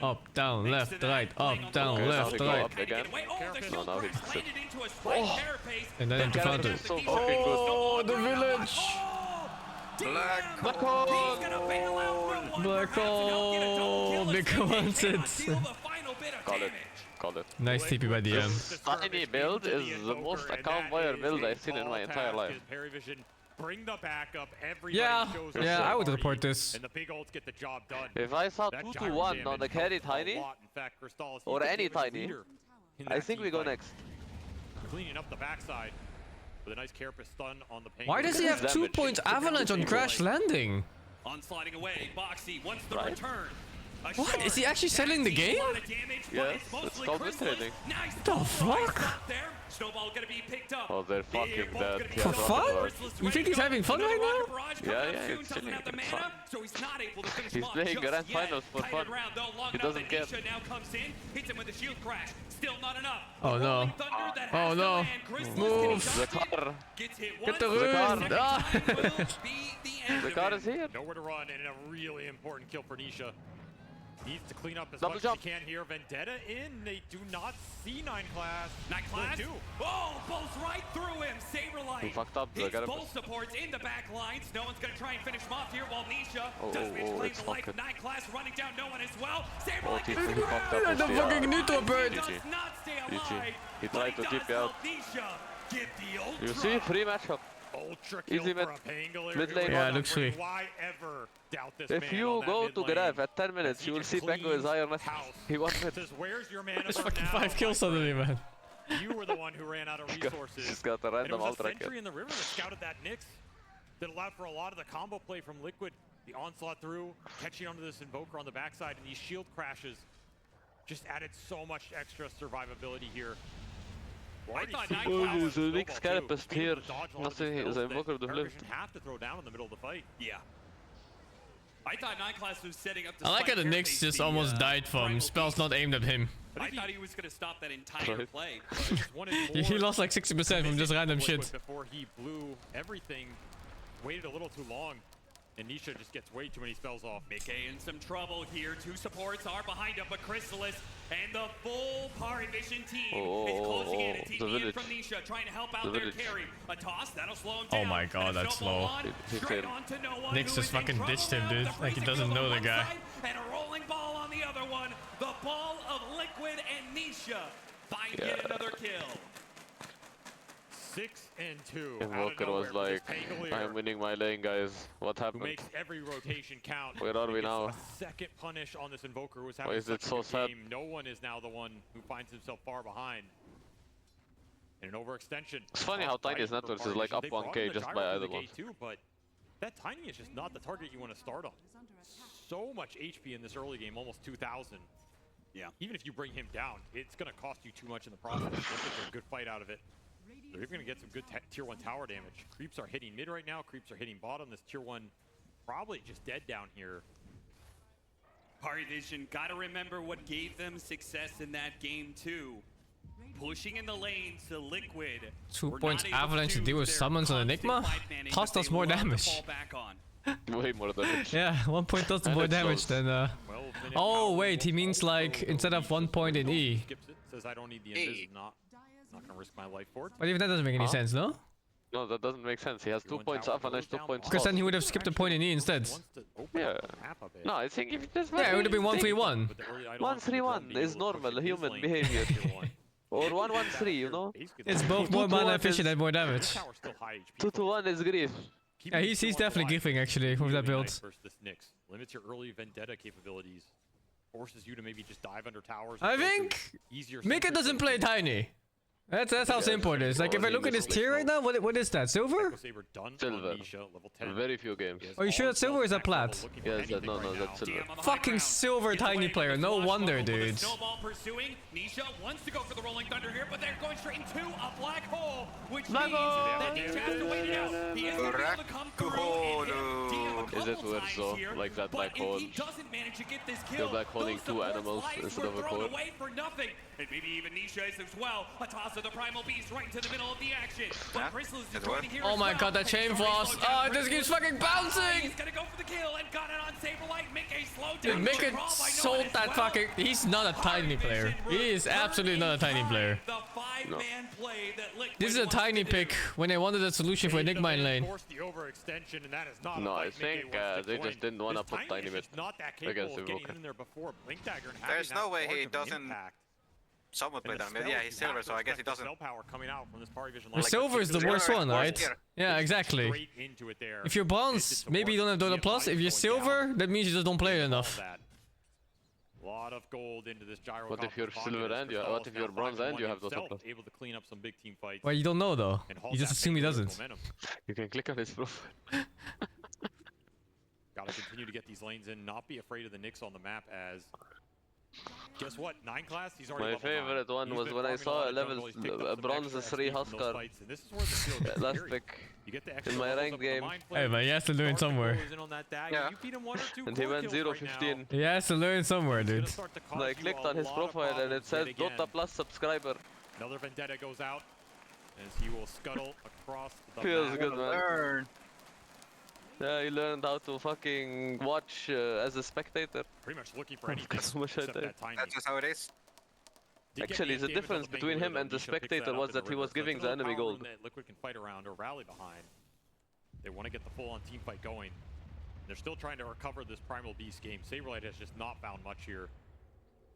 Up, down, left, right, up, down, left, right. Up again. No, now he's sick. And then into front. Oh, the village! Black hole! Black hole! Big wants it. Call it. Nice TP by DM. This tiny build is the most account wire build I've seen in my entire life. Parivision, bring the backup. Yeah, I would report this. And the big ults get the job done. If I saw 2-1 on the carry tiny, or any tiny, I think we go next. Cleaning up the backside with a nice carapace stun on the pain. Why does he have 2 points avalanche on crash landing? Onsliding away, Boxy wants the return. What? Is he actually selling the game? Yes, it's called mid-trading. What the fuck? Oh, they're fucking dead. For fun? You think he's having fun right now? Yeah, he's chilling. It's fun. He's playing Grand Finals for fun. He doesn't care. Oh no. Oh no. Move. The car. Get the rune. The car is here. Nowhere to run and a really important kill for Nisha. Needs to clean up as Double much jump. as he can here. Vendetta in. They do not see 9 class. 9 class? They do. Oh, bolts right through him. Saberlight. He fucked up. His bolt supports in the back lines. No one's going to try and finish him off here while Nisha does claim the life of 9 class, running down no one as well. Saberlight he fucked up the fucking neutral bird. does not stay alive. He tried to keep you out. Nisha get the ultra. You see, free matchup. Ultra kill Easy mid. for a Pangolier. Mid lane. Yeah, looks free. Why ever doubt this If man you on that go mid to lane? Grav at 10 minutes, you will see Pengo is higher than he won mid. Says, where's your mana There's burn fucking now, 5 kills my suddenly, friend? man. You were the one who ran out of resources. He's got a And random it was a ultra kill. sentry in the river that scouted that Nyx that allowed for a lot of the combo play from Liquid. The onslaught through, catching onto this Invoker on the backside, and these shield crashes just added so much extra survivability here. I thought The Nyx carapace here. Nothing, the Invoker would have lived. Have to throw down in the middle of the fight. Yeah. I thought 9 class was setting up the I like how the spike Nyx carapace, just the, almost died from spells not aimed at him. I thought he was going to stop that entire play. He lost like 60% from just random shit. Before he blew everything, waited a little too long. And Nisha just gets way too many spells off. Mickey in some trouble here. 2 supports are behind him, but Chrysalis and the full Parivision team is closing in. And TP in from Nisha, trying to help out their carry. A toss, that'll slow him down. Oh my god, that's slow. Nyx just fucking ditched him, dude. Like he doesn't know the guy. And a rolling ball on the other one. the ball of Liquid and Nisha find yet another kill. 6 and 2. Invoker was like, I'm winning my lane, guys. What happened? Who makes every rotation count. Where are we now? A second punish on this Invoker who was having Why is it so sad? game. No one is now the one who finds himself far behind. And an overextension. It's funny how Tiny's networks is like up 1k just by either one. Too, but that Tiny is just not the target you want to start on. So much HP in this early game, almost 2,000. Yeah. Even if you bring him down, it's going to cost you too much in the process. Let's get a good fight out of it. They're even going to get some good tier 1 tower damage. Creeps are hitting mid right now. Creeps are hitting bottom. This tier 1 probably just dead down here. Parivision, gotta remember what gave them success in that game too. Pushing in the lanes to Liquid. 2 points Avalanche to deal with summons on Enigma. Cost us more damage. Way more damage. Yeah, 1 point does more damage than oh wait, he means like instead of 1 point in E. Says I don't need the invis, not gonna risk my life for it. But even that doesn't make any sense, no? No, that doesn't make sense. He has 2 points Avalanche, 2 points. Because then he would have skipped a point in E instead. Yeah. No, I think if there's yeah, it would have been 1-3-1. 1-3-1 is normal human behavior. Or 1-1-3, you know? It's both more mana efficient and more damage. 2-1 is grief. Yeah, he's definitely gifting actually with that build. Limits your early vendetta capabilities. Forces you to maybe just dive under towers. I think Mika doesn't play Tiny. That's how simple it is. Like if I look at his tier right now, what is that? Silver? Silver. Very few games. Are you sure that's silver or is that plat? Yes, no, that's silver. Fucking silver Tiny player. No wonder, dude. Snowball pursuing. Nisha wants to go for the Rolling Thunder here, but they're going straight into a black hole, which means that Nisha has to wait it out. He is going to be able to come through and hit Is it worth so? Like that black hole? He doesn't manage to get this kill. You're black holding 2 animals instead of a core. Away for nothing. And maybe even Nisha is as well. A toss of the Primal Beast right into the middle of the action. But Chrysalis is joining here. Oh my god, that chain floss. Oh, it just keeps fucking bouncing. He's gonna go for the kill and got it on Saberlight. Mickey slow down. Dude, Mickey sold that fucking. He's not a Tiny player. He is absolutely not a Tiny player. No. This is a Tiny pick when they wanted a solution for Enigma in lane. No, I think they just didn't want to put Tiny mid against Invoker. There's no way he doesn't. Someone played on mid. Yeah, he's silver, so I guess he doesn't. The silver is the worst one, right? Yeah, exactly. If you're bronze, maybe you don't have Dota Plus. If you're silver, that means you just don't play it enough. Lot of gold into this gyro. What if you're silver and you? What if you're bronze and you have Dota Plus? Able to clean up some big team fights. Well, you don't know though. You just assume he doesn't. You can click on his profile. Gotta continue to get these lanes in. Not be afraid of the Nyx on the map as. Guess what? 9 class, he's already my favorite one was when I saw a bronze 3 Huskar last pick in my ranked game. Hey man, he has to learn somewhere. Yeah. And he went 0-15. He has to learn somewhere, dude. And I clicked on his profile and it says Dota Plus subscriber. Another vendetta goes out as he will scuttle across the Feels good, man. Yeah, he learned how to fucking watch as a spectator. Pretty much looking for anything except that Tiny. That's just how it is. Actually, the difference between him and the spectator was that he was giving the enemy gold. Liquid can fight around or rally behind. They want to get the full-on team fight going. They're still trying to recover this Primal Beast game. Saberlight has just not found much here.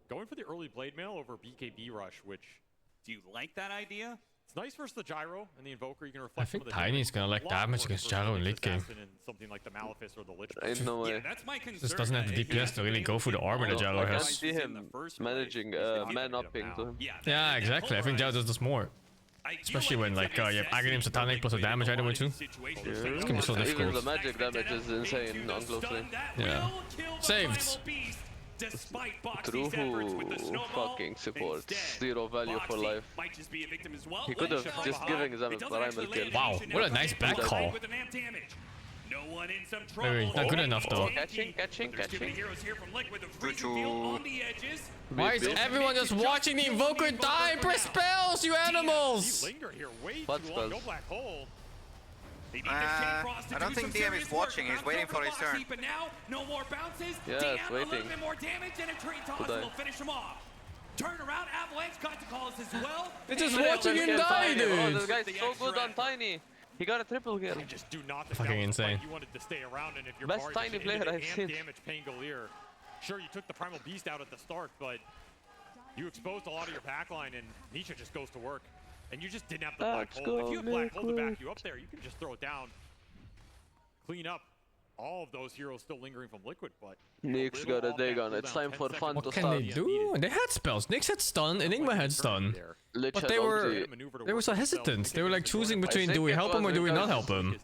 Going for the early Blade Mail over BKB Rush, which... Do you like that idea? It's nice versus the Gyro and the Invoker. You can reflect I think Tiny's gonna like damage against Gyro in late game. Something like the Malefice or the Lich. Ain't no way. That's my concern. Just doesn't have the DPS to really go for the armor that Gyro I has. see him managing man-upping to him. Yeah, exactly. I think Gyro does this more. Especially when like you have Aghanim Satanic plus a damage item or 2. It's gonna be so difficult. Even the magic damage is insane on close range. Yeah. Saved. True fucking supports 0 value for life. He could have just given them a primal kill. Wow, what a nice back call. Maybe not good enough though. Catching. Why is everyone just watching the Invoker die? Press spells, you animals! What spells? I don't think DM is watching, he's waiting for his turn. Yeah, it's waiting. To die. Turn around, Avalanche got to call us as well. They're just watching him die, dude! Oh, this guy's so good on Tiny. He got a triple kill. Just do not fucking insane. You wanted to stay around, and if you're best Tiny player I've seen. Damage Pangolier. Sure, you took the Primal Beast out at the start, but you exposed a lot of your backline, and Nisha just goes to work. And you just didn't have the Black Hole. If you have Black Hole to back you up there, you can just throw it down, clean up all of those heroes still lingering from Liquid, but... Nyx got a dig on. It's time for fun to start. What can they do? They had spells. Nyx had stun, Enigma had stun. But they were so hesitant. They were like choosing between do we help him or do we not help him?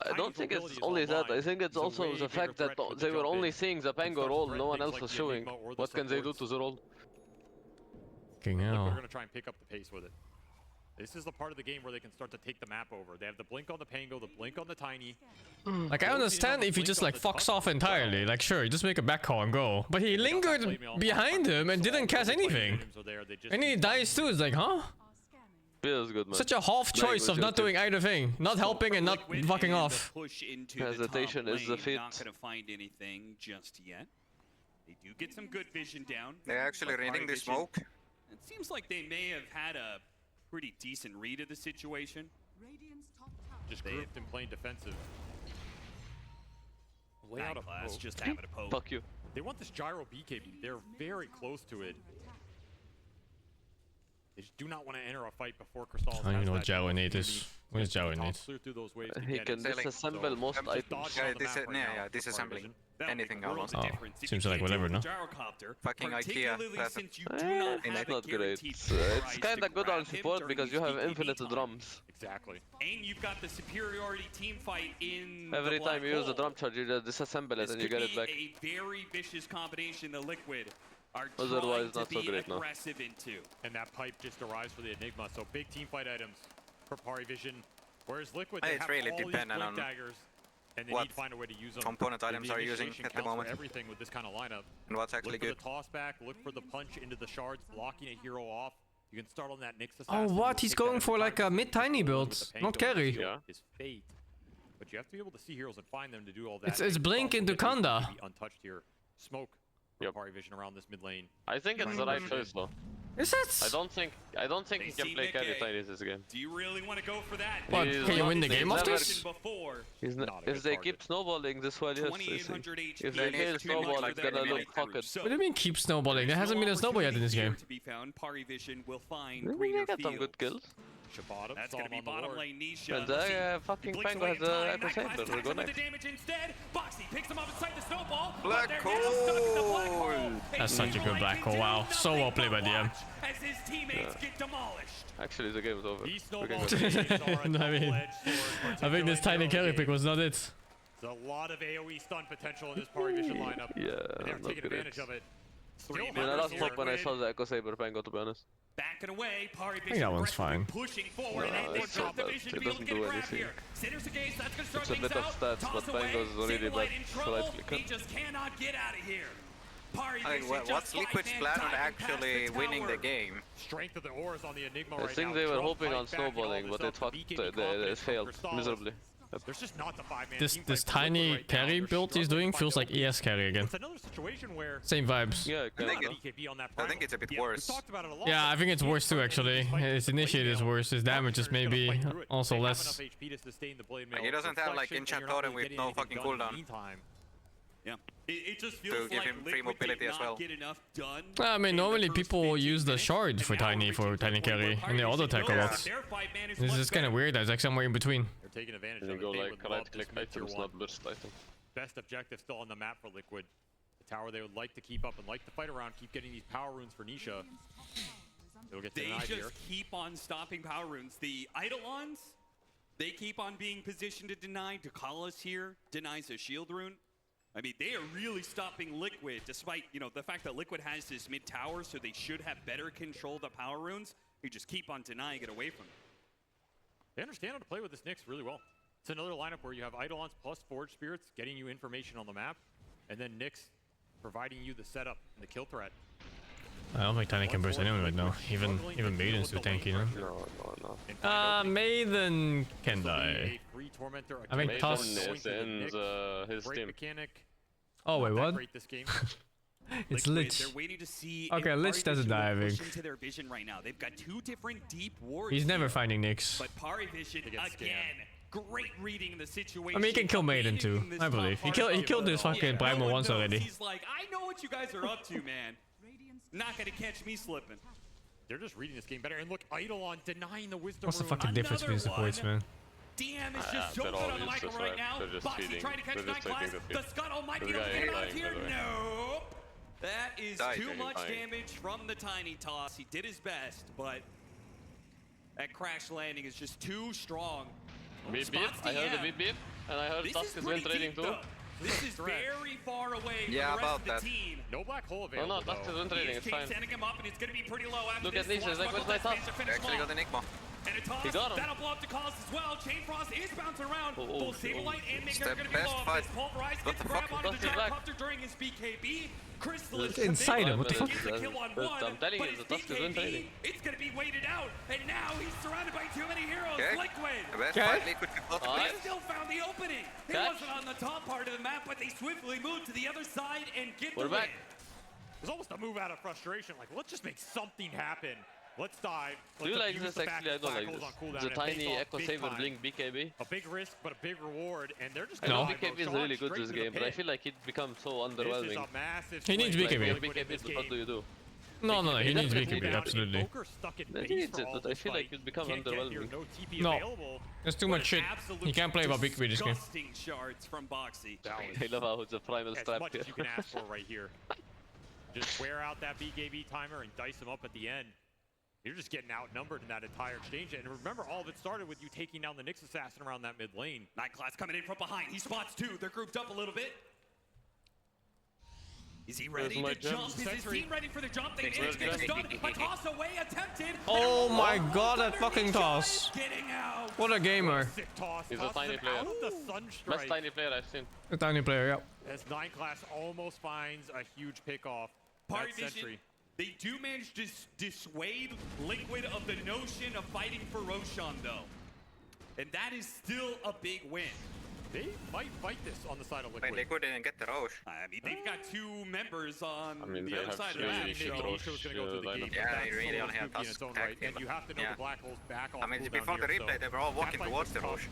I don't think it's only that. I think it's also the fact that they were only seeing the Pango roll, no one else was showing. What can they do to the roll? Fucking They're hell. going to try and pick up the pace with it. This is the part of the game where they can start to take the map over. They have the blink on the Pango, the blink on the Tiny. Like, I understand if he just like fucks off entirely. Like, sure, you just make a back call and go. But he lingered behind him and didn't cast anything. And he dies too. It's like, huh? Feels good, man. Such a half choice of not doing either thing. Not helping and not fucking off. Hesitation is the fit. Not gonna find anything just yet. They do get some good vision down. They're actually reading the smoke. It seems like they may have had a pretty decent read of the situation. Just grouped and playing defensive. Way out of class, poke. just having a poke. Fuck you. They want this gyro BKB. They're very close to it. They just do not want to enter a fight before Crystal. I don't even know what Gyro Nate is. What is Gyro Nate? He can disassemble most items. Yeah, disassembling anything almost. Oh, seems like whatever, no? Fucking IKEA. It's not great. It's kinda good on support because you have infinite drums. Exactly. And you've got the superiority team fight in Every the time you use a hole. drum charge, you just disassemble it and you get it back. A very vicious combination the Liquid are Otherwise, trying not to so be great, no. aggressive into. And that pipe just arrives for the Enigma. So big team fight items for Parivision. Whereas Liquid, they It's have really all these dependent blink on daggers, and they need to find a way to use them. component items The are using initiation at the counts for moment. everything with this kind of lineup. And what's actually look good. for the toss back, look for the punch into the shards, blocking a hero off. You can start on that Nyx Oh, assassin. what? He's going for like a mid-tiny build, not carry. His fate. But you have to be able to see heroes and find them to do all that. It's Blink into Kanda. Untouched here. Smoke. Parivision around this mid lane. I think it's the right choice though. Is it? I don't think he can play carry Tiny this game. Do you really want to go for that? What? Can you win the game off this? If they keep snowballing this well, yes. If they fail snowball, it's gonna look fucked. What do you mean keep snowballing? There hasn't been a snowball yet in this game. To be found, Parivision will find They greener got some fields. good kills. That's going to be bottom lane Nisha. And the fucking Pango has a Echo Saber. We're gonna. Damage instead. Boxy picks him up inside the snowball. Black Hole! That's such a good black hole. Wow, so well played by DM. As his teammates get demolished. Actually, the game's over. I mean, I think this tiny carry pick was not it. There's a lot of AoE stun potential in this Parivision lineup. Yeah, and they're not taking great. advantage of it. I mean, I lost hope when I saw the Echo Saber Pango, to be honest. Backing away, I think that one's fine. pushing forward, No, and they it's not drop the bad. vision It to be able to doesn't get a do grab anything. here. Sinners against, that's going to start It's a things bit of out. stats, Toss but away. Pango's is really Single bad. in So trouble. right click. He just cannot get out of here. I mean, what's Liquid's plan on actually winning the game? Strength of the ores on the Enigma I right think now. they were Drone hoping fight on back, get all snowballing, this but it up. fucked. BKB They confidence from failed Crystal. miserably. There's just not the 5-man This team fight for tiny Liquid right now. carry They're build he's struggling doing to feels find like ES carry again. It's another situation where Same vibes. Yeah, BKB on that I think it's a bit we worse. talked about it a lot. Yeah, I think it's worse too actually. His initiate is worse, his damage is maybe also less. Like, he doesn't have like enchant totem with no fucking cooldown. Yeah. It just To feels give like him free Liquid did mobility as well. not get enough done. I mean, normally people use the shard for tiny carry, and they auto attack a lot. This is kind of weird. That's like somewhere in between. They're taking advantage And of you it. go They like would love right click this mid-tier items, one. not burst item. Best objective still on the map for Liquid. The tower they would like to keep up and like to fight around, keep getting these power runes for Nisha. It'll get They denied just here. keep on stopping power runes. The Eidolons, they keep on being positioned to deny. Dakalas here denies a shield rune. I mean, they are really stopping Liquid, despite, you know, the fact that Liquid has this mid tower, so they should have better control of the power runes. They just keep on denying it away from them. They understand how to play with this Nyx really well. It's another lineup where you have Eidolons plus Forge Spirits getting you information on the map, and then Nyx providing you the setup and the kill threat. I don't think Tiny can burst anyone right now. Even Maiden's too tanky, no? No. Maiden can die. I think Toss is in his team. Oh wait, what? It's Lich. They're waiting to see Okay, Lich doesn't die, I think. into their vision right now. They've got two different deep wards. He's never here. finding Nyx. But Parivision again Great reading the situation. I mean, he can kill Maiden too, I believe. He killed this fucking Primal once already. He's like, I know what you guys are up to, man. Not gonna catch me slipping. They're just reading this game better. And look, Eidolon denying the Wisdom What's the fucking difference between these supports, man? DM is just so good on the micro right now. Boxy trying to catch Nightclass. The Scuttle might be able to get him out of here. Nope. That is too much damage from the Tiny Toss. He did his best, but that crash landing is just too strong. Beep beep. I heard a beep beep, and I heard Tusk is win trading too. This is very far away from the rest of the team. No black hole available. No, Tusk is win trading. It's fine. Sending him up, and it's going to be pretty low after Look at Nisha. He's like, where's my top? Actually got Enigma. And a toss, he got him. That'll blow up the cause as well. Chain Frost is bouncing around. Both Sablelight and Nick are going to be best low. fight. Pulverize gets the grab onto the Gyrocopter during his BKB. It's inside him. What the fuck? I'm telling you, the Tusk is win trading. It's going to be weighted out, and now he's surrounded by too many heroes. Liquid. The best fight Liquid could possibly They still found the opening. It wasn't on the top part of the map, but they swiftly moved to the other side and get the win. It was almost a move out of frustration. Like, let's just make something happen. Let's dive. Do you like this? Actually, I don't like this. The tiny Echo Saber Blink BKB. A big risk, but a big reward, and they're just. No, BKB is really good this game, but I feel like it becomes so underwhelming. He needs BKB. BKB, what do you do? No, he needs BKB, absolutely. He needs it, but I feel like it becomes underwhelming. No, there's too much shit. He can't play about BKB this game. Shards from Boxy. I love how it's a primal strap here. As much as you can ask for right here. Just wear out that BKB timer and dice him up at the end. You're just getting outnumbered in that entire exchange. And remember, all of it started with you taking down the Nyx Assassin around that mid lane. Nightclass coming in from behind. He spots two. They're grouped up a little bit. Is he ready to jump? Is his team ready for the jump? They managed to get the stun. A toss away attempted. Oh my god, that fucking toss. What a gamer. He's a tiny player. Best tiny player I've seen. A tiny player, yeah. As Nightclass almost finds a huge pick off. Parivision, they do manage to dissuade Liquid of the notion of fighting for Roshan, though. And that is still a big win. They might fight this on the side of Liquid. Wait, Liquid didn't get the Roche. I mean, they've got two members on the other side of the map. Yeah, they really only have Tusk. And you have to know the black hole's back on. I mean, before the replay, they were all walking towards the Roche.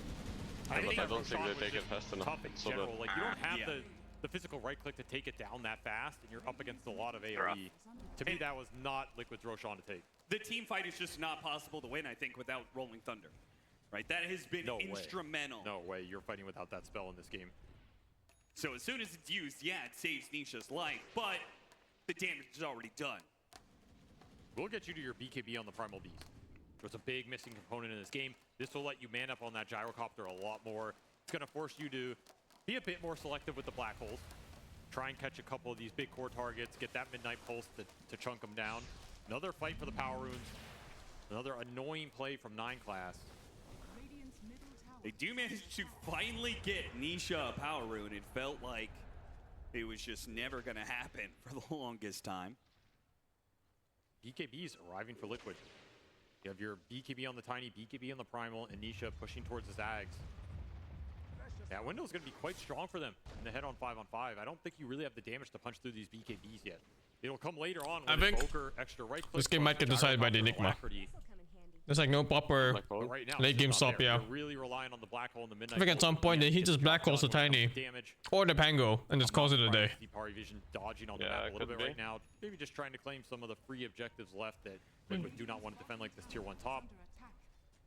I don't think they take it fast enough. So like, you don't have the physical right click to take it down that fast, and you're up against a lot of AoE. To me, that was not Liquid's Roshan to take. The team fight is just not possible to win, I think, without Rolling Thunder. Right, that has been instrumental. No way, you're fighting without that spell in this game. So as soon as it's used, yeah, it saves Nisha's life, but the damage is already done. We'll get you to your BKB on the Primal Beast. There's a big missing component in this game. This will let you man up on that Gyrocopter a lot more. It's going to force you to be a bit more selective with the black holes. Try and catch a couple of these big core targets, get that Midnight Pulse to chunk them down. Another fight for the Power Runes. Another annoying play from Nightclass. They do manage to finally get Nisha a Power Rune. It felt like it was just never going to happen for the longest time. BKB's arriving for Liquid. You have your BKB on the Tiny, BKB on the Primal, and Nisha pushing towards the Zags. That window's going to be quite strong for them in the head-on 5-on-5. I don't think you really have the damage to punch through these BKBs yet. It'll come later on. I think extra right this game might get decided by the Enigma. There's like no proper late game stop, yeah. Really relying on the black hole in the midnight. I think at some point he just black holes the Tiny or the Pango and just calls it a day. Parivision dodging on the map a little bit right now. Maybe just trying to claim some of the free objectives left that Liquid do not want to defend, like this tier 1 top.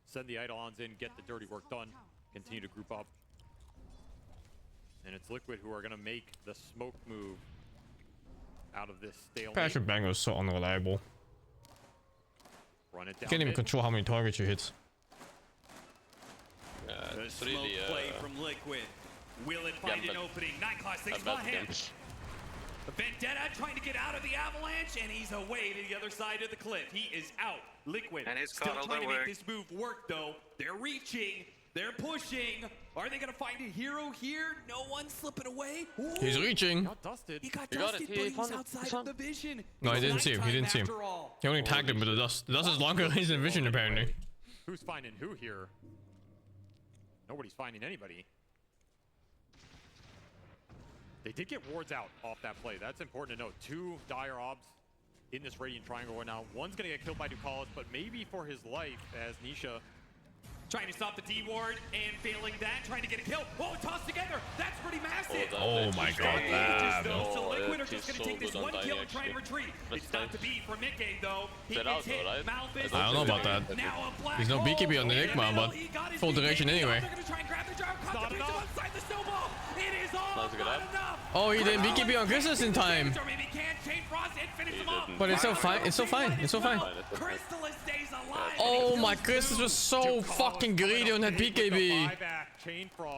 Send the Eidolons in, get the dirty work done, continue to group up. And it's Liquid who are going to make the smoke move out of this stalemate. Passion Bango is so unreliable. Run it down. You can't even control how many targets you hit. The smoke play from Liquid. Will it find an opening? Nightclass thinks about him. Vendetta trying to get out of the avalanche, and he's away to the other side of the cliff. He is out. Liquid and still trying to make this move work, though. They're reaching. They're pushing. Are they going to find a hero here? No one slipping away. Ooh. He's reaching. Got dusted. He got dusted, but he's outside of the vision. No, I didn't see him. He didn't see him. He only tagged him with the dust. The dust is longer than his vision, apparently. Who's finding who here? Nobody's finding anybody. They did get wards out off that play. That's important to note. 2 dire obs in this Radiant Triangle right now. One's going to get killed by Ducalis, but maybe for his life as Nisha Trying to stop the D ward and failing that, trying to get a kill. Oh, tossed together. That's pretty massive. Oh my god, So Liquid are just going to take this one kill and try and retreat. It's not to be for Mickey, though. He gets hit. Malphite. I don't know about that. There's no BKB on the Enigma, but full duration anyway. Oh, he didn't BKB on Christmas in time. But it's so fine. It's so fine. It's so fine. Oh my, Christmas was so fucking greedy on that BKB.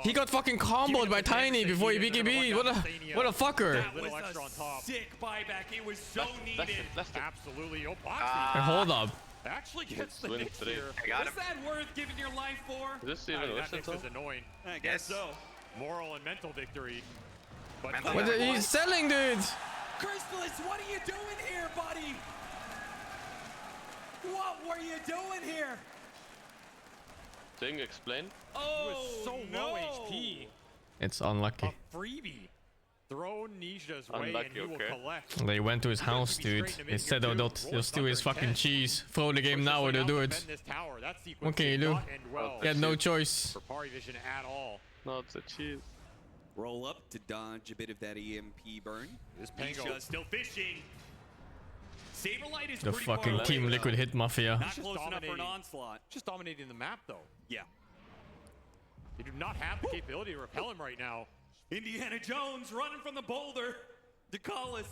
He got fucking comboed by Tiny before he BKB'd. What a fucker. That was a sick buyback. It was so needed. Absolutely. Hold up. Actually gets the Knicks here. Is that worth giving your life for? Is this even that Knicks is annoying. I guess so. Moral and mental victory. But He's selling, dude. Crystallis, what are you doing here, buddy? What were you doing here? Sing, explain. Oh, so low HP. It's unlucky. A freebie. Throw Nisha's way and he will collect. They went to his house, dude. They said they'll steal his fucking cheese. Throw the game now or they'll do it. What can you do? He had no choice. For Parivision at all. Not the cheese. Roll up to dodge a bit of that EMP burn. This Pango still fishing. Saberlight is the pretty fucking far Team away, Liquid hit mafia. Not close enough for an onslaught. Just dominating the map, though. Yeah. They do not have the capability to repel him right now. Indiana Jones running from the boulder. DeCollis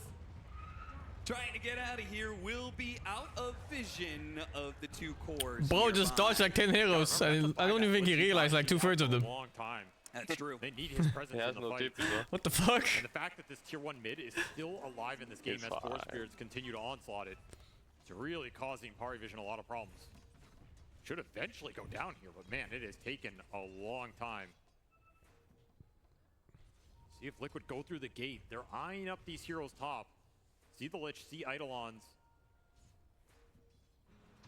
trying to get out of here, will be out of vision of the two cores. Bro just dodged like 10 heroes. I don't even think he realized like 2/3 of them. Long time. That's true. They need his presence in the fight. What the fuck? And the fact that this tier 1 mid is still alive in this game as Force Spirits continue to onslaught it, it's really causing Parivision a lot of problems. Should eventually go down here, but man, it has taken a long time. See if Liquid go through the gate. They're eyeing up these heroes top. See the Lich, see Eidolons.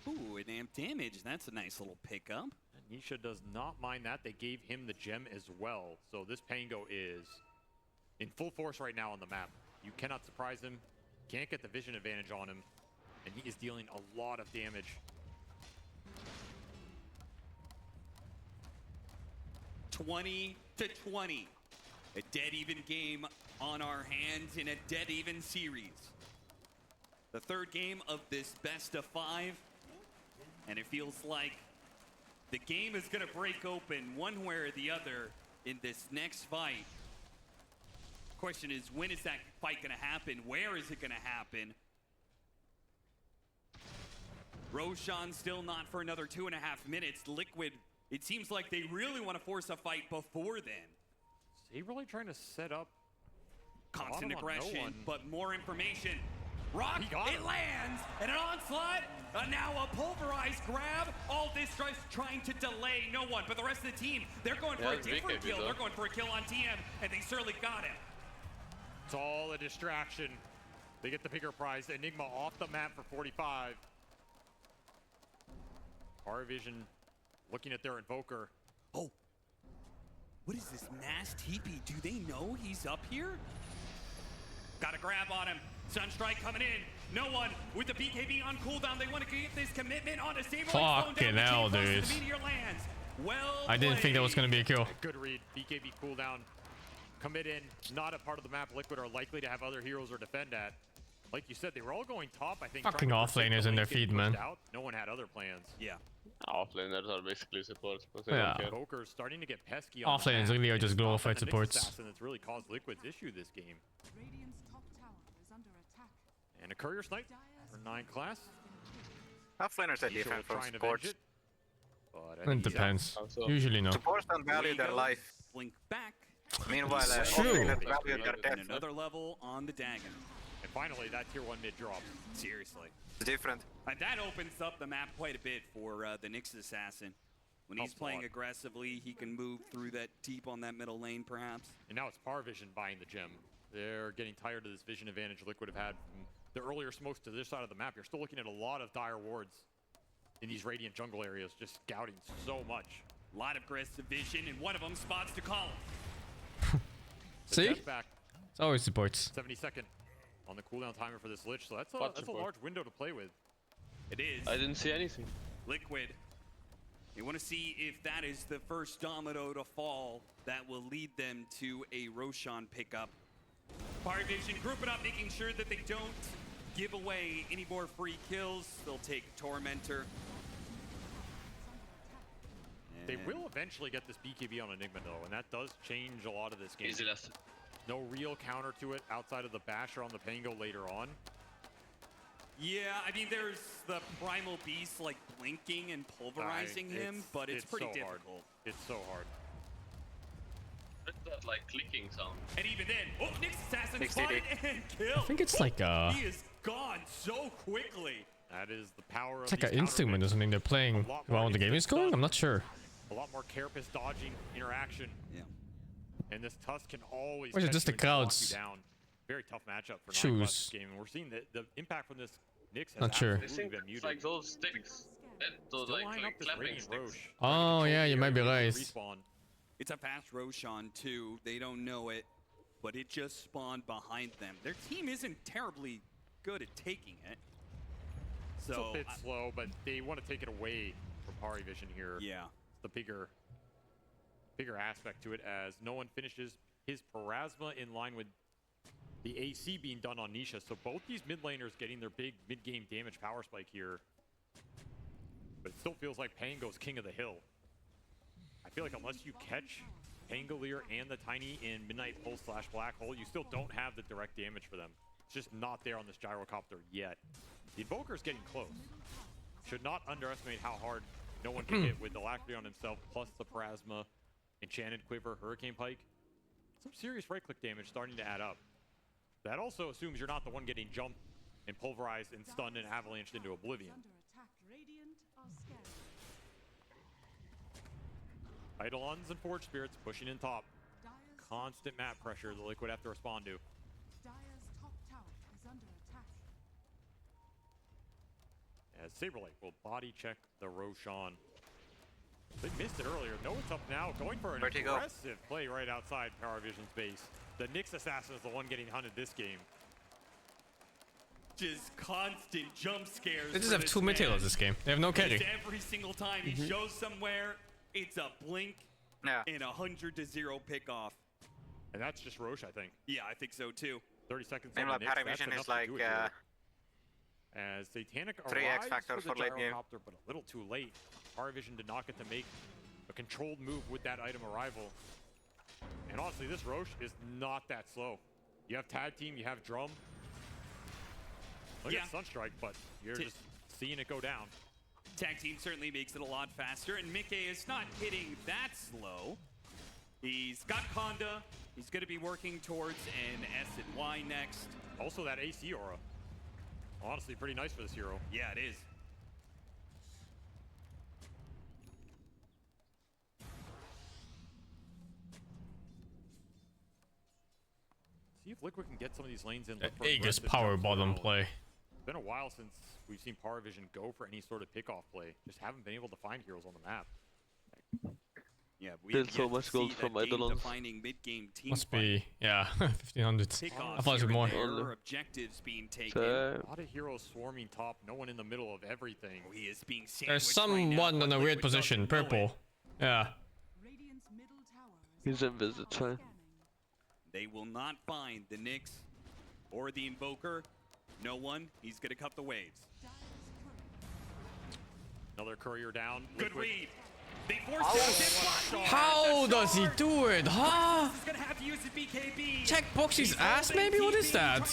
Ooh, an amp damage. That's a nice little pickup. And Nisha does not mind that. They gave him the gem as well. So this Pango is in full force right now on the map. You cannot surprise him. Can't get the vision advantage on him. And he is dealing a lot of damage. 20 to 20. A dead even game on our hands in a dead even series. The third game of this best of 5. And it feels like the game is going to break open one way or the other in this next fight. Question is, when is that fight going to happen? Where is it going to happen? Roshan still not for another 2.5 minutes. Liquid, it seems like they really want to force a fight before then. Is he really trying to set up constant aggression, but more information. Rock, it lands, and an onslaught, now a pulverized grab. All this just trying to delay no one, but the rest of the team, they're going for a different kill. They're going for a kill on TM, and they certainly got it. It's all a distraction. They get the bigger prize. Enigma off the map for 45. Parivision looking at their Invoker. Oh, what is this mass TP? Do they know he's up here? Got a grab on him. Sunstrike coming in. No one with the BKB on cooldown. They want to get this commitment on a Saber. Fucking hell, dude. Well, I didn't think that was going to be a kill. Good read. BKB cooldown. Commit in. Not a part of the map Liquid are likely to have other heroes or defend at. Like you said, they were all going top, I think. Fucking offlaners in their feed, man. No one had other plans. Yeah. Offlaners are basically supports. Yeah. Invoker's starting to get pesky on offlaners really are just glorified supports. That's really caused Liquid's issue this game. And a Courier Snipe for 9 class. Offlaners are different from supports. It depends. Usually no. Supports don't value their life. Blink back. Meanwhile, offlaners value their death. Another level on the Dagon. And finally, that tier 1 mid drops. Seriously. It's different. And that opens up the map quite a bit for the Nyx Assassin. When he's playing aggressively, he can move through that deep on that middle lane, perhaps. And now it's Parivision buying the gem. They're getting tired of this vision advantage Liquid have had from the earlier smokes to this side of the map. You're still looking at a lot of dire wards in these Radiant jungle areas, just scouting so much. A lot of aggressive vision, and one of them spots to call. See? It's always supports. 72nd on the cooldown timer for this Lich, so that's a large window to play with. It is. I didn't see anything. Liquid They want to see if that is the first domino to fall that will lead them to a Roshan pickup. Parivision grouping up, making sure that they don't give away any more free kills. They'll take Tormentor. They will eventually get this BKB on Enigma though, and that does change a lot of this game. Easy lesson. No real counter to it outside of the Basher on the Pango later on. Yeah, I mean, there's the Primal Beast like blinking and pulverizing him, but it's pretty so difficult. Hard. It's so hard. What's that like clicking sound? And even then, oh, Nyx Assassin spotted and killed. I think it's like He is gone so quickly. That is the power It's of like an instrument or something they're playing while the game is going. I'm not sure. A lot more carapace dodging interaction. Yeah. And this Tusk can always Or is it just the crowds? down. Very tough matchup for Choose. this game. And we're seeing the impact from this Nyx has Not sure. absolutely been muted. It's like those sticks. Those Still like line up this clapping Radiant sticks. Roche. Oh yeah, you might be right. Respawn. It's a fast Roshan too. They don't know it, but it just spawned behind them. Their team isn't terribly good at taking it. So It's a bit slow, but they want to take it away from Parivision here. Yeah. It's the bigger aspect to it, as no one finishes his Parasma in line with the AC being done on Nisha. So both these mid laners getting their big mid-game damage power spike here. But it still feels like Pango's king of the hill. I feel like unless you catch Pangolier and the Tiny in Midnight Pulse / Black Hole, you still don't have the direct damage for them. It's just not there on this Gyrocopter yet. The Invoker's getting close. Should not underestimate how hard no one can hit with the Alacrity on himself, plus the Parasma, Enchanted Quiver, Hurricane Pike. Some serious right-click damage starting to add up. That also assumes you're not the one getting jumped and pulverized and stunned and avalanched into oblivion. Eidolons and Forge Spirits pushing in top. Constant map pressure the Liquid have to respond to. As Saberlight will body check the Roshan. They missed it earlier. No, it's up now. Going for an aggressive play right outside Parivision's base. The Nyx Assassin is the one getting hunted this game. Just constant jump scares. They just have two mid tailers this game. They have no carry. Every single time he shows somewhere, it's a blink and 100-0 pickoff. And that's just Roche, I think. Yeah, I think so too. 30 seconds I mean, on the Nyx. Parivision is like as Satanic 3x arrives factor for the for late game. Gyrocopter, but a little too late. Parivision did not get to make a controlled move with that item arrival. And honestly, this Roche is not that slow. You have Tag Team, you have Drum. Look at Sunstrike, but you're just seeing it go down. Tag Team certainly makes it a lot faster, and Mickey is not hitting that slow. He's got Conda. He's going to be working towards an S and Y next. Also that AC aura. Honestly, pretty nice for this hero. Yeah, it is. See if Liquid can get some of these lanes in. Aegis power bottom play. It's been a while since we've seen Parivision go for any sort of pickoff play. Just haven't been able to find heroes on the map. Yeah, we Still so much gold from Eidolons. Must be, yeah, 1500. I thought it was more. Objectives being taken. A lot of heroes swarming top, no one in the middle of everything. He is being There's someone in a weird position, purple. Yeah. He's invisible. They will not find the Nyx or the Invoker. No one. He's going to cut the waves. Another courier down. Good read. They How does he do it, huh? Have to use the BKB. Check Boxy's ass, maybe? What is that?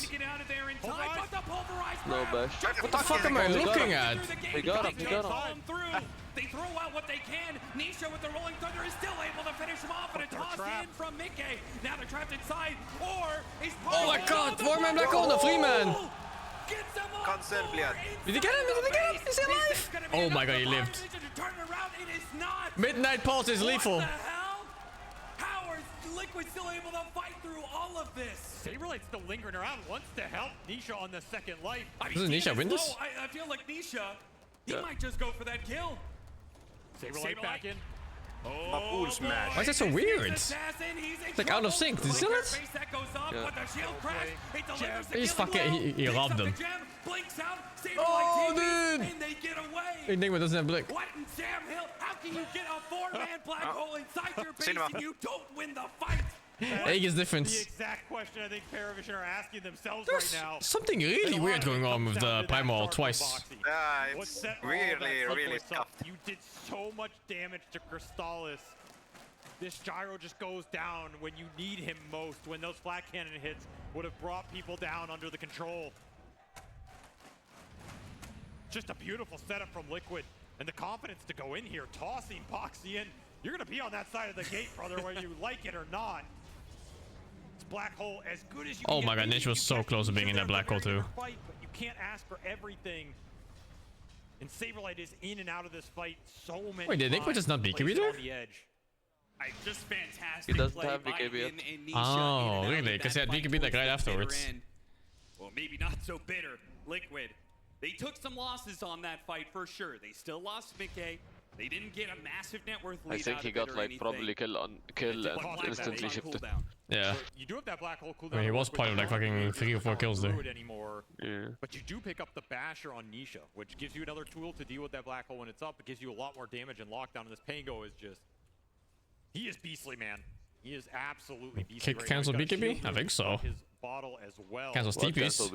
No bash. What the fuck am I looking at? He got him, he got him. They throw out what they can. Nisha with the Rolling Thunder is still able to finish him off, and a toss in from Mickey. Now they're trapped inside, or is Oh my god, 4-man black hole, the 3-man. Did he get him? Did he get him? Is he alive? Oh my god, he lived. Midnight Pulse is lethal. What the hell? How are Liquid still able to fight through all of this? Saberlight's still lingering around, wants to help Nisha on the second life. Doesn't Nisha win this? I feel like Nisha, he might just go for that kill. Saberlight back in. Oh, smash. Why is that so weird? It's like out of sync. Did you see that? Yeah. He's fucking. He robbed them. Oh, dude! Enigma doesn't have blink. What in Sam Hill? How can you get a 4-man black hole inside your base and you don't win the fight? Age is different. The exact question I think Parivision are asking themselves There's right now. something really weird going on with the Primal twice. It's really tough. You did so much damage to Crystallis. This gyro just goes down when you need him most, when those flat cannon hits would have brought people down under the control. Just a beautiful setup from Liquid, and the confidence to go in here, tossing Boxy in. You're gonna be on that side of the gate, brother, whether you like it or not. This black hole, as good as you Oh my god, Niche was so close to being in that black hole too. Fight, but you can't ask for everything. And Saberlight is in and out of this fight so many Wait, did Liquid just not BKB either? Just fantastic. He doesn't have BKB yet. Oh, really? Because he had BKB like right afterwards. Well, maybe not so bitter. Liquid. They took some losses on that fight for sure. They still lost Mickey. They didn't get a massive net worth lead. I think he got like probably kill and instantly shipped it. Yeah. You do have that black hole cooldown. I mean, he was part of like fucking 3 or 4 kills there. Yeah. But you do pick up the Basher on Nisha, which gives you another tool to deal with that black hole when it's up. It gives you a lot more damage and lockdown. And this Pango is just... He is beastly, man. He is absolutely beastly. Kick cancel BKB? I think so. His bottle as well. Cancels TPs.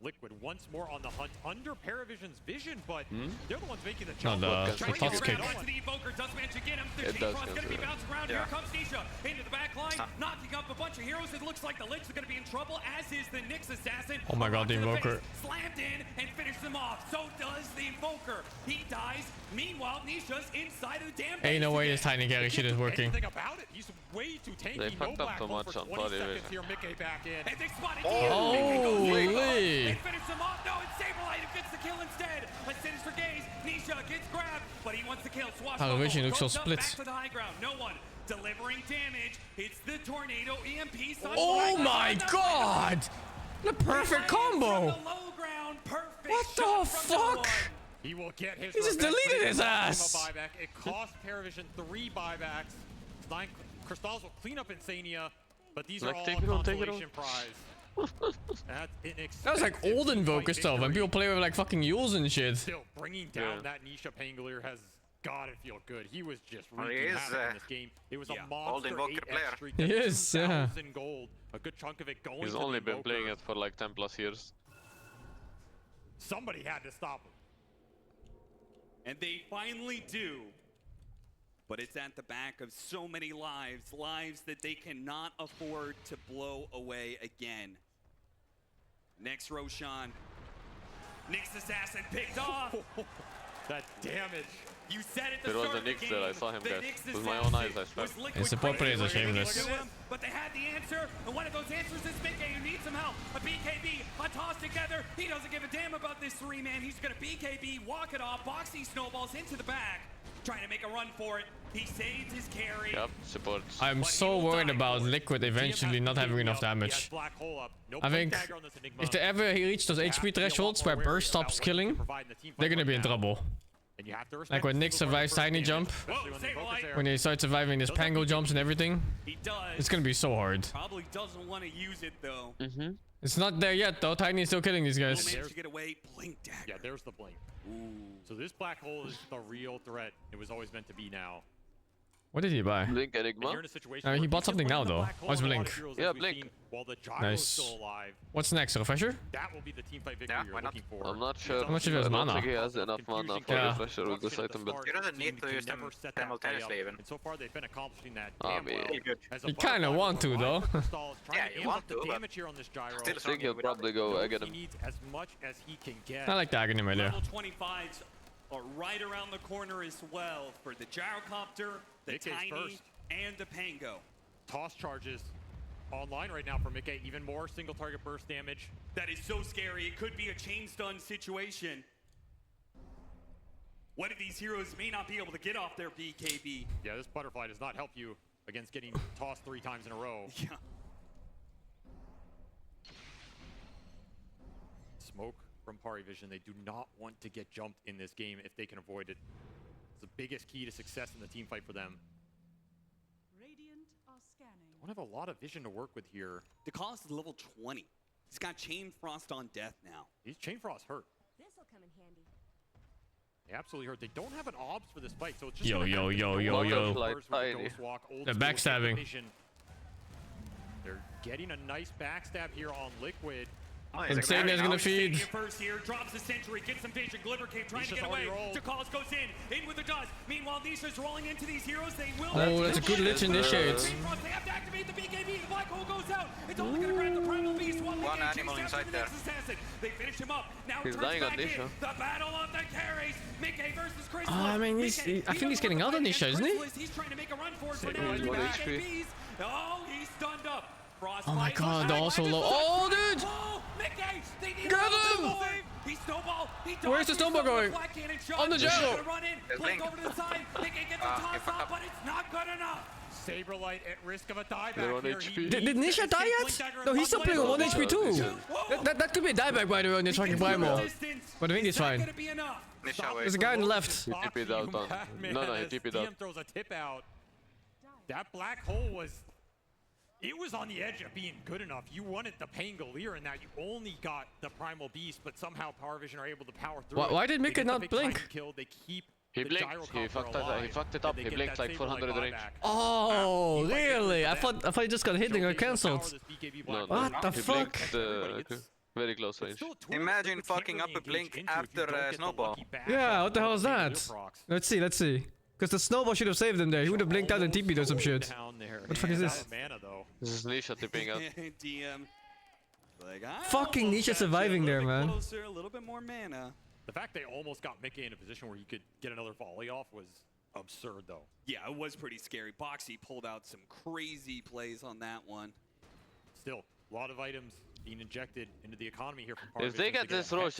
Liquid once more on the hunt under Parivision's vision, but they're the ones making the No, jump. the toss kick. The evoker does manage to get him. The It does Chainfrost's gonna be cancel it. bouncing around. Here comes Nisha into the back line, knocking up a bunch of heroes. It looks like the Lich is gonna be in trouble, as is the Nyx assassin. Oh my god, the invoker. Slammed in and finished him off. So does the invoker. He dies. Meanwhile, Nisha's inside of the damn Ain't no way this tiny carry shit is working. Anything about it? He's way too tanky. They No fucked up black too hole much for on 20 seconds Parivision. here. Mickey back in. And they spotted Holy! They finish him off. No, it's Saberlight who gets the kill instead. A sinister gaze. Nisha gets grabbed, but he wants the kill. Parivision looks so split. Back to the high ground. No one delivering damage. It's the tornado EMP. Oh my god! The perfect combo! What the fuck? He will get his He just revenge, deleted but his it cost him ass. a buyback. It cost Parivision 3 buybacks. 9 Crystals will clean up Insania, but these are all consolation prize. That was like old invoker stuff, and people play with like fucking Yules and shit. Still bringing down that Nisha Pangolier has gotta feel good. He was just He wreaking is, havoc in this game. It was a old monster invoker 8x player. streak. He is, yeah. 2,000 gold. A good chunk of it going He's to only the been invoker. playing it for like 10 plus years. Somebody had to stop him. And they finally do. But it's at the back of so many lives, lives that they cannot afford to blow away again. Next, Roshan. Nyx assassin picked off. That damage. You said it There was a Nyx there, I saw him guys. With my own eyes I swear. And support players are shameless. But they had the answer, and one of those answers is Mickey, who needs some help. A BKB, a toss together. He doesn't give a damn about this 3-man. He's gonna BKB, walk it off. Boxy snowballs into the back, trying to make a run for it. He saves his carry. Yep, support. I'm so worried about Liquid eventually not having enough damage. I think if they ever reach those HP thresholds where Burst stops killing, they're gonna be in trouble. Like when Nick survives Tiny Jump, when they start surviving this Pango jumps and everything, it's gonna be so hard. Probably doesn't want to use it though. It's not there yet though, Tiny is still killing these guys. To get away, blink dagger. Yeah, there's the blink. So this black hole is the real threat. It was always meant to be now. What did he buy? Blink Enigma. He bought something now though. What's Blink? Yeah, Blink. Nice. What's next, Refresher? That will be the team fight victory you're looking for. I'm not sure. How much of it is I don't mana? think he has enough mana for Refresher with this item, but... You don't need to use them simultaneously even. And so far they've been accomplishing that I damn mean, well. You kinda want to though. Yeah, you want to, but damage here on this gyro. I think he'll probably go again. He needs as much as he can get. I like the Agony Melee. Level 25s are right around the corner as well for the Gyrocopter, the Mickey's Tiny, first. and the Pango. Toss charges online right now for Mickey. Even more single target burst damage. That is so scary. It could be a chain stun situation. One of these heroes may not be able to get off their BKB. Yeah, this butterfly does not help you against getting tossed 3 times in a row. Yeah. Smoke from Parivision. They do not want to get jumped in this game if they can avoid it. It's the biggest key to success in the team fight for them. Radiant are scanning. Don't have a lot of vision to work with here. The cost is level 20. He's got Chain Frost on death now. He's Chain Frost hurt. This'll come in handy. They absolutely hurt. They don't have an obs for this fight, so it's just Yo. The backstabbing. They're getting a nice backstab here on Liquid. Insane is gonna feed. First here, drops the sentry, gets some vision. Glimmer Cave trying to get away. Jacalis goes in with the dust. Meanwhile, Nisha's rolling into these heroes. They will. Oh, that's a good lich initiate. They have to activate the BKB. The black hole goes out. It's only gonna grab the primal beast. One animal inside there. They finish him up. Now he's dying on Nisha. The battle of the carries. Mickey versus Chris. I mean, I think he's getting out of Nisha, isn't he? He's trying to make a run for it. Oh, he's stunned up. Oh my god, they're also low. Oh, dude! Get him! Where's the snowball going? On the gyro! Saberlight at risk of a dieback here. Did Nisha die yet? No, he's still playing on 1 HP too. That could be a dieback, by the way, on this fucking primal. But I think he's fine. There's a guy on the left. He TP'd out on. No, he TP'd out. throws a tip out. That black hole was... It was on the edge of being good enough. You wanted the Pangolier in that. You only got the Primal Beast, but somehow Parivision are able to power through. Why did Mika not blink? They keep he blinked. He fucked it up. He blinked like 400 range. Oh, really? I thought he just got hit and got cancelled. No, what the fuck? Very close range. Imagine fucking up a blink after a snowball. Yeah, what the hell is that? Let's see. Because the snowball should have saved him there. He would have blinked out and TP'd or some shit. What the fuck is this? This is Nisha tipping out. DM. Fucking Nisha surviving there, man. Closer, a little bit more mana. The fact they almost got Mickey in a position where he could get another volley off was absurd, though. Yeah, it was pretty scary. Boxy pulled out some crazy plays on that one. Still, a lot of items being injected into the economy here from Parivision. If they get this Roche,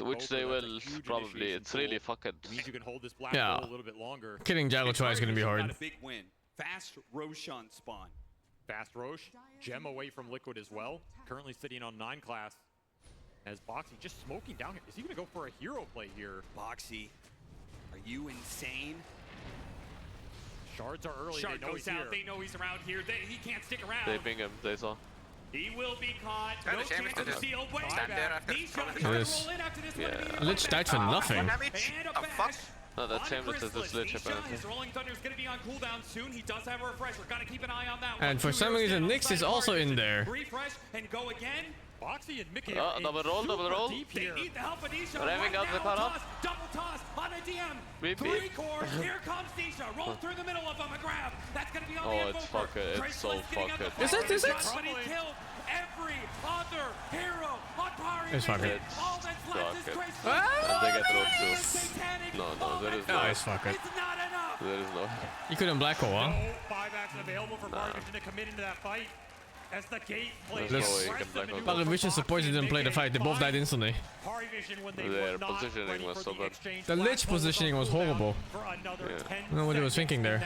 which they will probably, it's really fucking. Means you can hold this black hole a little bit longer. Killing Gyro twice is gonna be hard. Got a big win. Fast Roshan spawn. Fast Roche, gem away from Liquid as well. Currently sitting on 9 class. As Boxy just smoking down here. Is he gonna go for a hero play here? Boxy, are you insane? Shards are early. Shard goes out. They know he's around here. He can't stick around. They ping him. They saw. He will be caught. No chance of steal. Wait. Lich died for nothing. No, that's shameless as this Lich apparently. His Rolling Thunder is going to be on cooldown soon. He does have a refresher. Got to keep an eye on that one. And for some reason, Nyx is also in there. Refresh and go again. Boxy and Mickey. Double roll. They need the help of Nisha. Revving out the para. Double toss on the DM. Beep. 3 cores. Here comes Nisha. Roll through the middle of them. A grab. That's going to be on the Invoker. It's so fucking. Is it? But he killed every other hero on Parivision. It's fucking. All that's left is Chris. They get rolled too. No, there is no. No, it's fucking. It's not enough. There is no. You couldn't black hole, huh? No buybacks available for Parivision to commit into that fight. As the gate plays. Parivision supposedly didn't play the fight. They both died instantly. Their positioning was so bad. The Lich positioning was horrible. I don't know what he was thinking there.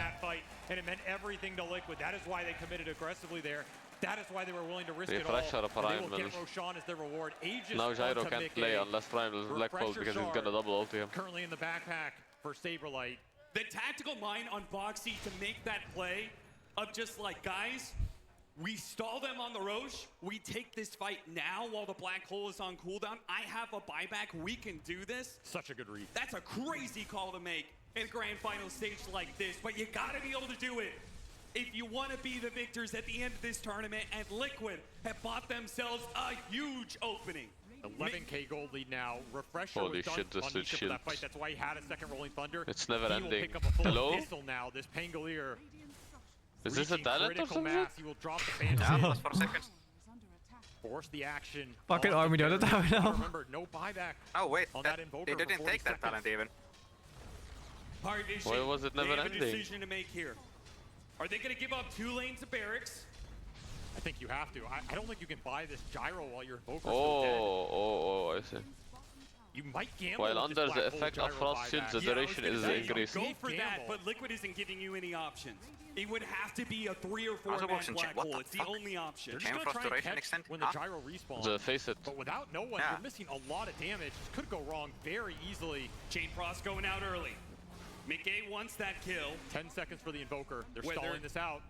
And it meant everything to Liquid. That is why they committed aggressively there. That is why they were willing to risk it all. They will get Roshan as their reward. Now Gyro can't play unless Primal is Black Hole because he's gonna double ulti him. Currently in the backpack for Saberlight. The tactical mind on Boxy to make that play of just like, guys, we stall them on the Roche. We take this fight now while the black hole is on cooldown. I have a buyback. We can do this. Such a good read. That's a crazy call to make in a grand final stage like this, but you gotta be able to do it if you want to be the victors at the end of this tournament. And Liquid have bought themselves a huge opening. 11k gold lead now. Refresher Holy was done shit, this on Lich Nisha for shield. that fight. That's why he had a second Rolling Thunder. It's never he ending. Will pick up a full Hello? pistol now. This Pangolier. Is this a talent or something? He will drop the Phantom. Yeah, for a second. Force the action. Fucking army Dota tower now. Remember, no buyback. Oh wait, they didn't take that talent even. Parivision, why was it never they have ending? a decision to make here. Are they going to give up 2 lanes of barracks? I think you have to. I don't think you can buy this gyro while your Invoker's Oh, I see. You might gamble. While under the effect of frost shield, the duration is increased. Go for that, but Liquid isn't giving you any options. It would have to be a 3 or 4 man black hole. It's the only option. They're just gonna try and catch when the gyro respawns. Face it. But without no one, you're missing a lot of damage. This could go wrong very easily. Chain Frost going out early. Mickey wants that kill. 10 seconds for the Invoker. They're stalling this out.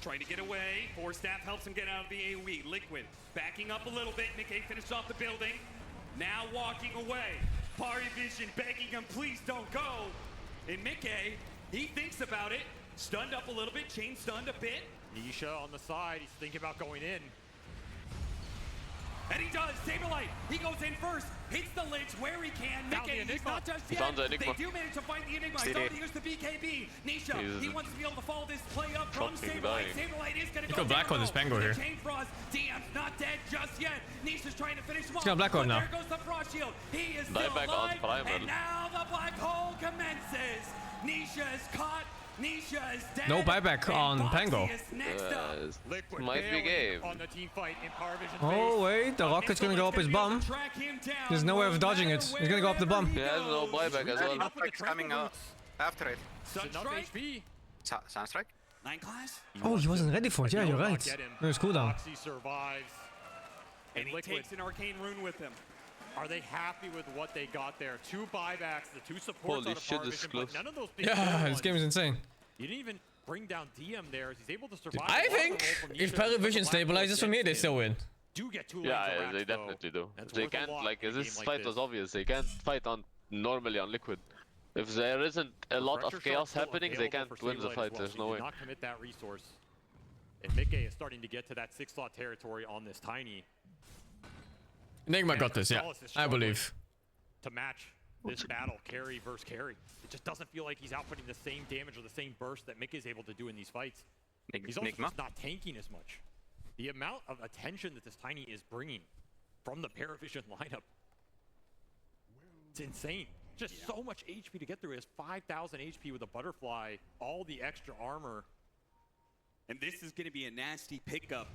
Trying to get away. Force Staff helps him get out of the AoE. Liquid backing up a little bit. Mickey finished off the building. Now walking away. Parivision begging him, please don't go. And Mickey, he thinks about it. Stunned up a little bit, chain stunned a bit. Nisha on the side, he's thinking about going in. And he does, Saberlight, he goes in first, hits the ledge where he can. Mickey, he's not just yet. They do manage to find the Enigma. He's already used the BKB. Nisha, he wants to be able to follow this play up from Saberlight. Saberlight is going to go Black on this Bango here. Chain Frost, DM's not dead just yet. Nisha's trying to finish him off. He's got Black on now. There goes the Frost Shield. He is still alive, and now the black hole commences. Nisha is caught. Nisha is dead. No buyback on Pango. Might be game. Oh wait, the rocket's gonna go up his bum. There's no way of dodging it. He's gonna go up the bum. He has no buyback as well. Sunstrike's coming out after it. Sunstrike? Sunstrike? 9 class? Oh, he wasn't ready for it. Yeah, you're right. No, it's cooldown. Survives. And he takes an arcane rune with him. Are they happy with what they got there? 2 buybacks, the 2 supports Holy out of shit, this is Parivision, close. but none of those big Yeah, this game is insane. You didn't even bring down DM there as he's able to survive. I think if Parivision stabilizes from here, they still win. Yeah, they definitely do. They can't, like, this fight was obvious. They can't fight on normally on Liquid. If there isn't a lot of chaos happening, they can't win the fight. There's no way. Not commit that resource. And Mickey is starting to get to that 6-slot territory on this Tiny. Enigma got this, yeah. I believe. To match this battle, carry versus carry. It just doesn't feel like he's outputting the same damage or the same burst that Mickey is able to do in these fights. He's also just not tanking as much. The amount of attention that this Tiny is bringing from the Parivision lineup, it's insane. Just so much HP to get through. He has 5,000 HP with a butterfly, all the extra armor. And this is going to be a nasty pickup.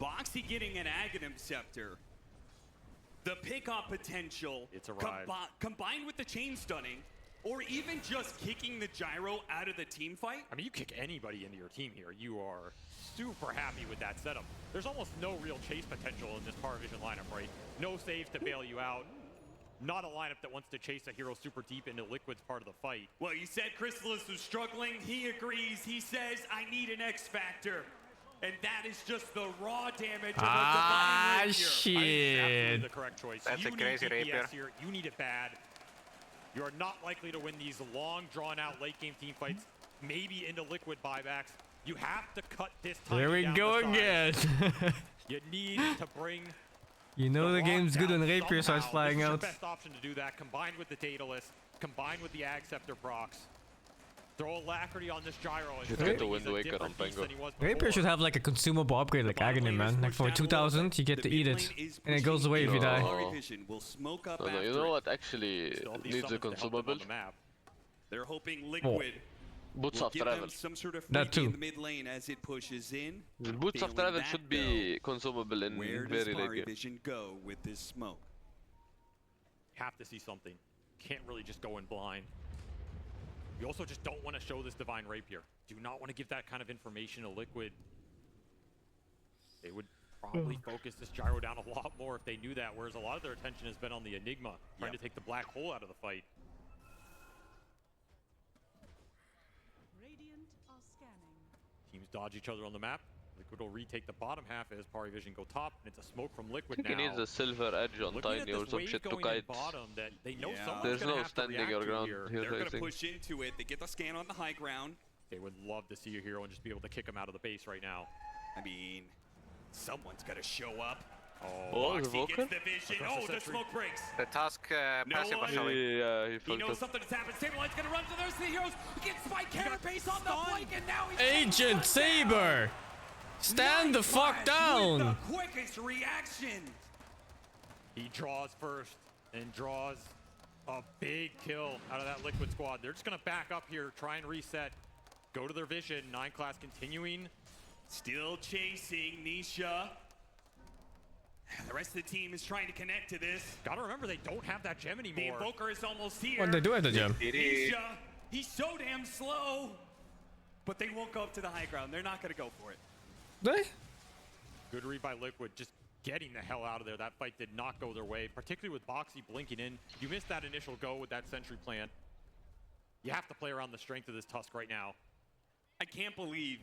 Boxy getting an Aghanim Scepter. The pickup potential combined with the chain stunning, or even just kicking the gyro out of the team fight. I mean, you kick anybody into your team here, you are super happy with that setup. There's almost no real chase potential in this Parivision lineup, right? No saves to bail you out. Not a lineup that wants to chase a hero super deep into Liquid's part of the fight. Well, you said Chrysalis was struggling. He agrees. He says, I need an X Factor. And that is just the raw damage of a divine shit. Absolutely the correct choice. That's a crazy rapier. Here. You need it bad. You are not likely to win these long, drawn-out late-game team fights. Maybe into Liquid buybacks. You have to cut this time. There we go again. You need to bring. You know the game's good when Rapier starts flying out. This is your best option to do that, combined with the Daedalus, combined with the Ag Scepter procs. Throw Alacrity on this gyro. Rapier should have like a consumable upgrade like Aghanim, man. Like for 2,000, you get to eat it, and it goes away if you die. No, you know what actually needs a consumable? They're hoping Liquid Boots of Travel. Some sort of that too. In the mid lane as it pushes in. The Boots of Travel should be consumable in very late game. Go with this smoke? Have to see something. Can't really just go in blind. You also just don't want to show this Divine Rapier. Do not want to give that kind of information to Liquid. They would probably focus this gyro down a lot more if they knew that, whereas a lot of their attention has been on the Enigma, trying to take the black hole out of the fight. Radiant are scanning. Teams dodge each other on the map. Liquid will retake the bottom half as Parivision go top, and it's a smoke from Liquid now. He needs a silver edge on Tiny or some shit to kite. There's no standing your ground here. They're going to push into it. They get the scan on the high ground. They would love to see a hero and just be able to kick him out of the base right now. I mean, someone's got to show up. Oh, the Boxy gets the vision. Oh, the smoke breaks. The task passive was showing. He knows something has happened. Saberlight's going to run to the rest of the heroes. He gets Spike Carapace on the flank, and now he's Agent Saber! Stand the fuck down! The quickest reaction. He draws first and draws a big kill out of that Liquid squad. They're just gonna back up here, try and reset, go to their vision. 9 class continuing. Still chasing Nisha. The rest of the team is trying to connect to this. Gotta remember, they don't have that gem anymore. The Invoker is almost here. What they do have the gem? Nisha, he's so damn slow. But they won't go up to the high ground. They're not gonna go for it. Good read by Liquid, just getting the hell out of there. That fight did not go their way, particularly with Boxy blinking in. You missed that initial go with that sentry plant. You have to play around the strength of this Tusk right now. I can't believe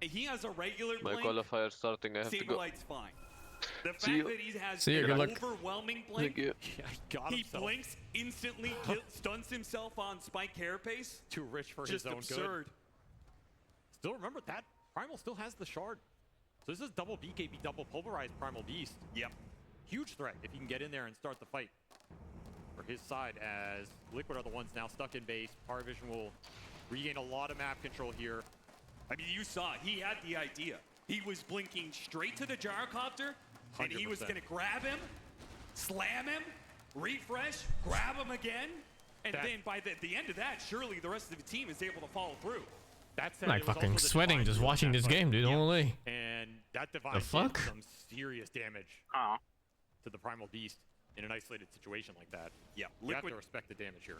he has a regular blink. My qualifier starting, I have to go. Saberlight's fine. The fact that he has you, an good luck. overwhelming blink, he blinks, instantly stuns himself on Spike Carapace. Too rich for Just his own absurd. good. Still remember that Primal still has the shard. So this is double BKB, double pulverized Primal Beast. Yep. Huge threat if he can get in there and start the fight. For his side, as Liquid are the ones now stuck in base. Parivision will regain a lot of map control here. I mean, you saw it. He had the idea. He was blinking straight to the gyrocopter, and he was 100%. going to grab him, slam him, refresh, grab him again, and then by the end of that, surely the rest of the team is able to follow through. That's I'm like fucking sweating just watching this game, dude. Holy. And that Divine The did fuck? some serious damage to the Primal Beast in an isolated situation like that. Yeah, You have Liquid to respect the damage here.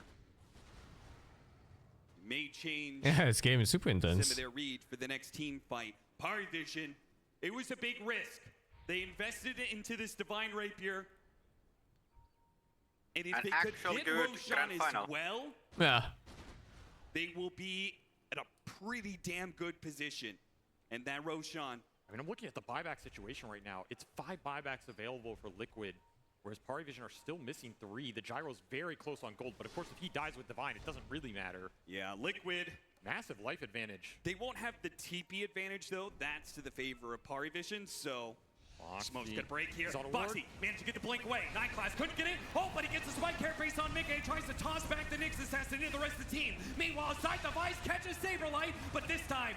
may change Yeah, this game is super some intense. of their read for the next team fight. Parivision, it was a big risk. They invested it into this Divine Rapier. And if An they could actual get good Roshan grand as final. well, Yeah. they will be at a pretty damn good position. And that Roshan, I mean, I'm looking at the buyback situation right now. It's 5 buybacks available for Liquid, whereas Parivision are still missing 3. The Gyro's very close on gold, but of course, if he dies with Divine, it doesn't really matter. yeah, Liquid, Massive life advantage. they won't have the TP advantage though. That's to the favor of Parivision, so Smoke's gonna break here. He's on a ward. Boxy managed to get the blink away. 9 class couldn't get it. Oh, but he gets the spike carapace on Mickey. Tries to toss back the Nyx assassin into the rest of the team. Meanwhile, Side Device catches Saberlight, but this time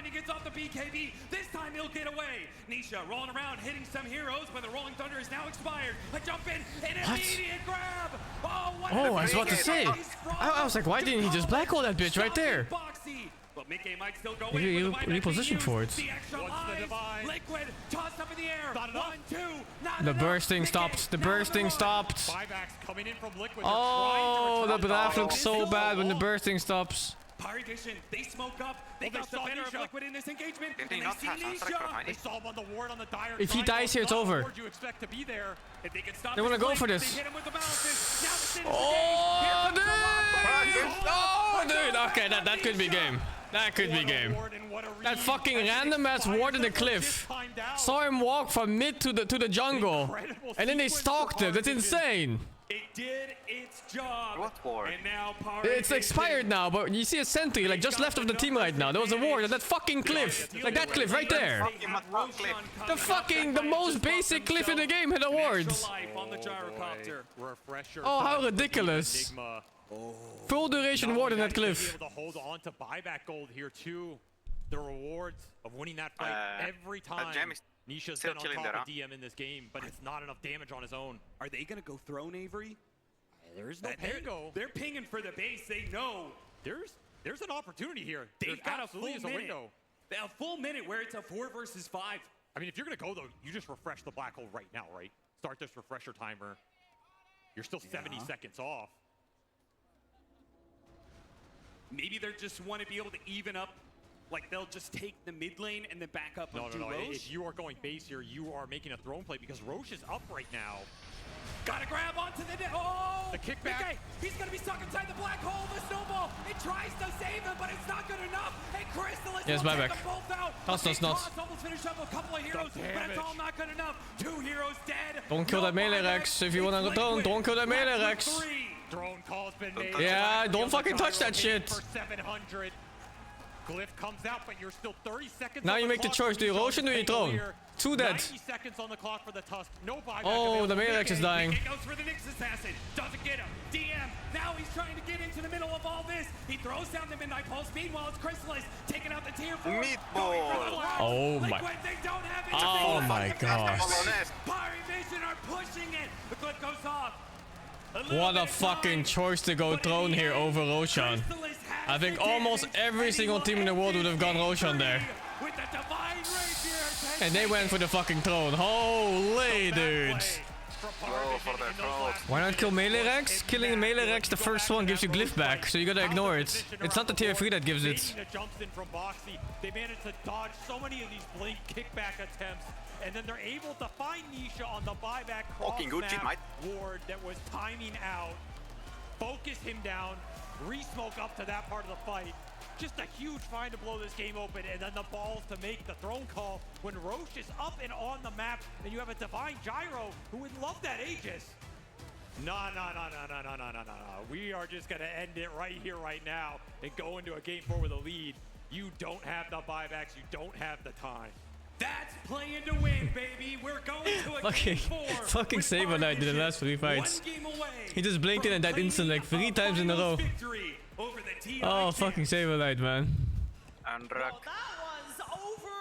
he gets off the BKB. This time he'll get away. Nisha rolling around, hitting some heroes, but the Rolling Thunder is now expired. A jump in, an immediate grab. Oh, what Oh, I was about to say. I was like, why didn't he just black hole that bitch right there? Boxy. But Mickey might still go He in with the buyback repositioned being for used. it. The extra What's the lives. Divine? Liquid tossed up in the air. 1, 2, not The enough. bursting Mickey, stopped. The now bursting one. stopped. Buybacks coming in from Liquid. Oh, the They're trying graph to looks so bad when the bursting stops. Parivision, they smoke up. They Well, they got the saw better of Nisha. Liquid in this engagement. Did And he they not see have Sunstrike Nisha. behind They it? saw him on the ward on the dire. If he dies here, it's Not over. the ward you expect to be there. If they can stop They his wanna go blink, for this. They hit him with the balances. Now the Sin is Oh, engaged. Here comes the Oh, dude. Okay, that could be game. That could be game. That fucking random ass ward in the cliff. Saw him walk from mid to the jungle, and then they stalked him. That's insane. It did its job. What ward? And now It's expired now, but you see a sentry like just left of the team right now. There was a ward at that fucking cliff, like that cliff right there. The most basic cliff in the game had a ward. On the gyrocopter. Refresher. Oh, how ridiculous! Enigma. Full duration ward in that cliff. Able to hold on to buyback gold here too. The rewards of winning that fight every time. Gem is Nisha's still been on killing top there, of DM in this game, but it's not enough damage on his own. Are they gonna go throne Avery? There's no Pango. They're pinging for the base. They know. There's an opportunity here. They've got a full Absolutely is minute. a window. A full minute where it's a 4 versus 5. I mean, if you're gonna go though, you just refresh the black hole right now, right? Start this refresher timer. You're still 70 seconds off. Maybe they just want to be able to even up. Like they'll just take the mid lane and then back up No. onto Roche. If you are going base here, you are making a throne play because Roche is up right now. Gotta grab onto the The kickback. Okay, he's gonna be stuck inside the black hole. The snowball. It tries to save him, but it's not good enough. And Crystallis Yes, will buyback. take them both out. That's Big not. toss, almost finished up a couple of heroes, but it's all not good enough. 2 heroes dead. Don't kill that melee Rex. If you want to drone, don't kill that melee Rex. Drone call's been made. Yeah, don't fucking touch that shit. For 700. Glyph comes out, but you're still 30 seconds. Now on you make the clock. choice. Do you Roche or do you drone? Clear. 2 dead. 90 seconds on the clock for the Tusk. No buyback. Oh, the available. melee Rex is dying. He goes for the Nyx assassin. Doesn't get him. DM. Now he's trying to get into the middle of all this. He throws down the Midnight Pulse. Meanwhile, it's Crystallis taking out the tier 4. Meatball. Oh my. Liquid, they don't have it. Oh my gosh. Parivision are pushing it. The clip goes off. What a fucking choice to go throne here over Roshan. I think almost every single team in the world would have gone Roshan there. With the Divine Rapier. And they went for the fucking throne. Holy dude. Why not kill melee Rex? Killing melee Rex, the first one gives you glyph back, so you gotta ignore it. It's not the tier 3 that gives it. Jumps in from Boxy. They managed to dodge so many of these blink kickback attempts, and then they're able to find Nisha on the buyback cross-map ward that was timing out. Focus him down, re-smoke up to that part of the fight, Just a huge find to blow this game open, and then the balls to make the throne call when Roche is up and on the map, and you have a Divine Gyro who would love that Aegis. No. We are just going to end it right here, right now, and go into a game 4 with a lead. You don't have the buybacks. You don't have the time. That's playing to win, baby. We're going to a game 4. Fucking Saber Knight did the last 3 fights. He just blinked in and died instantly like 3 times in a row. Oh, fucking Saber Knight, man. Well, that was over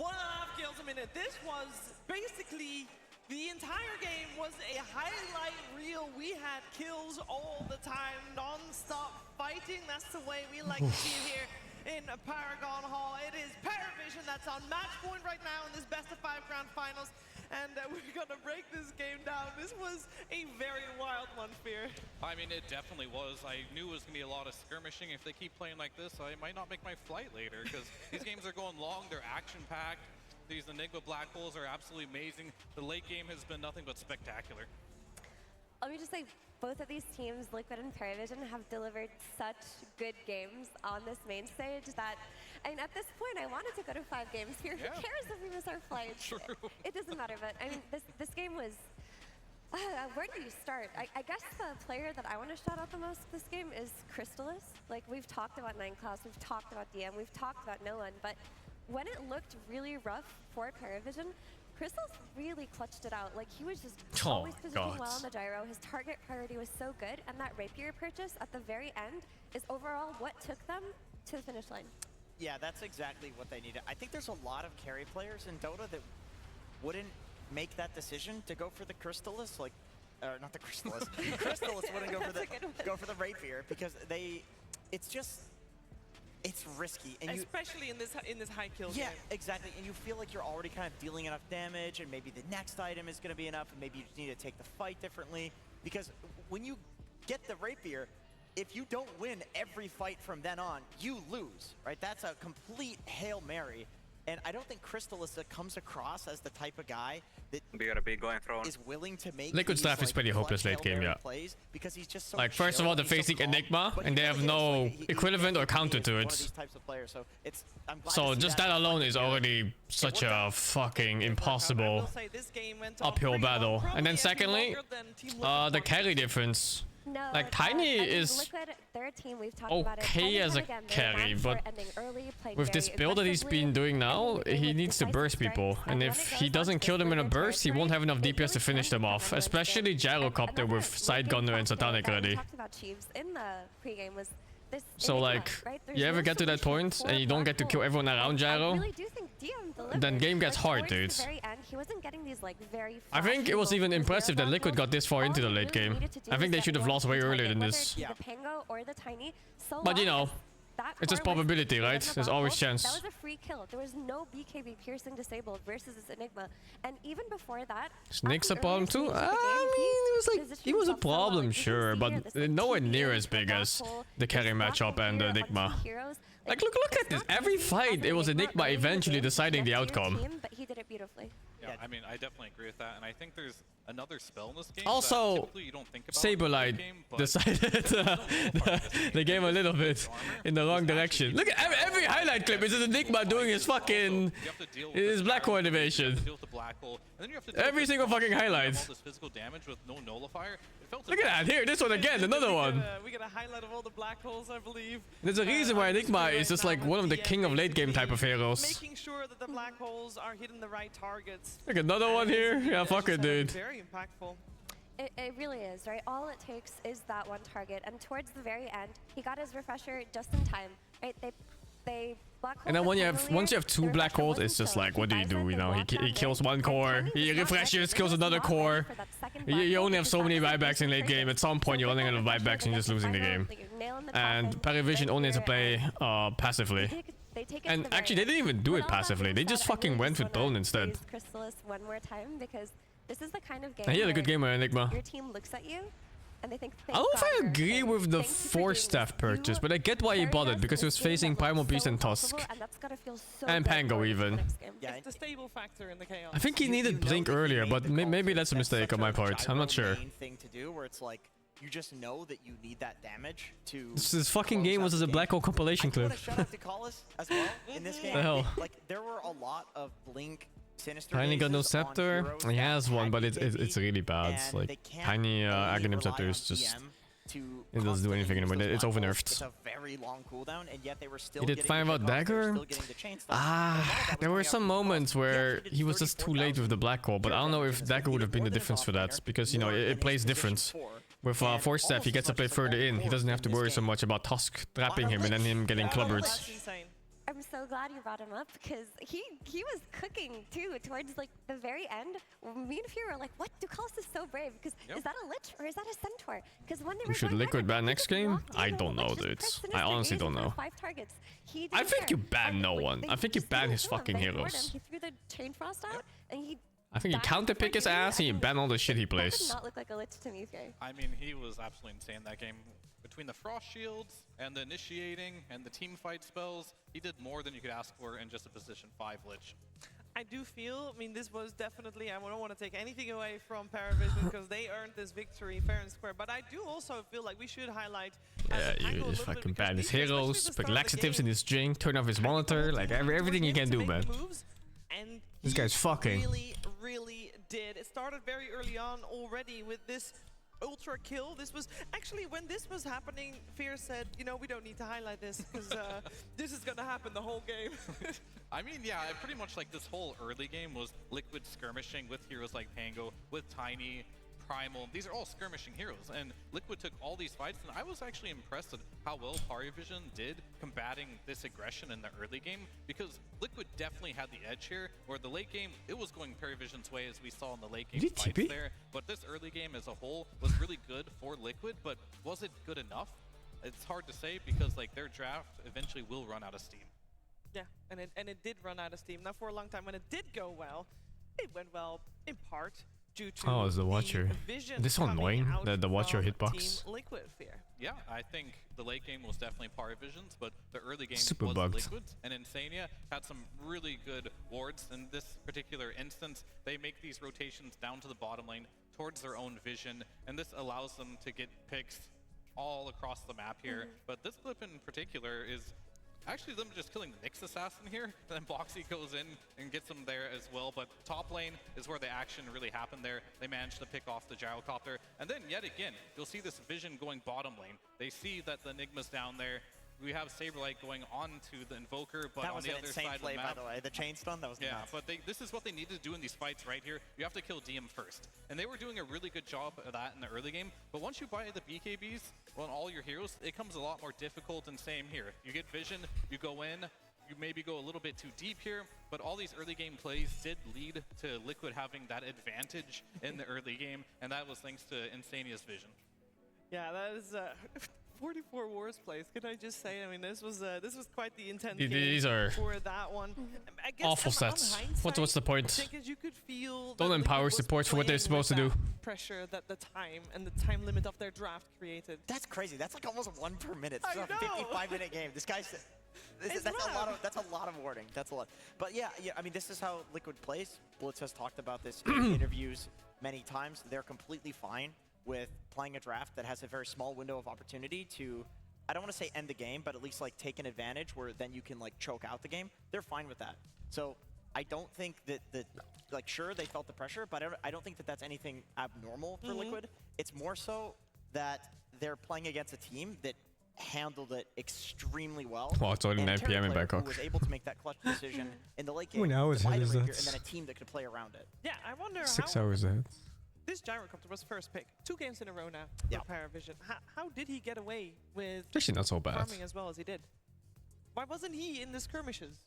1.5 kills a minute. This was basically the entire game was a highlight reel. We had kills all the time, non-stop fighting. That's the way we like to see it here in Paragon Hall. It is Parivision that's on match point right now in this best of 5 grand finals. And we're gonna break this game down. This was a very wild one, Fear. I mean, it definitely was. I knew it was gonna be a lot of skirmishing. If they keep playing like this, I might not make my flight later, because these games are going long, they're action-packed. These Enigma Black Holes are absolutely amazing. The late game has been nothing but spectacular. Let me just say, both of these teams, Liquid and Parivision, have delivered such good games on this main stage that, I mean, at this point, I wanted to go to 5 games here. Who cares if we miss our flights? It doesn't matter, but I mean, this game was, where do you start? I guess the player that I want to shout out the most this game is Crystallis. Like, we've talked about 9class, we've talked about DM, we've talked about no one, but when it looked really rough for Parivision, Crystallis really clutched it out. Like, he was just always positioning well on the gyro. His target priority was so good, and that rapier purchase at the very end is overall what took them to the finish line. Yeah, that's exactly what they needed. I think there's a lot of carry players in Dota that wouldn't make that decision to go for the Crystallis, like, or not the Crystallis. Crystallis wouldn't go for the rapier because it's just. It's risky, and especially in this high kill game. Yeah, exactly. And you feel like you're already kind of dealing enough damage, and maybe the next item is going to be enough, and maybe you just need to take the fight differently. Because when you get the rapier, if you don't win every fight from then on, you lose, right? That's a complete Hail Mary. And I don't think Crystallis comes across as the type of guy that is willing to make Liquid staff is pretty hopeless late game, yeah. Because he's just so like, first of all, they're facing Enigma, and they have no equivalent or counter to it. So just that alone is already such a fucking impossible uphill battle. And then secondly, the carry difference. No, like, Tiny is Liquid, they're a team, we've talked about it. okay as a carry, but with this build that he's been doing now, he needs to burst people. And if he doesn't kill them in a burst, he won't have enough DPS to finish them off. Especially Gyrocopter with Side Gunner and Satanic ready. So like, you ever get to that point and you don't get to kill everyone around Gyro, then game gets hard, dude. I think it was even impressive that Liquid got this far into the late game. I think they should have lost way earlier than this. But you know, it's just probability, right? There's always chance. That was a free kill. There was no BKB piercing disabled versus this Enigma. And even before that, Snake's a problem too? I mean, it was like, he was a problem, sure, but nowhere near as big as the carry matchup and the Enigma. Like, look at this. Every fight, it was Enigma eventually deciding the outcome. But he did it beautifully. Yeah, I mean, I definitely agree with that, and I think there's another spell in this game also, that you don't think about Saberlight decided the game a little bit in the wrong direction. Look at every highlight clip. It's Enigma doing his fucking black hole animation. Every single fucking highlight. Look at that. Here, this one again, another one. We get a highlight of all the black holes, I believe. There's a reason why Enigma is just like one of the king of late game type of heroes. Making sure that the black holes are hitting the right targets. Look, another one here. Yeah, fuck it, dude. Very impactful. It really is, right? All it takes is that one target, and towards the very end, he got his refresher just in time, right? They black and then once you have 2 black holes, it's just like, what do? You know, he kills one core, he refreshes, kills another core. You only have so many buybacks in late game. At some point, you're running out of buybacks and you're just losing the game. And Parivision only has to play passively. And actually, they didn't even do it passively. They just fucking went with Bone instead. Crystallis one more time because this is the kind of game. He had a good game with Enigma. Your team looks at you and they think. I don't know if I agree with the Force Staff purchase, but I get why he bought it because he was facing Primal Beast and Tusk. And Pango even. Yeah, it's the stable factor in the chaos. I think he needed Blink earlier, but maybe that's a mistake on my part. I'm not sure. Thing to do where it's like you just know that you need that damage to. This fucking game was a Black Hole compilation clip. Shout out to Collis as well in this game. The hell? Like there were a lot of Blink Sinister. Tiny got no scepter. He has one, but it's really bad. Like Tiny Aghanim scepter is just. It doesn't do anything anymore. It's over nerfed. It's a very long cooldown, and yet they were still. He did fine about Dagger. There were some moments where he was just too late with the Black Hole, but I don't know if Dagger would have been the difference for that, because you know it plays different. With Force Staff, he gets to play further in. He doesn't have to worry so much about Tusk trapping him and then him getting clubbered. I'm so glad you brought him up because he was cooking too towards like the very end. Me and Fear were like, "What? Ducalis is so brave because is that a Lich or is that a Centaur?" Because when they were should Liquid ban next game? I don't know, dude. I honestly don't know. 5 targets. I think you ban no one. I think you ban his fucking heroes. He threw the Chain Frost out and he. I think you counter pick his ass and you ban all the shit he plays. That did not look like a Lich to me, Fear. I mean, he was absolutely insane that game. Between the Frost Shields and the Initiating and the team fight spells, he did more than you could ask for in just a position 5 Lich. I do feel, I mean, this was definitely, I don't want to take anything away from Parivision because they earned this victory fair and square, but I do also feel like we should highlight... Yeah, you just fucking ban his heroes, put laxatives in his drink, turn off his monitor, like everything you can do, man. And this guy's fucking. Really did. It started very early on already with this ultra kill. This was actually when this was happening, Fear said, you know, we don't need to highlight this because this is gonna happen the whole game. I mean, yeah, pretty much like this whole early game was Liquid skirmishing with heroes like Pango, with Tiny, Primal. These are all skirmishing heroes, and Liquid took all these fights, and I was actually impressed at how well Parivision did combating this aggression in the early game, because Liquid definitely had the edge here, where the late game, it was going Parivision's way as we saw in the late game fights there, but this early game as a whole was really good for Liquid, but was it good enough? It's hard to say, because like their draft eventually will run out of steam. Yeah, and it did run out of steam. Now for a long time when it did go well, it went well in part due to it's the Watcher. This is so annoying, the Watcher hitbox. Liquid Fear. Yeah, I think the late game was definitely Parivision's, but the early game super was bugged. Liquid's, and Insania had some really good wards. In this particular instance, they make these rotations down to the bottom lane towards their own vision, and this allows them to get picks all across the map here. But this clip in particular is actually them just killing the Nyx assassin here, and then Boxy goes in and gets him there as well, but top lane is where the action really happened there. They managed to pick off the gyrocopter, and then yet again, you'll see this vision going bottom lane. They see that the Enigma's down there. We have Saberlight going on to the Invoker, but on the other side of the map, by the way. The chain stun, that was nuts. But this is what they need to do in these fights right here. You have to kill DM first. And they were doing a really good job of that in the early game, but once you buy the BKBs on all your heroes, it comes a lot more difficult, and same here. You get vision, you go in, you maybe go a little bit too deep here, but all these early game plays did lead to Liquid having that advantage in the early game, and that was thanks to Insania's vision. Yeah, that is 44 wars plays. Can I just say? I mean, this was quite the intense These game are for that one. I guess awful sets. What's the point? You could feel don't empower support for what they're supposed to do. Pressure that the time and the time limit of their draft created. That's crazy. That's like almost 1 per minute. It's a 55-minute game. This guy's. That's a lot of warding. That's a lot. But yeah. I mean, this is how Liquid plays. Blitz has talked about this in interviews many times. They're completely fine with playing a draft that has a very small window of opportunity to, I don't want to say end the game, but at least like take an advantage where then you can like choke out the game. They're fine with that. So I don't think that like sure they felt the pressure, but I don't think that that's anything abnormal for Liquid. It's more so that they're playing against a team that handled it extremely well. Well, it's only 9 PM in Bangkok. Was able to make that clutch decision in the late game. How many hours ahead is that? And then a team that could play around it. Yeah, I wonder 6 hours ahead. This gyrocopter was first pick 2 games in a row now for Parivision. How did he get away with actually not so bad farming as well as he did? Why wasn't he in the skirmishes?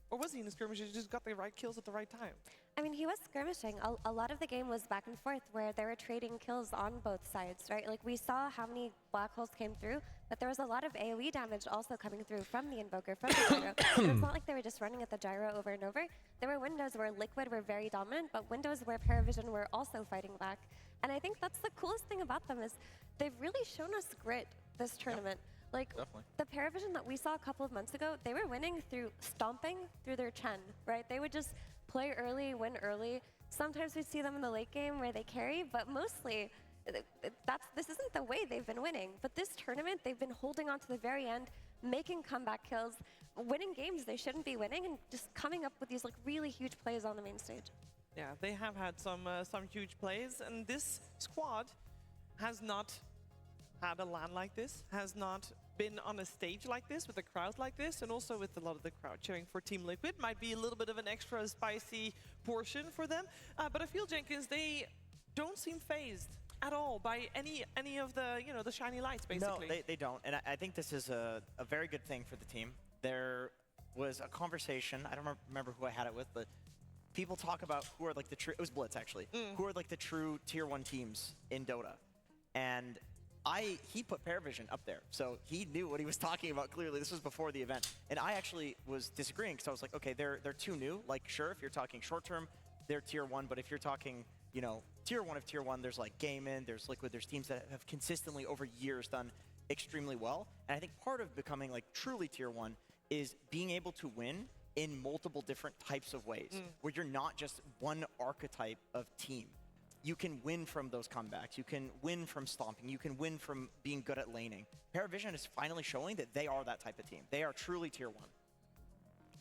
Or was he in the skirmishes? He just got the right kills at the right time. I mean, he was skirmishing. A lot of the game was back and forth where they were trading kills on both sides, right? Like we saw how many black holes came through, but there was a lot of AoE damage also coming through from the Invoker, from the Gyro. So it's not like they were just running at the Gyro over and over. There were windows where Liquid were very dominant, but windows where Parivision were also fighting back. And I think that's the coolest thing about them is they've really shown us grit this tournament. Like, the Parivision that we saw a couple of months ago, they were winning through stomping through their Chen, right? They would just play early, win early. Sometimes we see them in the late game where they carry, but mostly this isn't the way they've been winning. But this tournament, they've been holding on to the very end, making comeback kills, winning games they shouldn't be winning, and just coming up with these like really huge plays on the main stage. Yeah, they have had some huge plays, and this squad has not had a LAN like this, has not been on a stage like this, with a crowd like this, and also with a lot of the crowd cheering for Team Liquid. Might be a little bit of an extra spicy portion for them, but I feel, Jenkins, they don't seem phased at all by any of the, you know, the shiny lights, basically. No, they don't, and I think this is a very good thing for the team. There was a conversation, I don't remember who I had it with, but people talk about who are like the true, it was Blitz actually, who are like the true tier 1 teams in Dota. And he put Parivision up there, so he knew what he was talking about clearly. This was before the event. And I actually was disagreeing, because I was like, okay, they're too new. Like, sure, if you're talking short term, they're tier 1, but if you're talking, you know, tier 1 of tier 1, there's like Gaimin, there's Liquid, there's teams that have consistently over years done extremely well. And I think part of becoming like truly tier 1 is being able to win in multiple different types of ways, where you're not just one archetype of team. You can win from those comebacks, you can win from stomping, you can win from being good at laning. Parivision is finally showing that they are that type of team. They are truly tier 1.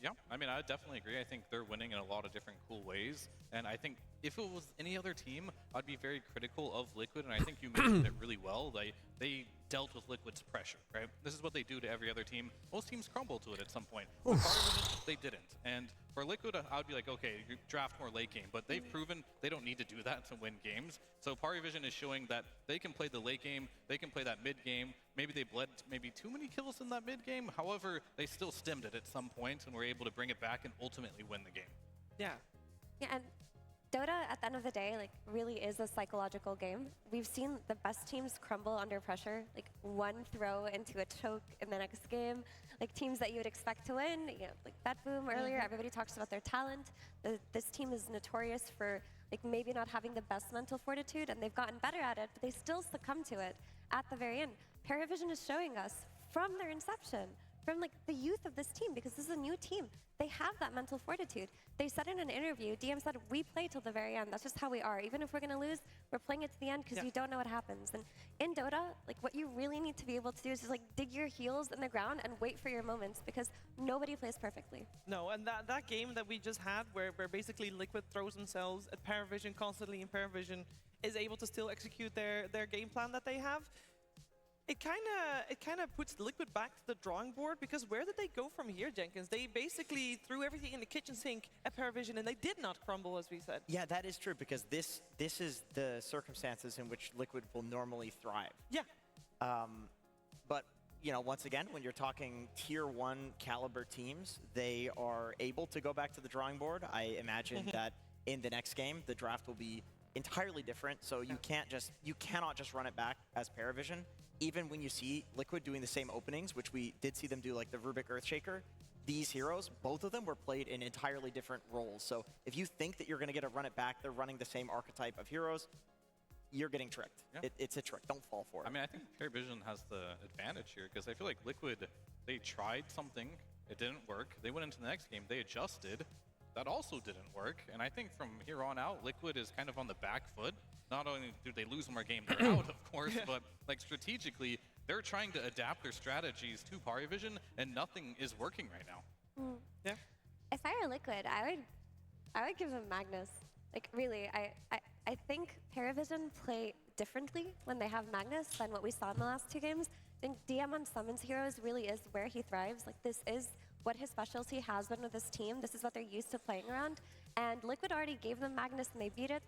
Yeah, I mean, I definitely agree. I think they're winning in a lot of different cool ways. And I think if it was any other team, I'd be very critical of Liquid. And I think you mentioned it really well. They dealt with Liquid's pressure, right? This is what they do to every other team. Most teams crumble to it at some point. But Parivision, they didn't. And for Liquid, I would be like, okay, you draft more late game. But they've proven they don't need to do that to win games. So Parivision is showing that they can play the late game, they can play that mid game. Maybe they bled maybe too many kills in that mid game. However, they still stemmed it at some point and were able to bring it back and ultimately win the game. Yeah. Yeah, and Dota, at the end of the day, like, really is a psychological game. We've seen the best teams crumble under pressure, like one throw into a choke in the next game. Like teams that you would expect to win, you know, like BetBoom earlier, everybody talks about their talent. This team is notorious for like maybe not having the best mental fortitude, and they've gotten better at it, but they still succumb to it at the very end. Parivision is showing us from their inception, from like the youth of this team, because this is a new team, they have that mental fortitude. They said in an interview, DM said, we play till the very end. That's just how we are. Even if we're gonna lose, we're playing it to the end because you don't know what happens. And in Dota, like what you really need to be able to do is just like dig your heels in the ground and wait for your moments, because nobody plays perfectly. No, and that game that we just had where basically Liquid throws themselves at Parivision constantly, and Parivision is able to still execute their game plan that they have, it kind of puts Liquid back to the drawing board, because where did they go from here, Jenkins? They basically threw everything in the kitchen sink at Parivision, and they did not crumble, as we said. Yeah, that is true, because this is the circumstances in which Liquid will normally thrive. Yeah. But you know, once again, when you're talking tier 1 caliber teams, they are able to go back to the drawing board. I imagine that in the next game, the draft will be entirely different. So you cannot just run it back as Parivision. Even when you see Liquid doing the same openings, which we did see them do, like the Rubik Earthshaker, these heroes, both of them were played in entirely different roles. So if you think that you're going to get a run it back, they're running the same archetype of heroes, you're getting tricked. Yeah. It's a trick. Don't fall for it. I mean, I think Parivision has the advantage here, because I feel like Liquid, they tried something, it didn't work. They went into the next game, they adjusted. That also didn't work. And I think from here on out, Liquid is kind of on the back foot. Not only do they lose more games, they're out, of course, but like strategically, they're trying to adapt their strategies to Parivision, and nothing is working right now. Yeah. If I were Liquid, I would give them Magnus. Like really, I think Parivision play differently when they have Magnus than what we saw in the last 2 games. I think DM on Summons Heroes really is where he thrives. Like this is what his specialty has been with this team. This is what they're used to playing around. And Liquid already gave them Magnus and they beat it.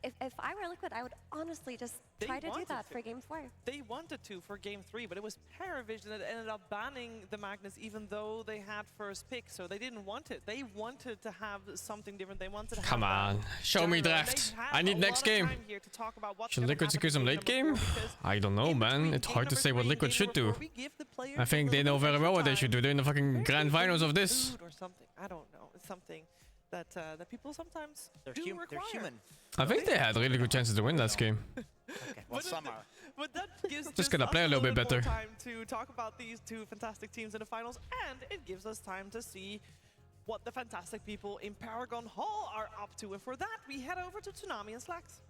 If I were Liquid, I would honestly just try to do that for Game 4. They wanted to for Game 3, but it was Parivision that ended up banning the Magnus, even though they had first pick. So they didn't want it. They wanted to have something different. They wanted to have. Come on, show me draft. I need next game. Should Liquid secure some late game? I don't know, man. It's hard to say what Liquid should do. I think they know very well what they should do. They're in the fucking grand finals of this. Or something. I don't know. It's something that people sometimes they're human. I think they had really good chances to win that game. Okay, well, some are. But that gives just gonna play a little bit better. More time to talk about these 2 fantastic teams in the finals, and it gives us time to see what the fantastic people in Paragon Hall are up to. And for that, we head over to Tsunami and Slacks.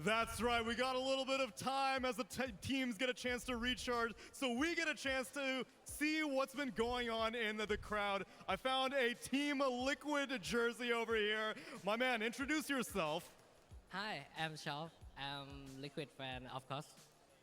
That's right, we got a little bit of time as the teams get a chance to recharge, so we get a chance to see what's been going on in the crowd. I found a Team Liquid jersey over here. My man, introduce yourself. Hi, I'm Shaw. I'm Liquid fan, of course.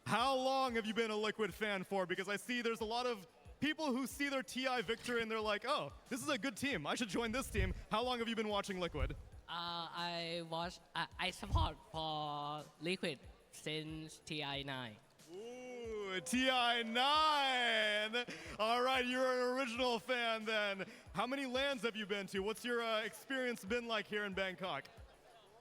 How long have you been a Liquid fan for? Because I see there's a lot of people who see their TI victory and they're like, oh, this is a good team. I should join this team. How long have you been watching Liquid? I support for Liquid since TI9. Ooh, TI9. All right, you're an original fan then. How many LANs have you been to? What's your experience been like here in Bangkok?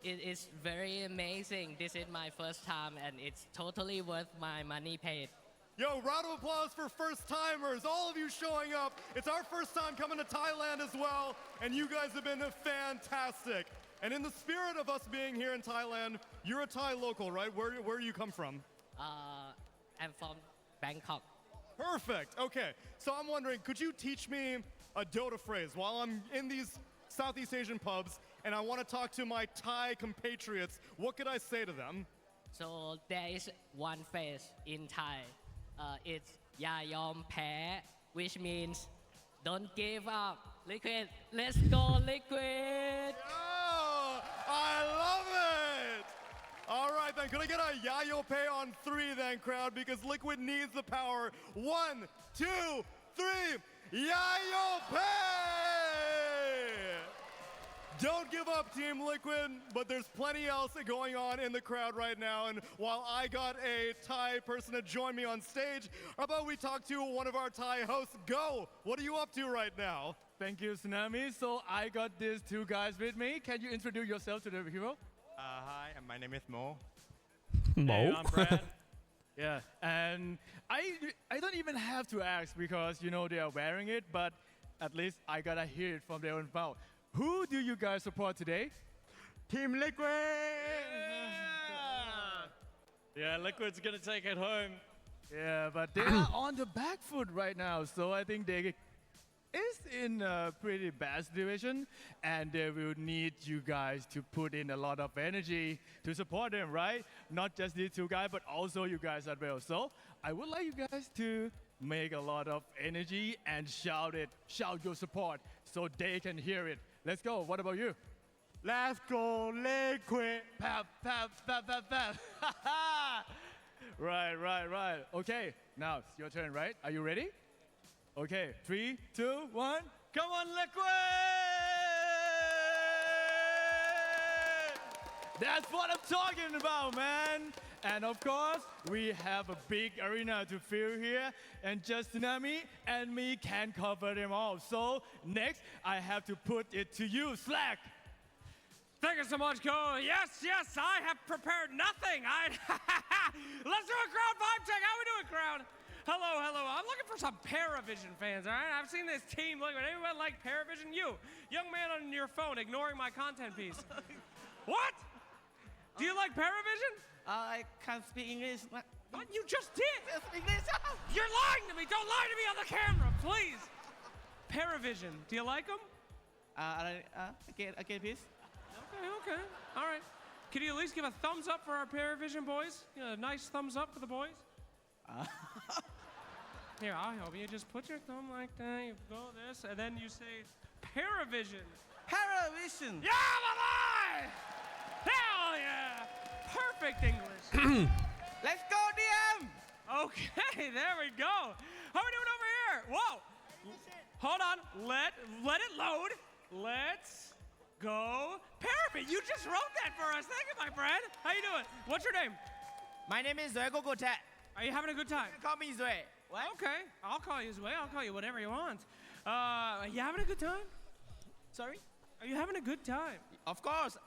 It is very amazing. This is my first time and it's totally worth my money paid. Yo, round of applause for first timers, all of you showing up. It's our first time coming to Thailand as well, and you guys have been fantastic. And in the spirit of us being here in Thailand, you're a Thai local, right? Where do you come from? I'm from Bangkok. Perfect, okay. So I'm wondering, could you teach me a Dota phrase while I'm in these Southeast Asian pubs and I want to talk to my Thai compatriots? What could I say to them? So there is one phrase in Thai. It's Ya Yom Pae, which means don't give up. Liquid, let's go Liquid! Oh, I love it! All right then, could I get a Yayo Pay on 3 then, crowd? Because Liquid needs the power. 1, 2, 3, Yayo Pay! Don't give up, Team Liquid, but there's plenty else going on in the crowd right now. And while I got a Thai person to join me on stage, how about we talk to one of our Thai hosts? Go! What are you up to right now? Thank you, Tsunami. So I got these 2 guys with me. Can you introduce yourself to the hero? Hi, my name is Mo. Mo? Hey, I'm Brad. Yeah, and I don't even have to ask because, you know, they are wearing it, but at least I gotta hear it from their own mouth. Who do you guys support today? Team Liquid! Yeah, Liquid's gonna take it home. Yeah, but they are on the back foot right now, so I think they is in a pretty bad situation, and they will need you guys to put in a lot of energy to support them, right? Not just these 2 guys, but also you guys as well. So I would like you guys to make a lot of energy and shout your support so they can hear it. Let's go. What about you? Let's go Liquid! Pap, pap, pap, pap, pap. Right. Okay, now it's your turn, right? Are you ready? Okay, 3, 2, 1. Come on, Liquid! That's what I'm talking about, man. And of course, we have a big arena to fill here, and just Tsunami and me can cover them all. So next, I have to put it to you, Slack. Thank you so much, Ko. Yes, I have prepared nothing. Let's do a crowd vibe check. How we doing, crowd? Hello. I'm looking for some Parivision fans, all right? I've seen this team. Look, anyone like Parivision? You, young man on your phone, ignoring my content piece. What? Do you like Parivision? I can't speak English. What? You just did. You're lying to me. Don't lie to me on the camera, please. Parivision. Do you like them? Again, please. Okay. All right. Can you at least give a thumbs up for our Parivision boys? A nice thumbs up for the boys. Here, I'll help you. Just put your thumb like that. You go this, and then you say Parivision. Parivision. Yeah, my boy! Hell yeah! Perfect English. Let's go, DM! Okay, there we go. How are we doing over here? Whoa! Hold on. Let it load. Let's go. Parivision, you just wrote that for us. Thank you, my friend. How you doing? What's your name? My name is Zoe Gogotat. Are you having a good time? Call me Zoe. What? Okay, I'll call you Zoe. I'll call you whatever you want. Are you having a good time? Sorry? Are you having a good time? Of course.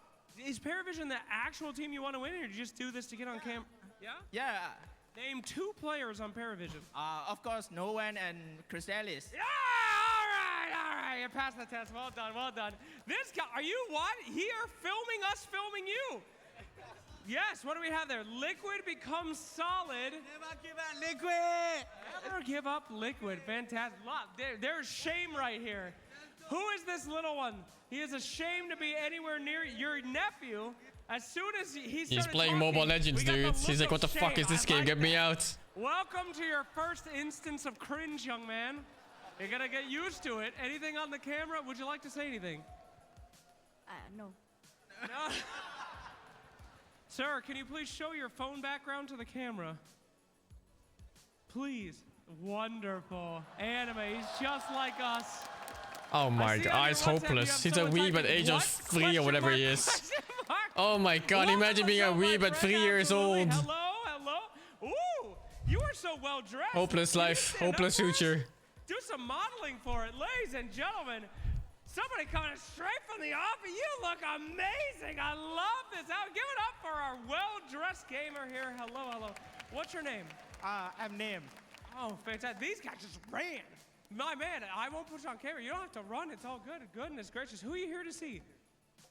Is Parivision the actual team you want to win, or do you just do this to get on cam? Yeah? Yeah. Name 2 players on Parivision. Of course, Nolan and Chris Ellis. Yeah! All right. You passed the test. Well done. This guy, are you what? Here filming us filming you. Yes, what do we have there? Liquid becomes solid. Never give up Liquid! Never give up Liquid. Fantastic. There's shame right here. Who is this little one? He is ashamed to be anywhere near your nephew. As soon as he's playing talking, Mobile Legends, dude. He's like, what the fuck is this game? Get me out. Welcome to your first instance of cringe, young man. You're gonna get used to it. Anything on the camera? Would you like to say anything? No. No. Sir, can you please show your phone background to the camera? Please. Wonderful. Anime. He's just like us. Oh my god, he's hopeless. He's a weeb at age of 3 or whatever he is. Oh my god, imagine being a weeb at 3 years old. Hello. Ooh, you are so well dressed. Hopeless life, hopeless future. Do some modeling for it, ladies and gentlemen. Somebody coming straight from the office. You look amazing. I love this. Give it up for our well-dressed gamer here. Hello. What's your name? I'm Name. Oh, fantastic. These guys just ran. My man, I won't put you on camera. You don't have to run. It's all good. Goodness gracious. Who are you here to see?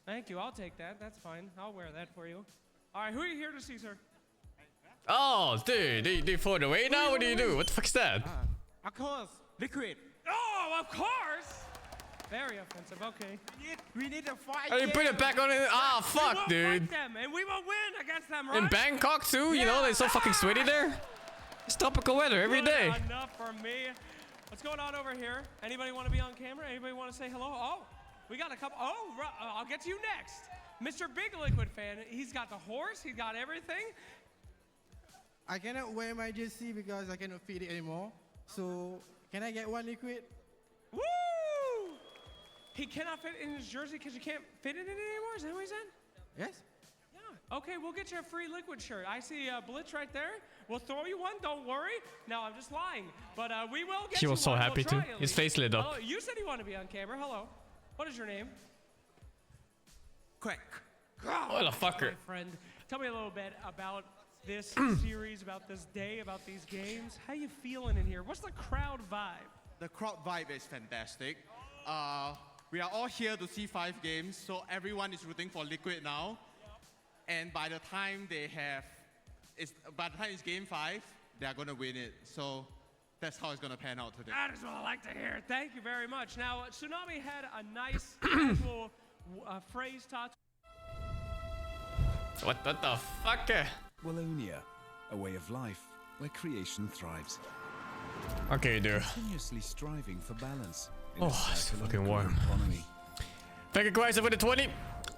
Thank you. I'll take that. That's fine. I'll wear that for you. All right. Who are you here to see, sir? Oh, dude. They fought away now? What do you do? What the fuck is that? Of course, Liquid. Oh, of course. Very offensive. Okay. We need a fight. Oh, you put it back on it. Ah, fuck, dude. Them, and we will win against them, right? In Bangkok, too? You know, they're so fucking sweaty there. It's tropical weather every day. Enough for me. What's going on over here? Anybody want to be on camera? Anybody want to say hello? Oh, we got a couple. Oh, I'll get to you next. Mr. Big Liquid fan. He's got the horse. He's got everything. I cannot wear my jersey because I cannot fit it anymore. So, can I get one Liquid? Woo! He cannot fit in his jersey because you can't fit it in it anymore? Is that what he said? Yes. Yeah. Okay, we'll get you a free Liquid shirt. I see Blitz right there. We'll throw you one. Don't worry. No, I'm just lying. But we will get you one. He was so happy too. His face lit up. Hello. You said you want to be on camera. Hello. What is your name? Crack. What a fucker. My friend, tell me a little bit about this series, about this day, about these games. How you feeling in here? What's the crowd vibe? The crowd vibe is fantastic. We are all here to see 5 games, so everyone is rooting for Liquid now. And by the time it's game 5, they are gonna win it. So that's how it's gonna pan out today. That is what I like to hear. Thank you very much. Now, Tsunami had a nice casual phrase taught. What the fuck? Wallonia, a way of life where creation thrives. Okay, dude. Continuously striving for balance. Oh, it's fucking warm. Thank you, Kaiser, for the 20.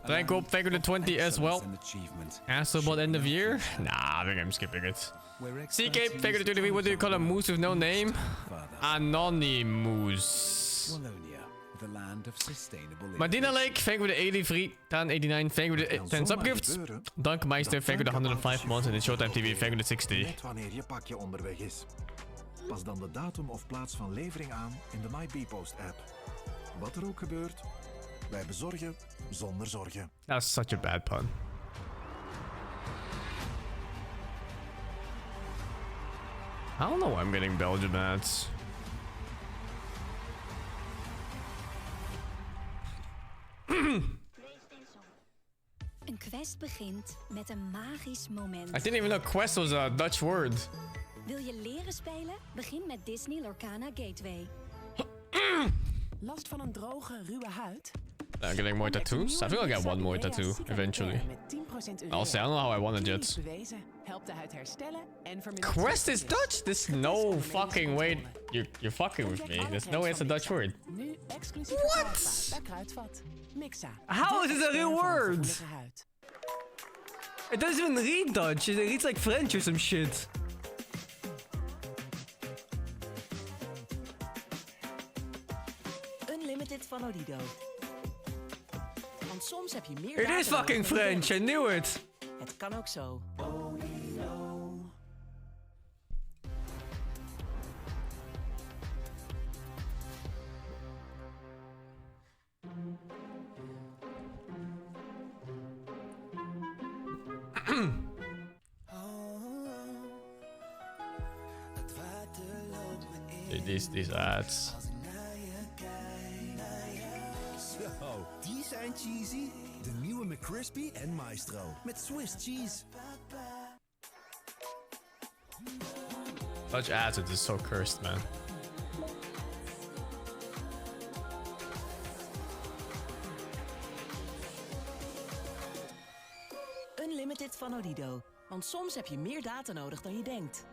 Thank you for the 20 as well. Hasselbot end of year? Nah, I think I'm skipping it. CK, thank you for the 23. What do you call a moose with no name? Anonymous. Wallonia, the land of sustainable. Madina Lake, thank you for the 83. Tan 89, thank you for the 10 subgifts. Dankmeister, thank you for the 105 months. And the Showtime TV, thank you for the 60. Net wanneer je pakje onderweg is. Pas dan de datum of plaats van levering aan in de MyBpost app. Wat er ook gebeurt, wij bezorgen zonder zorgen. That's such a bad pun. I don't know why I'm getting Belgium ads. Een quest begint met een magisch moment. I didn't even know quest was a Dutch word. Wil je leren spelen? Begin met Disney Lorcana Gateway. Last van een droge, ruwe huid? I'm getting more tattoos. I think I'll get one more tattoo eventually. I'll say, I don't know how I want it yet. Quest is Dutch? There's no fucking way you're fucking with me. There's no way it's a Dutch word. What? How is this a real word? It doesn't even read Dutch. It reads like French or some shit. Unlimited van Odido. Want soms heb je meer. It is fucking French. I knew it. Het kan ook zo. Dude, these ads. Zo, die zijn cheesy. De nieuwe McCrispy en Maestro. Met Swiss cheese. Dutch ads, it is so cursed, man. unlimited van Odido. Want soms heb je meer data nodig dan je denkt.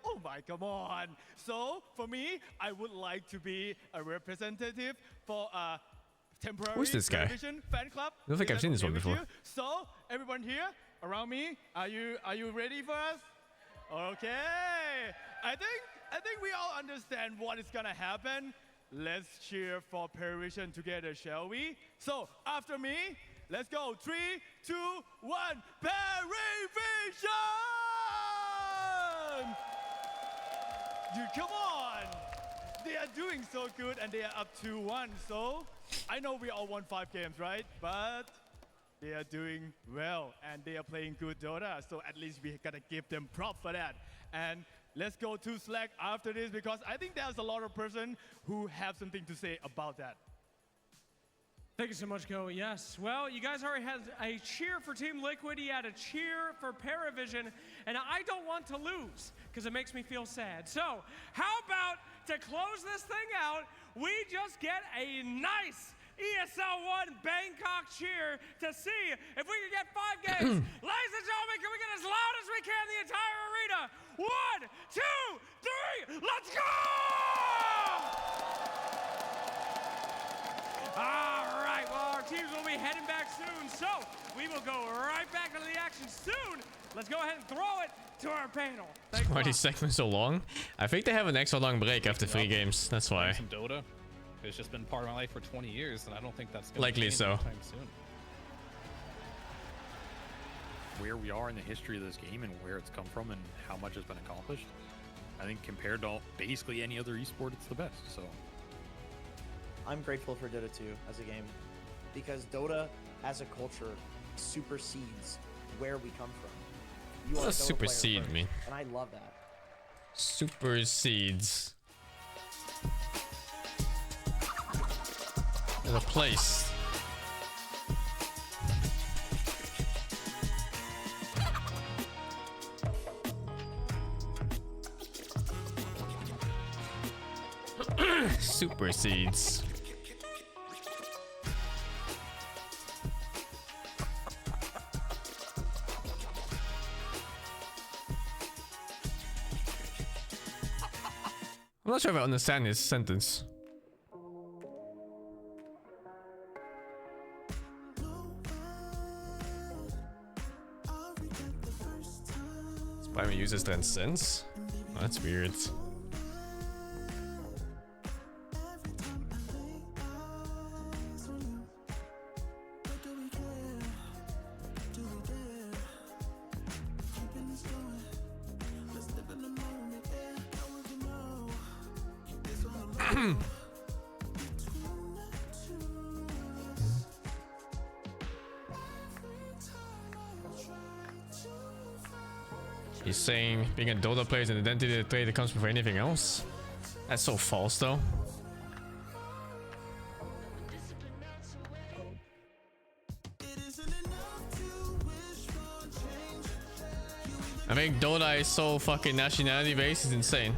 Oh my, come on. So, for me, I would like to be a representative for a temporary Who's this guy? Parivision fan club. I don't think I've seen this one before. So, everyone here around me, are you ready for us? Okay. I think we all understand what is gonna happen. Let's cheer for Parivision together, shall we? So, after me, let's go. 3, 2, 1, Parivision! Dude, come on! They are doing so good and they are up 2-1, so I know we all won 5 games, right? But they are doing well and they are playing good Dota, so at least we gotta give them props for that. And let's go to Slack after this because I think there's a lot of person who have something to say about that. Thank you so much, Go. Yes. Well, you guys already had a cheer for Team Liquid. You had a cheer for Parivision. And I don't want to lose because it makes me feel sad. So how about to close this thing out, we just get a nice ESL 1 Bangkok cheer to see if we can get 5 games. Ladies and gentlemen, can we get as loud as we can the entire arena? 1, 2, 3, let's go! All right, well, our teams will be heading back soon, so we will go right back into the action soon. Let's go ahead and throw it to our panel. Why are these segments so long? I think they have an extra long break after 3 games. That's why. Some Dota. It's just been part of my life for 20 years, and I don't think that's gonna likely change so. anytime soon. Where we are in the history of this game and where it's come from and how much has been accomplished, I think compared to basically any other esport, it's the best. So I'm grateful for Dota 2 as a game because Dota as a culture supersedes where we come from. What does supersede mean? And I love that. Supersedes. There's a place. Supersedes. I'm not sure if I understand this sentence. Spider uses transcends? Oh, that's weird. He's saying being a Dota player is an identity trait that comes before anything else. That's so false though. I think Dota is so fucking nationality based, it's insane.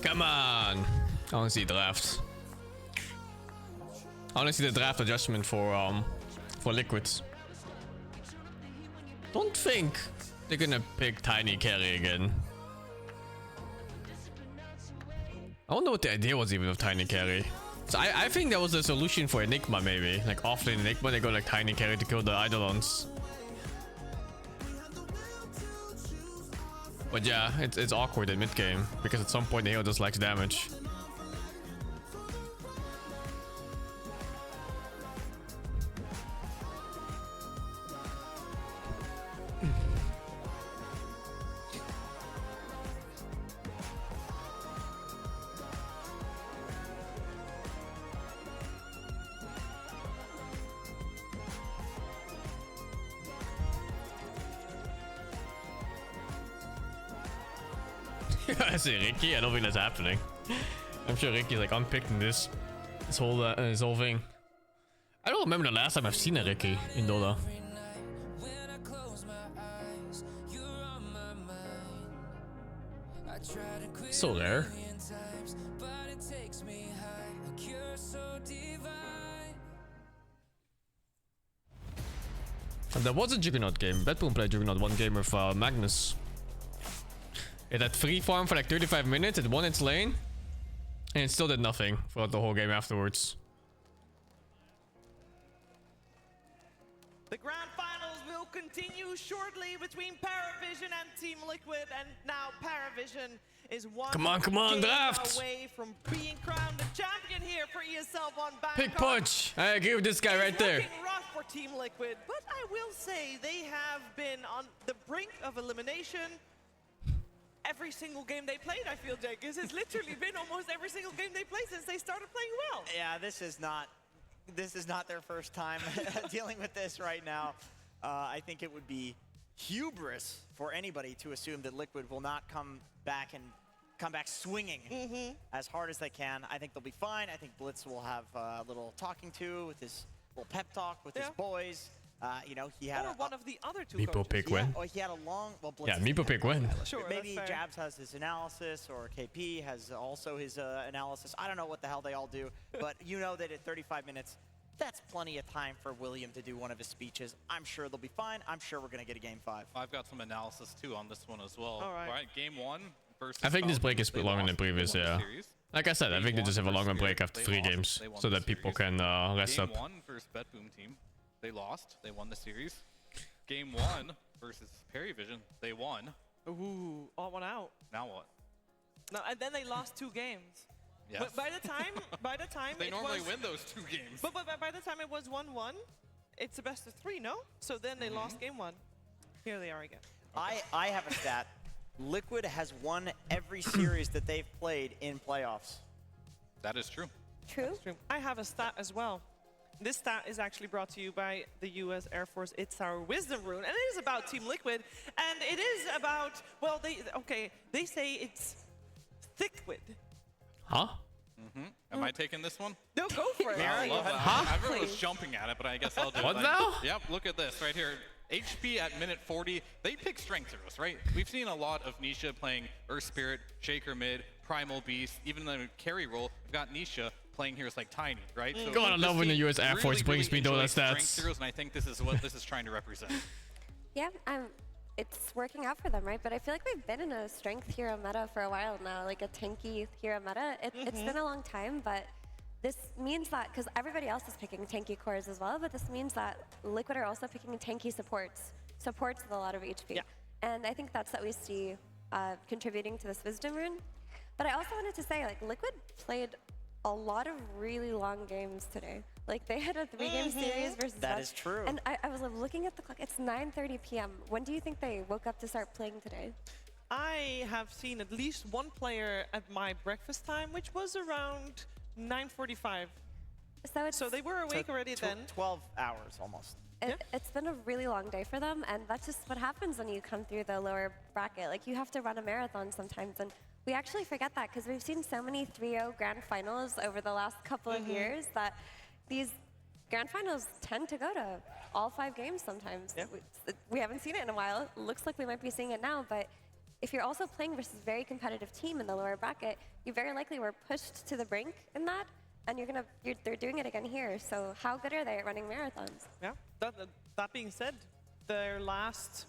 Come on! I want to see draft. I want to see the draft adjustment for liquids. Don't think they're gonna pick Tiny Carry again. I don't know what the idea was even of Tiny Carry. So I think that was a solution for Enigma maybe. Like offlane Enigma, they go like Tiny Carry to kill the Eidolons. But yeah, it's awkward in mid game because at some point the hero just lacks damage. I see Ricky. I don't think that's happening. I'm sure Ricky's like unpicking this whole thing. I don't remember the last time I've seen a Ricky in Dota. So rare. And there was a Juggernaut game. Bedboom played Juggernaut one game with Magnus. It had free farm for like 35 minutes, it won its lane, and it still did nothing for the whole game afterwards. The grand finals will continue shortly between Parivision and Team Liquid, and now Parivision is one come on, draft! away from being crowned the champion here for ESL 1 Bangkok. Pick punch! I agree with this guy right there. It's looking rough for Team Liquid, but I will say they have been on the brink of elimination. Every single game they played, I feel, Jake, it's literally been almost every single game they played since they started playing well. Yeah, this is not their first time dealing with this right now. I think it would be hubris for anybody to assume that Liquid will not come back swinging as hard as they can. I think they'll be fine. I think Blitz will have a little talking to with his little pep talk with his boys. You know, he had one of the other two Meepo pick win. Oh, he had a long. Well, yeah, Meepo pick win. Sure, maybe Jabs has his analysis, or KP has also his analysis. I don't know what the hell they all do, but you know that at 35 minutes, that's plenty of time for William to do one of his speeches. I'm sure they'll be fine. I'm sure we're gonna get a game 5. I've got some analysis too on this one as well. All right. Game 1 versus. I think this break is longer than previous. Yeah. Like I said, I think they just have a longer break after 3 games, so that people can rest up. Game 1 versus Bedboom team. They lost. They won the series. Game 1 versus Parivision. They won. Ooh, all one out. Now what? No, and then they lost 2 games. Yes. But by the time they normally win those 2 games. But by the time it was 1-1, it's a best of 3, no? So then they lost game 1. Here they are again. Okay. I have a stat. Liquid has won every series that they've played in playoffs. That is true. True. I have a stat as well. This stat is actually brought to you by the US Air Force. It's our wisdom rune, and it is about Team Liquid, and it is about, well, they say it's Thickwid. Huh? Am I taking this one? No, go for it. I love that. Huh? Everyone was jumping at it, but I guess I'll do it. What now? Yep, look at this right here. HP at minute 40, they pick strength heroes, right? We've seen a lot of Nisha playing Earth Spirit, Shaker mid, Primal Beast, even in the carry role, we've got Nisha playing heroes like Tiny, right? So God, I love when the US Air Force brings me Dota stats. Heroes, and I think this is what this is trying to represent. Yeah, it's working out for them, right? But I feel like we've been in a strength hero meta for a while now, like a tanky hero meta. It's been a long time, but this means that, because everybody else is picking tanky cores as well, but this means that Liquid are also picking tanky supports with a lot of HP. Yeah. And I think that's what we see contributing to this wisdom rune. But I also wanted to say, like, Liquid played a lot of really long games today. Like, they had a 3-game series versus That us. is true. And I was looking at the clock. It's 9:30 p.m. When do you think they woke up to start playing today? I have seen at least one player at my breakfast time, which was around 9:45. So they were awake already then. 12 hours almost. It's been a really long day for them, and that's just what happens when you come through the lower bracket. Like, you have to run a marathon sometimes, and we actually forget that because we've seen so many 3-0 grand finals over the last couple of years that these grand finals tend to go to all 5 games sometimes. Yep. We haven't seen it in a while. It looks like we might be seeing it now, but if you're also playing versus a very competitive team in the lower bracket, you very likely were pushed to the brink in that, and they're doing it again here. So how good are they at running marathons? Yeah. That being said, their last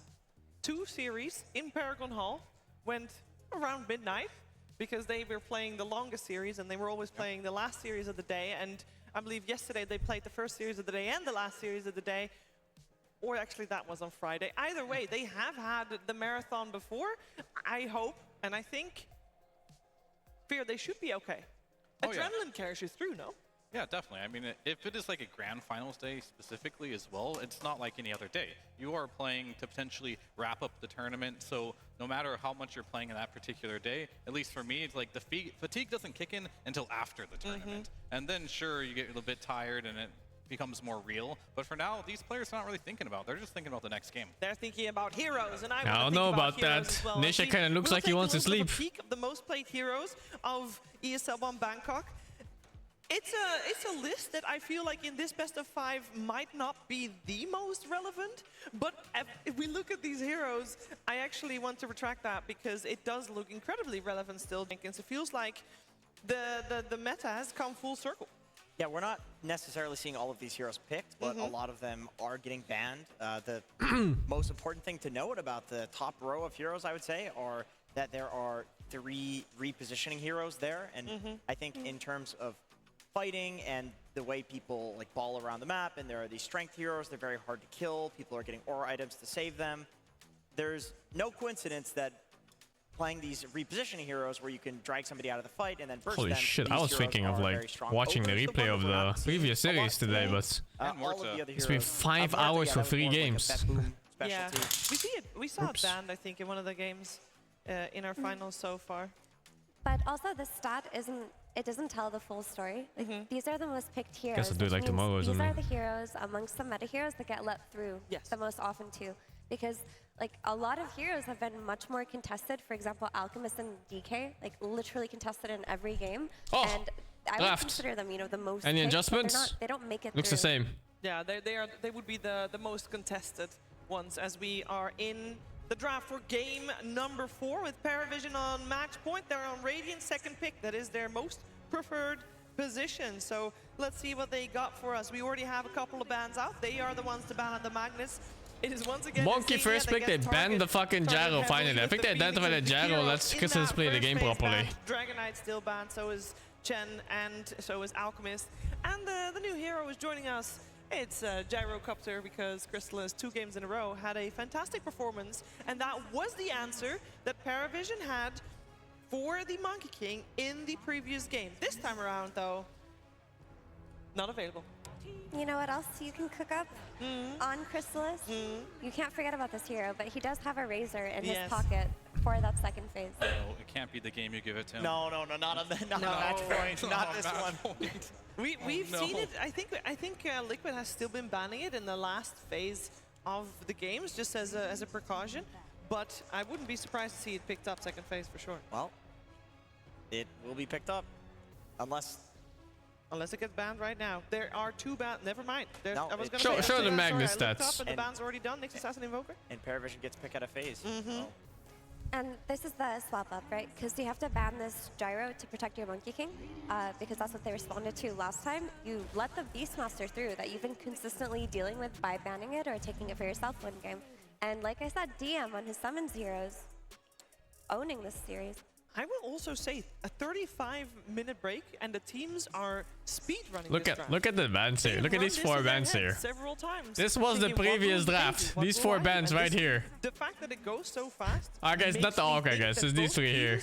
2 series in Paragon Hall went around midnight because they were playing the longest series and they were always playing the last series of the day. And I believe yesterday they played the first series of the day and the last series of the day. or actually that was on Friday. Either way, they have had the marathon before. I hope, and I think, Fear, they should be okay. Adrenaline carries you through, no? Yeah, definitely. I mean, if it is like a grand finals day specifically as well, it's not like any other day. You are playing to potentially wrap up the tournament, so no matter how much you're playing in that particular day, at least for me, it's like the fatigue doesn't kick in until after the tournament. And then sure, you get a little bit tired and it becomes more real. But for now, these players are not really thinking about. They're just thinking about the next game. They're thinking about heroes, and I don't know about that. Well. Nisha kind of looks like he wants to sleep. Peak of the most played heroes of ESL 1 Bangkok. It's a list that I feel like in this best of 5 might not be the most relevant, but if we look at these heroes, I actually want to retract that because it does look incredibly relevant still. Jenkins, it feels like the meta has come full circle. Yeah, we're not necessarily seeing all of these heroes picked, but a lot of them are getting banned. The most important thing to note about the top row of heroes, I would say, are that there are 3 repositioning heroes there, and I think in terms of fighting and the way people like ball around the map, and there are these strength heroes, they're very hard to kill, people are getting aura items to save them. There's no coincidence that playing these repositioning heroes where you can drag somebody out of the fight and then burst Holy them. shit, I was thinking of like watching the replay of the previous series today, but it's been 5 hours for 3 games. Yeah, we saw it banned, I think, in one of the games in our finals so far. But also the stat doesn't tell the full story. Like, these are the most picked heroes. Guess I'll do it like tomorrow, these are the heroes amongst the meta heroes that get let through the most often too. Because like a lot of heroes have been much more contested. For example, Alchemist and DK, like literally contested in every game. And I would consider them, you know, the most Any picked, adjustments? They don't make it Looks through. the same. Yeah, they would be the most contested ones as we are in the draft for game number 4 with Parivision on match point. They're on Radiant second pick. That is their most preferred position. So let's see what they got for us. We already have a couple of bans out. They are the ones to ban on the Magnus. It is once again Monkey first pick, they banned the fucking Gyro finally. I think they identified the Gyro. Let's Crystallis play the game properly. Dragonite still banned, so is Chen, and so is Alchemist. And the new hero is joining us. It's Gyrocopter, because Crystallis 2 games in a row had a fantastic performance, and that was the answer that Parivision had for the Monkey King in the previous game. This time around, though, not available. You know what else you can cook up on Crystallis? You can't forget about this hero, but he does have a Razor in his pocket for that second phase. No, it can't be the game you give it to him. No, not on match point. Not this one. We've seen it. I think Liquid has still been banning it in the last phase of the games, just as a precaution. But I wouldn't be surprised to see it picked up second phase for sure. Well, it will be picked up, unless it gets banned right now. There are 2 bans. Never mind. No, I was gonna show the Magnus stats. stats. And the ban's already done. Nyx Assassin Invoker. And Parivision gets picked out of phase. So. And this is the swap up, right? Because you have to ban this Gyro to protect your Monkey King, because that's what they responded to last time. You let the Beastmaster through that you've been consistently dealing with by banning it or taking it for yourself one game. And like I said, DM on his summons heroes, owning this series. I will also say a 35-minute break, and the teams are speed running. Look at the bans here. Look at these 4 bans here. Several times. This was the previous draft. These 4 bans right here. The fact that it goes so fast. Okay, it's not the Hawkeye guys. It's these 3 here.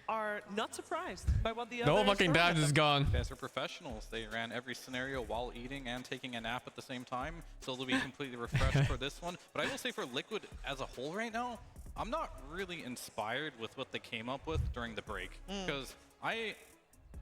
Are not surprised by what the whole fucking draft is gone. Guys are professionals. They ran every scenario while eating and taking a nap at the same time, so they'll be completely refreshed for this one. But I will say for Liquid as a whole right now, I'm not really inspired with what they came up with during the break, because I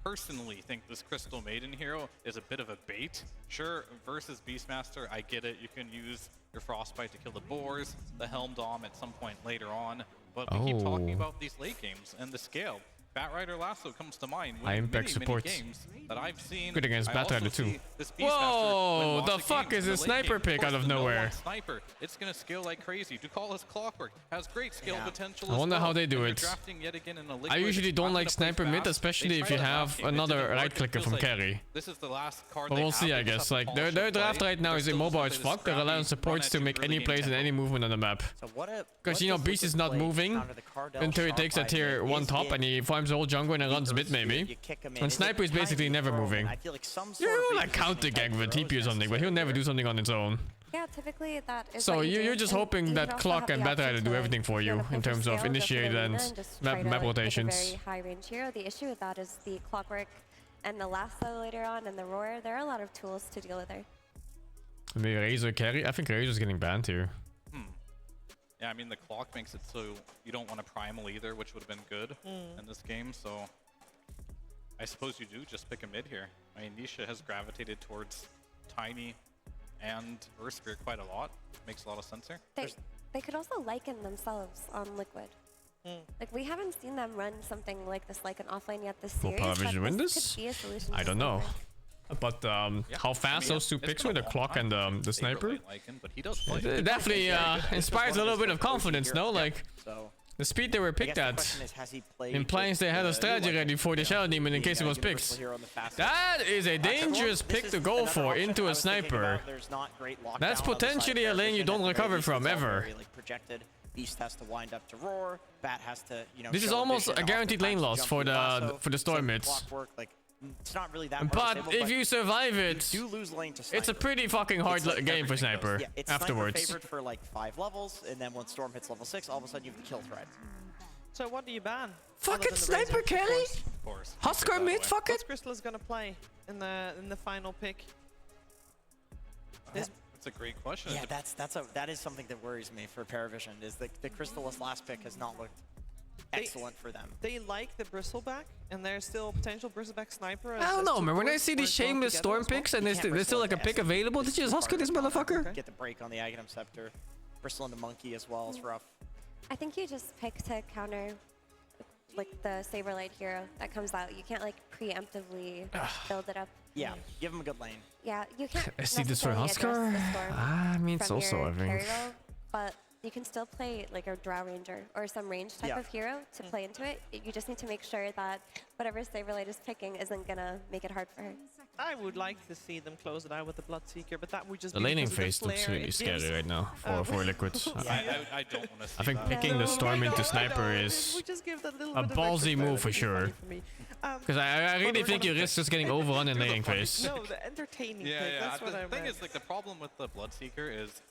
personally think this Crystal Maiden hero is a bit of a bait. Sure, versus Beastmaster, I get it. You can use your Frostbite to kill the boars, the Helm Dom at some point later on, but we keep talking about these late games and the scale. Batrider Lasso comes to mind. High impact support. Games that I've seen. Good against Batrider too. Whoa! The fuck is a sniper pick out of nowhere? Sniper. It's gonna scale like crazy. Ducala's Clockwork has great skill potential. I wonder how they do it. I usually don't like sniper mid, especially if you have another right clicker from carry. This is the last card. But we'll see, I guess. Like their draft right now is immobile as fuck. They rely on supports to make any plays and any movement on the map. Because you know Beast is not moving until he takes a tier 1 top and he farms the whole jungle and runs mid maybe. And Sniper is basically never moving. You like counter gang with a TP or something, but he'll never do something on its own. Yeah, typically that is. So what you you're do. just And hoping you that could also Clock have and the Beta option do to, everything for if you wanna play in for terms of scale, go for the initiate arena and just map try to, like, pick rotations. a very high range hero. The issue with that is the Clockwork and the lasso later on and the roar. There are a lot of tools to deal with there. The Razor carry. I think Razor's getting banned here. Yeah, I mean, the clock makes it so you don't want a primal either, which would have been good in this game. So I suppose you do just pick a mid here. I mean, Nisha has gravitated towards Tiny and Earth Spirit quite a lot. Makes a lot of sense here. They could also liken themselves on Liquid. Like, we haven't seen them run something like this, like an offlane yet this Will series. but Parivision win this this? could be a solution I to don't know. Sniper. But how fast those two picks were, the Clock and the Sniper, But he does play. it definitely inspires a little bit of confidence, no? Like, So the speed they were picked the at question is, has he played implies they had a strategy ready for the Shadow Demon in case it was picked. That is a dangerous pick to go for into a Sniper. That's potentially a lane you don't recover from, ever. Projected. Beast has to wind up to roar. Bat has to, you know. This is show almost vision a off guaranteed the lane back to loss jump for through the lasso. Storm Same mids. Clockwork, like, it's not really that hard to But disable, if you survive it, you do lose lane to it's a pretty fucking hard game for Sniper Yeah, it's afterwards. Sniper favored for like 5 levels, and then when Storm hits level 6, all of a sudden you have the kill threat. So what do you ban? Fucking Sniper carry? Husker mid, fuck it. What's Crystal is gonna play in the final pick? That's a great question. Yeah, that is something that worries me for Parivision. Is the Crystallis last pick has not looked excellent for them. They like the Bristleback, and there's still potential Bristleback Sniper. I don't know, man. When I see these shameless Storm picks and there's still like a pick available, did you just Husker this motherfucker? Get the break on the Aghanim Scepter. Bristle into Monkey as well is rough. I think you just pick to counter, like, the Saberlight hero that comes out. You can't, like, preemptively build it up. Yeah, give him a good lane. Yeah, you can't I see this for necessarily address Husker. the storm I mean, it's from also your I think. carry roll, but you can still play like a Drow Ranger or some range type of hero to play into it. You just need to make sure that whatever Saberlight is picking isn't gonna make it hard for her. I would like to see them close it out with the Bloodseeker, but that would just The be laning because of the phase looks flare really it scary gives. right now for Liquids. I don't want to see I think that. picking the Storm into Sniper is We just give that little a bit of ballsy extra move for credit, sure. it'd be funny for me. Because I really think you risk just getting overrun in laning phase. No, the entertaining Yeah, pick, yeah. that's what I The thing meant. is, like, the problem with the Bloodseeker is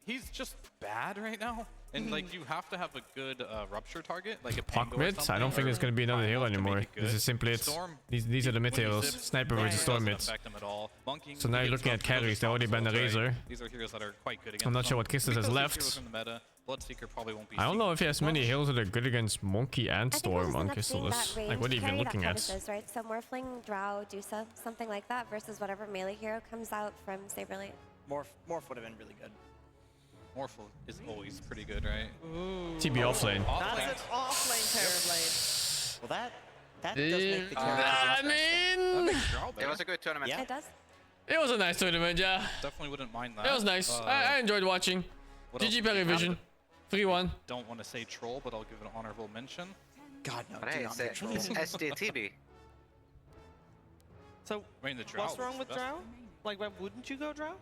he's just bad right now. And, like, you have to have a good rupture target, like a Puck Pango or mid? I something, don't think or there's going to be another hero anymore. make it This good. is simply it. Storm, These are the mid when he heroes. zips, Sniper it versus Storm doesn't mids. affect him at all. Monkey, So now you're looking at carries. They already banned the Razor. These are heroes that are quite good against I'm not sure them. what Kisses Because has these left. heroes in the meta, Bloodseeker probably won't be I don't seen know if he has too many much. heroes that are good against Monkey and I think we'll Storm just on end up seeing Kisses. that range Like, what are you even carry that looking at? Pegasus, right? So Morphling, Drow, Dusa, something like that versus whatever melee hero comes out from Saberlight. Morph would have been really good. Morphle is always pretty good, right? TB offlane. That's an offlane Terrorblade. Well, that does make the character. I mean, It was a good tournament. Yeah. It does. it was a nice tournament, yeah. Definitely wouldn't mind that. It was nice. I enjoyed watching. What else GG do we have? Parivision. 3-1. Don't want to say troll, but I'll give it an honorable mention. God, no. But hey, it's SDTB. So, I mean, the Drow what's wrong looks with the best. Drow? Like, why wouldn't you go Drow?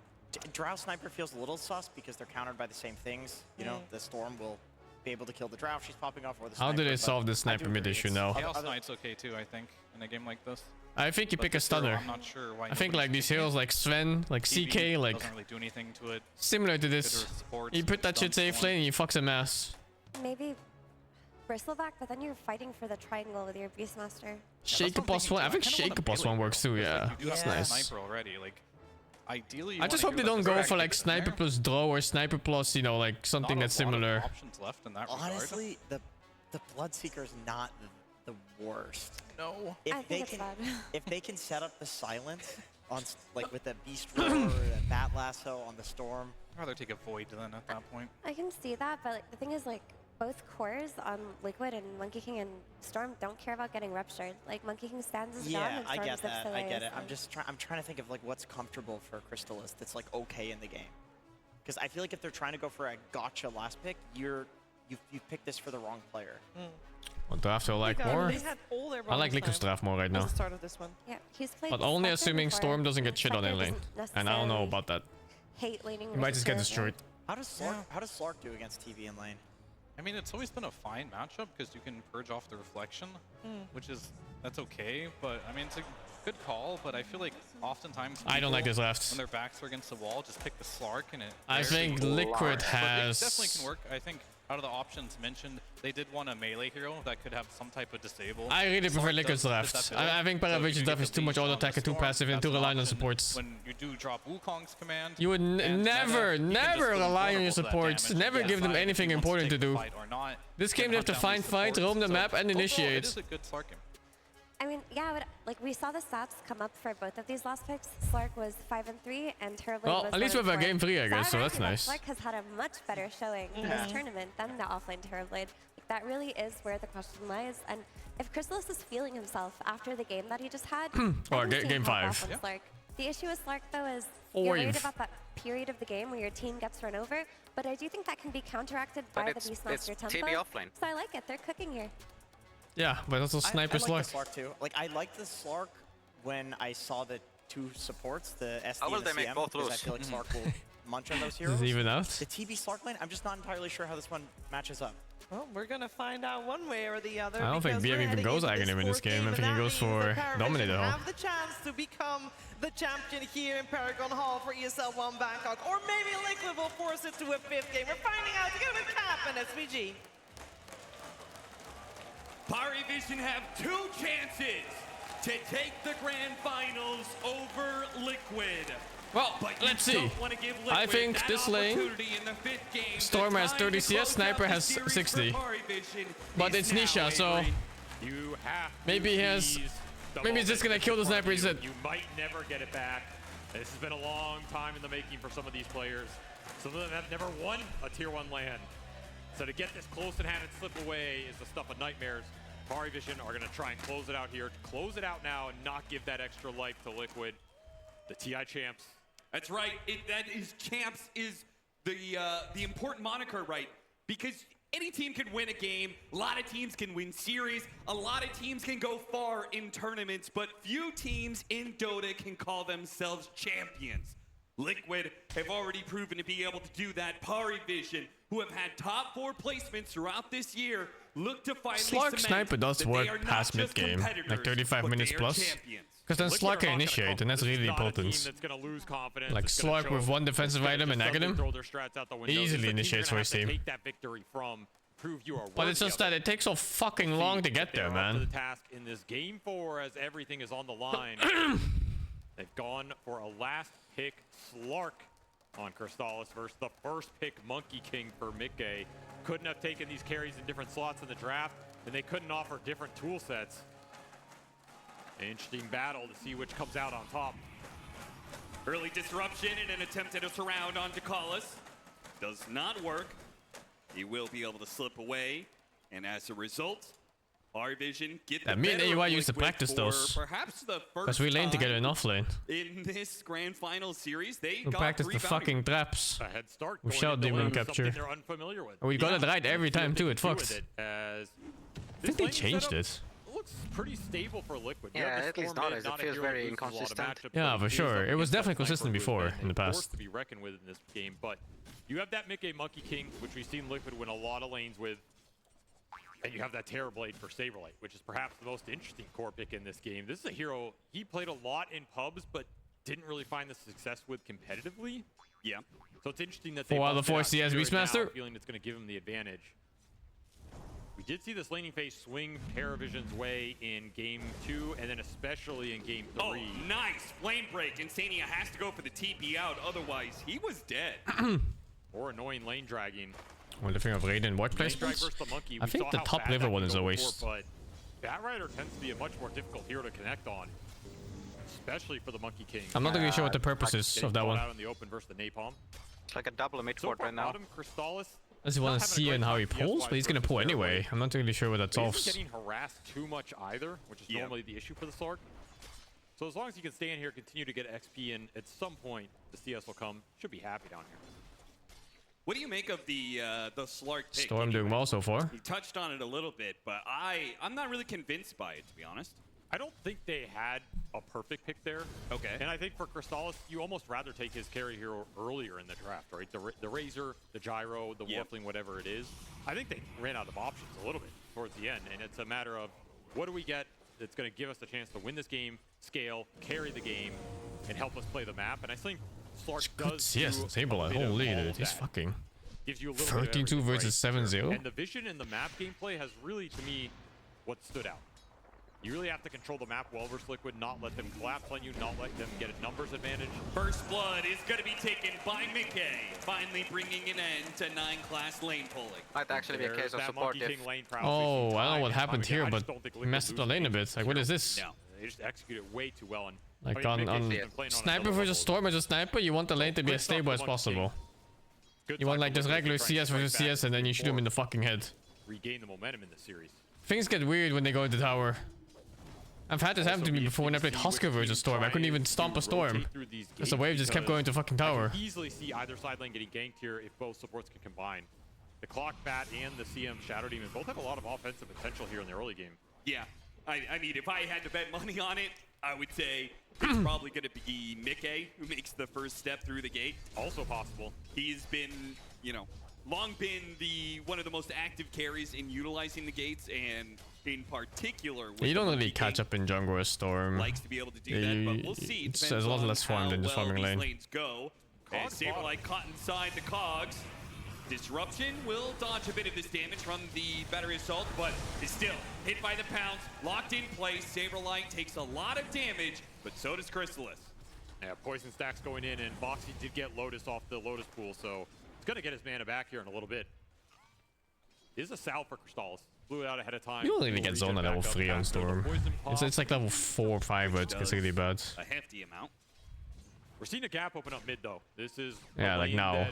Drow Sniper feels a little sus because they're countered by the same things. You know, the Storm will be able to kill the Drow if she's popping off, or the How Sniper, do they but solve the I Sniper do mid agree issue it's- now? Chaos Knight's okay too, I think, in a game like this. I think you But pick a this hero, stunner. I'm not sure why I think nobody's like these picking heroes it. like Sven, like TV CK, like doesn't really do anything to it. similar to Good this. support, You put that shit stun safe Storm. lane and you fuck some ass. Maybe Bristleback, but then you're fighting for the triangle with your Beastmaster. Shaker plus one. I think Shaker plus one works too, yeah. You do That's have nice. Sniper already, like ideally. You I just want hope a they hero don't that's go for active like in Sniper there. plus Draw or Sniper plus, you know, like something Not a that's lot of similar. options left in that regard. Honestly, the Bloodseeker's not the worst. No. I think it's bad. If they can set up the silence on like with the Beast Roar or the Bat Lasso on the Storm. I'd rather take a Void then at that point. I can see that, but like, the thing is, like, both cores on Liquid and Monkey King and Storm don't care about getting ruptured. Like, Monkey King stands his ground Yeah, and I Storm get zips that. away. I get it. so- I'm trying to think of like what's comfortable for Crystallis that's like okay in the game. Because I feel like if they're trying to go for a gotcha last pick, you've picked this for the wrong player. What draft do I like more? They had all their I like bonus Liquid's time draft more right at now. the start of this one. Yeah, he's played But only Spectre assuming before. Storm doesn't get shit on Spectre in lane. doesn't And I don't know necessarily about that. hate laning. He might just get versus destroyed. How does Slark do against TV in lane? I mean, it's always been a fine matchup because you can purge off the reflection, which is that's okay. But I mean, good call, but I feel like oftentimes I don't like this left. when their backs are against the wall, just pick the Slark and it. I think Liquid has. It definitely can work. I think out of the options mentioned, they did want a melee hero that could have some type of disable. I really prefer Liquid's left. I think Parivision's left is too much auto attack and too passive and too reliant on supports. When you do drop Wukong's command, you would never rely on your supports. Never give them anything important to do. This game they have to find fight, roam the map, and initiate. It is a good Slark game. I mean, yeah, but like we saw the stats come up for both of these last picks. Slark was 5-3, and Terrorblade well, was at least we have a game 3, I guess, so would that's argue that nice. Slark has had a much better showing in this tournament than the offlane Terrorblade. Like, that really is where the question lies. And if Chrysalis is feeling himself after the game that he just had, or game 5. Yeah. Slark. The issue with Slark, though, is you're worried about that period of the game where your team gets run over, but I do think that can be counteracted by the Beastmaster tempo. TB offlane. So I like it. They're cooking here. Yeah, but also Sniper I like Slark. the Slark too. Like I liked the Slark when I saw the 2 supports, the SD How will and the they make CM, both because I lose? feel like Slark will munch on those heroes. Is it even out? The TB Slark lane, I'm just not entirely sure how this one matches up. Well, we're gonna find out one way or the other. I don't think BM even goes Aghanim in this game. I think he goes for Dominator. Have the chance to become the champion here in Paragon Hall for ESL 1 Bangkok, or maybe Liquid will force it to a 5th game. We're finding out together with Cap and SVG. Parivision have 2 chances to take the grand finals over Liquid. Well, let's see. I think this lane, Storm has 30 CS, Sniper has 60. But it's Nisha, so maybe he has. Maybe he's just gonna kill the Sniper instead. You might never get it back. This has been a long time in the making for some of these players. Some of them have never won a tier 1 LAN. So to get this close in hand and slip away is the stuff of nightmares. Parivision are going to try and close it out here. Close it out now and not give that extra life to Liquid. The TI champs. That's right. That is champs is the important moniker, right? Because any team can win a game. A lot of teams can win series. A lot of teams can go far in tournaments, but few teams in Dota can call themselves champions. Liquid have already proven to be able to do that. Parivision, who have had top 4 placements throughout this year, look to finally Slark Sniper does work past mid game, like 35 minutes plus. Because then Slark can initiate, and that's really important. Like Slark with 1 defensive item and Aghanim easily initiates for his team. But it's just that it takes so fucking long to get there, man. In this game 4, as everything is on the line, they've gone for a last pick Slark on Crystallis versus the first pick Monkey King for Mickey. Couldn't have taken these carries in different slots in the draft, and they couldn't offer different tool sets. Interesting battle to see which comes out on top. Early disruption and an attempt at a surround on Dakalis. Does not work. He will be able to slip away, and as a result, Parivision get the me and AUI used to practice those. Perhaps the first because we lane together in offlane. In this grand final series, they we practiced the fucking traps. A head start with Shell Demon capture. They're unfamiliar with. We got it right every time too. It fucked. I think they changed it. Looks pretty stable for Liquid. Yeah, at least not. It feels very inconsistent. Yeah, for sure. It was definitely consistent before in the past. To be reckoned with in this game, but you have that Mickey Monkey King, which we've seen Liquid win a lot of lanes with. And you have that Terrorblade for Saberlight, which is perhaps the most interesting core pick in this game. This is a hero he played a lot in pubs, but didn't really find the success with competitively. Yeah. So it's interesting that they 4 out of 4 CS Beastmaster. Feeling it's going to give him the advantage. We did see this laning phase swing Parivision's way in game 2, and then especially in game 3. Oh, nice flame break. Insania has to go for the TP out, otherwise he was dead. Or annoying lane dragging. Well, the thing of Raiden watch placements. I think the top level one is a waste. But Batrider tends to be a much more difficult hero to connect on, especially for the Monkey King. I'm not really sure what the purpose is of that one. Out in the open versus the Napalm. It's like a double mid fort right now. Does he want to see in how he pulls? But he's gonna pull anyway. I'm not really sure what that solves. He's getting harassed too much either, which is normally the issue for the Slark. So as long as he can stay in here, continue to get XP, and at some point the CS will come. Should be happy down here. What do you make of the Slark pick? Storm doing well so far. He touched on it a little bit, but I'm not really convinced by it, to be honest. I don't think they had a perfect pick there. Okay. And I think for Crystallis, you almost rather take his carry hero earlier in the draft, right? The Razor, the Gyro, the Warfling, whatever it is. I think they ran out of options a little bit towards the end, and it's a matter of what do we get that's going to give us the chance to win this game, scale, carry the game, and help us play the map. And I think Slark does. Yes, disable it. Holy dude, he's fucking. Gives you a little 32 versus 7-0. And the vision and the map gameplay has really, to me, what stood out. You really have to control the map well versus Liquid, not let them collapse on you, not let them get a numbers advantage. First blood is going to be taken by Mickey, finally bringing an end to 9-class lane pulling. Might actually be a case of support if... Oh, I don't know what happened here, but messed up the lane a bit. Like, what is this? No, they just executed way too well. And like on Sniper versus Storm versus Sniper, you want the lane to be as stable as possible. You want like just regular CS versus CS, and then you shoot them in the fucking head. Regain the momentum in the series. Things get weird when they go into tower. I've had this happen to me before when I played Husker versus Storm. I couldn't even stomp a Storm because the wave just kept going to fucking tower. I can easily see either side lane getting ganked here if both supports can combine. The Clock Bat and the CM Shadow Demon both have a lot of offensive potential here in the early game. Yeah, I mean, if I had to bet money on it, I would say it's probably going to be Mickey who makes the first step through the gate. Also possible. He's been, you know, long been one of the most active carries in utilizing the gates, and in particular, you don't really catch up in jungle or Storm. Likes to be able to do that, but we'll see. It's a lot less farm than just farming lane. Lanes go. And Saberlight caught inside the cogs. Disruption will dodge a bit of this damage from the battery assault, but is still hit by the pounce, locked in place. Saberlight takes a lot of damage, but so does Chrysalis. Yeah, poison stacks going in, and Boxy did get Lotus off the Lotus pool, so he's gonna get his mana back here in a little bit. Is a salve for Crystallis. Blew it out ahead of time. You don't even get zone at level 3 on Storm. It's like level 4 or 5, but it's really bad. A hefty amount. We're seeing a gap open up mid though. This is like now.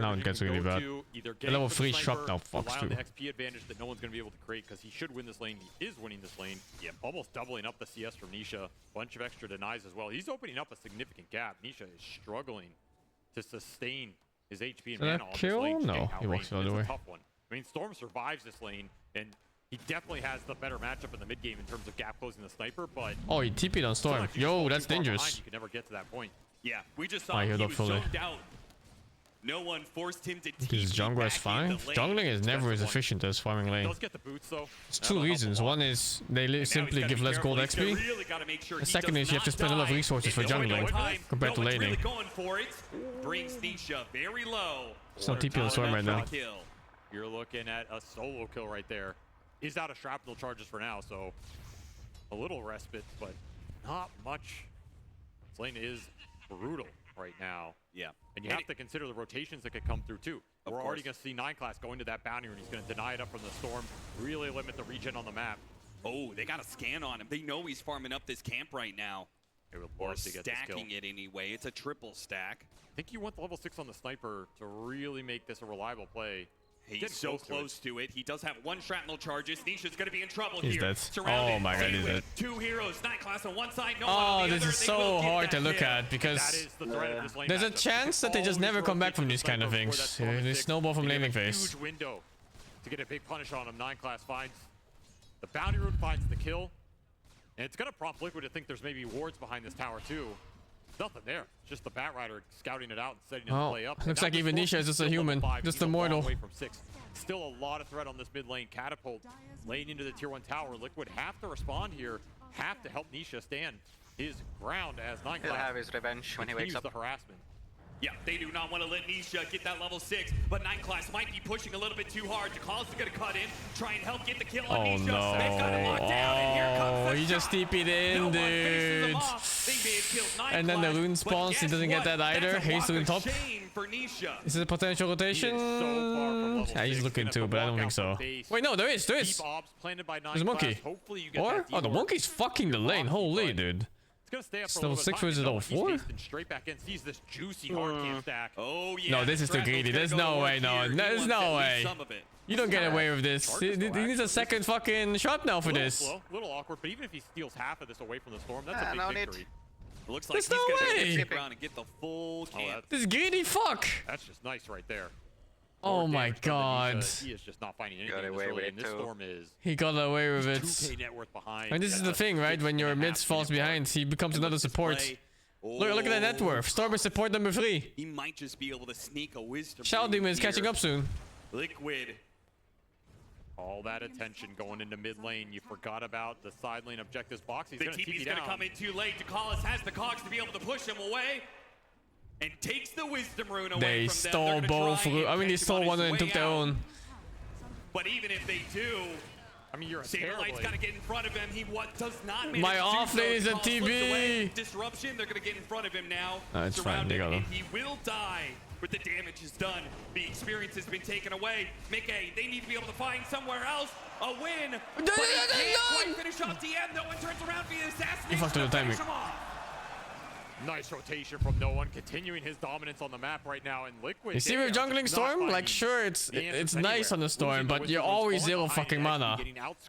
Now it gets really bad. The level 3 shot now fucks too. The XP advantage that no one's gonna be able to create because he should win this lane. He is winning this lane. Yeah, almost doubling up the CS from Nisha. Bunch of extra denies as well. He's opening up a significant gap. Nisha is struggling to sustain his HP and mana on this lane. No, he walks the other way. It's a tough one. I mean, Storm survives this lane, and he definitely has the better matchup in the mid game in terms of gap closing the Sniper, but... Oh, he TP'd on Storm. Yo, that's dangerous. You could never get to that point. Yeah, we just saw he was zoned out. No one forced him to TP. Because jungler is fine. Jungling is never as efficient as farming lane. Does get the boots, though. It's two reasons. One is they simply give less gold XP. The second is you have to spend a lot of resources for jungling compared to laning. Brings Nisha very low. It's no TP on Storm right now. You're looking at a solo kill right there. Is out of shrapnel charges for now, so a little respite, but not much. This lane is brutal right now. Yeah. And you have to consider the rotations that could come through too. We're already going to see 9-class go into that bounty, and he's going to deny it up from the Storm, really limit the regen on the map. Oh, they got a scan on him. They know he's farming up this camp right now. They would or love to get stacking it anyway. It's a triple stack. I think you want the level 6 on the Sniper to really make this a reliable play. He's so close to it. He does have one shrapnel charges. Nisha's going to be in trouble he's here. Dead. Surrounded. Oh my god, he's dead. Two heroes, 9-class on one side, no one on the this other. is so hard to look at because there's a chance that they just never come back from these kind of things. They snowball from laning phase. Huge window to get a big punish on him. 9-class finds the bounty rune, finds the kill, and it's going to prompt Liquid to think there's maybe wards behind this tower too. Nothing there. Just the Batrider scouting it out and setting it play up. Looks like even Nisha is just a human, just a mortal. Away from 6. Still a lot of threat on this mid lane. Catapult laying into the tier 1 tower. Liquid have to respond here. Have to help Nisha stand his ground as 9-class. He'll have his revenge when he wakes up. The harassment. Yeah, they do not want to let Nisha get that level 6, but 9-class might be pushing a little bit too hard. Jakal's going to cut in, try and help get the kill on Nisha. No. They've got him locked down, and here comes the he just TP'd in, dude. And then the rune spawns, he doesn't get that either. Haste on top. Is it a potential rotation? Yeah, he's looking too, but I don't think so. Wait, no, there is. There's a monkey. Or? Oh, the monkey's fucking the lane. Holy, dude. It's level 6 versus level 4? Straight back in, sees this juicy hard camp stack. Oh, yeah. No, this is too greedy. There's no way, no. There's no way. You don't get away with this. He needs a second fucking shot now for this. A little awkward, but even if he steals half of this away from the Storm, that's a big victory. It looks like there's no way. Skip around and get the full camp. This greedy fuck. That's just nice right there. Oh my god. He is just not finding anything in this early, and this Storm is... He got away with it. 2K net worth behind. And this is the thing, right? When your mid falls behind, he becomes another support. Look at that net worth. Storm is support number 3. He might just be able to sneak a wisdom. Shadow Demon is catching up soon. Liquid. All that attention going into mid lane. You forgot about the side lane objectives box. He's going to TP down. Going to come in too late. Dakalis has the cogs to be able to push him away. And takes the wisdom rune away they from them. stole both. I mean, they stole one and took their own. But even if they do, I mean, you're Saberlight's got to get in front of him. He does not manage my to off lane is a TB. Disruption. They're going to get in front of him now. No, it's fine. They got him. And he will die. But the damage is done. The experience has been taken away. Mickey, they need to be able to find somewhere else a win. But he can't quite finish off DM. No one turns around via assassination. He fucked up the timing. Nice rotation from No One, continuing his dominance on the map right now. And Liquid. You see, we're jungling Storm. Like, sure, it's nice on the Storm, but you're always zero fucking mana.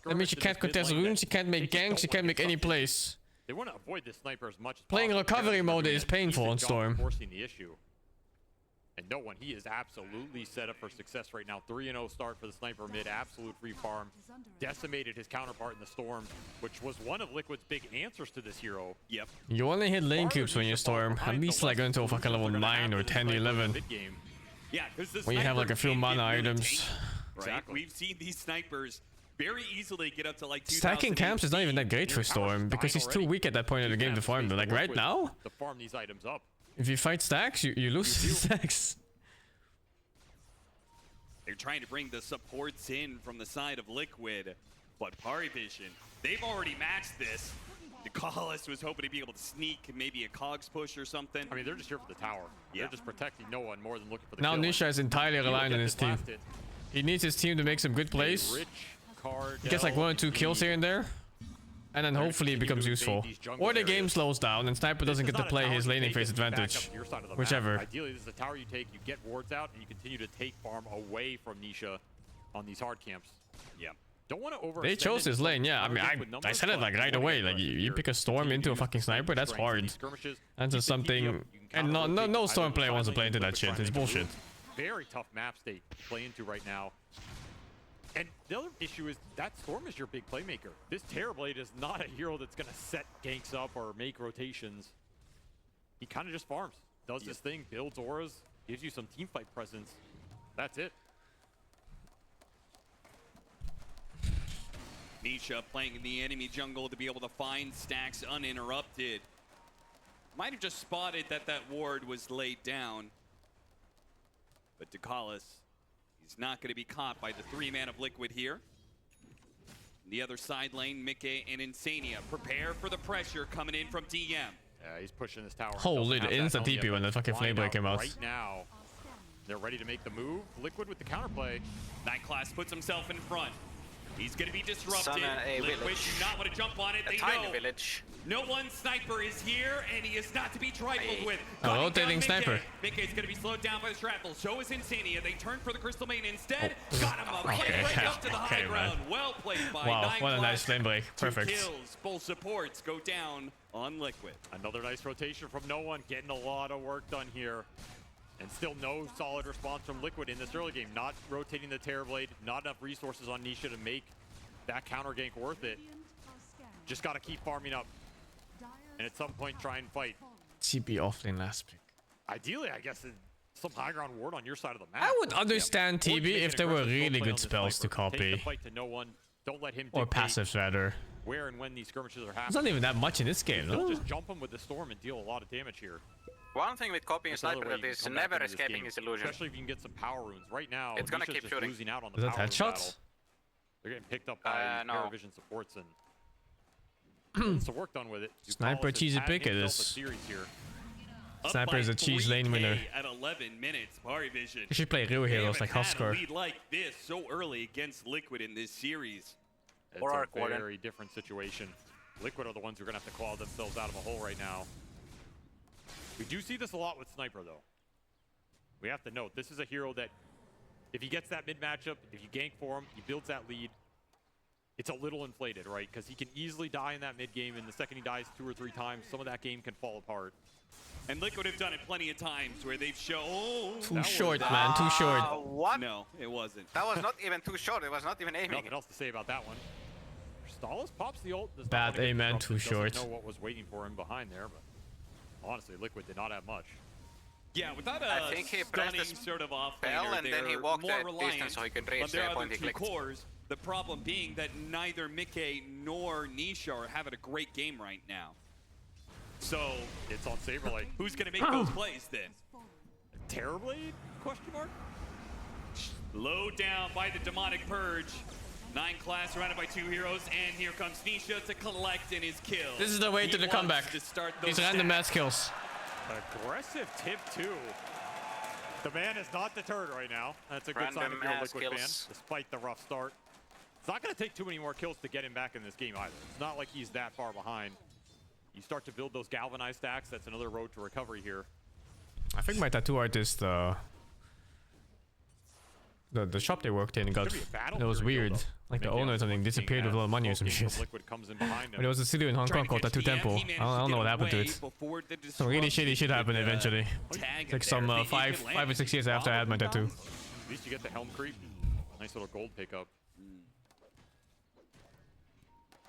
That means you can't contest runes, you can't make ganks, you can't make any plays. They want to avoid this sniper as much as playing possible. recovery mode is painful on Storm. Forcing the issue. And No One, he is absolutely set up for success right now. 3-0 start for the sniper mid, absolute free farm. Decimated his counterpart in the Storm, which was one of Liquid's big answers to this hero. Yep. You only hit lane cubes when you Storm. At least like until fucking level 9 or 10, 11. Yeah, because when you have like a few mana items. Right? Exactly. We've seen these snipers very easily get up to like 2,000. Stacking camps is not even that great for Storm because he's too weak at that point of the game to farm them. Like right now, to farm these items up. If you fight stacks, you lose stacks. They're trying to bring the supports in from the side of Liquid, but Parivision, they've already matched this. Dakalis was hoping to be able to sneak maybe a cogs push or something. I mean, they're just here for the tower. Yeah. They're just protecting No One more than looking for the now kill. Nisha is entirely reliant on his team. He needs his team to make some good plays. He gets like 1 or 2 kills here and there. And then hopefully it becomes useful. Or the game slows down and Sniper doesn't get to play his laning phase advantage. Whichever. Ideally, this is the tower you take, you get wards out, and you continue to take farm away from Nisha on these hard camps. Yeah. Don't want to overextend. They chose his lane, yeah. I mean, I said it like right away. Like, you pick a Storm into a fucking Sniper, that's hard. That's just something... And no Storm player wants to play into that shit. It's bullshit. Very tough map state to play into right now. And the other issue is that Storm is your big playmaker. This Terrorblade is not a hero that's going to set ganks up or make rotations. He kind of just farms, does his thing, builds auras, gives you some teamfight presence. That's it. Nisha playing in the enemy jungle to be able to find stacks uninterrupted. Might have just spotted that that ward was laid down. But Dakalis, he's not going to be caught by the 3-man of Liquid here. The other side lane, Mickey and Insania prepare for the pressure coming in from DM. Yeah, he's pushing this tower. Holy, the instant TP when the fucking flame break came out. Right now, they're ready to make the move. Liquid with the counterplay. Nightclass puts himself in front. He's going to be disrupted. Liquid do not want to jump on it. They know. Village. No One sniper is here, and he is not to be trifled with. A rotating sniper. Mickey's going to be slowed down by the shrapnel. So is Insania. They turn for the Crystal Main instead. Got him up. Break up to the high ground. Well played by Nightclass. What a nice lane break. Perfect. 2 kills. Both supports go down on Liquid. Another nice rotation from No One. Getting a lot of work done here. And still no solid response from Liquid in this early game. Not rotating the Terrorblade. Not enough resources on Nisha to make that counter gank worth it. Just got to keep farming up. And at some point try and fight. TP offlane last pick. Ideally, I guess some high ground ward on your side of the map. I would understand TB if there were really good spells to copy. Take the fight to No One. Don't let him or passives rather. Where and when these skirmishes are happening. It's not even that much in this game, They'll no? just jump him with the Storm and deal a lot of damage here. One thing with copying Sniper that is never escaping his illusion. Especially if you can get some power runes. Right now, it's gonna Nisha's keep just shooting. losing out on the Is that power rune headshots? battle. They're getting picked up by no. Parivision supports and so work done with it. Sniper cheesy pick it is. Sniper is a cheese lane winner. At 11 minutes, Parivision. You should play real heroes like Huskar. Lead like this so early against Liquid in this series. It's a very different situation. Liquid are the ones who are going to have to claw themselves out of a hole right now. We do see this a lot with Sniper, though. We have to note, this is a hero that, if he gets that mid matchup, if you gank for him, he builds that lead, it's a little inflated, right? Because he can easily die in that mid game, and the second he dies 2 or 3 times, some of that game can fall apart. And Liquid have done it plenty of times where they've shown... Too short, man, too short. What? No, it wasn't. That was not even too short, it was not even aiming. Nothing else to say about that one. Stalis pops the ult. Bad aim, man, too short. Know what was waiting for him behind there, but honestly, Liquid did not have much. Yeah, without I think he pressed the sort of off spell and then he walked more the distance so he could reach the point he clicked. Cores, The problem being that neither Mickey nor Nisha are having a great game right now. So it's on Saberlight. Who's going to make those plays then? Terrorblade? Question mark? Low down by the Demonic Purge. 9 class surrounded by 2 heroes, and here comes Nisha to collect in his kill. This is the way to the comeback. These random mass kills. Aggressive tip too. The man is not deterred right now. That's a good sign if you're a Liquid fan, despite the rough start. It's not going to take too many more kills to get him back in this game either. It's not like he's that far behind. You start to build those galvanized stacks. That's another road to recovery here. I think my tattoo artist, the shop they worked in got, it was weird. Like the owner or something disappeared with a lot of money or some shit. But it was a studio in Hong Kong called Tattoo Temple. I don't know what happened to it. Some really shitty shit happened eventually. It's like some 5 or 6 years after I had my tattoo. At least you get the helm creep. Nice little gold pickup.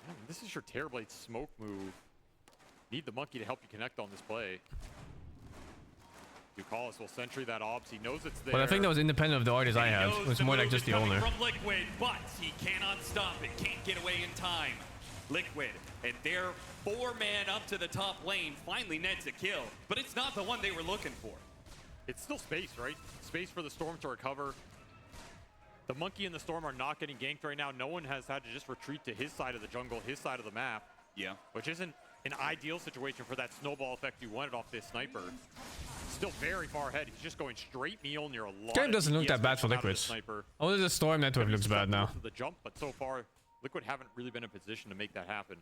Man, this is your Terrorblade smoke move. Need the monkey to help you connect on this play. Ducalis will sentry that obs. He knows it's there. But I think that was independent of the artist I had. It was more like just the owner. From Liquid, but he cannot stop it. Can't get away in time. Liquid and their 4-man up to the top lane finally nets a kill, but it's not the one they were looking for. It's still space, right? Space for the Storm to recover. The monkey and the Storm are not getting ganked right now. No one has had to just retreat to his side of the jungle, his side of the map. Yeah. Which isn't an ideal situation for that snowball effect you wanted off this sniper. Still very far ahead. He's just going straight Mjolnir. A lot Game doesn't look that bad for Liquids. Only the Storm network looks bad now. The jump, but so far, Liquid haven't really been in a position to make that happen.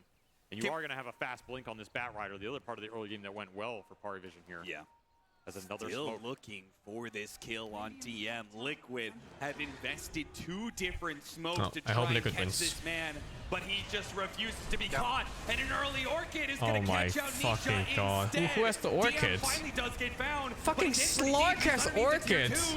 And you are going to have a fast blink on this Bat Rider, the other part of the early game that went well for Parivision here. Yeah. As another Still smoke. looking for this kill on DM. Liquid have invested 2 different smokes to try and catch this man, but he just refuses to be caught. And an early Orchid is going to catch out fucking Nisha god. instead. Who has the Orchids? DM finally does get found. Fucking Slark has Orchids.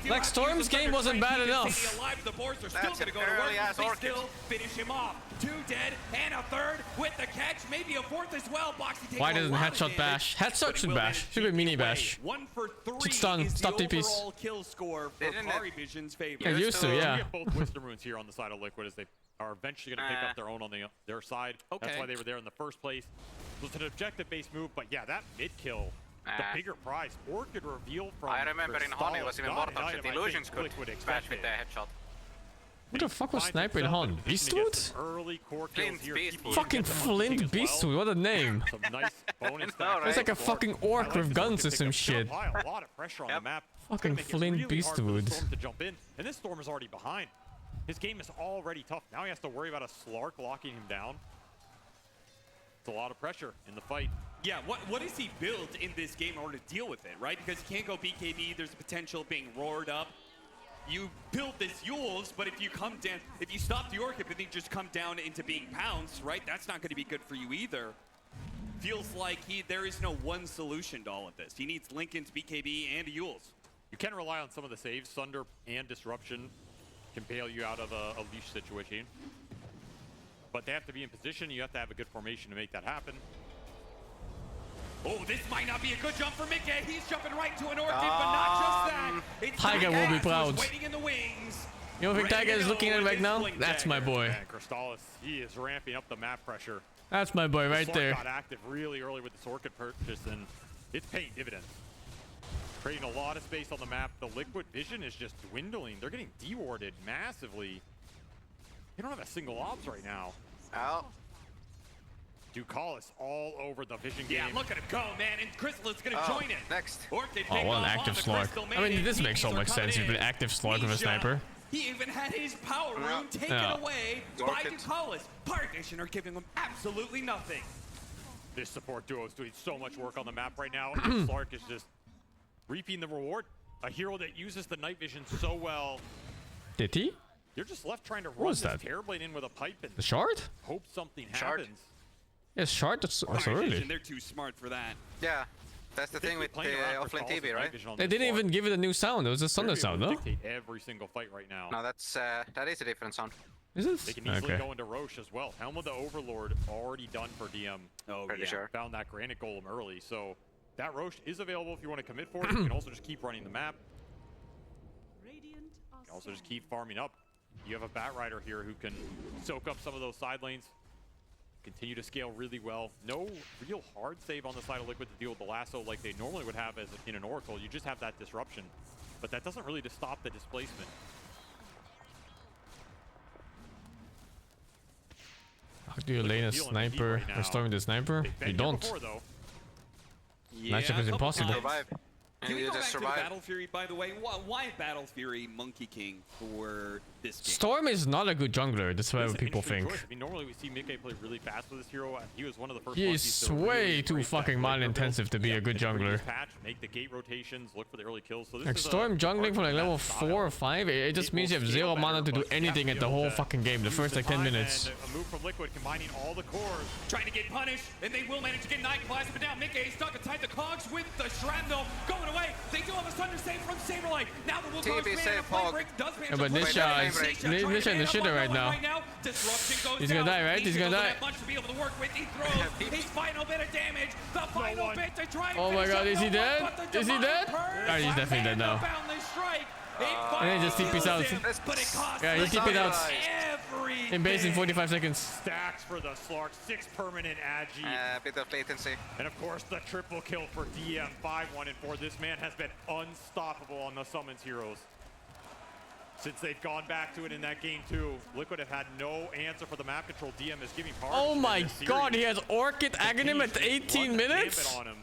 Like Storm's game wasn't bad enough. The boards are still going to go to work. They still finish him off. 2 dead and a 3rd with the catch. Maybe a 4th as well. Boxy takes Why doesn't headshot bash? Headshot should bash. Should be mini bash. 1 for 3 should stun. is Stop the TPs. overall kill score for Parivision's favor. Yeah, used to, yeah. You get both Wisdom Runes here on the side of Liquid as they are eventually going to pick up their own on their side. That's why they were there in the first place. It was an objective-based move, but yeah, that mid-kill, the bigger prize. Orchid reveal from I remember in Hon it was even more tough that Illusions could bash with their headshot. Who the fuck was sniper in Hon? Beastwood? Fucking Flint Beastwood, what a name. Some nice bonus It's like a fucking orc with guns or some shit. A lot of pressure on the map. Fucking Flint Beastwood. To jump in, and this Storm is already behind. His game is already tough. Now he has to worry about a Slark locking him down. It's a lot of pressure in the fight. Yeah, what does he build in this game in order to deal with it, right? Because he can't go BKB, there's a potential of being roared up. You build this Yules, but if you come down, if you stop the Orchid, but then you just come down into being pounced, right? That's not going to be good for you either. Feels like there is no one solution to all of this. He needs Linken's BKB and a Yules. You can rely on some of the saves. Sunder and Disruption can bail you out of a leash situation. But they have to be in position. You have to have a good formation to make that happen. Oh, this might not be a good jump for Mickey. He's jumping right to an Orchid, but not just that. It's Tiger will be proud. waiting in the wings. You don't think Tiger is looking at it right now? That's my boy. And Crystallis, he is ramping up the map pressure. That's my boy right there. Got active really early with this Orchid purchase, and it's paying dividends. Creating a lot of space on the map. The Liquid vision is just dwindling. They're getting dewarded massively. They don't have a single obs right now. Oh. Ducalis all over the vision game. Yeah, look at him go, man. And Crystal is going to join it. Next. Orchid Oh, what an active Slark. I mean, this makes so much sense. You've been active Slark with a sniper. He even had his power rune taken away by Ducalis. Parivision are giving him absolutely nothing. This support duo is doing so much work on the map right now. Slark is just reaping the reward. A hero that uses the night vision so well. Did he? You're just left trying to run this Terrorblade in with a pipe and the shard? Hope something happens. Yes, shard. That's early. They're too smart for that. Yeah, that's the thing with the offlane TV, right? They didn't even give it a new sound. It was a Thunder sound, no? Dictate every single fight right now. No, that is a different sound. Is it? They can easily go into Roche as well. Helm of the Overlord already done for DM. Oh, pretty sure. Found that Granite Golem early, so that Roche is available if you want to commit for it. You can also just keep running the map. You can also just keep farming up. You have a Bat Rider here who can soak up some of those side lanes, continue to scale really well. No real hard save on the side of Liquid to deal with the lasso like they normally would have as in an Oracle. You just have that disruption, but that doesn't really just stop the displacement. How do you lane a sniper or storm the sniper? You don't. Matchup is impossible. Can we go back survive. to Battle Fury, by the way? Why Battle Fury Monkey King for this game? Storm is not a good jungler. That's what people think. I mean, normally we see Mickey play really fast with this hero. He was one of the first He is way too fucking mana intensive to be a good jungler. Make the gate rotations, look for the early kills. So this Like is Storm jungling from like level 4 or 5, it just means you have 0 mana to do anything at the whole fucking game, the first like 10 minutes. A move from Liquid combining all the cores. Trying to get punished, and they will manage to get Night Plasma, but now Mickey stuck inside the cogs with the Shrapnel going away. They do have a Thunder save from Saberlight. Now the TB save Hog. Yeah, but Nisha is in the shitter right now. He's gonna die, right? He's gonna die. His final bit of damage. The final bit to try and Oh my god, is he dead? Is he dead? Alright, he's definitely dead now. And then just TP's out. Yeah, he TP'd out. In base in 45 seconds. Stacks for the Slark, 6 permanent Agi. Bit of latency. And of course, the triple kill for DM, 5-1 and 4. This man has been unstoppable on the Summons heroes since they've gone back to it in that game too. Liquid have had no answer for the map control. DM is giving Parivision. Oh my god, he has Orchid Aghanim at 18 minutes? On him.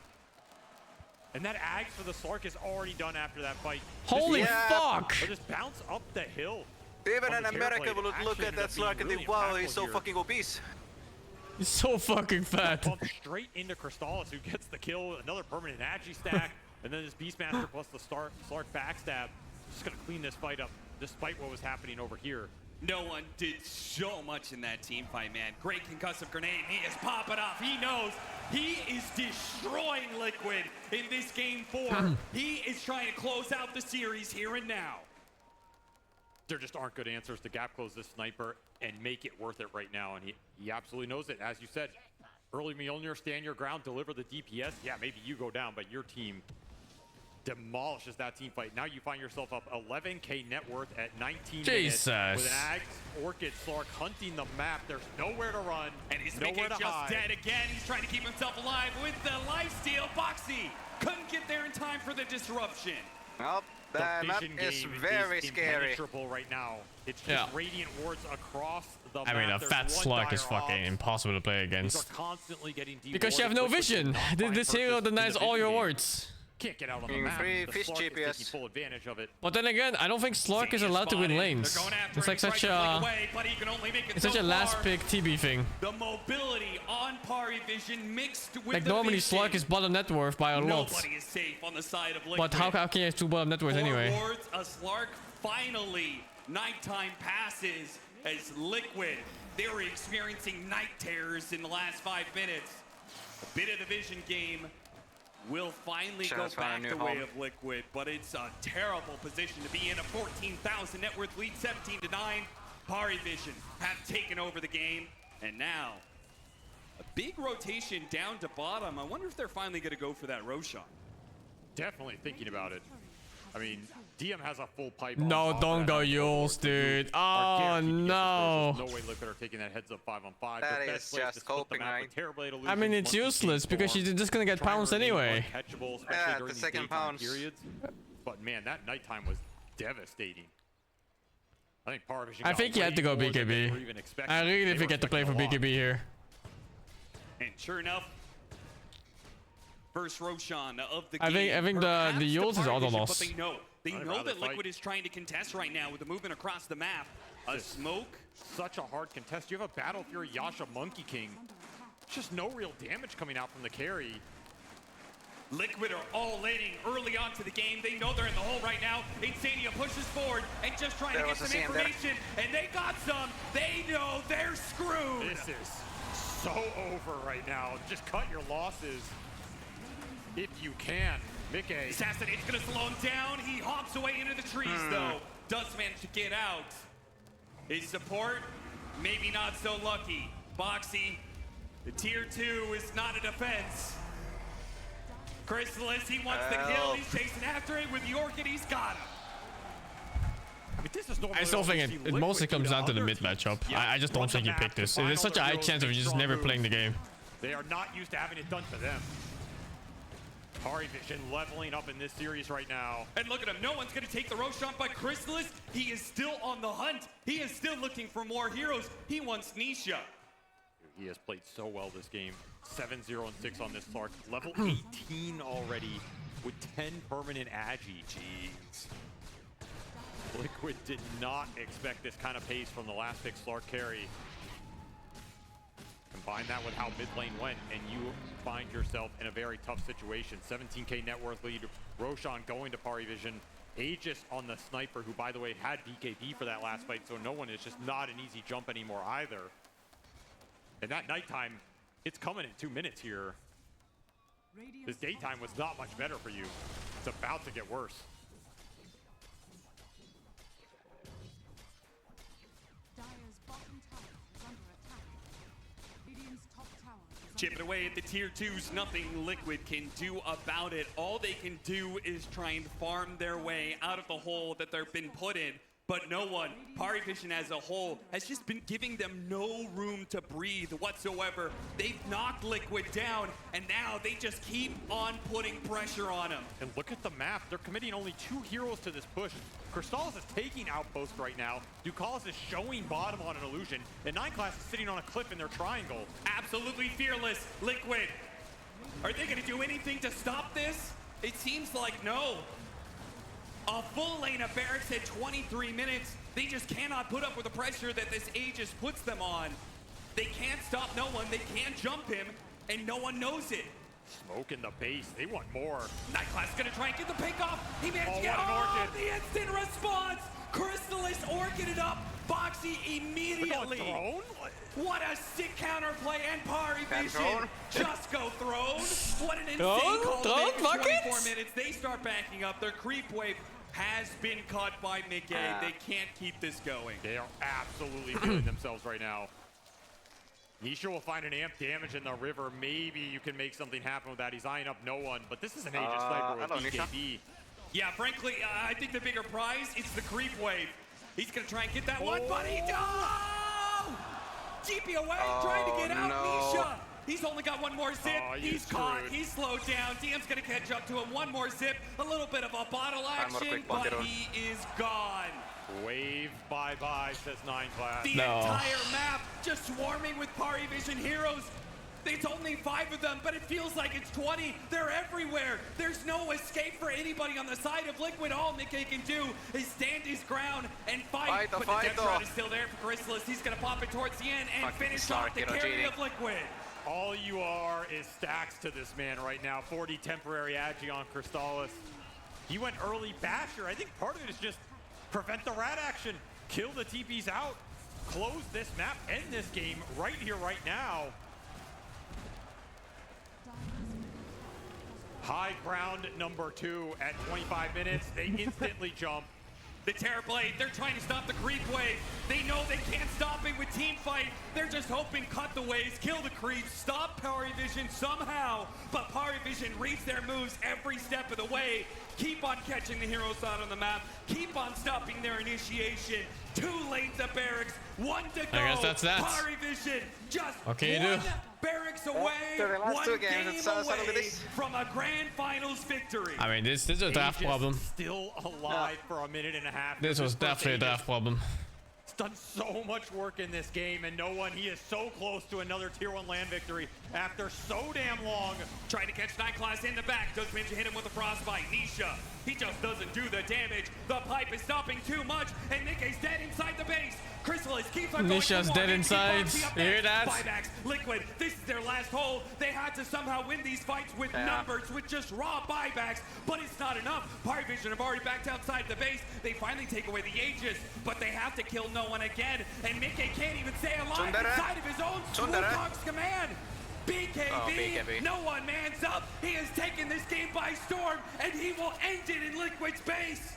And that Ags for the Slark is already done after that fight. Holy fuck! Or just bounce up the hill. Even in America would look at that Slark and think, wow, he's so fucking obese. He's so fucking fat. Straight into Crystallis, who gets the kill. Another permanent Agi stack. And then this Beastmaster plus the Slark backstab. Just gonna clean this fight up, despite what was happening over here. No one did so much in that team fight, man. Great concussive grenade. He is popping off. He knows he is destroying Liquid in this game 4. He is trying to close out the series here and now. There just aren't good answers to gap close this sniper and make it worth it right now. And he absolutely knows it. As you said, early Mjolnir, stand your ground, deliver the DPS. Yeah, maybe you go down, but your team demolishes that team fight. Now you find yourself up 11k net worth at 19 minutes with an Ags, Orchid, Slark hunting the map. There's nowhere to run, and he's just dead again. He's trying to keep himself alive with the lifesteal. Boxy couldn't get there in time for the disruption. Well, the map is very scary right now. It's just radiant wards across the map. I mean, a fat Slark is fucking impossible to play against. Constantly getting because you have no vision. This hero denies all your wards. Can't get out on the map. Fish GPS. Full advantage of it. But then again, I don't think Slark is allowed to win lanes. It's like such a last pick TB thing. The mobility on Parivision mixed with like normally Slark is bottom net worth by a lot. Nobody is safe on the side of Liquid. But how can you have 2 bottom net worth anyway? Wards, a Slark finally nighttime passes as Liquid. They were experiencing night terrors in the last 5 minutes. A bit of the vision game will finally go back the way of Liquid, but it's a terrible position to be in. A 14,000 net worth lead, 17-9. Parivision have taken over the game, and now a big rotation down to bottom. I wonder if they're finally going to go for that Roshan. Definitely thinking about it. I mean, DM has a full pipe. No, don't go Yules, dude. Oh, no. No way Liquid are taking that heads up 5-on-5. That is just hoping, right? I mean, it's useless because she's just gonna get pounced anyway. Yeah, the second pounce. But man, that nighttime was devastating. I think you had to go BKB. I really think you had to play for BKB here. And sure enough, first Roshan of the game. I think the Yules is auto loss. But they know that Liquid is trying to contest right now with the movement across the map. A smoke. Such a hard contest. You have a Battle Fury Yasha Monkey King. Just no real damage coming out from the carry. Liquid are all laning early on to the game. They know they're in the hole right now. Insania pushes forward and just trying to get some information. And they got some. They know they're screwed. This is so over right now. Just cut your losses if you can. Mickey. Assassinate's gonna slow him down. He hops away into the trees though. Does manage to get out. His support, maybe not so lucky. Boxy, the tier 2 is not a defense. Crystallis, he wants the kill. He's chasing after it with the Orchid. He's got him. I still think it mostly comes down to the mid matchup. I just don't think you pick this. There's such a high chance of you just never playing the game. They are not used to having it done to them. Parivision leveling up in this series right now. And look at him. No one's going to take the Roshan by Chrysalis. He is still on the hunt. He is still looking for more heroes. He wants Nisha. He has played so well this game. 7-0 and 6 on this Clark. Level 18 already with 10 permanent Agi. Jeez. Liquid did not expect this kind of pace from the last pick Slark carry. Combine that with how mid lane went, and you find yourself in a very tough situation. 17k net worth lead. Roshan going to Parivision. Aegis on the sniper, who, by the way, had BKB for that last fight, so no one is just not an easy jump anymore either. And that nighttime, it's coming in 2 minutes here. This daytime was not much better for you. It's about to get worse. Chipping away at the tier 2s, nothing Liquid can do about it. All they can do is try and farm their way out of the hole that they've been put in. But no one, Parivision as a whole, has just been giving them no room to breathe whatsoever. They've knocked Liquid down, and now they just keep on putting pressure on them. And look at the map. They're committing only 2 heroes to this push. Crystallis is taking Outpost right now. Ducalis is showing bottom on an illusion. And 9 Class is sitting on a cliff in their triangle. Absolutely fearless. Liquid, are they going to do anything to stop this? It seems like no. A full lane of barracks at 23 minutes. They just cannot put up with the pressure that this Aegis puts them on. They can't stop no one. They can't jump him, and no one knows it. Smoke in the base. They want more. Nightclass is going to try and get the pick off. He managed to get off. The instant response. Chrysalis orchided up. Boxy immediately. What a sick counterplay, and Parivision just go thrown. What an insane call. 24 minutes. They start backing up. Their creep wave has been caught by Migay. They can't keep this going. They are absolutely feeling themselves right now. Nisha will find an amp damage in the river. Maybe you can make something happen with that. He's eyeing up no one, but this is an Aegis sniper with BKB. Yeah, frankly, I think the bigger prize is the creep wave. He's going to try and get that one, but he does! GP away, trying to get out, Nisha. He's only got one more zip. He's caught. He's slowed down. DM's going to catch up to him. One more zip. A little bit of a bottle action, but he is gone. Wave bye-bye, says 9 Class. The entire map just swarming with Parivision heroes. It's only 5 of them, but it feels like it's 20. They're everywhere. There's no escape for anybody on the side of Liquid. All Nikkei can do is stand his ground and fight. But the death shot is still there for Chrysalis. He's going to pop it towards the end and finish off the carry of Liquid. All you are is stacks to this man right now. 40 temporary Agi on Crystallis. He went early Basher. I think part of it is just prevent the rat action. Kill the TPs out. Close this map. End this game right here, right now. High ground number 2 at 25 minutes. They instantly jump. The Terrorblade, they're trying to stop the creep wave. They know they can't stop it with team fight. They're just hoping cut the waves, kill the creeps, stop Parivision somehow. But Parivision reads their moves every step of the way. Keep on catching the heroes out on the map. Keep on stopping their initiation. 2 lanes of barracks, 1 to go. I guess that's that. Parivision just okay, one barracks away, one game away from a grand finals victory. I mean, this is a draft problem. Still alive for a minute and a half. This was definitely a draft problem. He's done so much work in this game, and no one, he is so close to another tier 1 land victory after so damn long. Trying to catch 9 Class in the back. Does manage to hit him with a frostbite. Nisha, he just doesn't do the damage. The pipe is stopping too much, and Nikkei's dead inside the base. Chrysalis keeps on going. Nisha's dead inside. You hear that? Buybacks, Liquid, this is their last hold. They had to somehow win these fights with numbers, with just raw buybacks, but it's not enough. Parivision have already backed outside the base. They finally take away the Aegis, but they have to kill no one again, and Mikkei can't even stay alive inside of his own Swookong's command. BKB, no one mans up. He has taken this game by storm, and he will end it in Liquid's base.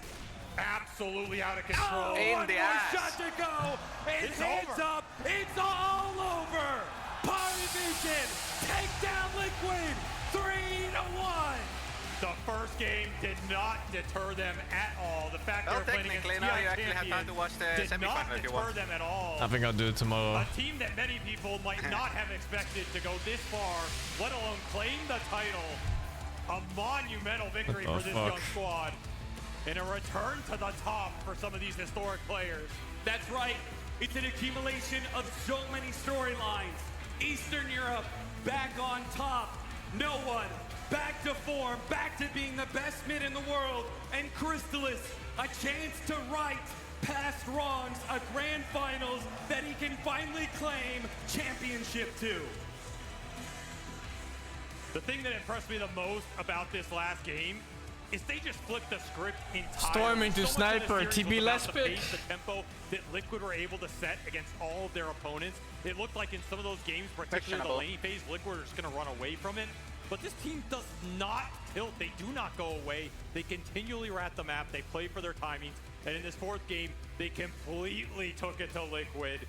Absolutely out of control. One more shot to go. It's hands up. It's all over. Parivision take down Liquid 3-1. The first game did not deter them at all. The fact they're playing against technically, now you actually have time to watch the did not semifinal if you want. deter them at all. I think I'll do it tomorrow. A team that many people might not have expected to go this far, let alone claim the title. A monumental victory for this young squad. And a return to the top for some of these historic players. That's right. It's an accumulation of so many storylines. Eastern Europe back on top. No one back to form, back to being the best mid in the world. And Crystallis, a chance to right past wrongs, a grand finals that he can finally claim championship to. The thing that impressed me the most about this last game is they just flipped the script entirely. Storm into sniper, TB last the pick. pace, the tempo that Liquid were able to set against all of their opponents. It looked like in some of those games, particularly the laning phase, Liquid are just going to run away from it. But this team does not tilt. They do not go away. They continually rat the map. They play for their timings. And in this fourth game, they completely took it to Liquid,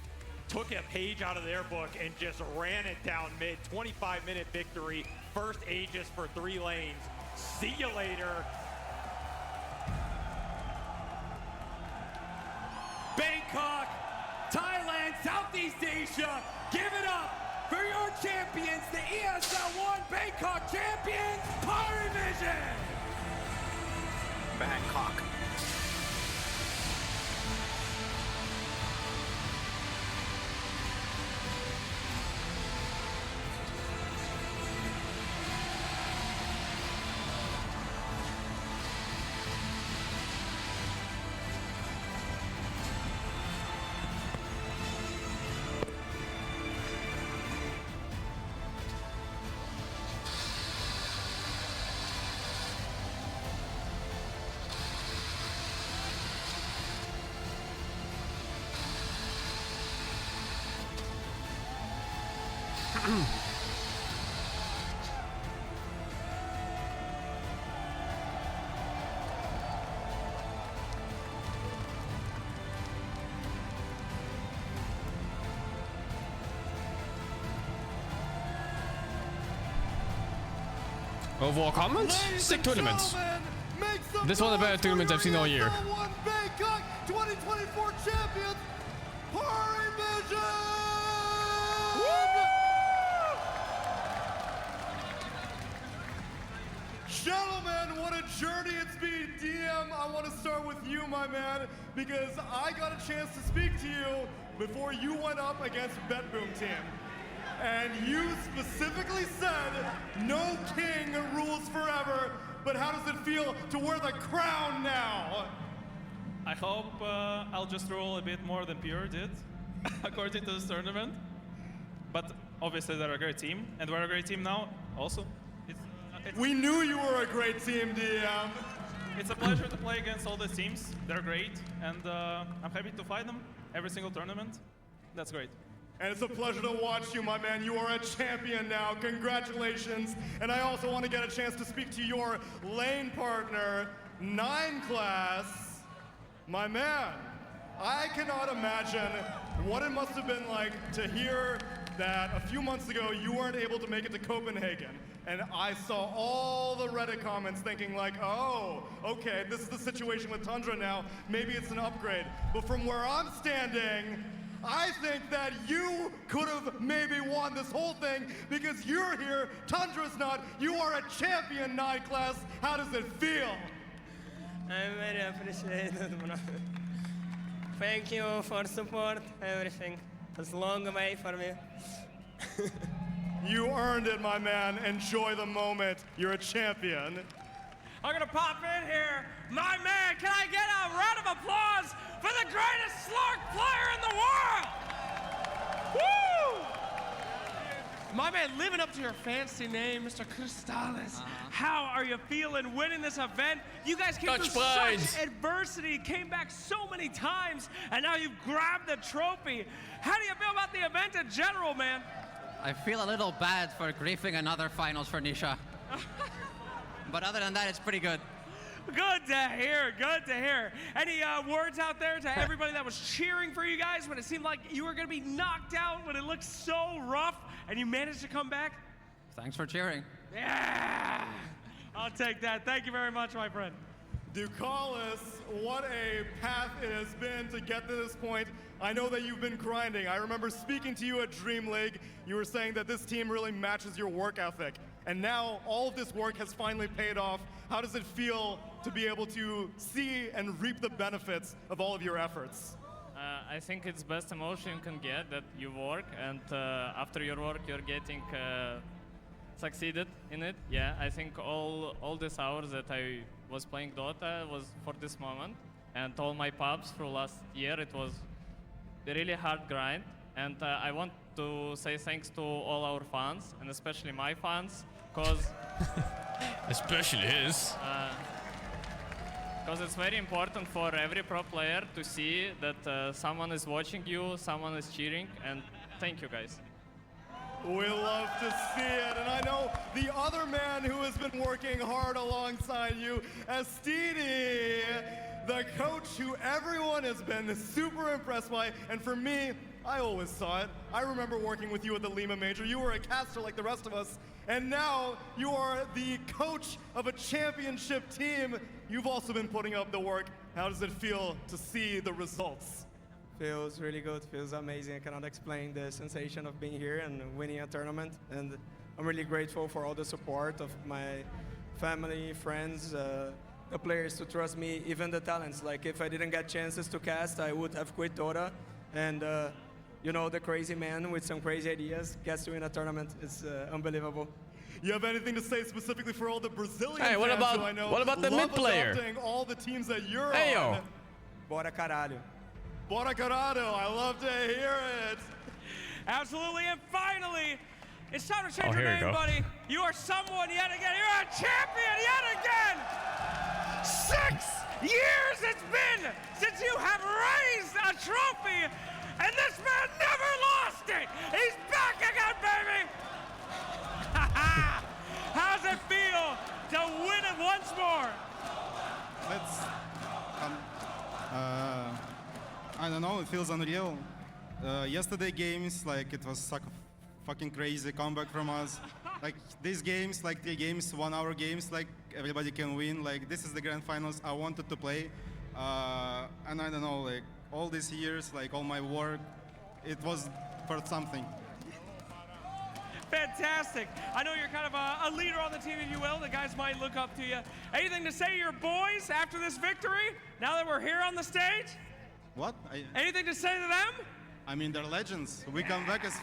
took a page out of their book and just ran it down mid. 25-minute victory. First Aegis for 3 lanes. See you later. Bangkok, Thailand, Southeast Asia, give it up for your champions, the ESL 1 Bangkok champions, Parivision! Bangkok. Overall comments? Sick tournaments. This one of the better tournaments I've seen all year. Bangkok 2024 champions, Parivision! Gentlemen, what a journey it's been. DM, I want to start with you, my man, because I got a chance to speak to you before you went up against BetBoom team. And you specifically said, no king rules forever, but how does it feel to wear the crown now? I hope I'll just rule a bit more than Pure did, according to this tournament. But obviously they're a great team, and we're a great team now also. We knew you were a great team, DM. It's a pleasure to play against all the teams. They're great, and I'm happy to fight them every single tournament. That's great. And it's a pleasure to watch you, my man. You are a champion now. Congratulations. And I also want to get a chance to speak to your lane partner, 9 Class. My man, I cannot imagine what it must have been like to hear that a few months ago you weren't able to make it to Copenhagen. And I saw all the Reddit comments thinking like, oh, okay, this is the situation with Tundra now. Maybe it's an upgrade. But from where I'm standing, I think that you could have maybe won this whole thing because you're here, Tundra's not. You are a champion, 9 Class. How does it feel? I'm very appreciated. Thank you for support, everything. It's a long way for me. You earned it, my man. Enjoy the moment. You're a champion. I'm gonna pop in here. My man, can I get a round of applause for the greatest Slark player in the world? Woo! My man, living up to your fancy name, Mr. Crystallis. How are you feeling winning this event? You guys came through such adversity, came back so many times, and now you've grabbed the trophy. How do you feel about the event in general, man? I feel a little bad for griefing another finals for Nisha. But other than that, it's pretty good. Good to hear, good to hear. Any words out there to everybody that was cheering for you guys when it seemed like you were going to be knocked out, when it looked so rough, and you managed to come back? Thanks for cheering. Yeah! I'll take that. Thank you very much, my friend. Ducalis, what a path it has been to get to this point. I know that you've been grinding. I remember speaking to you at Dream League. You were saying that this team really matches your work ethic. And now all of this work has finally paid off. How does it feel to be able to see and reap the benefits of all of your efforts? I think it's best emotion you can get, that you work, and after your work you're getting succeeded in it. Yeah, I think all these hours that I was playing Dota was for this moment, and all my pubs for last year, it was a really hard grind. And I want to say thanks to all our fans, and especially my fans, because especially his. Because it's very important for every pro player to see that someone is watching you, someone is cheering, and thank you guys. We love to see it, and I know the other man who has been working hard alongside you, Estini, the coach who everyone has been super impressed by, and for me, I always saw it. I remember working with you at the Lima Major. You were a caster like the rest of us, and now you are the coach of a championship team. You've also been putting up the work. How does it feel to see the results? Feels really good, feels amazing. I cannot explain the sensation of being here and winning a tournament. And I'm really grateful for all the support of my family, friends, the players to trust me, even the talents. Like if I didn't get chances to cast, I would have quit Dota. And you know, the crazy man with some crazy ideas gets to win a tournament. It's unbelievable. You have anything to say specifically for all the Brazilian hey, fans who I know what about the mid player? All the teams that you're hey, on. Yo. Bora caralho. Bora caralho. I love to hear it. Absolutely, and finally, it's time to change your name, buddy. You are someone yet again. You're a champion yet again. 6 years it's been since you have raised a trophy, and this man never lost it. He's back again, baby. How's it feel to win it once more? I don't know, it feels unreal. Yesterday games, like it was such a fucking crazy comeback from us. Like these games, like 3 games, 1 hour games, like everybody can win. Like this is the grand finals I wanted to play. And I don't know, like all these years, like all my work, it was for something. Fantastic. I know you're kind of a leader on the team, if you will. The guys might look up to you. Anything to say to your boys after this victory, now that we're here on the stage? What? Anything to say to them? I mean, they're legends. We come back as,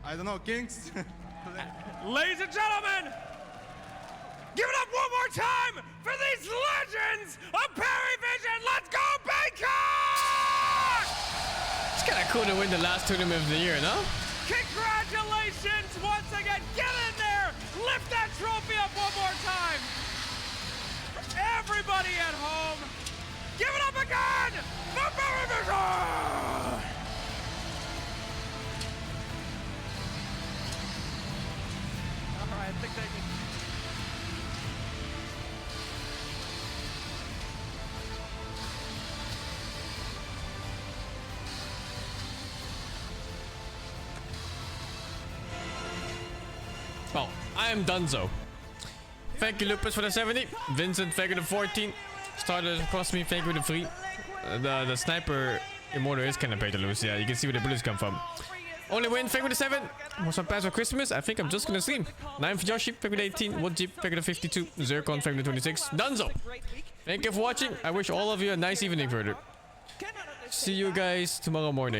I don't know, kings. Ladies and gentlemen, give it up one more time for these legends of Parivision. Let's go, Bangkok! It's kind of cool to win the last tournament of the year, no? Congratulations once again. Get in there. Lift that trophy up one more time. Everybody at home, give it up again for Parivision! All right, I think they can. Well, I am Dunzo. Thank you, Lupus, for the 70. Vincent, thank you, the 14. Started across me, thank you, the 3. The sniper immortal is kind of pay to lose. Yeah, you can see where the bullets come from. Only win, thank you, the 7. Want some pass for Christmas? I think I'm just gonna stream. 9 for Yoshi, thank you, the 18. One Jeep, thank you, the 52. Zircon, thank you, the 26. Dunzo. Thank you for watching. I wish all of you a nice evening further. See you guys tomorrow morning.